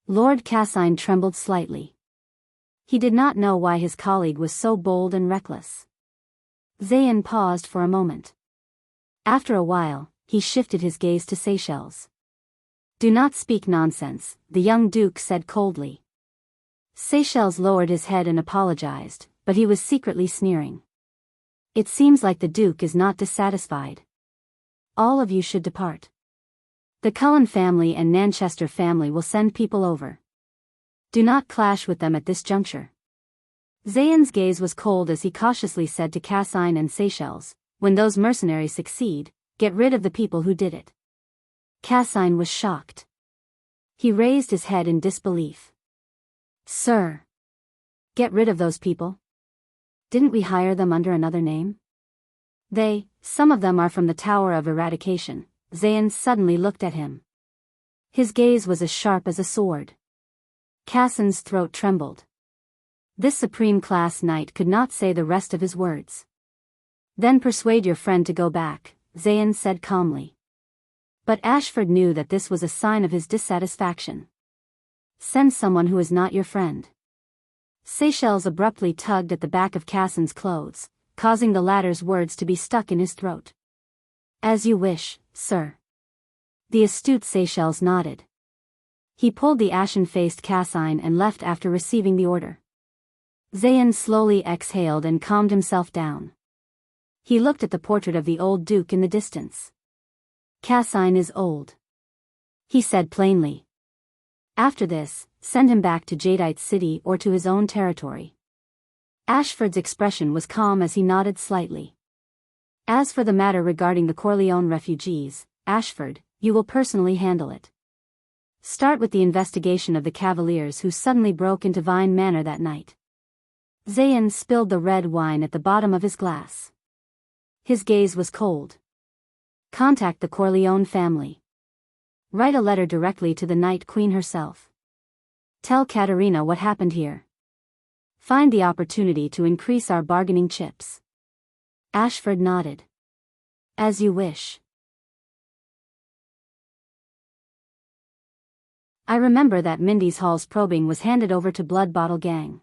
Speaker 1: Lord Cassine trembled slightly. He did not know why his colleague was so bold and reckless. Zayan paused for a moment. After a while, he shifted his gaze to Seychelles. "Do not speak nonsense," the young duke said coldly. Seychelles lowered his head and apologized, but he was secretly sneering. "It seems like the duke is not dissatisfied. All of you should depart. The Cullen family and Nanchester family will send people over. Do not clash with them at this juncture." Zayan's gaze was cold as he cautiously said to Cassine and Seychelles, "When those mercenaries succeed, get rid of the people who did it." Cassine was shocked. He raised his head in disbelief. "Sir, get rid of those people? Didn't we hire them under another name?" Some of them are from the Tower of Eradication." Zayan suddenly looked at him. His gaze was as sharp as a sword. Cassine's throat trembled. This supreme class knight could not say the rest of his words. "Then persuade your friend to go back," Zayan said calmly. But Ashford knew that this was a sign of his dissatisfaction. Send someone who is not your friend. Seychelles abruptly tugged at the back of Cassin's clothes, causing the latter's words to be stuck in his throat. As you wish, sir. The astute Seychelles nodded. He pulled the ashen-faced Cassin and left after receiving the order. Zayn slowly exhaled and calmed himself down. He looked at the portrait of the old duke in the distance. Cassin is old, he said plainly. After this, send him back to Jadeite City or to his own territory. Ashford's expression was calm as he nodded slightly. As for the matter regarding the Corleone refugees, Ashford, you will personally handle it. Start with the investigation of the Cavaliers who suddenly broke into Vine Manor that night. Zayn spilled the red wine at the bottom of his glass. His gaze was cold. Contact the Corleone family. Write a letter directly to the Night Queen herself. Tell Katerina what happened here. Find the opportunity to increase our bargaining chips. Ashford nodded. As you wish. I remember that Mindy's Hall's probing was handed over to Blood Bottle Gang.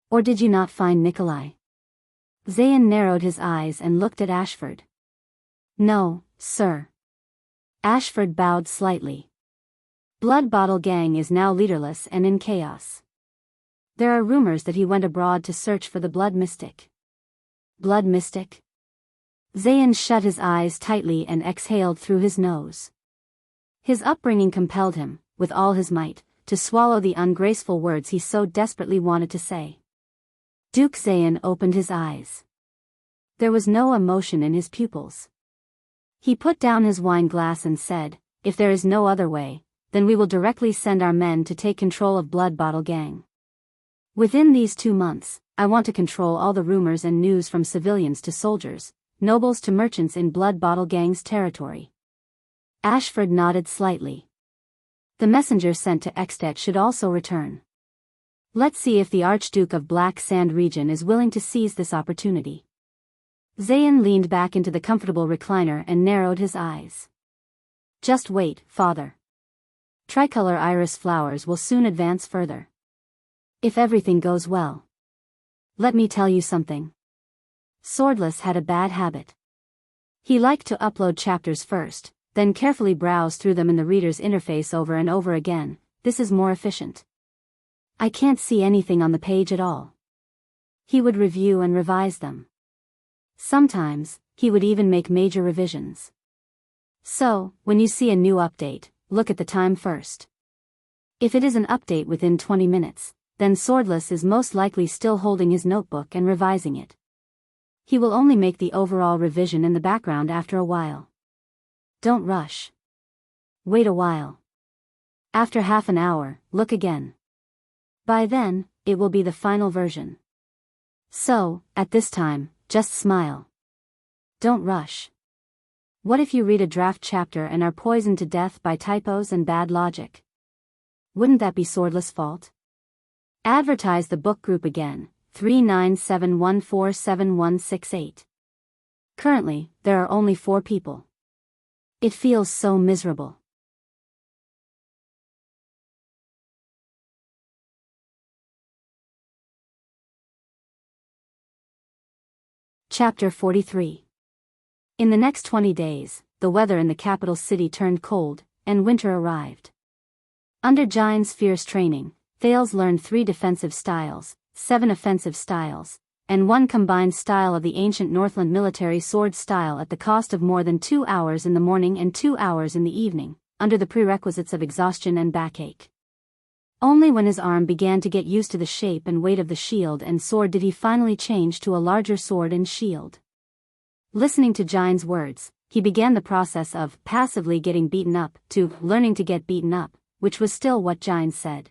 Speaker 1: Or did you not find Nikolai? Zayn narrowed his eyes and looked at Ashford. No, sir. Ashford bowed slightly. Blood Bottle Gang is now leaderless and in chaos. There are rumors that he went abroad to search for the Blood Mystic. Blood Mystic? Zayn shut his eyes tightly and exhaled through his nose. His upbringing compelled him, with all his might, to swallow the ungraceful words he so desperately wanted to say. Duke Zayn opened his eyes. There was no emotion in his pupils. He put down his wine glass and said, if there is no other way, then we will directly send our men to take control of Blood Bottle Gang. Within these 2 months, I want to control all the rumors and news from civilians to soldiers, nobles to merchants in Blood Bottle Gang's territory. Ashford nodded slightly. The messenger sent to Extet should also return. Let's see if the Archduke of Black Sand region is willing to seize this opportunity. Zayn leaned back into the comfortable recliner and narrowed his eyes. Just wait, father. Tricolor iris flowers will soon advance further. If everything goes well. Let me tell you something. Swordless had a bad habit. He liked to upload chapters first, then carefully browse through them in the reader's interface over and over again. This is more efficient. I can't see anything on the page at all. He would review and revise them. Sometimes, he would even make major revisions. So, when you see a new update, look at the time first. If it is an update within 20 minutes, then Swordless is most likely still holding his notebook and revising it. He will only make the overall revision in the background after a while. Don't rush. Wait a while. After half an hour, look again. By then, it will be the final version. So, at this time, just smile. Don't rush. What if you read a draft chapter and are poisoned to death by typos and bad logic? Wouldn't that be Swordless' fault? Advertise the book group again, 3971471168. Currently, there are only 4 people. It feels so miserable. Chapter 43. In the next 20 days, the weather in the capital city turned cold, and winter arrived. Under Jine's fierce training, Thales learned 3 defensive styles, 7 offensive styles, and 1 combined style of the ancient Northland military sword style at the cost of more than 2 hours in the morning and 2 hours in the evening, under the prerequisites of exhaustion and backache. Only when his arm began to get used to the shape and weight of the shield and sword did he finally change to a larger sword and shield. Listening to Jine's words, he began the process of passively getting beaten up to learning to get beaten up, which was still what Jine said.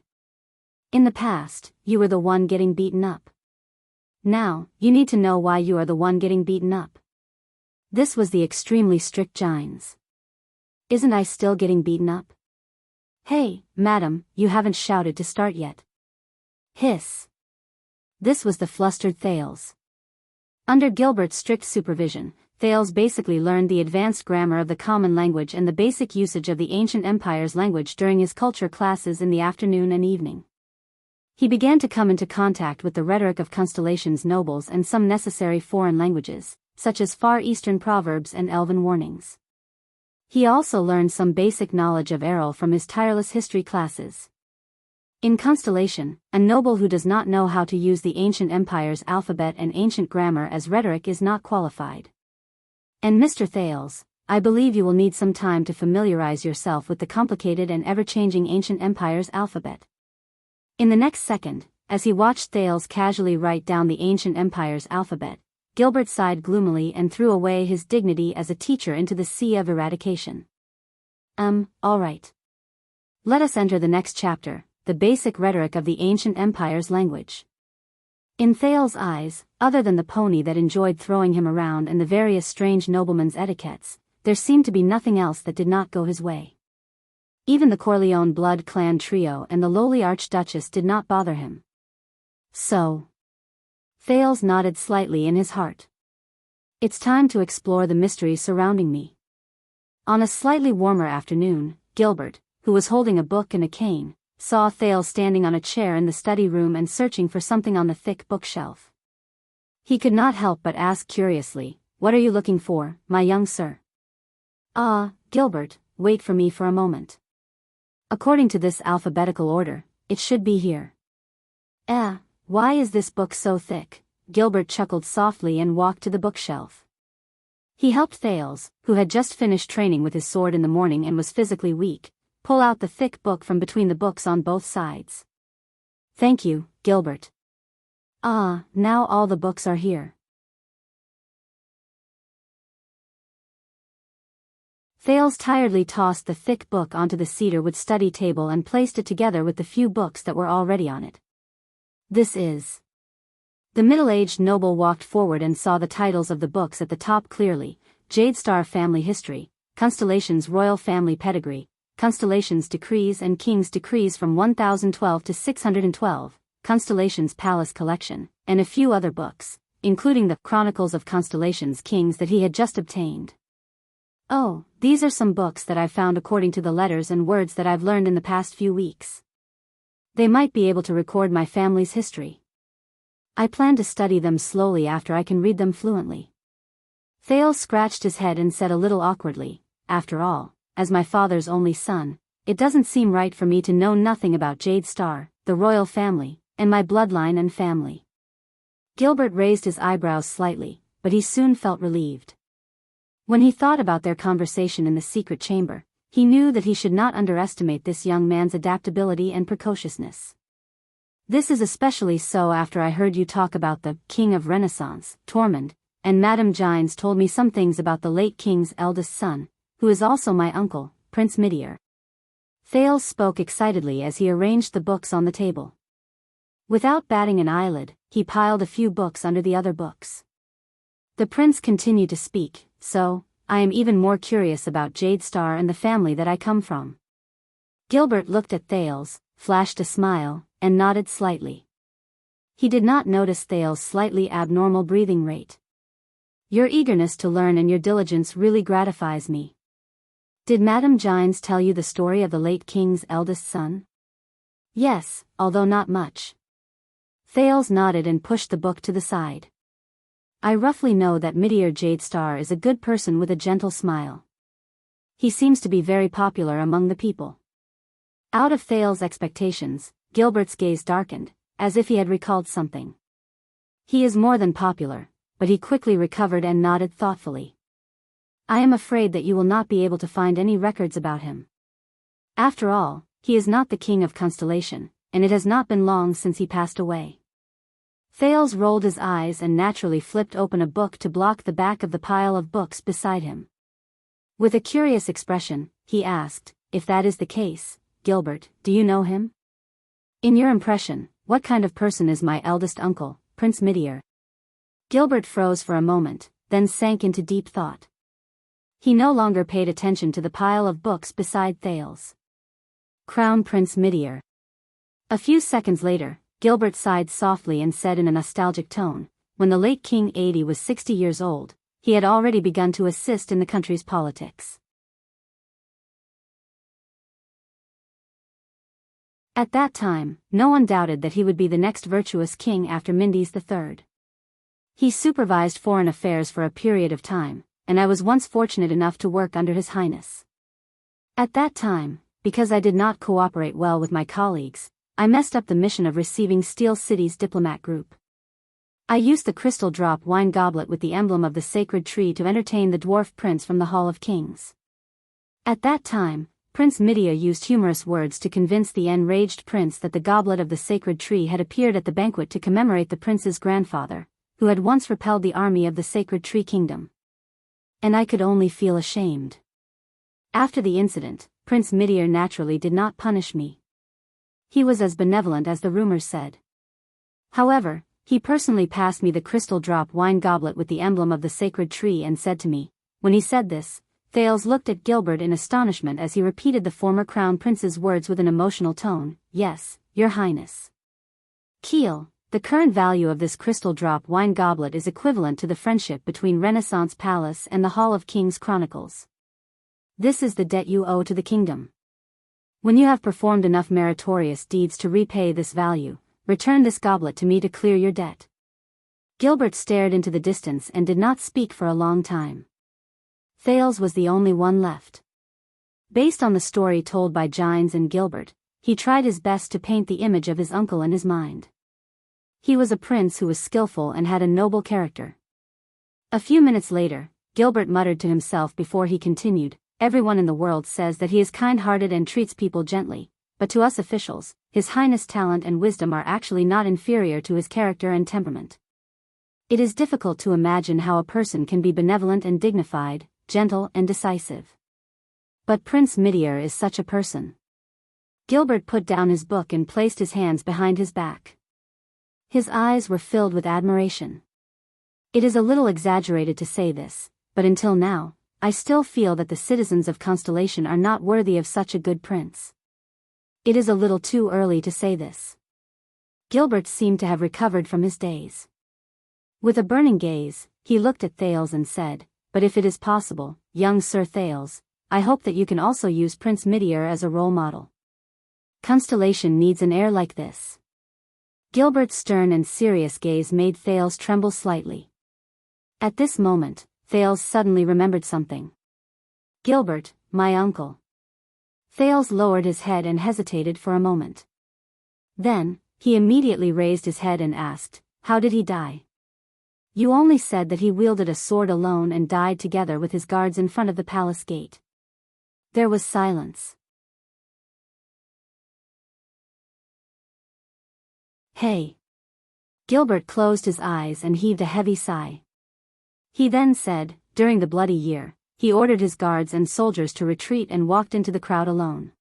Speaker 1: In the past, you were the one getting beaten up. Now, you need to know why you are the one getting beaten up. This was the extremely strict Jine's. Isn't I still getting beaten up? Hey, madam, you haven't shouted to start yet. Hiss. This was the flustered Thales. Under Gilbert's strict supervision, Thales basically learned the advanced grammar of the common language and the basic usage of the ancient empire's language during his culture classes in the afternoon and evening. He began to come into contact with the rhetoric of Constellation's nobles and some necessary foreign languages, such as Far Eastern proverbs and elven warnings. He also learned some basic knowledge of Errol from his tireless history classes. In Constellation, a noble who does not know how to use the ancient empire's alphabet and ancient grammar as rhetoric is not qualified. And Mr. Thales, I believe you will need some time to familiarize yourself with the complicated and ever-changing ancient empire's alphabet. In the next second, as he watched Thales casually write down the ancient empire's alphabet, Gilbert sighed gloomily and threw away his dignity as a teacher into the sea of eradication. All right. Let us enter the next chapter, the basic rhetoric of the ancient empire's language. In Thales' eyes, other than the pony that enjoyed throwing him around and the various strange noblemen's etiquettes, there seemed to be nothing else that did not go his way. Even the Corleone blood clan trio and the lowly archduchess did not bother him. So, Thales nodded slightly in his heart. It's time to explore the mysteries surrounding me. On a slightly warmer afternoon, Gilbert, who was holding a book and a cane, saw Thales standing on a chair in the study room and searching for something on the thick bookshelf. He could not help but ask curiously, "What are you looking for, my young sir?" Gilbert, wait for me for a moment. According to this alphabetical order, it should be here. Why is this book so thick? Gilbert chuckled softly and walked to the bookshelf. He helped Thales, who had just finished training with his sword in the morning and was physically weak, pull out the thick book from between the books on both sides. Thank you, Gilbert. Now all the books are here. Thales tiredly tossed the thick book onto the cedarwood study table and placed it together with the few books that were already on it. This is... The middle-aged noble walked forward and saw the titles of the books at the top clearly: Jadestar Family History, Constellation's Royal Family Pedigree, Constellation's Decrees and King's Decrees from 1012 to 612, Constellation's Palace Collection, and a few other books, including the Chronicles of Constellation's Kings that he had just obtained. Oh, these are some books that I've found according to the letters and words that I've learned in the past few weeks. They might be able to record my family's history. I plan to study them slowly after I can read them fluently. Thales scratched his head and said a little awkwardly, after all, as my father's only son, it doesn't seem right for me to know nothing about Jadestar, the royal family, and my bloodline and family. Gilbert raised his eyebrows slightly, but he soon felt relieved. When he thought about their conversation in the secret chamber, he knew that he should not underestimate this young man's adaptability and precociousness. This is especially so after I heard you talk about the King of Renaissance, Tormund, and Madame Gines told me some things about the late king's eldest son, who is also my uncle, Prince Midier. Thales spoke excitedly as he arranged the books on the table. Without batting an eyelid, he piled a few books under the other books. The prince continued to speak, so, I am even more curious about Jadestar and the family that I come from. Gilbert looked at Thales, flashed a smile, and nodded slightly. He did not notice Thales' slightly abnormal breathing rate. Your eagerness to learn and your diligence really gratifies me. Did Madame Gines tell you the story of the late king's eldest son? Yes, although not much. Thales nodded and pushed the book to the side. I roughly know that Midier Jadestar is a good person with a gentle smile. He seems to be very popular among the people. Out of Thales' expectations, Gilbert's gaze darkened, as if he had recalled something. He is more than popular, but he quickly recovered and nodded thoughtfully. I am afraid that you will not be able to find any records about him. After all, he is not the king of Constellation, and it has not been long since he passed away. Thales rolled his eyes and naturally flipped open a book to block the back of the pile of books beside him. With a curious expression, he asked, if that is the case, Gilbert, do you know him? In your impression, what kind of person is my eldest uncle, Prince Midier? Gilbert froze for a moment, then sank into deep thought. He no longer paid attention to the pile of books beside Thales. Crown Prince Midier. A few seconds later, Gilbert sighed softly and said in a nostalgic tone, when the late King Adi was 60 years old, he had already begun to assist in the country's politics. At that time, no one doubted that he would be the next virtuous king after Mindys III. He supervised foreign affairs for a period of time, and I was once fortunate enough to work under His Highness. At that time, because I did not cooperate well with my colleagues, I messed up the mission of receiving Steel City's diplomat group. I used the crystal drop wine goblet with the emblem of the sacred tree to entertain the dwarf prince from the Hall of Kings. At that time, Prince Midia used humorous words to convince the enraged prince that the goblet of the sacred tree had appeared at the banquet to commemorate the prince's grandfather, who had once repelled the army of the sacred tree kingdom. And I could only feel ashamed. After the incident, Prince Midia naturally did not punish me. He was as benevolent as the rumors said. However, he personally passed me the crystal drop wine goblet with the emblem of the sacred tree and said to me, when he said this, Thales looked at Gilbert in astonishment as he repeated the former crown prince's words with an emotional tone, "Yes, Your Highness." Keel, the current value of this crystal drop wine goblet is equivalent to the friendship between Renaissance Palace and the Hall of Kings Chronicles. This is the debt you owe to the kingdom. When you have performed enough meritorious deeds to repay this value, return this goblet to me to clear your debt. Gilbert stared into the distance and did not speak for a long time. Thales was the only one left. Based on the story told by Gines and Gilbert, he tried his best to paint the image of his uncle in his mind. He was a prince who was skillful and had a noble character. A few minutes later, Gilbert muttered to himself before he continued, "Everyone in the world says that he is kind-hearted and treats people gently, but to us officials, His Highness' talent and wisdom are actually not inferior to his character and temperament. It is difficult to imagine how a person can be benevolent and dignified, gentle and decisive. But Prince Midia is such a person." Gilbert put down his book and placed his hands behind his back. His eyes were filled with admiration. It is a little exaggerated to say this, but until now, I still feel that the citizens of Constellation are not worthy of such a good prince. It is a little too early to say this. Gilbert seemed to have recovered from his daze. With a burning gaze, he looked at Thales and said, "But if it is possible, young Sir Thales, I hope that you can also use Prince Midia as a role model. Constellation needs an heir like this." Gilbert's stern and serious gaze made Thales tremble slightly. At this moment, Thales suddenly remembered something. "Gilbert, my uncle." Thales lowered his head and hesitated for a moment. Then, he immediately raised his head and asked, "How did he die?" "You only said that he wielded a sword alone and died together with his guards in front of the palace gate." There was silence. "Hey." Gilbert closed his eyes and heaved a heavy sigh. He then said, "During the Bloody Year, he ordered his guards and soldiers to retreat and walked into the crowd alone.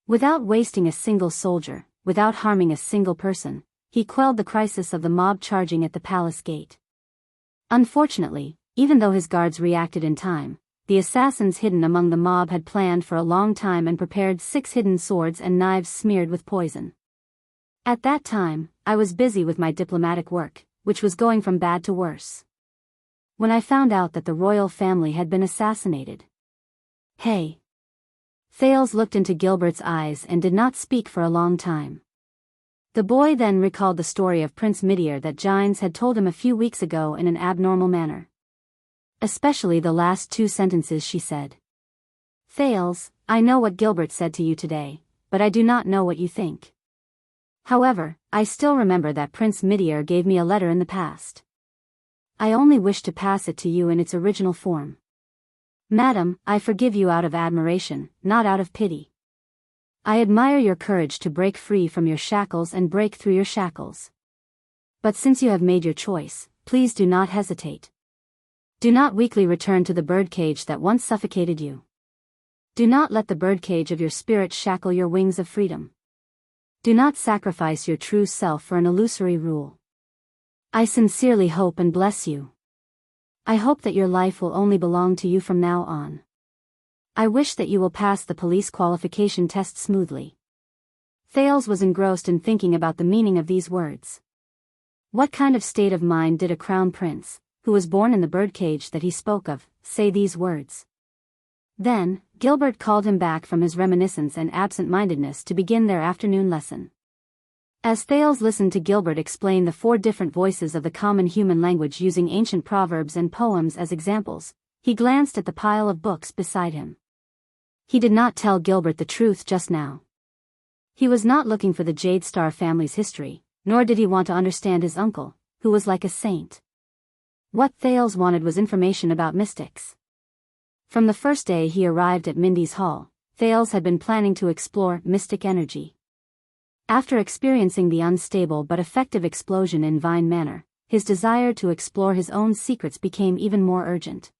Speaker 1: Without wasting a single soldier, without harming a single person, he quelled the crisis of the mob charging at the palace gate. Unfortunately, even though his guards reacted in time, the assassins hidden among the mob had planned for a long time and prepared 6 hidden swords and knives smeared with poison. At that time, I was busy with my diplomatic work, which was going from bad to worse. When I found out that the royal family had been assassinated." "Hey." Thales looked into Gilbert's eyes and did not speak for a long time. The boy then recalled the story of Prince Midia that Gines had told him a few weeks ago in an abnormal manner. Especially the last 2 sentences she said. "Thales, I know what Gilbert said to you today, but I do not know what you think. However, I still remember that Prince Midia gave me a letter in the past. I only wish to pass it to you in its original form. Madam, I forgive you out of admiration, not out of pity. I admire your courage to break free from your shackles and break through your shackles. But since you have made your choice, please do not hesitate. Do not weakly return to the birdcage that once suffocated you. Do not let the birdcage of your spirit shackle your wings of freedom. Do not sacrifice your true self for an illusory rule. I sincerely hope and bless you. I hope that your life will only belong to you from now on. I wish that you will pass the police qualification test smoothly." Thales was engrossed in thinking about the meaning of these words. What kind of state of mind did a crown prince, who was born in the birdcage that he spoke of, say these words. Then, Gilbert called him back from his reminiscence and absent-mindedness to begin their afternoon lesson. As Thales listened to Gilbert explain the 4 different voices of the common human language using ancient proverbs and poems as examples, he glanced at the pile of books beside him. He did not tell Gilbert the truth just now. He was not looking for the Jade Star family's history, nor did he want to understand his uncle, who was like a saint. What Thales wanted was information about mystics. From the first day he arrived at Mindy's Hall, Thales had been planning to explore mystic energy. After experiencing the unstable but effective explosion in Vine Manor, his desire to explore his own secrets became even more urgent.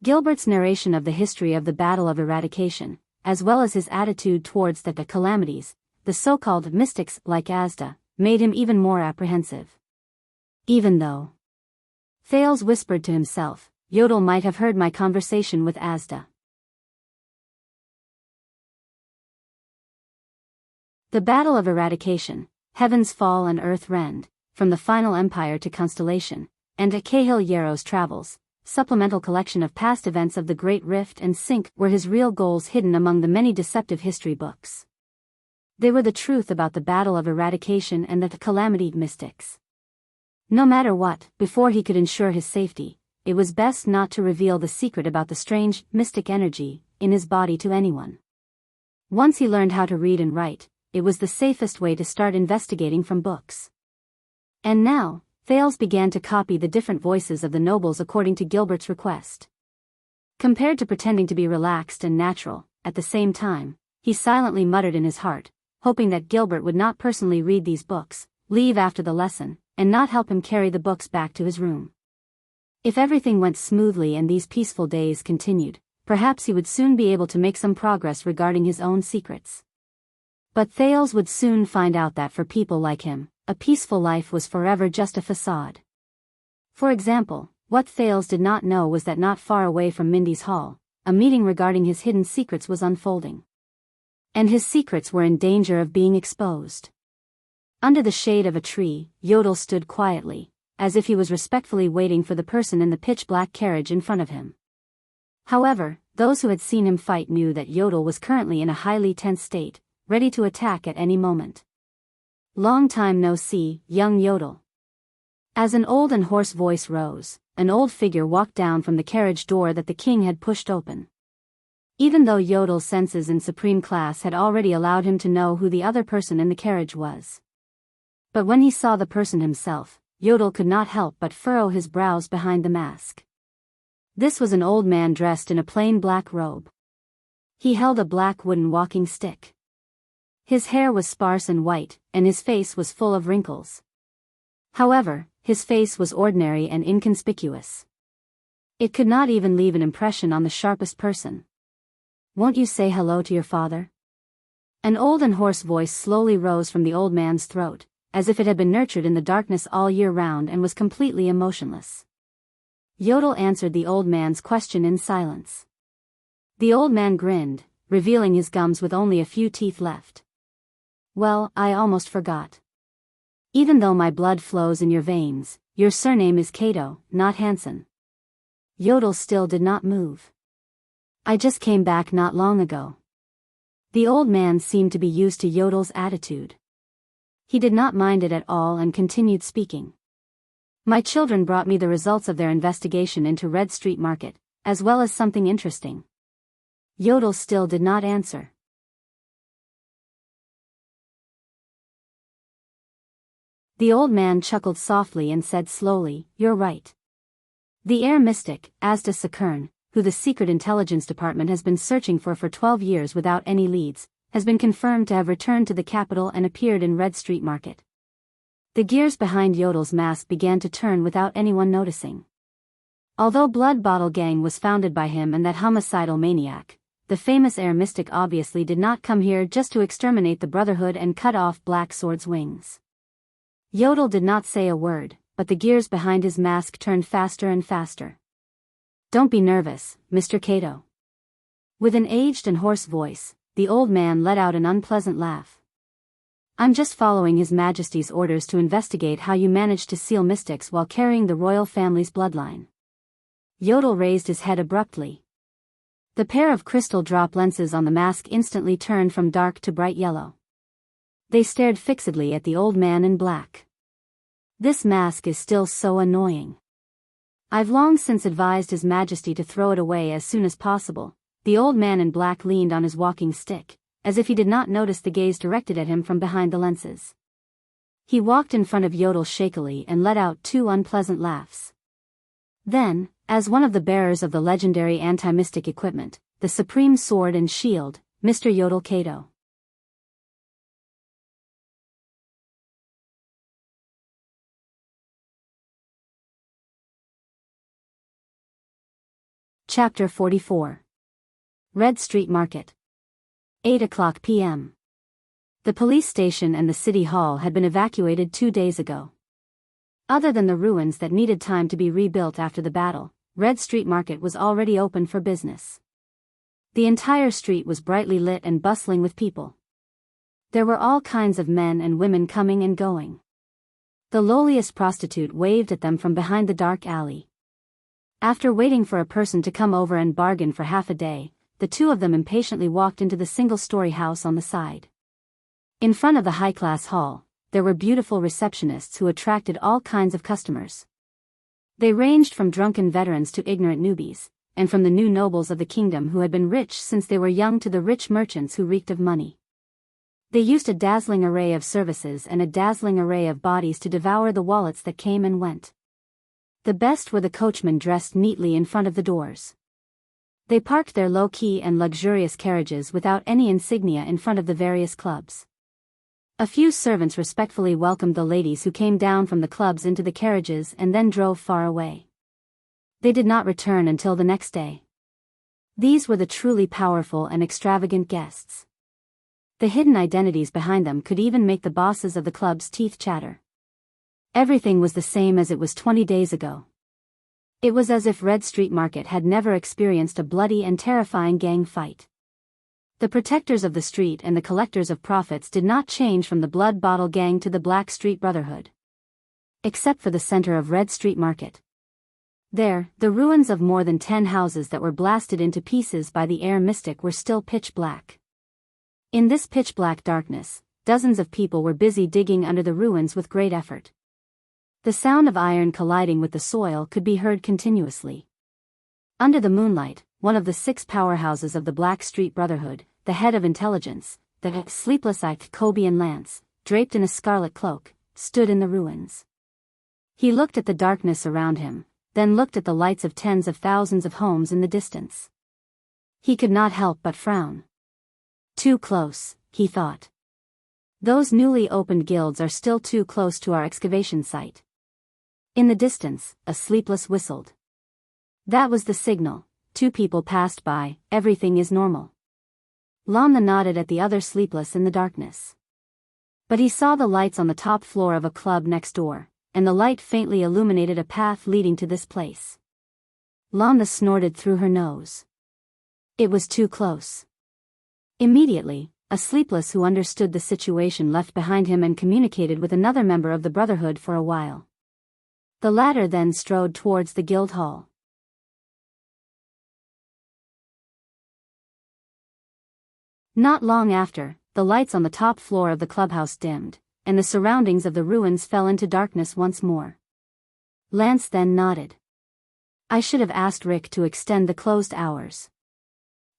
Speaker 1: Gilbert's narration of the history of the Battle of Eradication, as well as his attitude towards the calamities, the so-called mystics like Asda, made him even more apprehensive. Even though Thales whispered to himself, Yodel might have heard my conversation with Asda. The Battle of Eradication, Heaven's Fall and Earth Rend, From the Final Empire to Constellation, and a Cahill Yarrow's Travels, supplemental collection of past events of the Great Rift and Sink were his real goals hidden among the many deceptive history books. They were the truth about the Battle of Eradication and the Calamity mystics. No matter what, before he could ensure his safety, it was best not to reveal the secret about the strange, mystic energy in his body to anyone. Once he learned how to read and write, it was the safest way to start investigating from books. And now, Thales began to copy the different voices of the nobles according to Gilbert's request. Compared to pretending to be relaxed and natural, at the same time, he silently muttered in his heart, hoping that Gilbert would not personally read these books, leave after the lesson, and not help him carry the books back to his room. If everything went smoothly and these peaceful days continued, perhaps he would soon be able to make some progress regarding his own secrets. But Thales would soon find out that for people like him, a peaceful life was forever just a facade. For example, what Thales did not know was that not far away from Mindy's Hall, a meeting regarding his hidden secrets was unfolding. And his secrets were in danger of being exposed. Under the shade of a tree, Yodel stood quietly, as if he was respectfully waiting for the person in the pitch-black carriage in front of him. However, those who had seen him fight knew that Yodel was currently in a highly tense state, ready to attack at any moment. Long time no see, young Yodel. As an old and hoarse voice rose, an old figure walked down from the carriage door that the king had pushed open. Even though Yodel's senses in supreme class had already allowed him to know who the other person in the carriage was. But when he saw the person himself, Yodel could not help but furrow his brows behind the mask. This was an old man dressed in a plain black robe. He held a black wooden walking stick. His hair was sparse and white, and his face was full of wrinkles. However, his face was ordinary and inconspicuous. It could not even leave an impression on the sharpest person. "Won't you say hello to your father?" An old and hoarse voice slowly rose from the old man's throat, as if it had been nurtured in the darkness all year round and was completely emotionless. Yodel answered the old man's question in silence. The old man grinned, revealing his gums with only a few teeth left. "Well, I almost forgot. Even though my blood flows in your veins, your surname is Cato, not Hansen." Yodel still did not move. "I just came back not long ago." The old man seemed to be used to Yodel's attitude. He did not mind it at all and continued speaking. "My children brought me the results of their investigation into Red Street Market, as well as something interesting." Yodel still did not answer. The old man chuckled softly and said slowly, "You're right. The air mystic, Asda Sakern, who the Secret Intelligence Department has been searching for 12 years without any leads, has been confirmed to have returned to the capital and appeared in Red Street Market." The gears behind Yodel's mask began to turn without anyone noticing. Although Blood Bottle Gang was founded by him and that homicidal maniac, the famous air mystic obviously did not come here just to exterminate the Brotherhood and cut off Black Sword's wings. Yodel did not say a word, but the gears behind his mask turned faster and faster. "Don't be nervous, Mr. Cato." With an aged and hoarse voice, the old man let out an unpleasant laugh. I'm just following His Majesty's orders to investigate how you managed to seal mystics while carrying the royal family's bloodline. Yodel raised his head abruptly. The pair of crystal drop lenses on the mask instantly turned from dark to bright yellow. They stared fixedly at the old man in black. This mask is still so annoying. I've long since advised His Majesty to throw it away as soon as possible. The old man in black leaned on his walking stick, as if he did not notice the gaze directed at him from behind the lenses. He walked in front of Yodel shakily and let out 2 unpleasant laughs. Then, as one of the bearers of the legendary anti-mystic equipment, the supreme sword and shield, Mr. Yodel Kato. Chapter 44. Red Street Market. 8:00 p.m. The police station and the city hall had been evacuated 2 days ago. Other than the ruins that needed time to be rebuilt after the battle, Red Street Market was already open for business. The entire street was brightly lit and bustling with people. There were all kinds of men and women coming and going. The lowliest prostitute waved at them from behind the dark alley. After waiting for a person to come over and bargain for half a day, the two of them impatiently walked into the single-story house on the side. In front of the high-class hall, there were beautiful receptionists who attracted all kinds of customers. They ranged from drunken veterans to ignorant newbies, and from the new nobles of the kingdom who had been rich since they were young to the rich merchants who reeked of money. They used a dazzling array of services and a dazzling array of bodies to devour the wallets that came and went. The best were the coachmen dressed neatly in front of the doors. They parked their low-key and luxurious carriages without any insignia in front of the various clubs. A few servants respectfully welcomed the ladies who came down from the clubs into the carriages and then drove far away. They did not return until the next day. These were the truly powerful and extravagant guests. The hidden identities behind them could even make the bosses of the club's teeth chatter. Everything was the same as it was 20 days ago. It was as if Red Street Market had never experienced a bloody and terrifying gang fight. The protectors of the street and the collectors of profits did not change from the Blood Bottle Gang to the Black Street Brotherhood. Except for the center of Red Street Market. There, the ruins of more than 10 houses that were blasted into pieces by the air mystic were still pitch black. In this pitch black darkness, dozens of people were busy digging under the ruins with great effort. The sound of iron colliding with the soil could be heard continuously. Under the moonlight, one of the 6 powerhouses of the Black Street Brotherhood, the head of intelligence, the sleepless Kobian Lance, draped in a scarlet cloak, stood in the ruins. He looked at the darkness around him, then looked at the lights of tens of thousands of homes in the distance. He could not help but frown. Too close, he thought. Those newly opened guilds are still too close to our excavation site. In the distance, a sleepless whistled. That was the signal. 2 people passed by. Everything is normal. Lana nodded at the other sleepless in the darkness. But he saw the lights on the top floor of a club next door, and the light faintly illuminated a path leading to this place. Lana snorted through her nose. It was too close. Immediately, a sleepless who understood the situation left behind him and communicated with another member of the Brotherhood for a while. The latter then strode towards the guild hall. Not long after, the lights on the top floor of the clubhouse dimmed, and the surroundings of the ruins fell into darkness once more. Lance then nodded. I should have asked Rick to extend the closed hours.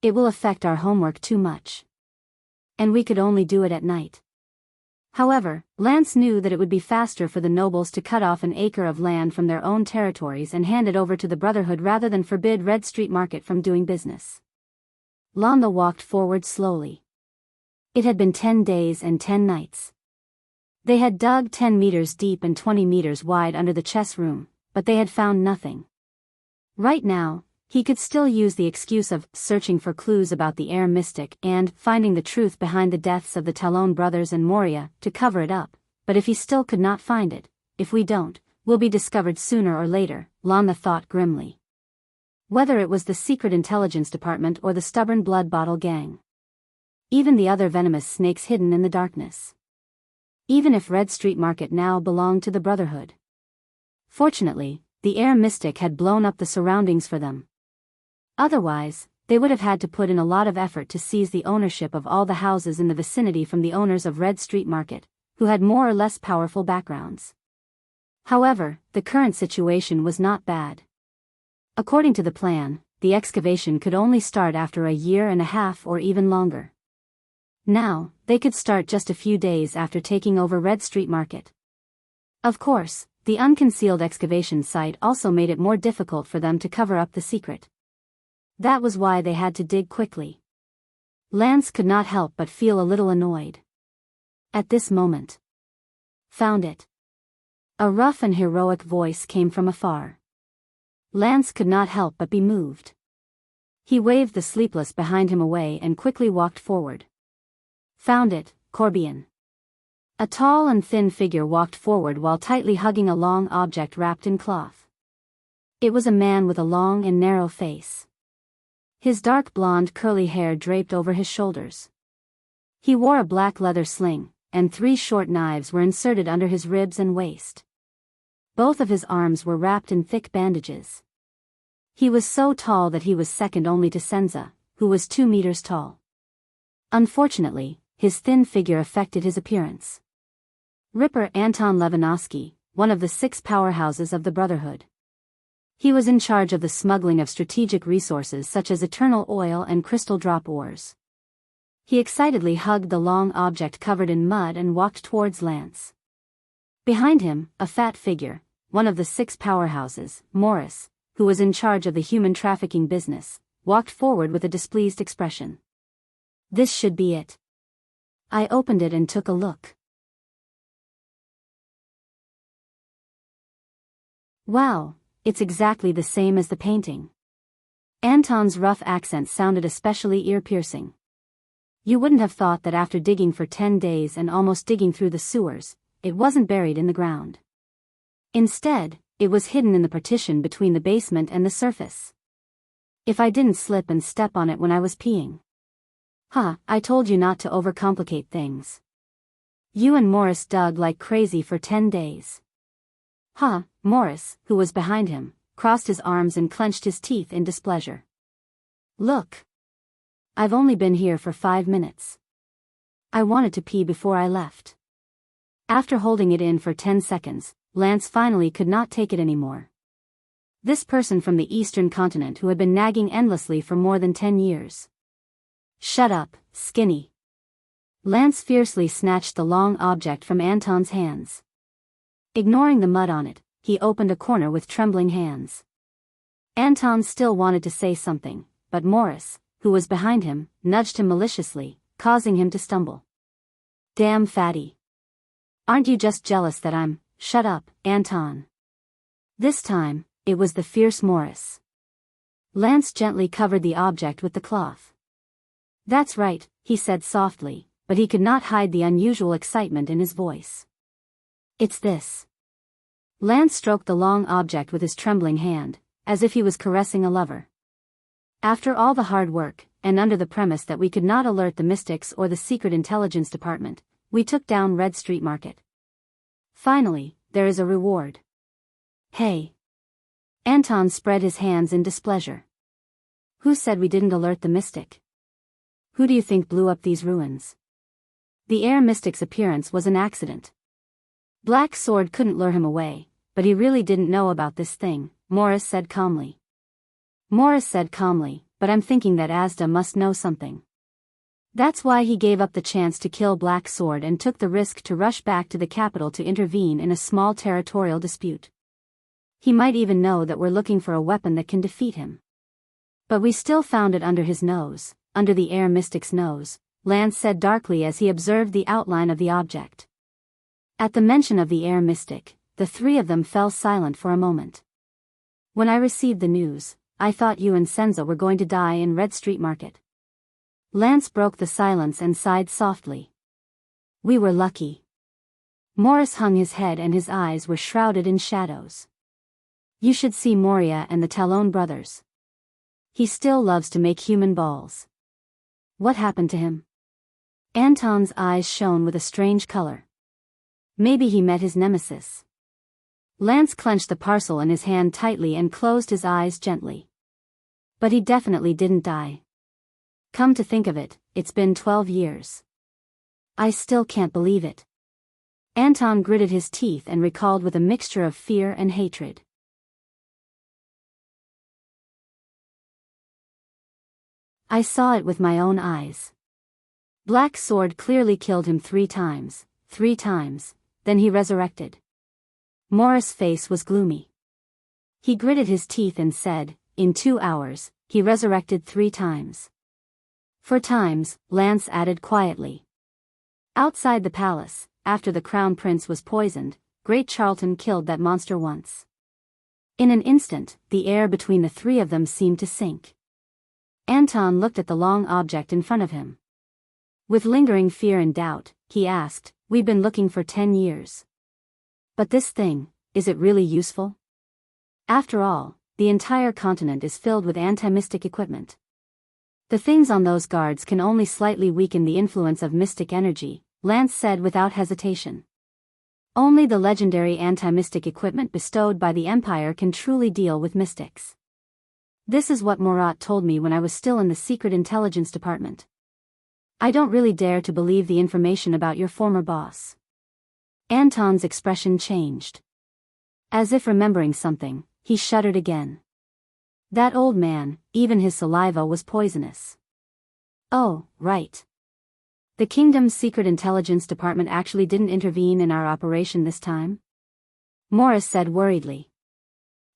Speaker 1: It will affect our homework too much. And we could only do it at night. However, Lance knew that it would be faster for the nobles to cut off an acre of land from their own territories and hand it over to the Brotherhood rather than forbid Red Street Market from doing business. Lana walked forward slowly. It had been 10 days and 10 nights. They had dug 10 meters deep and 20 meters wide under the chess room, but they had found nothing. Right now, he could still use the excuse of searching for clues about the air mystic and finding the truth behind the deaths of the Talon brothers and Moria to cover it up, but if he still could not find it, if we don't, we'll be discovered sooner or later, Lana thought grimly. Whether it was the secret intelligence department or the stubborn blood bottle gang. Even the other venomous snakes hidden in the darkness. even if Red Street Market now belonged to the Brotherhood. Fortunately, the air mystic had blown up the surroundings for them. Otherwise, they would have had to put in a lot of effort to seize the ownership of all the houses in the vicinity from the owners of Red Street Market, who had more or less powerful backgrounds. However, the current situation was not bad. According to the plan, the excavation could only start after 1.5 years or even longer. Now, they could start just a few days after taking over Red Street Market. Of course, the unconcealed excavation site also made it more difficult for them to cover up the secret. That was why they had to dig quickly. Lance could not help but feel a little annoyed. At this moment. Found it. A rough and heroic voice came from afar. Lance could not help but be moved. He waved the sleepless behind him away and quickly walked forward. Found it, Corbian. A tall and thin figure walked forward while tightly hugging a long object wrapped in cloth. It was a man with a long and narrow face. His dark blonde curly hair draped over his shoulders. He wore a black leather sling, and 3 short knives were inserted under his ribs and waist. Both of his arms were wrapped in thick bandages. He was so tall that he was second only to Senza, who was 2 meters tall. Unfortunately, his thin figure affected his appearance. Ripper Anton Levinovsky, one of the 6 powerhouses of the Brotherhood. He was in charge of the smuggling of strategic resources such as eternal oil and crystal drop ores. He excitedly hugged the long object covered in mud and walked towards Lance. Behind him, a fat figure, one of the 6 powerhouses, Morris, who was in charge of the human trafficking business, walked forward with a displeased expression. This should be it. I opened it and took a look. Wow, it's exactly the same as the painting. Anton's rough accent sounded especially ear-piercing. You wouldn't have thought that after digging for 10 days and almost digging through the sewers, it wasn't buried in the ground. Instead, it was hidden in the partition between the basement and the surface. If I didn't slip and step on it when I was peeing. I told you not to overcomplicate things. You and Morris dug like crazy for 10 days. Morris, who was behind him, crossed his arms and clenched his teeth in displeasure. Look. I've only been here for 5 minutes. I wanted to pee before I left. After holding it in for 10 seconds, Lance finally could not take it anymore. This person from the eastern continent who had been nagging endlessly for more than 10 years. Shut up, Skinny. Lance fiercely snatched the long object from Anton's hands. Ignoring the mud on it, he opened a corner with trembling hands. Anton still wanted to say something, but Morris, who was behind him, nudged him maliciously, causing him to stumble. Damn fatty. Aren't you just jealous that I'm... Shut up, Anton. This time, it was the fierce Morris. Lance gently covered the object with the cloth. That's right, he said softly, but he could not hide the unusual excitement in his voice. It's this. Lance stroked the long object with his trembling hand, as if he was caressing a lover. After all the hard work, and under the premise that we could not alert the Mystics or the Secret Intelligence Department, we took down Red Street Market. Finally, there is a reward. Hey. Anton spread his hands in displeasure. Who said we didn't alert the Mystic? Who do you think blew up these ruins? The air Mystic's appearance was an accident. Black Sword couldn't lure him away, but he really didn't know about this thing, Morris said calmly. But I'm thinking that Asda must know something. That's why he gave up the chance to kill Black Sword and took the risk to rush back to the capital to intervene in a small territorial dispute. He might even know that we're looking for a weapon that can defeat him. But we still found it under his nose, under the air mystic's nose, Lance said darkly as he observed the outline of the object. At the mention of the air mystic, the 3 of them fell silent for a moment. When I received the news, I thought you and Senza were going to die in Red Street Market. Lance broke the silence and sighed softly. We were lucky. Morris hung his head and his eyes were shrouded in shadows. You should see Moria and the Talon brothers. He still loves to make human balls. What happened to him? Anton's eyes shone with a strange color. Maybe he met his nemesis. Lance clenched the parcel in his hand tightly and closed his eyes gently. But he definitely didn't die. Come to think of it, it's been 12 years. I still can't believe it. Anton gritted his teeth and recalled with a mixture of fear and hatred. I saw it with my own eyes. Black Sword clearly killed him 3 times, then he resurrected. Morris' face was gloomy. He gritted his teeth and said, in 2 hours, he resurrected 3 times. 4 times, Lance added quietly. Outside the palace, after the crown prince was poisoned, Great Charlton killed that monster once. In an instant, the air between the 3 of them seemed to sink. Anton looked at the long object in front of him. With lingering fear and doubt, he asked, we've been looking for 10 years. But this thing, is it really useful? After all, the entire continent is filled with anti-mystic equipment. The things on those guards can only slightly weaken the influence of mystic energy, Lance said without hesitation. Only the legendary anti-mystic equipment bestowed by the Empire can truly deal with mystics. This is what Murat told me when I was still in the Secret Intelligence Department. I don't really dare to believe the information about your former boss. Anton's expression changed. As if remembering something, he shuddered again. That old man, even his saliva was poisonous. Oh, right. The Kingdom's Secret Intelligence Department actually didn't intervene in our operation this time? Morris said worriedly.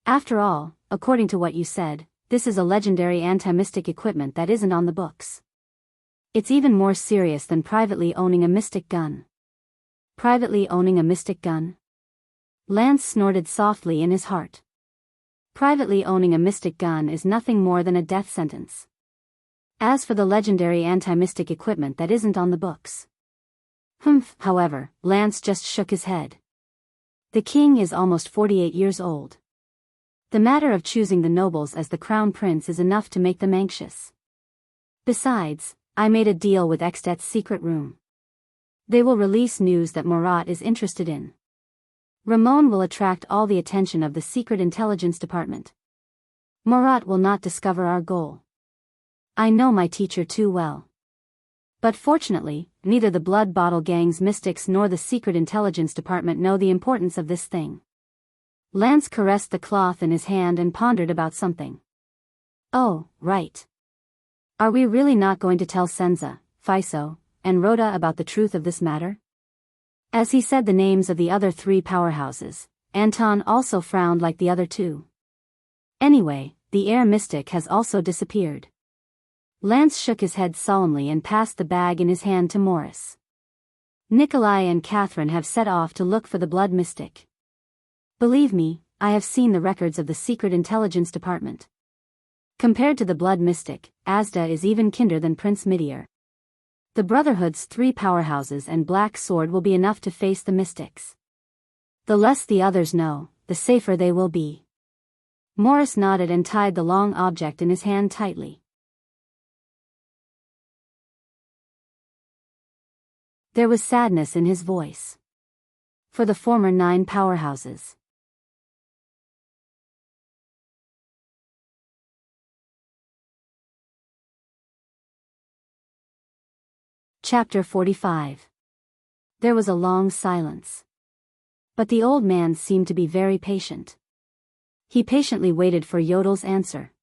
Speaker 1: After all, according to what you said, this is a legendary anti-mystic equipment that isn't on the books. It's even more serious than privately owning a mystic gun. Privately owning a mystic gun? Lance snorted softly in his heart. Privately owning a mystic gun is nothing more than a death sentence. As for the legendary anti-mystic equipment that isn't on the books. However, Lance just shook his head. The king is almost 48 years old. The matter of choosing the nobles as the crown prince is enough to make them anxious. Besides, I made a deal with Extet's secret room. They will release news that Murat is interested in. Ramon will attract all the attention of the Secret Intelligence Department. Murat will not discover our goal. I know my teacher too well. But fortunately, neither the Blood Bottle Gang's mystics nor the Secret Intelligence Department know the importance of this thing. Lance caressed the cloth in his hand and pondered about something. Oh, right. Are we really not going to tell Senza, Fiso, and Rhoda about the truth of this matter? As he said the names of the other 3 powerhouses, Anton also frowned like the other 2. Anyway, the air mystic has also disappeared. Lance shook his head solemnly and passed the bag in his hand to Morris. Nikolai and Catherine have set off to look for the blood mystic. Believe me, I have seen the records of the Secret Intelligence Department. Compared to the blood mystic, Asda is even kinder than Prince Midir. The Brotherhood's 3 powerhouses and Black Sword will be enough to face the mystics. The less the others know, the safer they will be. Morris nodded and tied the long object in his hand tightly. There was sadness in his voice. For the former 9 powerhouses. Chapter 45. There was a long silence. But the old man seemed to be very patient. He patiently waited for Yodel's answer.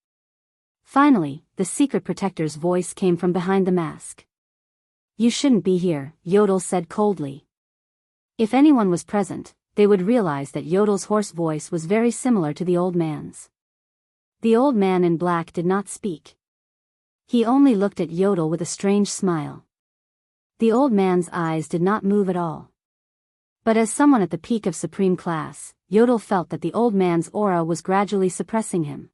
Speaker 1: Finally, the secret protector's voice came from behind the mask. You shouldn't be here, Yodel said coldly. If anyone was present, they would realize that Yodel's hoarse voice was very similar to the old man's. The old man in black did not speak. He only looked at Yodel with a strange smile. The old man's eyes did not move at all. But as someone at the peak of supreme class, Yodel felt that the old man's aura was gradually suppressing him.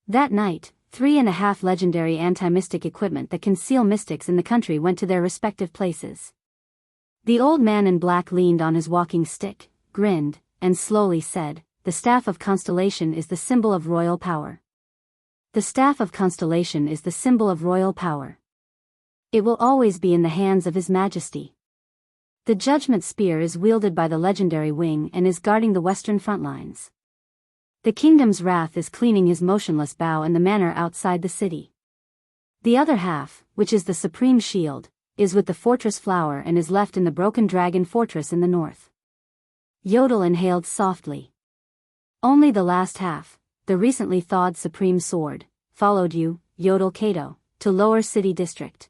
Speaker 1: That night, 3.5 legendary anti-mystic equipment that conceal mystics in the country went to their respective places. The old man in black leaned on his walking stick, grinned, and slowly said, "The staff of constellation is the symbol of royal power. The staff of constellation is the symbol of royal power. It will always be in the hands of His Majesty." The Judgment Spear is wielded by the legendary Wing and is guarding the western front lines. The kingdom's wrath is cleaning his motionless bow in the manor outside the city. The other half, which is the Supreme Shield, is with the Fortress Flower and is left in the Broken Dragon Fortress in the north. Yodel inhaled softly. Only the last half, the recently thawed Supreme Sword, followed you, Yodel Kato, to Lower City District.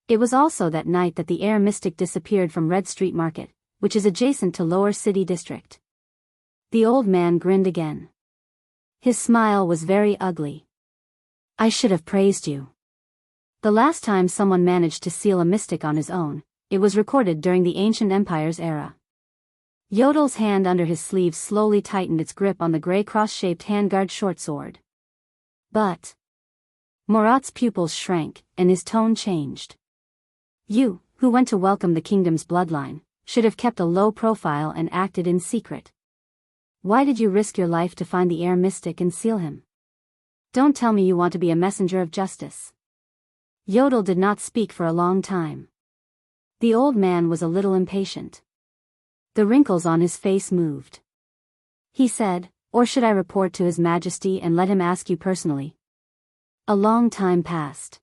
Speaker 1: It was also that night that the air mystic disappeared from Red Street Market, which is adjacent to Lower City District. The old man grinned again. His smile was very ugly. I should have praised you. The last time someone managed to seal a mystic on his own, it was recorded during the Ancient Empire's era. Yodel's hand under his sleeve slowly tightened its grip on the gray cross-shaped handguard short sword. But Murat's pupils shrank, and his tone changed. You, who went to welcome the kingdom's bloodline, should have kept a low profile and acted in secret. Why did you risk your life to find the air mystic and seal him? Don't tell me you want to be a messenger of justice. Yodel did not speak for a long time. The old man was a little impatient. The wrinkles on his face moved. He said, or should I report to His Majesty and let him ask you personally? A long time passed.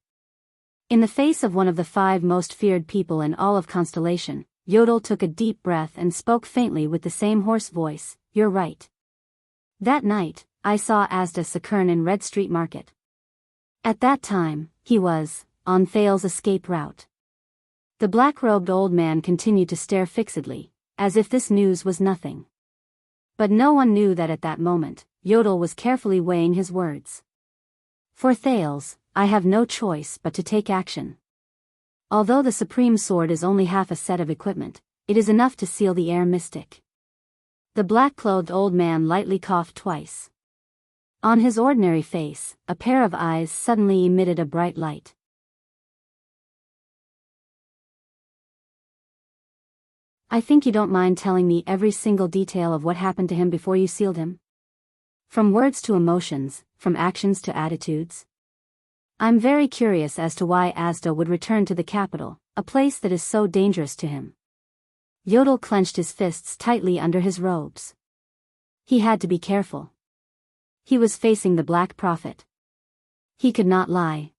Speaker 1: In the face of one of the 5 most feared people in all of Constellation, Yodel took a deep breath and spoke faintly with the same hoarse voice, You're right. That night, I saw Asda Sakern in Red Street Market. At that time, he was on Thal's escape route. The black-robed old man continued to stare fixedly, as if this news was nothing. But no one knew that at that moment, Yodel was carefully weighing his words. For Thales, I have no choice but to take action. Although the Supreme Sword is only half a set of equipment, it is enough to seal the air mystic. The black-clothed old man lightly coughed twice. On his ordinary face, a pair of eyes suddenly emitted a bright light. I think you don't mind telling me every single detail of what happened to him before you sealed him? From words to emotions, from actions to attitudes. I'm very curious as to why Asda would return to the capital, a place that is so dangerous to him. Yodel clenched his fists tightly under his robes. He had to be careful. He was facing the Black Prophet. He could not lie.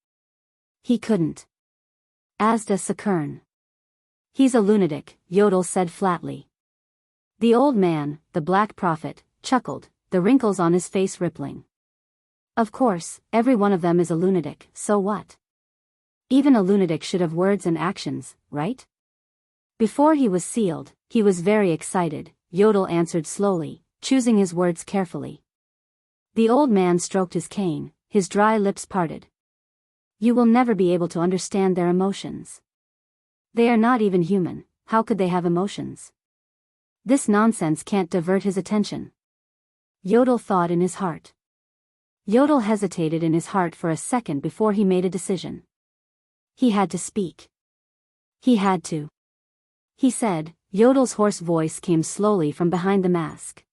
Speaker 1: He couldn't. Asda Sakern. He's a lunatic, Yodel said flatly. The old man, the Black Prophet, chuckled, the wrinkles on his face rippling. Of course, every one of them is a lunatic, so what? Even a lunatic should have words and actions, right? Before he was sealed, he was very excited, Yodel answered slowly, choosing his words carefully. The old man stroked his cane, his dry lips parted. You will never be able to understand their emotions. They are not even human, how could they have emotions? This nonsense can't divert his attention. Yodel thought in his heart. Yodel hesitated in his heart for a second before he made a decision. He had to speak. He had to. He said, Yodel's hoarse voice came slowly from behind the mask.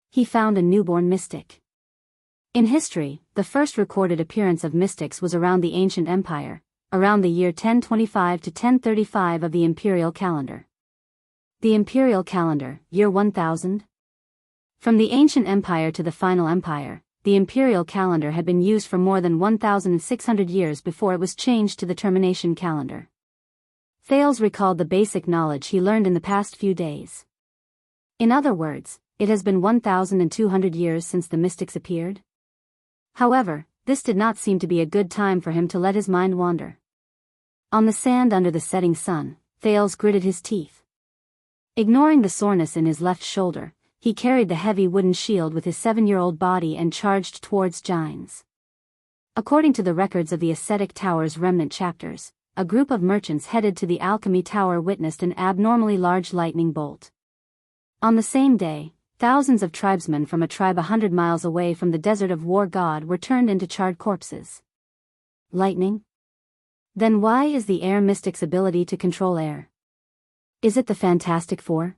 Speaker 1: He found a newborn mystic. In history, the first recorded appearance of mystics was around the Ancient Empire, around the year 1025 to 1035 of the imperial calendar. The imperial calendar, year 1000? From the Ancient Empire to the Final Empire, the imperial calendar had been used for more than 1,600 years before it was changed to the termination calendar. Thales recalled the basic knowledge he learned in the past few days. In other words, it has been 1,200 years since the mystics appeared. However, this did not seem to be a good time for him to let his mind wander. On the sand under the setting sun, Thales gritted his teeth. Ignoring the soreness in his left shoulder, he carried the heavy wooden shield with his 7-year-old body and charged towards Jianghu. According to the records of the Ascetic Tower's remnant chapters, a group of merchants headed to the Alchemy Tower witnessed an abnormally large lightning bolt. On the same day, thousands of tribesmen from a tribe 100 miles away from the Desert of War God were turned into charred corpses. Lightning? Then why is the air mystic's ability to control air? Is it the Fantastic Four?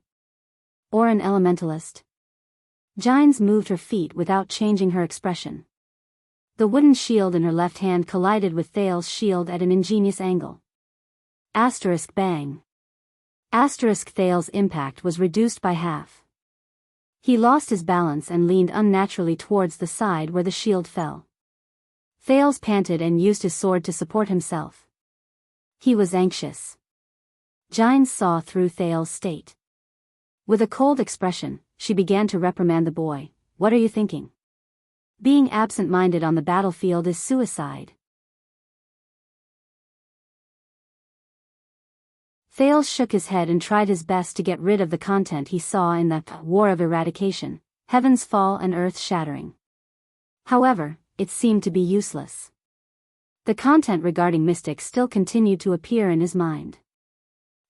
Speaker 1: Or an elementalist? Jianghu moved her feet without changing her expression. The wooden shield in her left hand collided with Thales' shield at an ingenious angle. Asterisk bang. Thales' impact was reduced by half. He lost his balance and leaned unnaturally towards the side where the shield fell. Thales panted and used his sword to support himself. He was anxious. Jianghu saw through Thales' state. With a cold expression, she began to reprimand the boy. What are you thinking? Being absent-minded on the battlefield is suicide. Thales shook his head and tried his best to get rid of the content he saw in the War of Eradication, heavens fall and earth shattering. However, it seemed to be useless. The content regarding mystics still continued to appear in his mind.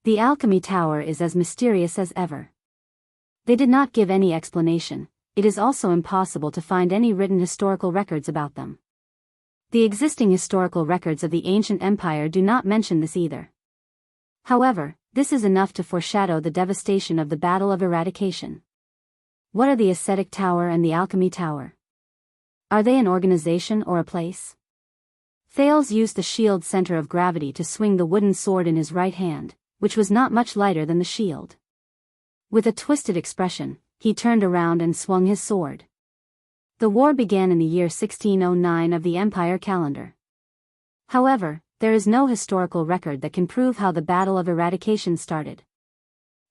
Speaker 1: The alchemy tower is as mysterious as ever. They did not give any explanation. It is also impossible to find any written historical records about them. The existing historical records of the ancient empire do not mention this either. However, this is enough to foreshadow the devastation of the Battle of Eradication. What are the ascetic tower and the alchemy tower? Are they an organization or a place? Thales used the shield's center of gravity to swing the wooden sword in his right hand, which was not much lighter than the shield. With a twisted expression, he turned around and swung his sword. The war began in the year 1609 of the Empire calendar. However, there is no historical record that can prove how the Battle of Eradication started.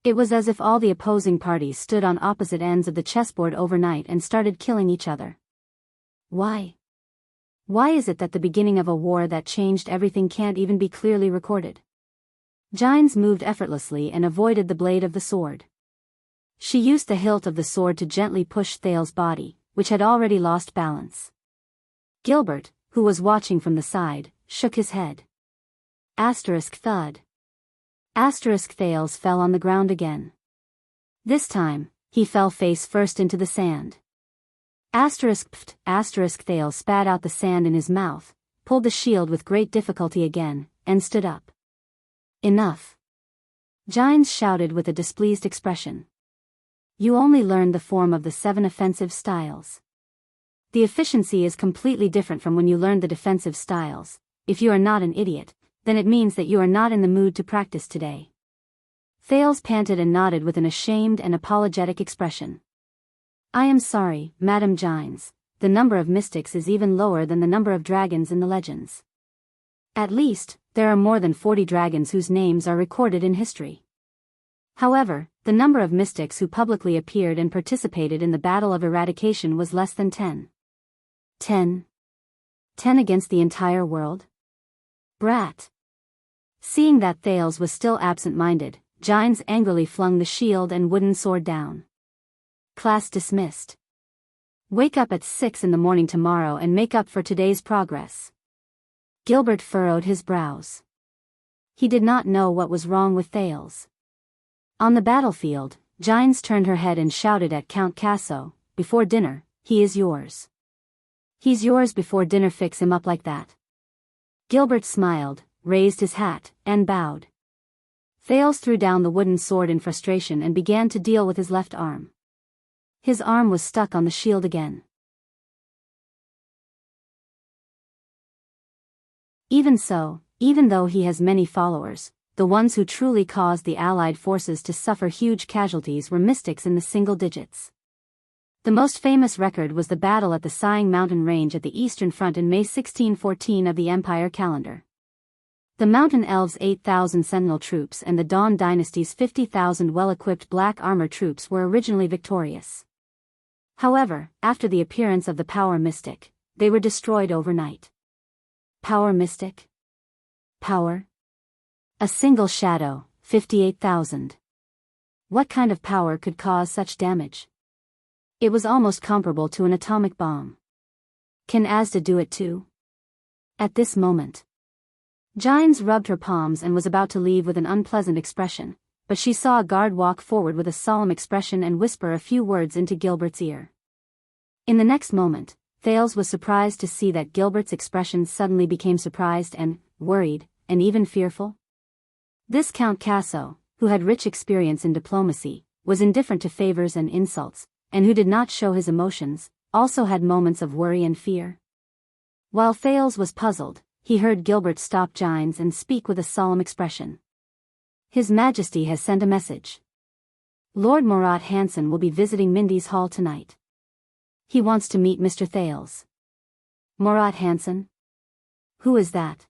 Speaker 1: It was as if all the opposing parties stood on opposite ends of the chessboard overnight and started killing each other. Why? Why is it that the beginning of a war that changed everything can't even be clearly recorded? Jianghu moved effortlessly and avoided the blade of the sword. She used the hilt of the sword to gently push Thales' body, which had already lost balance. Gilbert, who was watching from the side, shook his head. Thud. Thales fell on the ground again. This time, he fell face first into the sand. Thales spat out the sand in his mouth, pulled the shield with great difficulty again, and stood up. Enough. Jianghu shouted with a displeased expression. You only learned the form of the 7 offensive styles. The efficiency is completely different from when you learned the defensive styles. If you are not an idiot, then it means that you are not in the mood to practice today. Thales panted and nodded with an ashamed and apologetic expression. I am sorry, Madam Jianghu, the number of mystics is even lower than the number of dragons in the legends. At least, there are more than 40 dragons whose names are recorded in history. However, the number of mystics who publicly appeared and participated in the Battle of Eradication was less than 10. 10? 10 against the entire world? Brat. Seeing that Thales was still absent-minded, Jianghu angrily flung the shield and wooden sword down. Class dismissed. Wake up at 6 in the morning tomorrow and make up for today's progress. Gilbert furrowed his brows. He did not know what was wrong with Thales. On the battlefield, Jianghu turned her head and shouted at Count Casso, before dinner, he is yours. He's yours before dinner, fix him up like that. Gilbert smiled, raised his hat, and bowed. Thales threw down the wooden sword in frustration and began to deal with his left arm. His arm was stuck on the shield again. Even so, even though he has many followers, the ones who truly caused the Allied forces to suffer huge casualties were mystics in the single digits. The most famous record was the battle at the Siang Mountain Range at the Eastern Front in May 1614 of the Empire calendar. The Mountain Elves' 8,000 sentinel troops and the Dawn Dynasty's 50,000 well-equipped black armor troops were originally victorious. However, after the appearance of the Power Mystic, they were destroyed overnight. Power Mystic? Power? A single shadow, 58,000. What kind of power could cause such damage? It was almost comparable to an atomic bomb. Can Asda do it too? At this moment, Jianghu rubbed her palms and was about to leave with an unpleasant expression, but she saw a guard walk forward with a solemn expression and whisper a few words into Gilbert's ear. In the next moment, Thales was surprised to see that Gilbert's expression suddenly became surprised and worried, and even fearful. This Count Casso, who had rich experience in diplomacy, was indifferent to favors and insults, and who did not show his emotions, also had moments of worry and fear. While Thales was puzzled, he heard Gilbert stop Jianghu and speak with a solemn expression. His Majesty has sent a message. Lord Murat Hansen will be visiting Mindy's hall tonight. He wants to meet Mr. Thales. Murat Hansen? Who is that?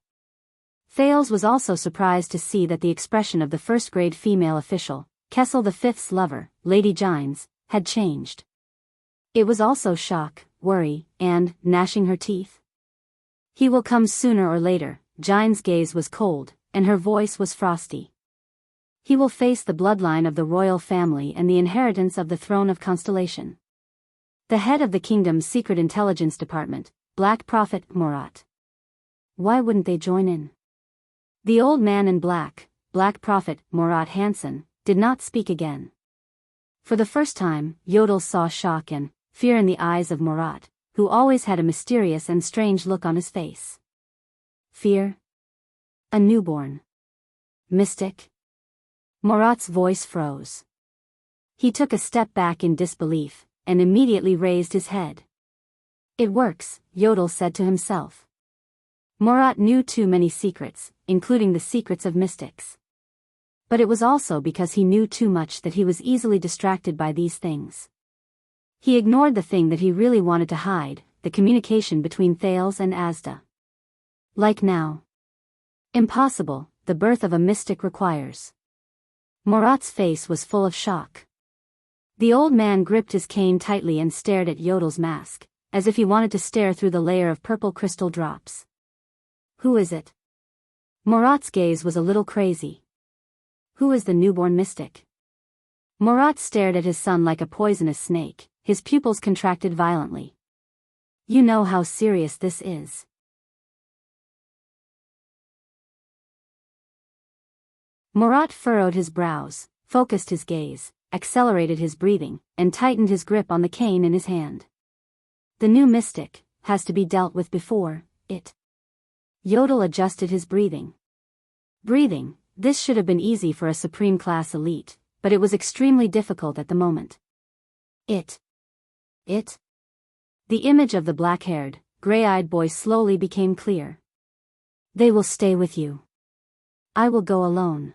Speaker 1: Thales was also surprised to see that the expression of the first-grade female official, Kessel V's lover, Lady Gines, had changed. It was also shock, worry, and, gnashing her teeth. He will come sooner or later. Gines' gaze was cold, and her voice was frosty. He will face the bloodline of the royal family and the inheritance of the throne of Constellation. The head of the kingdom's secret intelligence department, Black Prophet Murat. Why wouldn't they join in? The old man in black, Black Prophet Murat Hansen, did not speak again. For the first time, Yodel saw shock and fear in the eyes of Murat, who always had a mysterious and strange look on his face. Fear? A newborn mystic? Murat's voice froze. He took a step back in disbelief, and immediately raised his head. It works, Yodel said to himself. Murat knew too many secrets, including the secrets of mystics. But it was also because he knew too much that he was easily distracted by these things. He ignored the thing that he really wanted to hide, the communication between Thales and Asda. Like now. Impossible, the birth of a mystic requires. Murat's face was full of shock. The old man gripped his cane tightly and stared at Yodel's mask, as if he wanted to stare through the layer of purple crystal drops. Who is it? Murat's gaze was a little crazy. Who is the newborn mystic? Murat stared at his son like a poisonous snake, his pupils contracted violently. You know how serious this is. Murat furrowed his brows, focused his gaze, accelerated his breathing, and tightened his grip on the cane in his hand. The new mystic has to be dealt with before it. Yodel adjusted his breathing. This should have been easy for a supreme class elite, but it was extremely difficult at the moment. It. The image of the black-haired, gray-eyed boy slowly became clear. They will stay with you. I will go alone.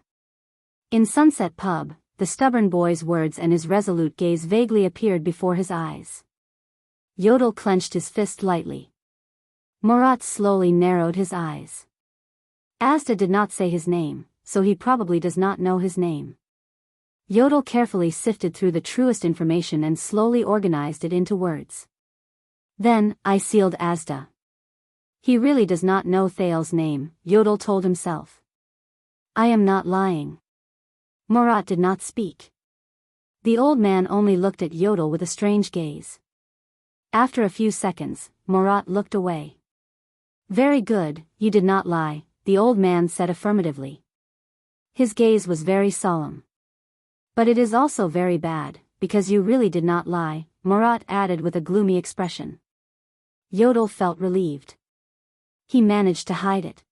Speaker 1: In Sunset Pub, the stubborn boy's words and his resolute gaze vaguely appeared before his eyes. Yodel clenched his fist lightly. Murat slowly narrowed his eyes. Asda did not say his name, so he probably does not know his name. Yodel carefully sifted through the truest information and slowly organized it into words. Then, I sealed Asda. He really does not know Thales' name, Yodel told himself. I am not lying. Murat did not speak. The old man only looked at Yodel with a strange gaze. After a few seconds, Murat looked away. Very good, you did not lie, the old man said affirmatively. His gaze was very solemn. But it is also very bad, because you really did not lie, Murat added with a gloomy expression. Yodel felt relieved. He managed to hide it.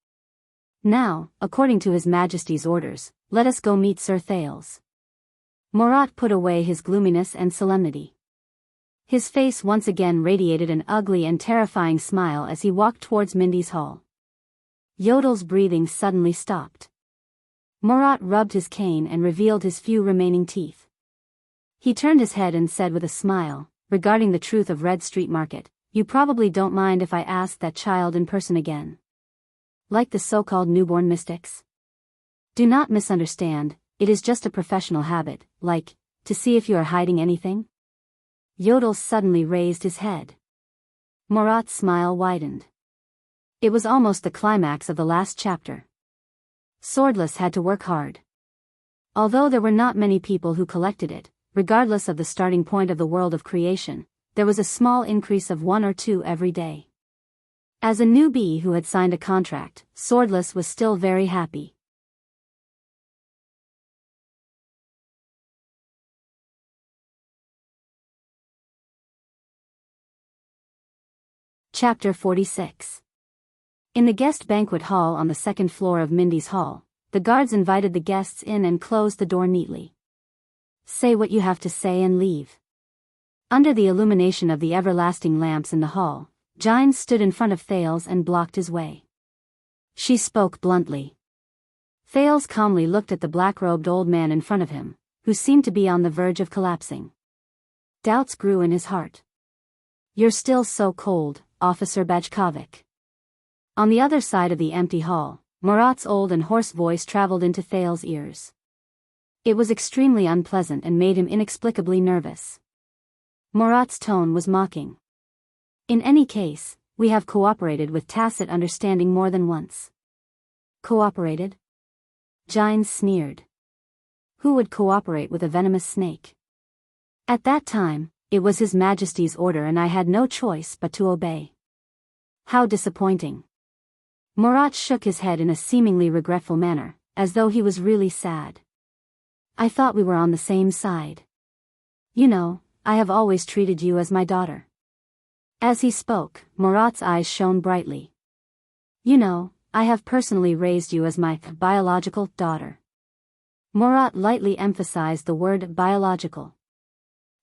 Speaker 1: Now, according to His Majesty's orders, let us go meet Sir Thales. Murat put away his gloominess and solemnity. His face once again radiated an ugly and terrifying smile as he walked towards Mindy's hall. Yodel's breathing suddenly stopped. Murat rubbed his cane and revealed his few remaining teeth. He turned his head and said with a smile, regarding the truth of Red Street Market, you probably don't mind if I ask that child in person again. Like the so-called newborn mystics? Do not misunderstand, it is just a professional habit, like, to see if you are hiding anything? Yodel suddenly raised his head. Murat's smile widened. It was almost the climax of the last chapter. Swordless had to work hard. Although there were not many people who collected it, regardless of the starting point of the world of creation, there was a small increase of 1 or 2 every day. As a newbie who had signed a contract, Swordless was still very happy. Chapter 46. In the guest banquet hall on the second floor of Mindy's hall, the guards invited the guests in and closed the door neatly. Say what you have to say and leave. Under the illumination of the everlasting lamps in the hall, Gines stood in front of Thales and blocked his way. She spoke bluntly. Thales calmly looked at the black-robed old man in front of him, who seemed to be on the verge of collapsing. Doubts grew in his heart. "You're still so cold, Officer Bajkovic." On the other side of the empty hall, Murat's old and hoarse voice traveled into Thales' ears. It was extremely unpleasant and made him inexplicably nervous. Murat's tone was mocking. "In any case, we have cooperated with tacit understanding more than once." "Cooperated?" Jianghu sneered. Who would cooperate with a venomous snake? "At that time, it was His Majesty's order and I had no choice but to obey." "How disappointing." Murat shook his head in a seemingly regretful manner, as though he was really sad. "I thought we were on the same side. You know, I have always treated you as my daughter." As he spoke, Murat's eyes shone brightly. "You know, I have personally raised you as my biological daughter." Murat lightly emphasized the word biological.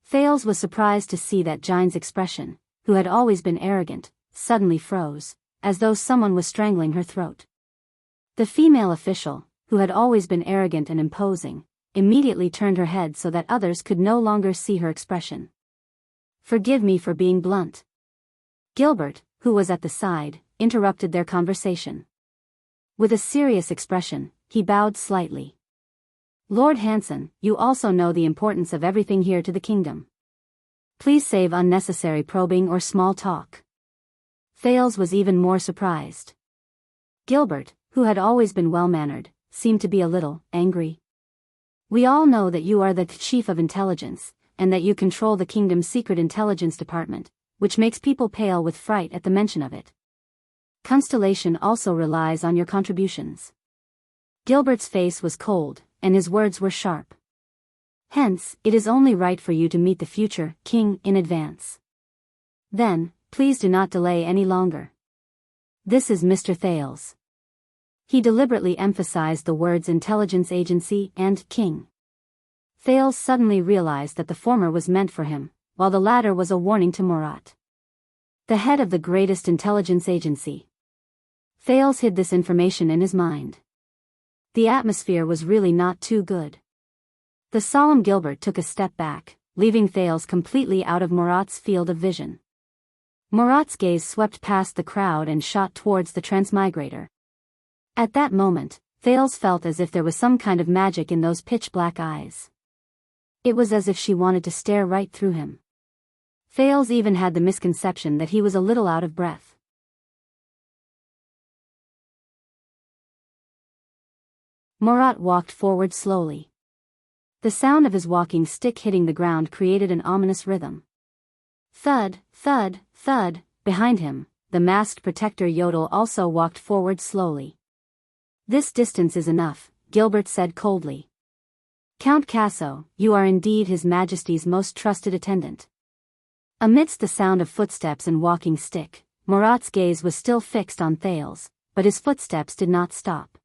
Speaker 1: Thales was surprised to see that Jianghu's expression, who had always been arrogant, suddenly froze, as though someone was strangling her throat. The female official, who had always been arrogant and imposing, immediately turned her head so that others could no longer see her expression. "Forgive me for being blunt." Gilbert, who was at the side, interrupted their conversation. With a serious expression, he bowed slightly. "Lord Hanson, you also know the importance of everything here to the kingdom. Please save unnecessary probing or small talk." Thales was even more surprised. Gilbert, who had always been well-mannered, seemed to be a little angry. "We all know that you are the chief of intelligence, and that you control the kingdom's secret intelligence department, which makes people pale with fright at the mention of it. Constellation also relies on your contributions." Gilbert's face was cold, and his words were sharp. "Hence, it is only right for you to meet the future king in advance. Then, please do not delay any longer. This is Mr. Thales." He deliberately emphasized the words intelligence agency and king. Thales suddenly realized that the former was meant for him, while the latter was a warning to Murat. The head of the greatest intelligence agency. Thales hid this information in his mind. The atmosphere was really not too good. The solemn Gilbert took a step back, leaving Thales completely out of Murat's field of vision. Murat's gaze swept past the crowd and shot towards the transmigrator. At that moment, Thales felt as if there was some kind of magic in those pitch-black eyes. It was as if she wanted to stare right through him. Thales even had the misconception that he was a little out of breath. Murat walked forward slowly. The sound of his walking stick hitting the ground created an ominous rhythm. Thud, thud, thud. Behind him, the masked protector Yodel also walked forward slowly. "This distance is enough," Gilbert said coldly. "Count Casso, you are indeed His Majesty's most trusted attendant." Amidst the sound of footsteps and walking stick, Murat's gaze was still fixed on Thales, but his footsteps did not stop.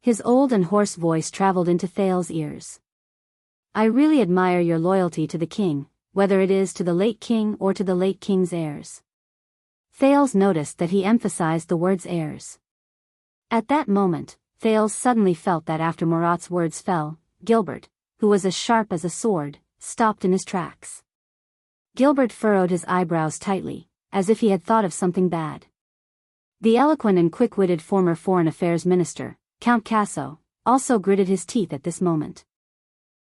Speaker 1: His old and hoarse voice traveled into Thales' ears. "I really admire your loyalty to the king, whether it is to the late king or to the late king's heirs." Thales noticed that he emphasized the words heirs. At that moment, Thales suddenly felt that after Murat's words fell, Gilbert, who was as sharp as a sword, stopped in his tracks. Gilbert furrowed his eyebrows tightly, as if he had thought of something bad. The eloquent and quick-witted former Foreign Affairs Minister, Count Casso, also gritted his teeth at this moment.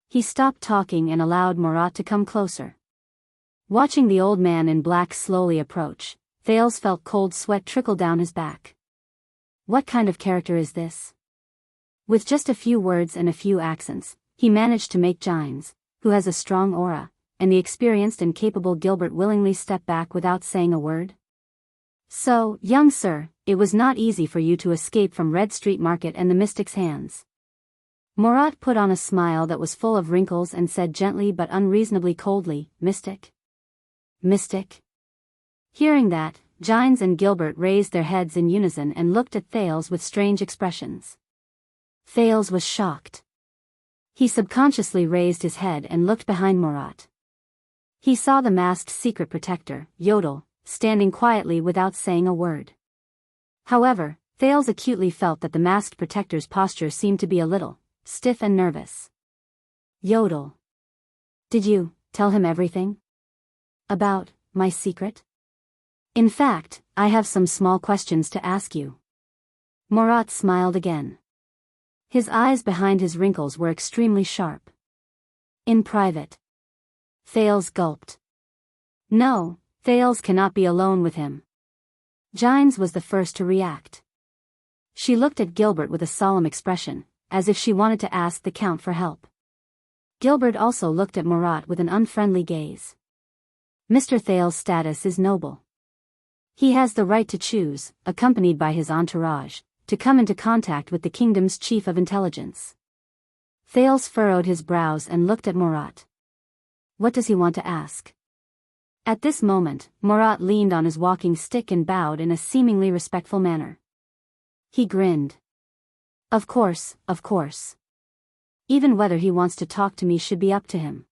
Speaker 1: He stopped talking and allowed Murat to come closer. Watching the old man in black slowly approach, Thales felt cold sweat trickle down his back. What kind of character is this? With just a few words and a few accents, he managed to make Jianghu, who has a strong aura, and the experienced and capable Gilbert willingly step back without saying a word. "So, young sir, it was not easy for you to escape from Red Street Market and the mystic's hands." Murat put on a smile that was full of wrinkles and said gently but unreasonably coldly, "Mystic? Mystic?" Hearing that, Jianghu and Gilbert raised their heads in unison and looked at Thales with strange expressions. Thales was shocked. He subconsciously raised his head and looked behind Murat. He saw the masked secret protector, Yodel, standing quietly without saying a word. However, Thales acutely felt that the masked protector's posture seemed to be a little stiff and nervous. Yodel. Did you tell him everything? About my secret? In fact, I have some small questions to ask you. Murat smiled again. His eyes behind his wrinkles were extremely sharp. In private. Thales gulped. No, Thales cannot be alone with him. Jianghu was the first to react. She looked at Gilbert with a solemn expression, as if she wanted to ask the Count for help. Gilbert also looked at Murat with an unfriendly gaze. Mr. Thales' status is noble. He has the right to choose, accompanied by his entourage, to come into contact with the kingdom's chief of intelligence. Thales furrowed his brows and looked at Murat. What does he want to ask? At this moment, Murat leaned on his walking stick and bowed in a seemingly respectful manner. He grinned. Of course, of course. Even whether he wants to talk to me should be up to him.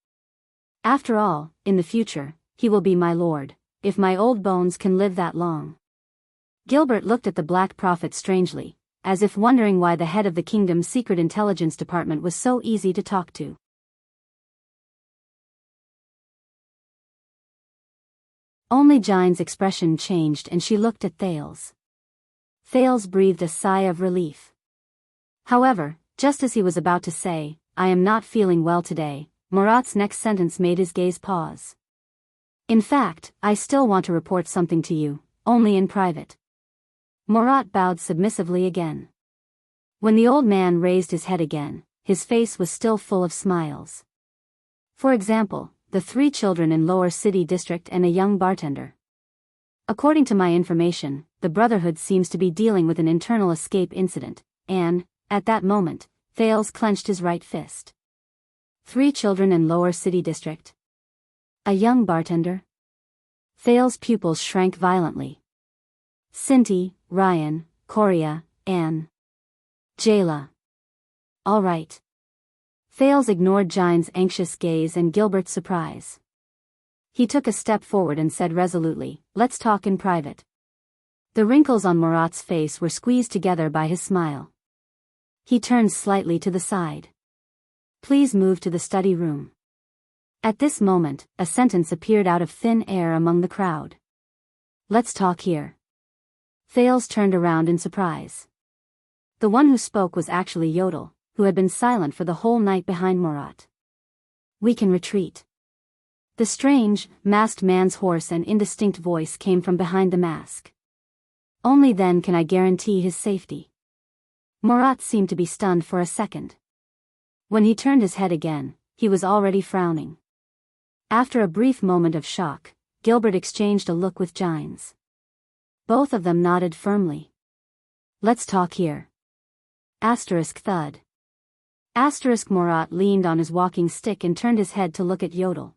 Speaker 1: After all, in the future, he will be my lord, if my old bones can live that long. Gilbert looked at the Black Prophet strangely, as if wondering why the head of the kingdom's secret intelligence department was so easy to talk to. Only Jianghu's expression changed and she looked at Thales. Thales breathed a sigh of relief. However, just as he was about to say, I am not feeling well today, Murat's next sentence made his gaze pause. In fact, I still want to report something to you, only in private. Murat bowed submissively again. When the old man raised his head again, his face was still full of smiles. For example, the 3 children in Lower City District and a young bartender. According to my information, the Brotherhood seems to be dealing with an internal escape incident, and, at that moment, Thales clenched his right fist. 3 children in Lower City District. A young bartender? Thales' pupils shrank violently. Sinti, Ryan, Korea, Anne. Jayla. All right. Thales ignored Jianghu's anxious gaze and Gilbert's surprise. He took a step forward and said resolutely, let's talk in private. The wrinkles on Murat's face were squeezed together by his smile. He turned slightly to the side. Please move to the study room. At this moment, a sentence appeared out of thin air among the crowd. Let's talk here. Thales turned around in surprise. The one who spoke was actually Yodel, who had been silent for the whole night behind Murat. We can retreat. The strange, masked man's hoarse and indistinct voice came from behind the mask. Only then can I guarantee his safety. Murat seemed to be stunned for a second. When he turned his head again, he was already frowning. After a brief moment of shock, Gilbert exchanged a look with Jianghu. Both of them nodded firmly. Let's talk here. Asterisk thud. Asterisk Murat leaned on his walking stick and turned his head to look at Yodel.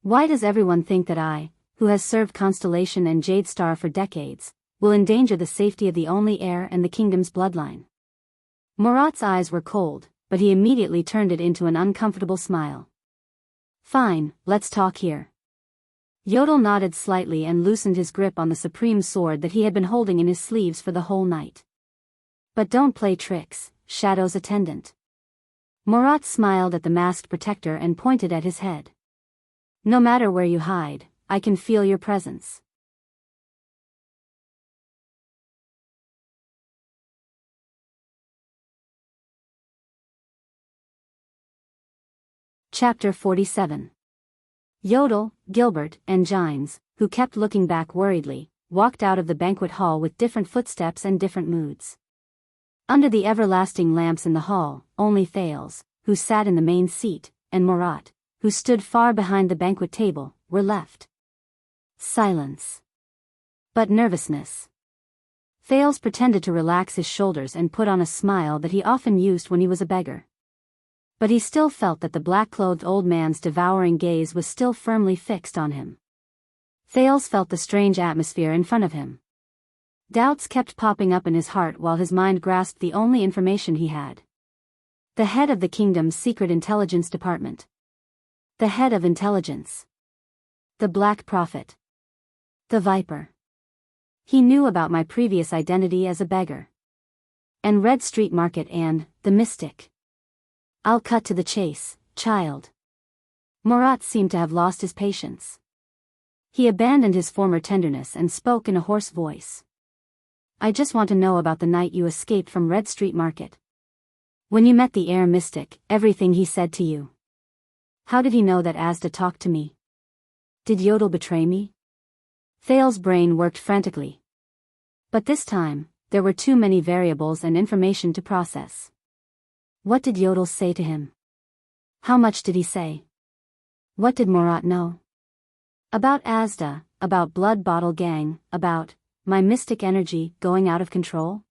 Speaker 1: Why does everyone think that I, who has served Constellation and Jade Star for decades, will endanger the safety of the only heir and the kingdom's bloodline? Murat's eyes were cold, but he immediately turned it into an uncomfortable smile. Fine, let's talk here. Yodel nodded slightly and loosened his grip on the supreme sword that he had been holding in his sleeves for the whole night. But don't play tricks, Shadow's attendant. Murat smiled at the masked protector and pointed at his head. No matter where you hide, I can feel your presence. Chapter 47. Yodel, Gilbert, and Jianghu, who kept looking back worriedly, walked out of the banquet hall with different footsteps and different moods. Under the everlasting lamps in the hall, only Thales, who sat in the main seat, and Murat, who stood far behind the banquet table, were left. Silence. But nervousness. Thales pretended to relax his shoulders and put on a smile that he often used when he was a beggar. But he still felt that the black-clothed old man's devouring gaze was still firmly fixed on him. Thales felt the strange atmosphere in front of him. Doubts kept popping up in his heart while his mind grasped the only information he had. The head of the kingdom's secret intelligence department. The head of intelligence. The Black Prophet. The Viper. He knew about my previous identity as a beggar. And Red Street Market and the Mystic. I'll cut to the chase, child. Murat seemed to have lost his patience. He abandoned his former tenderness and spoke in a hoarse voice. I just want to know about the night you escaped from Red Street Market. When you met the air mystic, everything he said to you. How did he know that Asda talked to me? Did Yodel betray me? Thales's brain worked frantically. But this time, there were too many variables and information to process. What did Yodel say to him? How much did he say? What did Murat know? About Asda, about Blood Bottle Gang, about my mystic energy going out of control?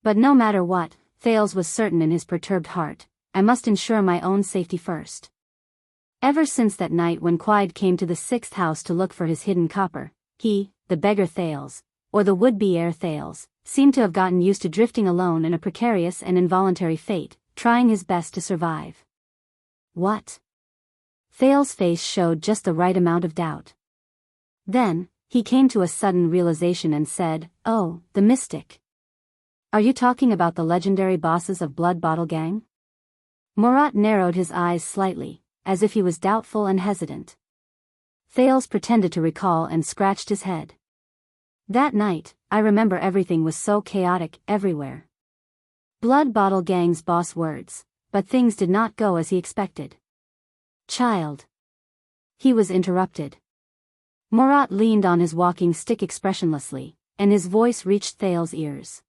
Speaker 1: But no matter what, Thales was certain in his perturbed heart, I must ensure my own safety first. Ever since that night when Quide came to the 6th house to look for his hidden copper, he, the beggar Thales, or the would-be heir Thales, seemed to have gotten used to drifting alone in a precarious and involuntary fate, trying his best to survive. What? Thales' face showed just the right amount of doubt. Then, he came to a sudden realization and said, "Oh, the mystic. Are you talking about the legendary bosses of Blood Bottle Gang?" Murat narrowed his eyes slightly, as if he was doubtful and hesitant. Thales pretended to recall and scratched his head. That night, I remember everything was so chaotic everywhere. Blood Bottle Gang's boss words, but things did not go as he expected. Child. He was interrupted. Murat leaned on his walking stick expressionlessly, and his voice reached Thales' ears.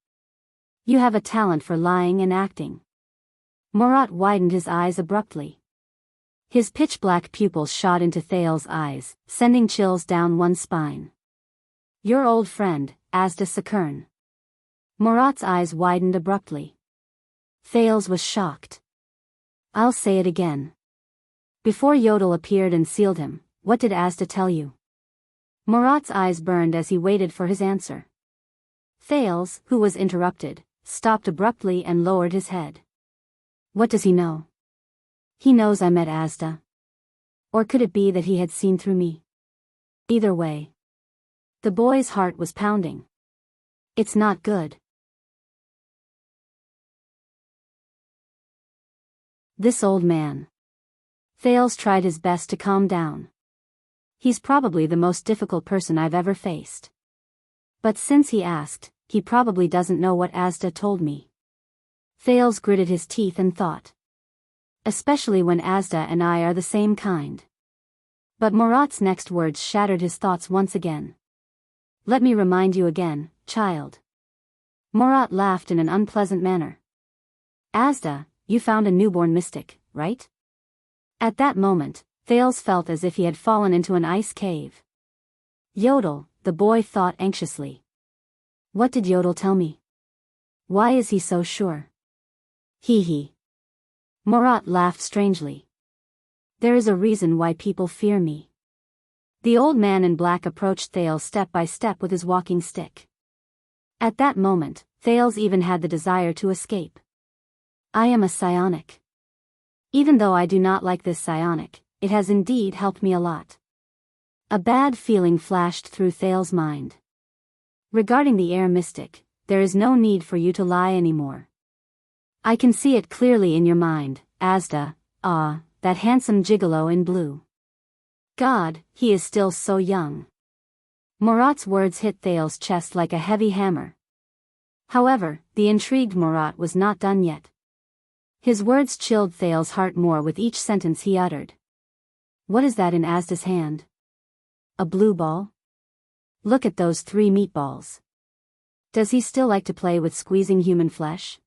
Speaker 1: You have a talent for lying and acting. Murat widened his eyes abruptly. His pitch-black pupils shot into Thales' eyes, sending chills down one spine. Your old friend, Asda Sakern. Murat's eyes widened abruptly. Thales was shocked. I'll say it again. Before Yodel appeared and sealed him, what did Asda tell you? Murat's eyes burned as he waited for his answer. Thales, who was interrupted, stopped abruptly and lowered his head. What does he know? He knows I met Asda. Or could it be that he had seen through me? Either way. The boy's heart was pounding. It's not good. This old man. Thales tried his best to calm down. He's probably the most difficult person I've ever faced. But since he asked, he probably doesn't know what Asda told me. Thales gritted his teeth and thought. Especially when Asda and I are the same kind. But Murat's next words shattered his thoughts once again. Let me remind you again, child. Murat laughed in an unpleasant manner. Asda, you found a newborn mystic, right? At that moment, Thales felt as if he had fallen into an ice cave. Yodel, the boy thought anxiously. What did Yodel tell me? Why is he so sure? He. Murat laughed strangely. There is a reason why people fear me. The old man in black approached Thales step by step with his walking stick. At that moment, Thales even had the desire to escape. I am a psionic. Even though I do not like this psionic, it has indeed helped me a lot. A bad feeling flashed through Thales' mind. Regarding the air mystic, there is no need for you to lie anymore. I can see it clearly in your mind, Asda, that handsome gigolo in blue. God, he is still so young. Murat's words hit Thales' chest like a heavy hammer. However, the intrigued Murat was not done yet. His words chilled Thales' heart more with each sentence he uttered. What is that in Asda's hand? A blue ball? Look at those 3 meatballs. Does he still like to play with squeezing human flesh?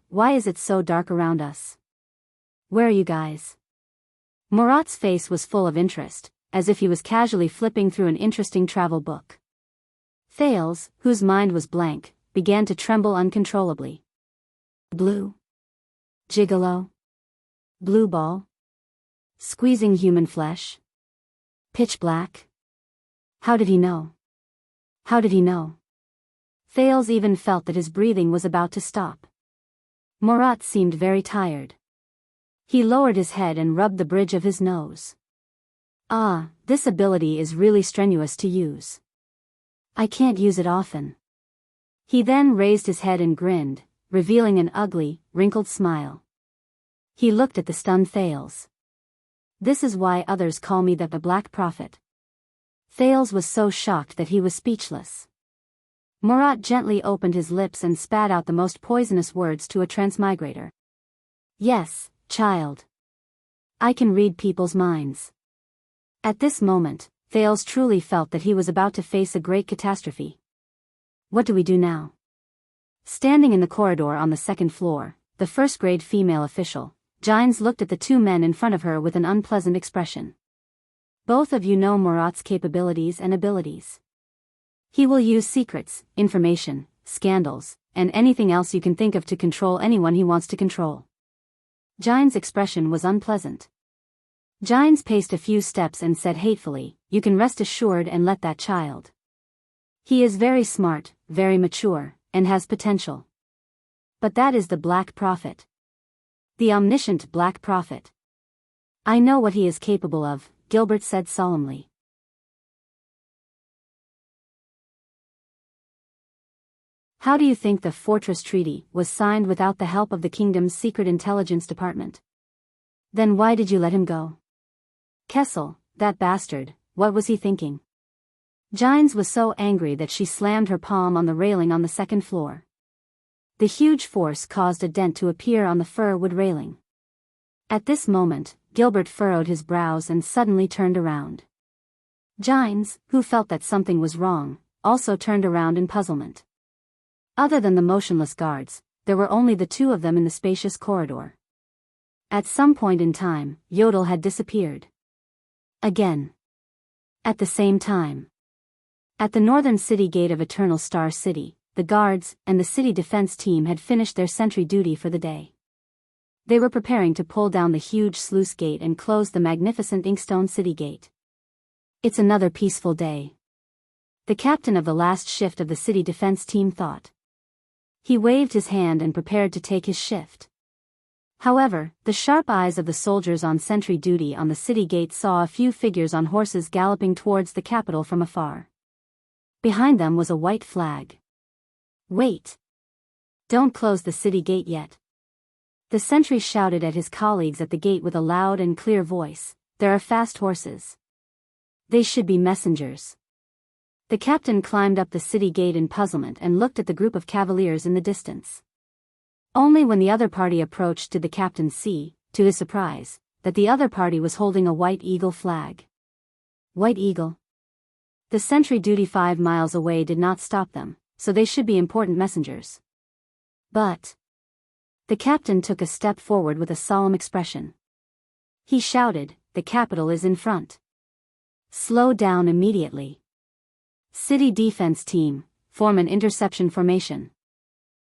Speaker 1: Why is it so dark around us? Where are you guys? Murat's face was full of interest, as if he was casually flipping through an interesting travel book. Thales, whose mind was blank, began to tremble uncontrollably. Blue? Gigolo? Blue ball? Squeezing human flesh? Pitch black? How did he know? How did he know? Thales even felt that his breathing was about to stop. Murat seemed very tired. He lowered his head and rubbed the bridge of his nose. This ability is really strenuous to use. I can't use it often. He then raised his head and grinned, revealing an ugly, wrinkled smile. He looked at the stunned Thales. This is why others call me the Black Prophet. Thales was so shocked that he was speechless. Murat gently opened his lips and spat out the most poisonous words to a transmigrator. Yes, child. I can read people's minds. At this moment, Thales truly felt that he was about to face a great catastrophe. What do we do now? Standing in the corridor on the second floor, the first-grade female official, Gines looked at the two men in front of her with an unpleasant expression. Both of you know Murat's capabilities and abilities. He will use secrets, information, scandals, and anything else you can think of to control anyone he wants to control. Gines' expression was unpleasant. Gines paced a few steps and said hatefully, you can rest assured and let that child. He is very smart, very mature, and has potential. But that is the Black Prophet. The omniscient Black Prophet. I know what he is capable of, Gilbert said solemnly. How do you think the Fortress Treaty was signed without the help of the kingdom's secret intelligence department? Then why did you let him go? Kessel, that bastard, what was he thinking? Gines was so angry that she slammed her palm on the railing on the second floor. The huge force caused a dent to appear on the fir-wood railing. At this moment, Gilbert furrowed his brows and suddenly turned around. Gines, who felt that something was wrong, also turned around in puzzlement. Other than the motionless guards, there were only the two of them in the spacious corridor. At some point in time, Yodel had disappeared. Again. At the same time. At the northern city gate of Eternal Star City, the guards and the city defense team had finished their sentry duty for the day. They were preparing to pull down the huge sluice gate and close the magnificent Inkstone City gate. It's another peaceful day. The captain of the last shift of the city defense team thought. He waved his hand and prepared to take his shift. However, the sharp eyes of the soldiers on sentry duty on the city gate saw a few figures on horses galloping towards the capital from afar. Behind them was a white flag. Wait! Don't close the city gate yet. The sentry shouted at his colleagues at the gate with a loud and clear voice, there are fast horses. They should be messengers. The captain climbed up the city gate in puzzlement and looked at the group of cavaliers in the distance. Only when the other party approached did the captain see, to his surprise, that the other party was holding a white eagle flag. White eagle? The sentry duty 5 miles away did not stop them, so they should be important messengers. But the captain took a step forward with a solemn expression. He shouted, the capital is in front. Slow down immediately. City defense team, form an interception formation.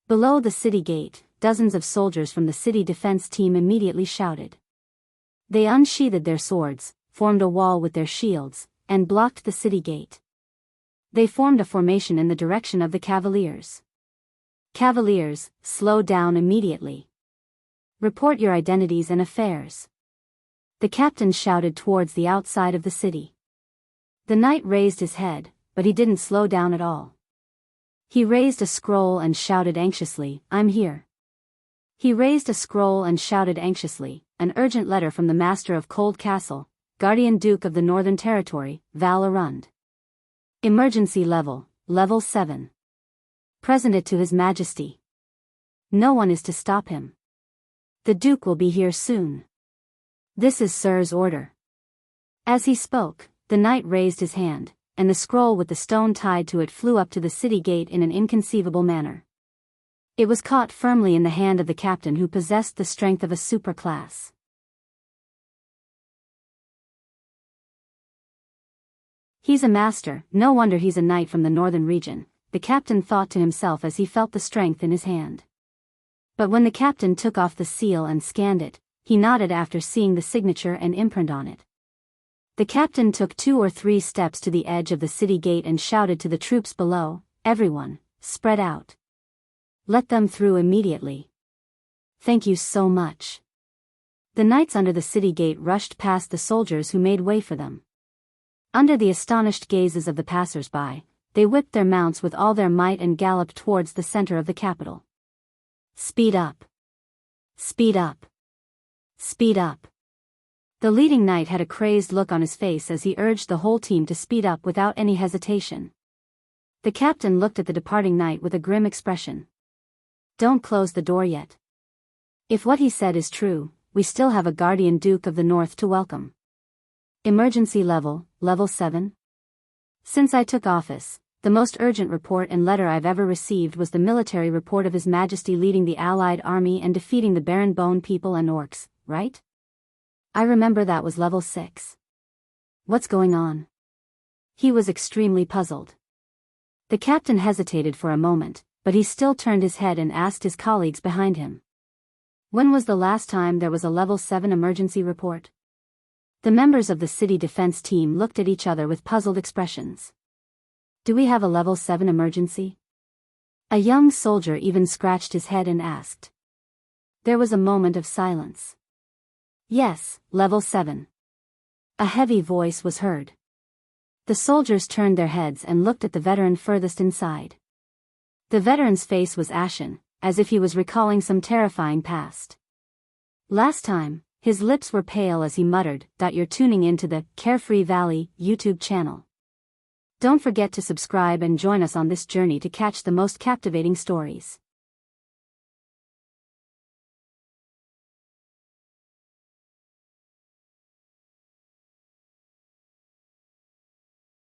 Speaker 1: Below the city gate, dozens of soldiers from the city defense team immediately shouted. They unsheathed their swords, formed a wall with their shields, and blocked the city gate. They formed a formation in the direction of the cavaliers. Cavaliers, slow down immediately. Report your identities and affairs. The captain shouted towards the outside of the city. The knight raised his head, but he didn't slow down at all. He raised a scroll and shouted anxiously, I'm here. He raised a scroll and shouted anxiously, an urgent letter from the master of Cold Castle, Guardian Duke of the Northern Territory, Val Arund. Emergency level, level 7. Present it to His Majesty. No one is to stop him. The Duke will be here soon. This is Sir's order. As he spoke, the knight raised his hand, and the scroll with the stone tied to it flew up to the city gate in an inconceivable manner. It was caught firmly in the hand of the captain who possessed the strength of a superclass. He's a master, no wonder he's a knight from the northern region, the captain thought to himself as he felt the strength in his hand. But when the captain took off the seal and scanned it, he nodded after seeing the signature and imprint on it. The captain took 2 or 3 steps to the edge of the city gate and shouted to the troops below, everyone, spread out. Let them through immediately. Thank you so much. The knights under the city gate rushed past the soldiers who made way for them. Under the astonished gazes of the passers-by, they whipped their mounts with all their might and galloped towards the center of the capital. Speed up! Speed up! Speed up! The leading knight had a crazed look on his face as he urged the whole team to speed up without any hesitation. The captain looked at the departing knight with a grim expression. Don't close the door yet. If what he said is true, we still have a guardian Duke of the North to welcome. Emergency level 7. Since I took office, the most urgent report and letter I've ever received was the military report of His Majesty leading the Allied army and defeating the Baron Bone people and orcs, right? I remember that was level 6. What's going on? He was extremely puzzled. The captain hesitated for a moment, but he still turned his head and asked his colleagues behind him. When was the last time there was a level 7 emergency report? The members of the city defense team looked at each other with puzzled expressions. Do we have a level 7 emergency? A young soldier even scratched his head and asked. There was a moment of silence. Yes, level 7. A heavy voice was heard. The soldiers turned their heads and looked at the veteran furthest inside. The veteran's face was ashen, as if he was recalling some terrifying past. Last time, his lips were pale as he muttered, "You're tuning into the Carefree Valley YouTube channel. Don't forget to subscribe and join us on this journey to catch the most captivating stories."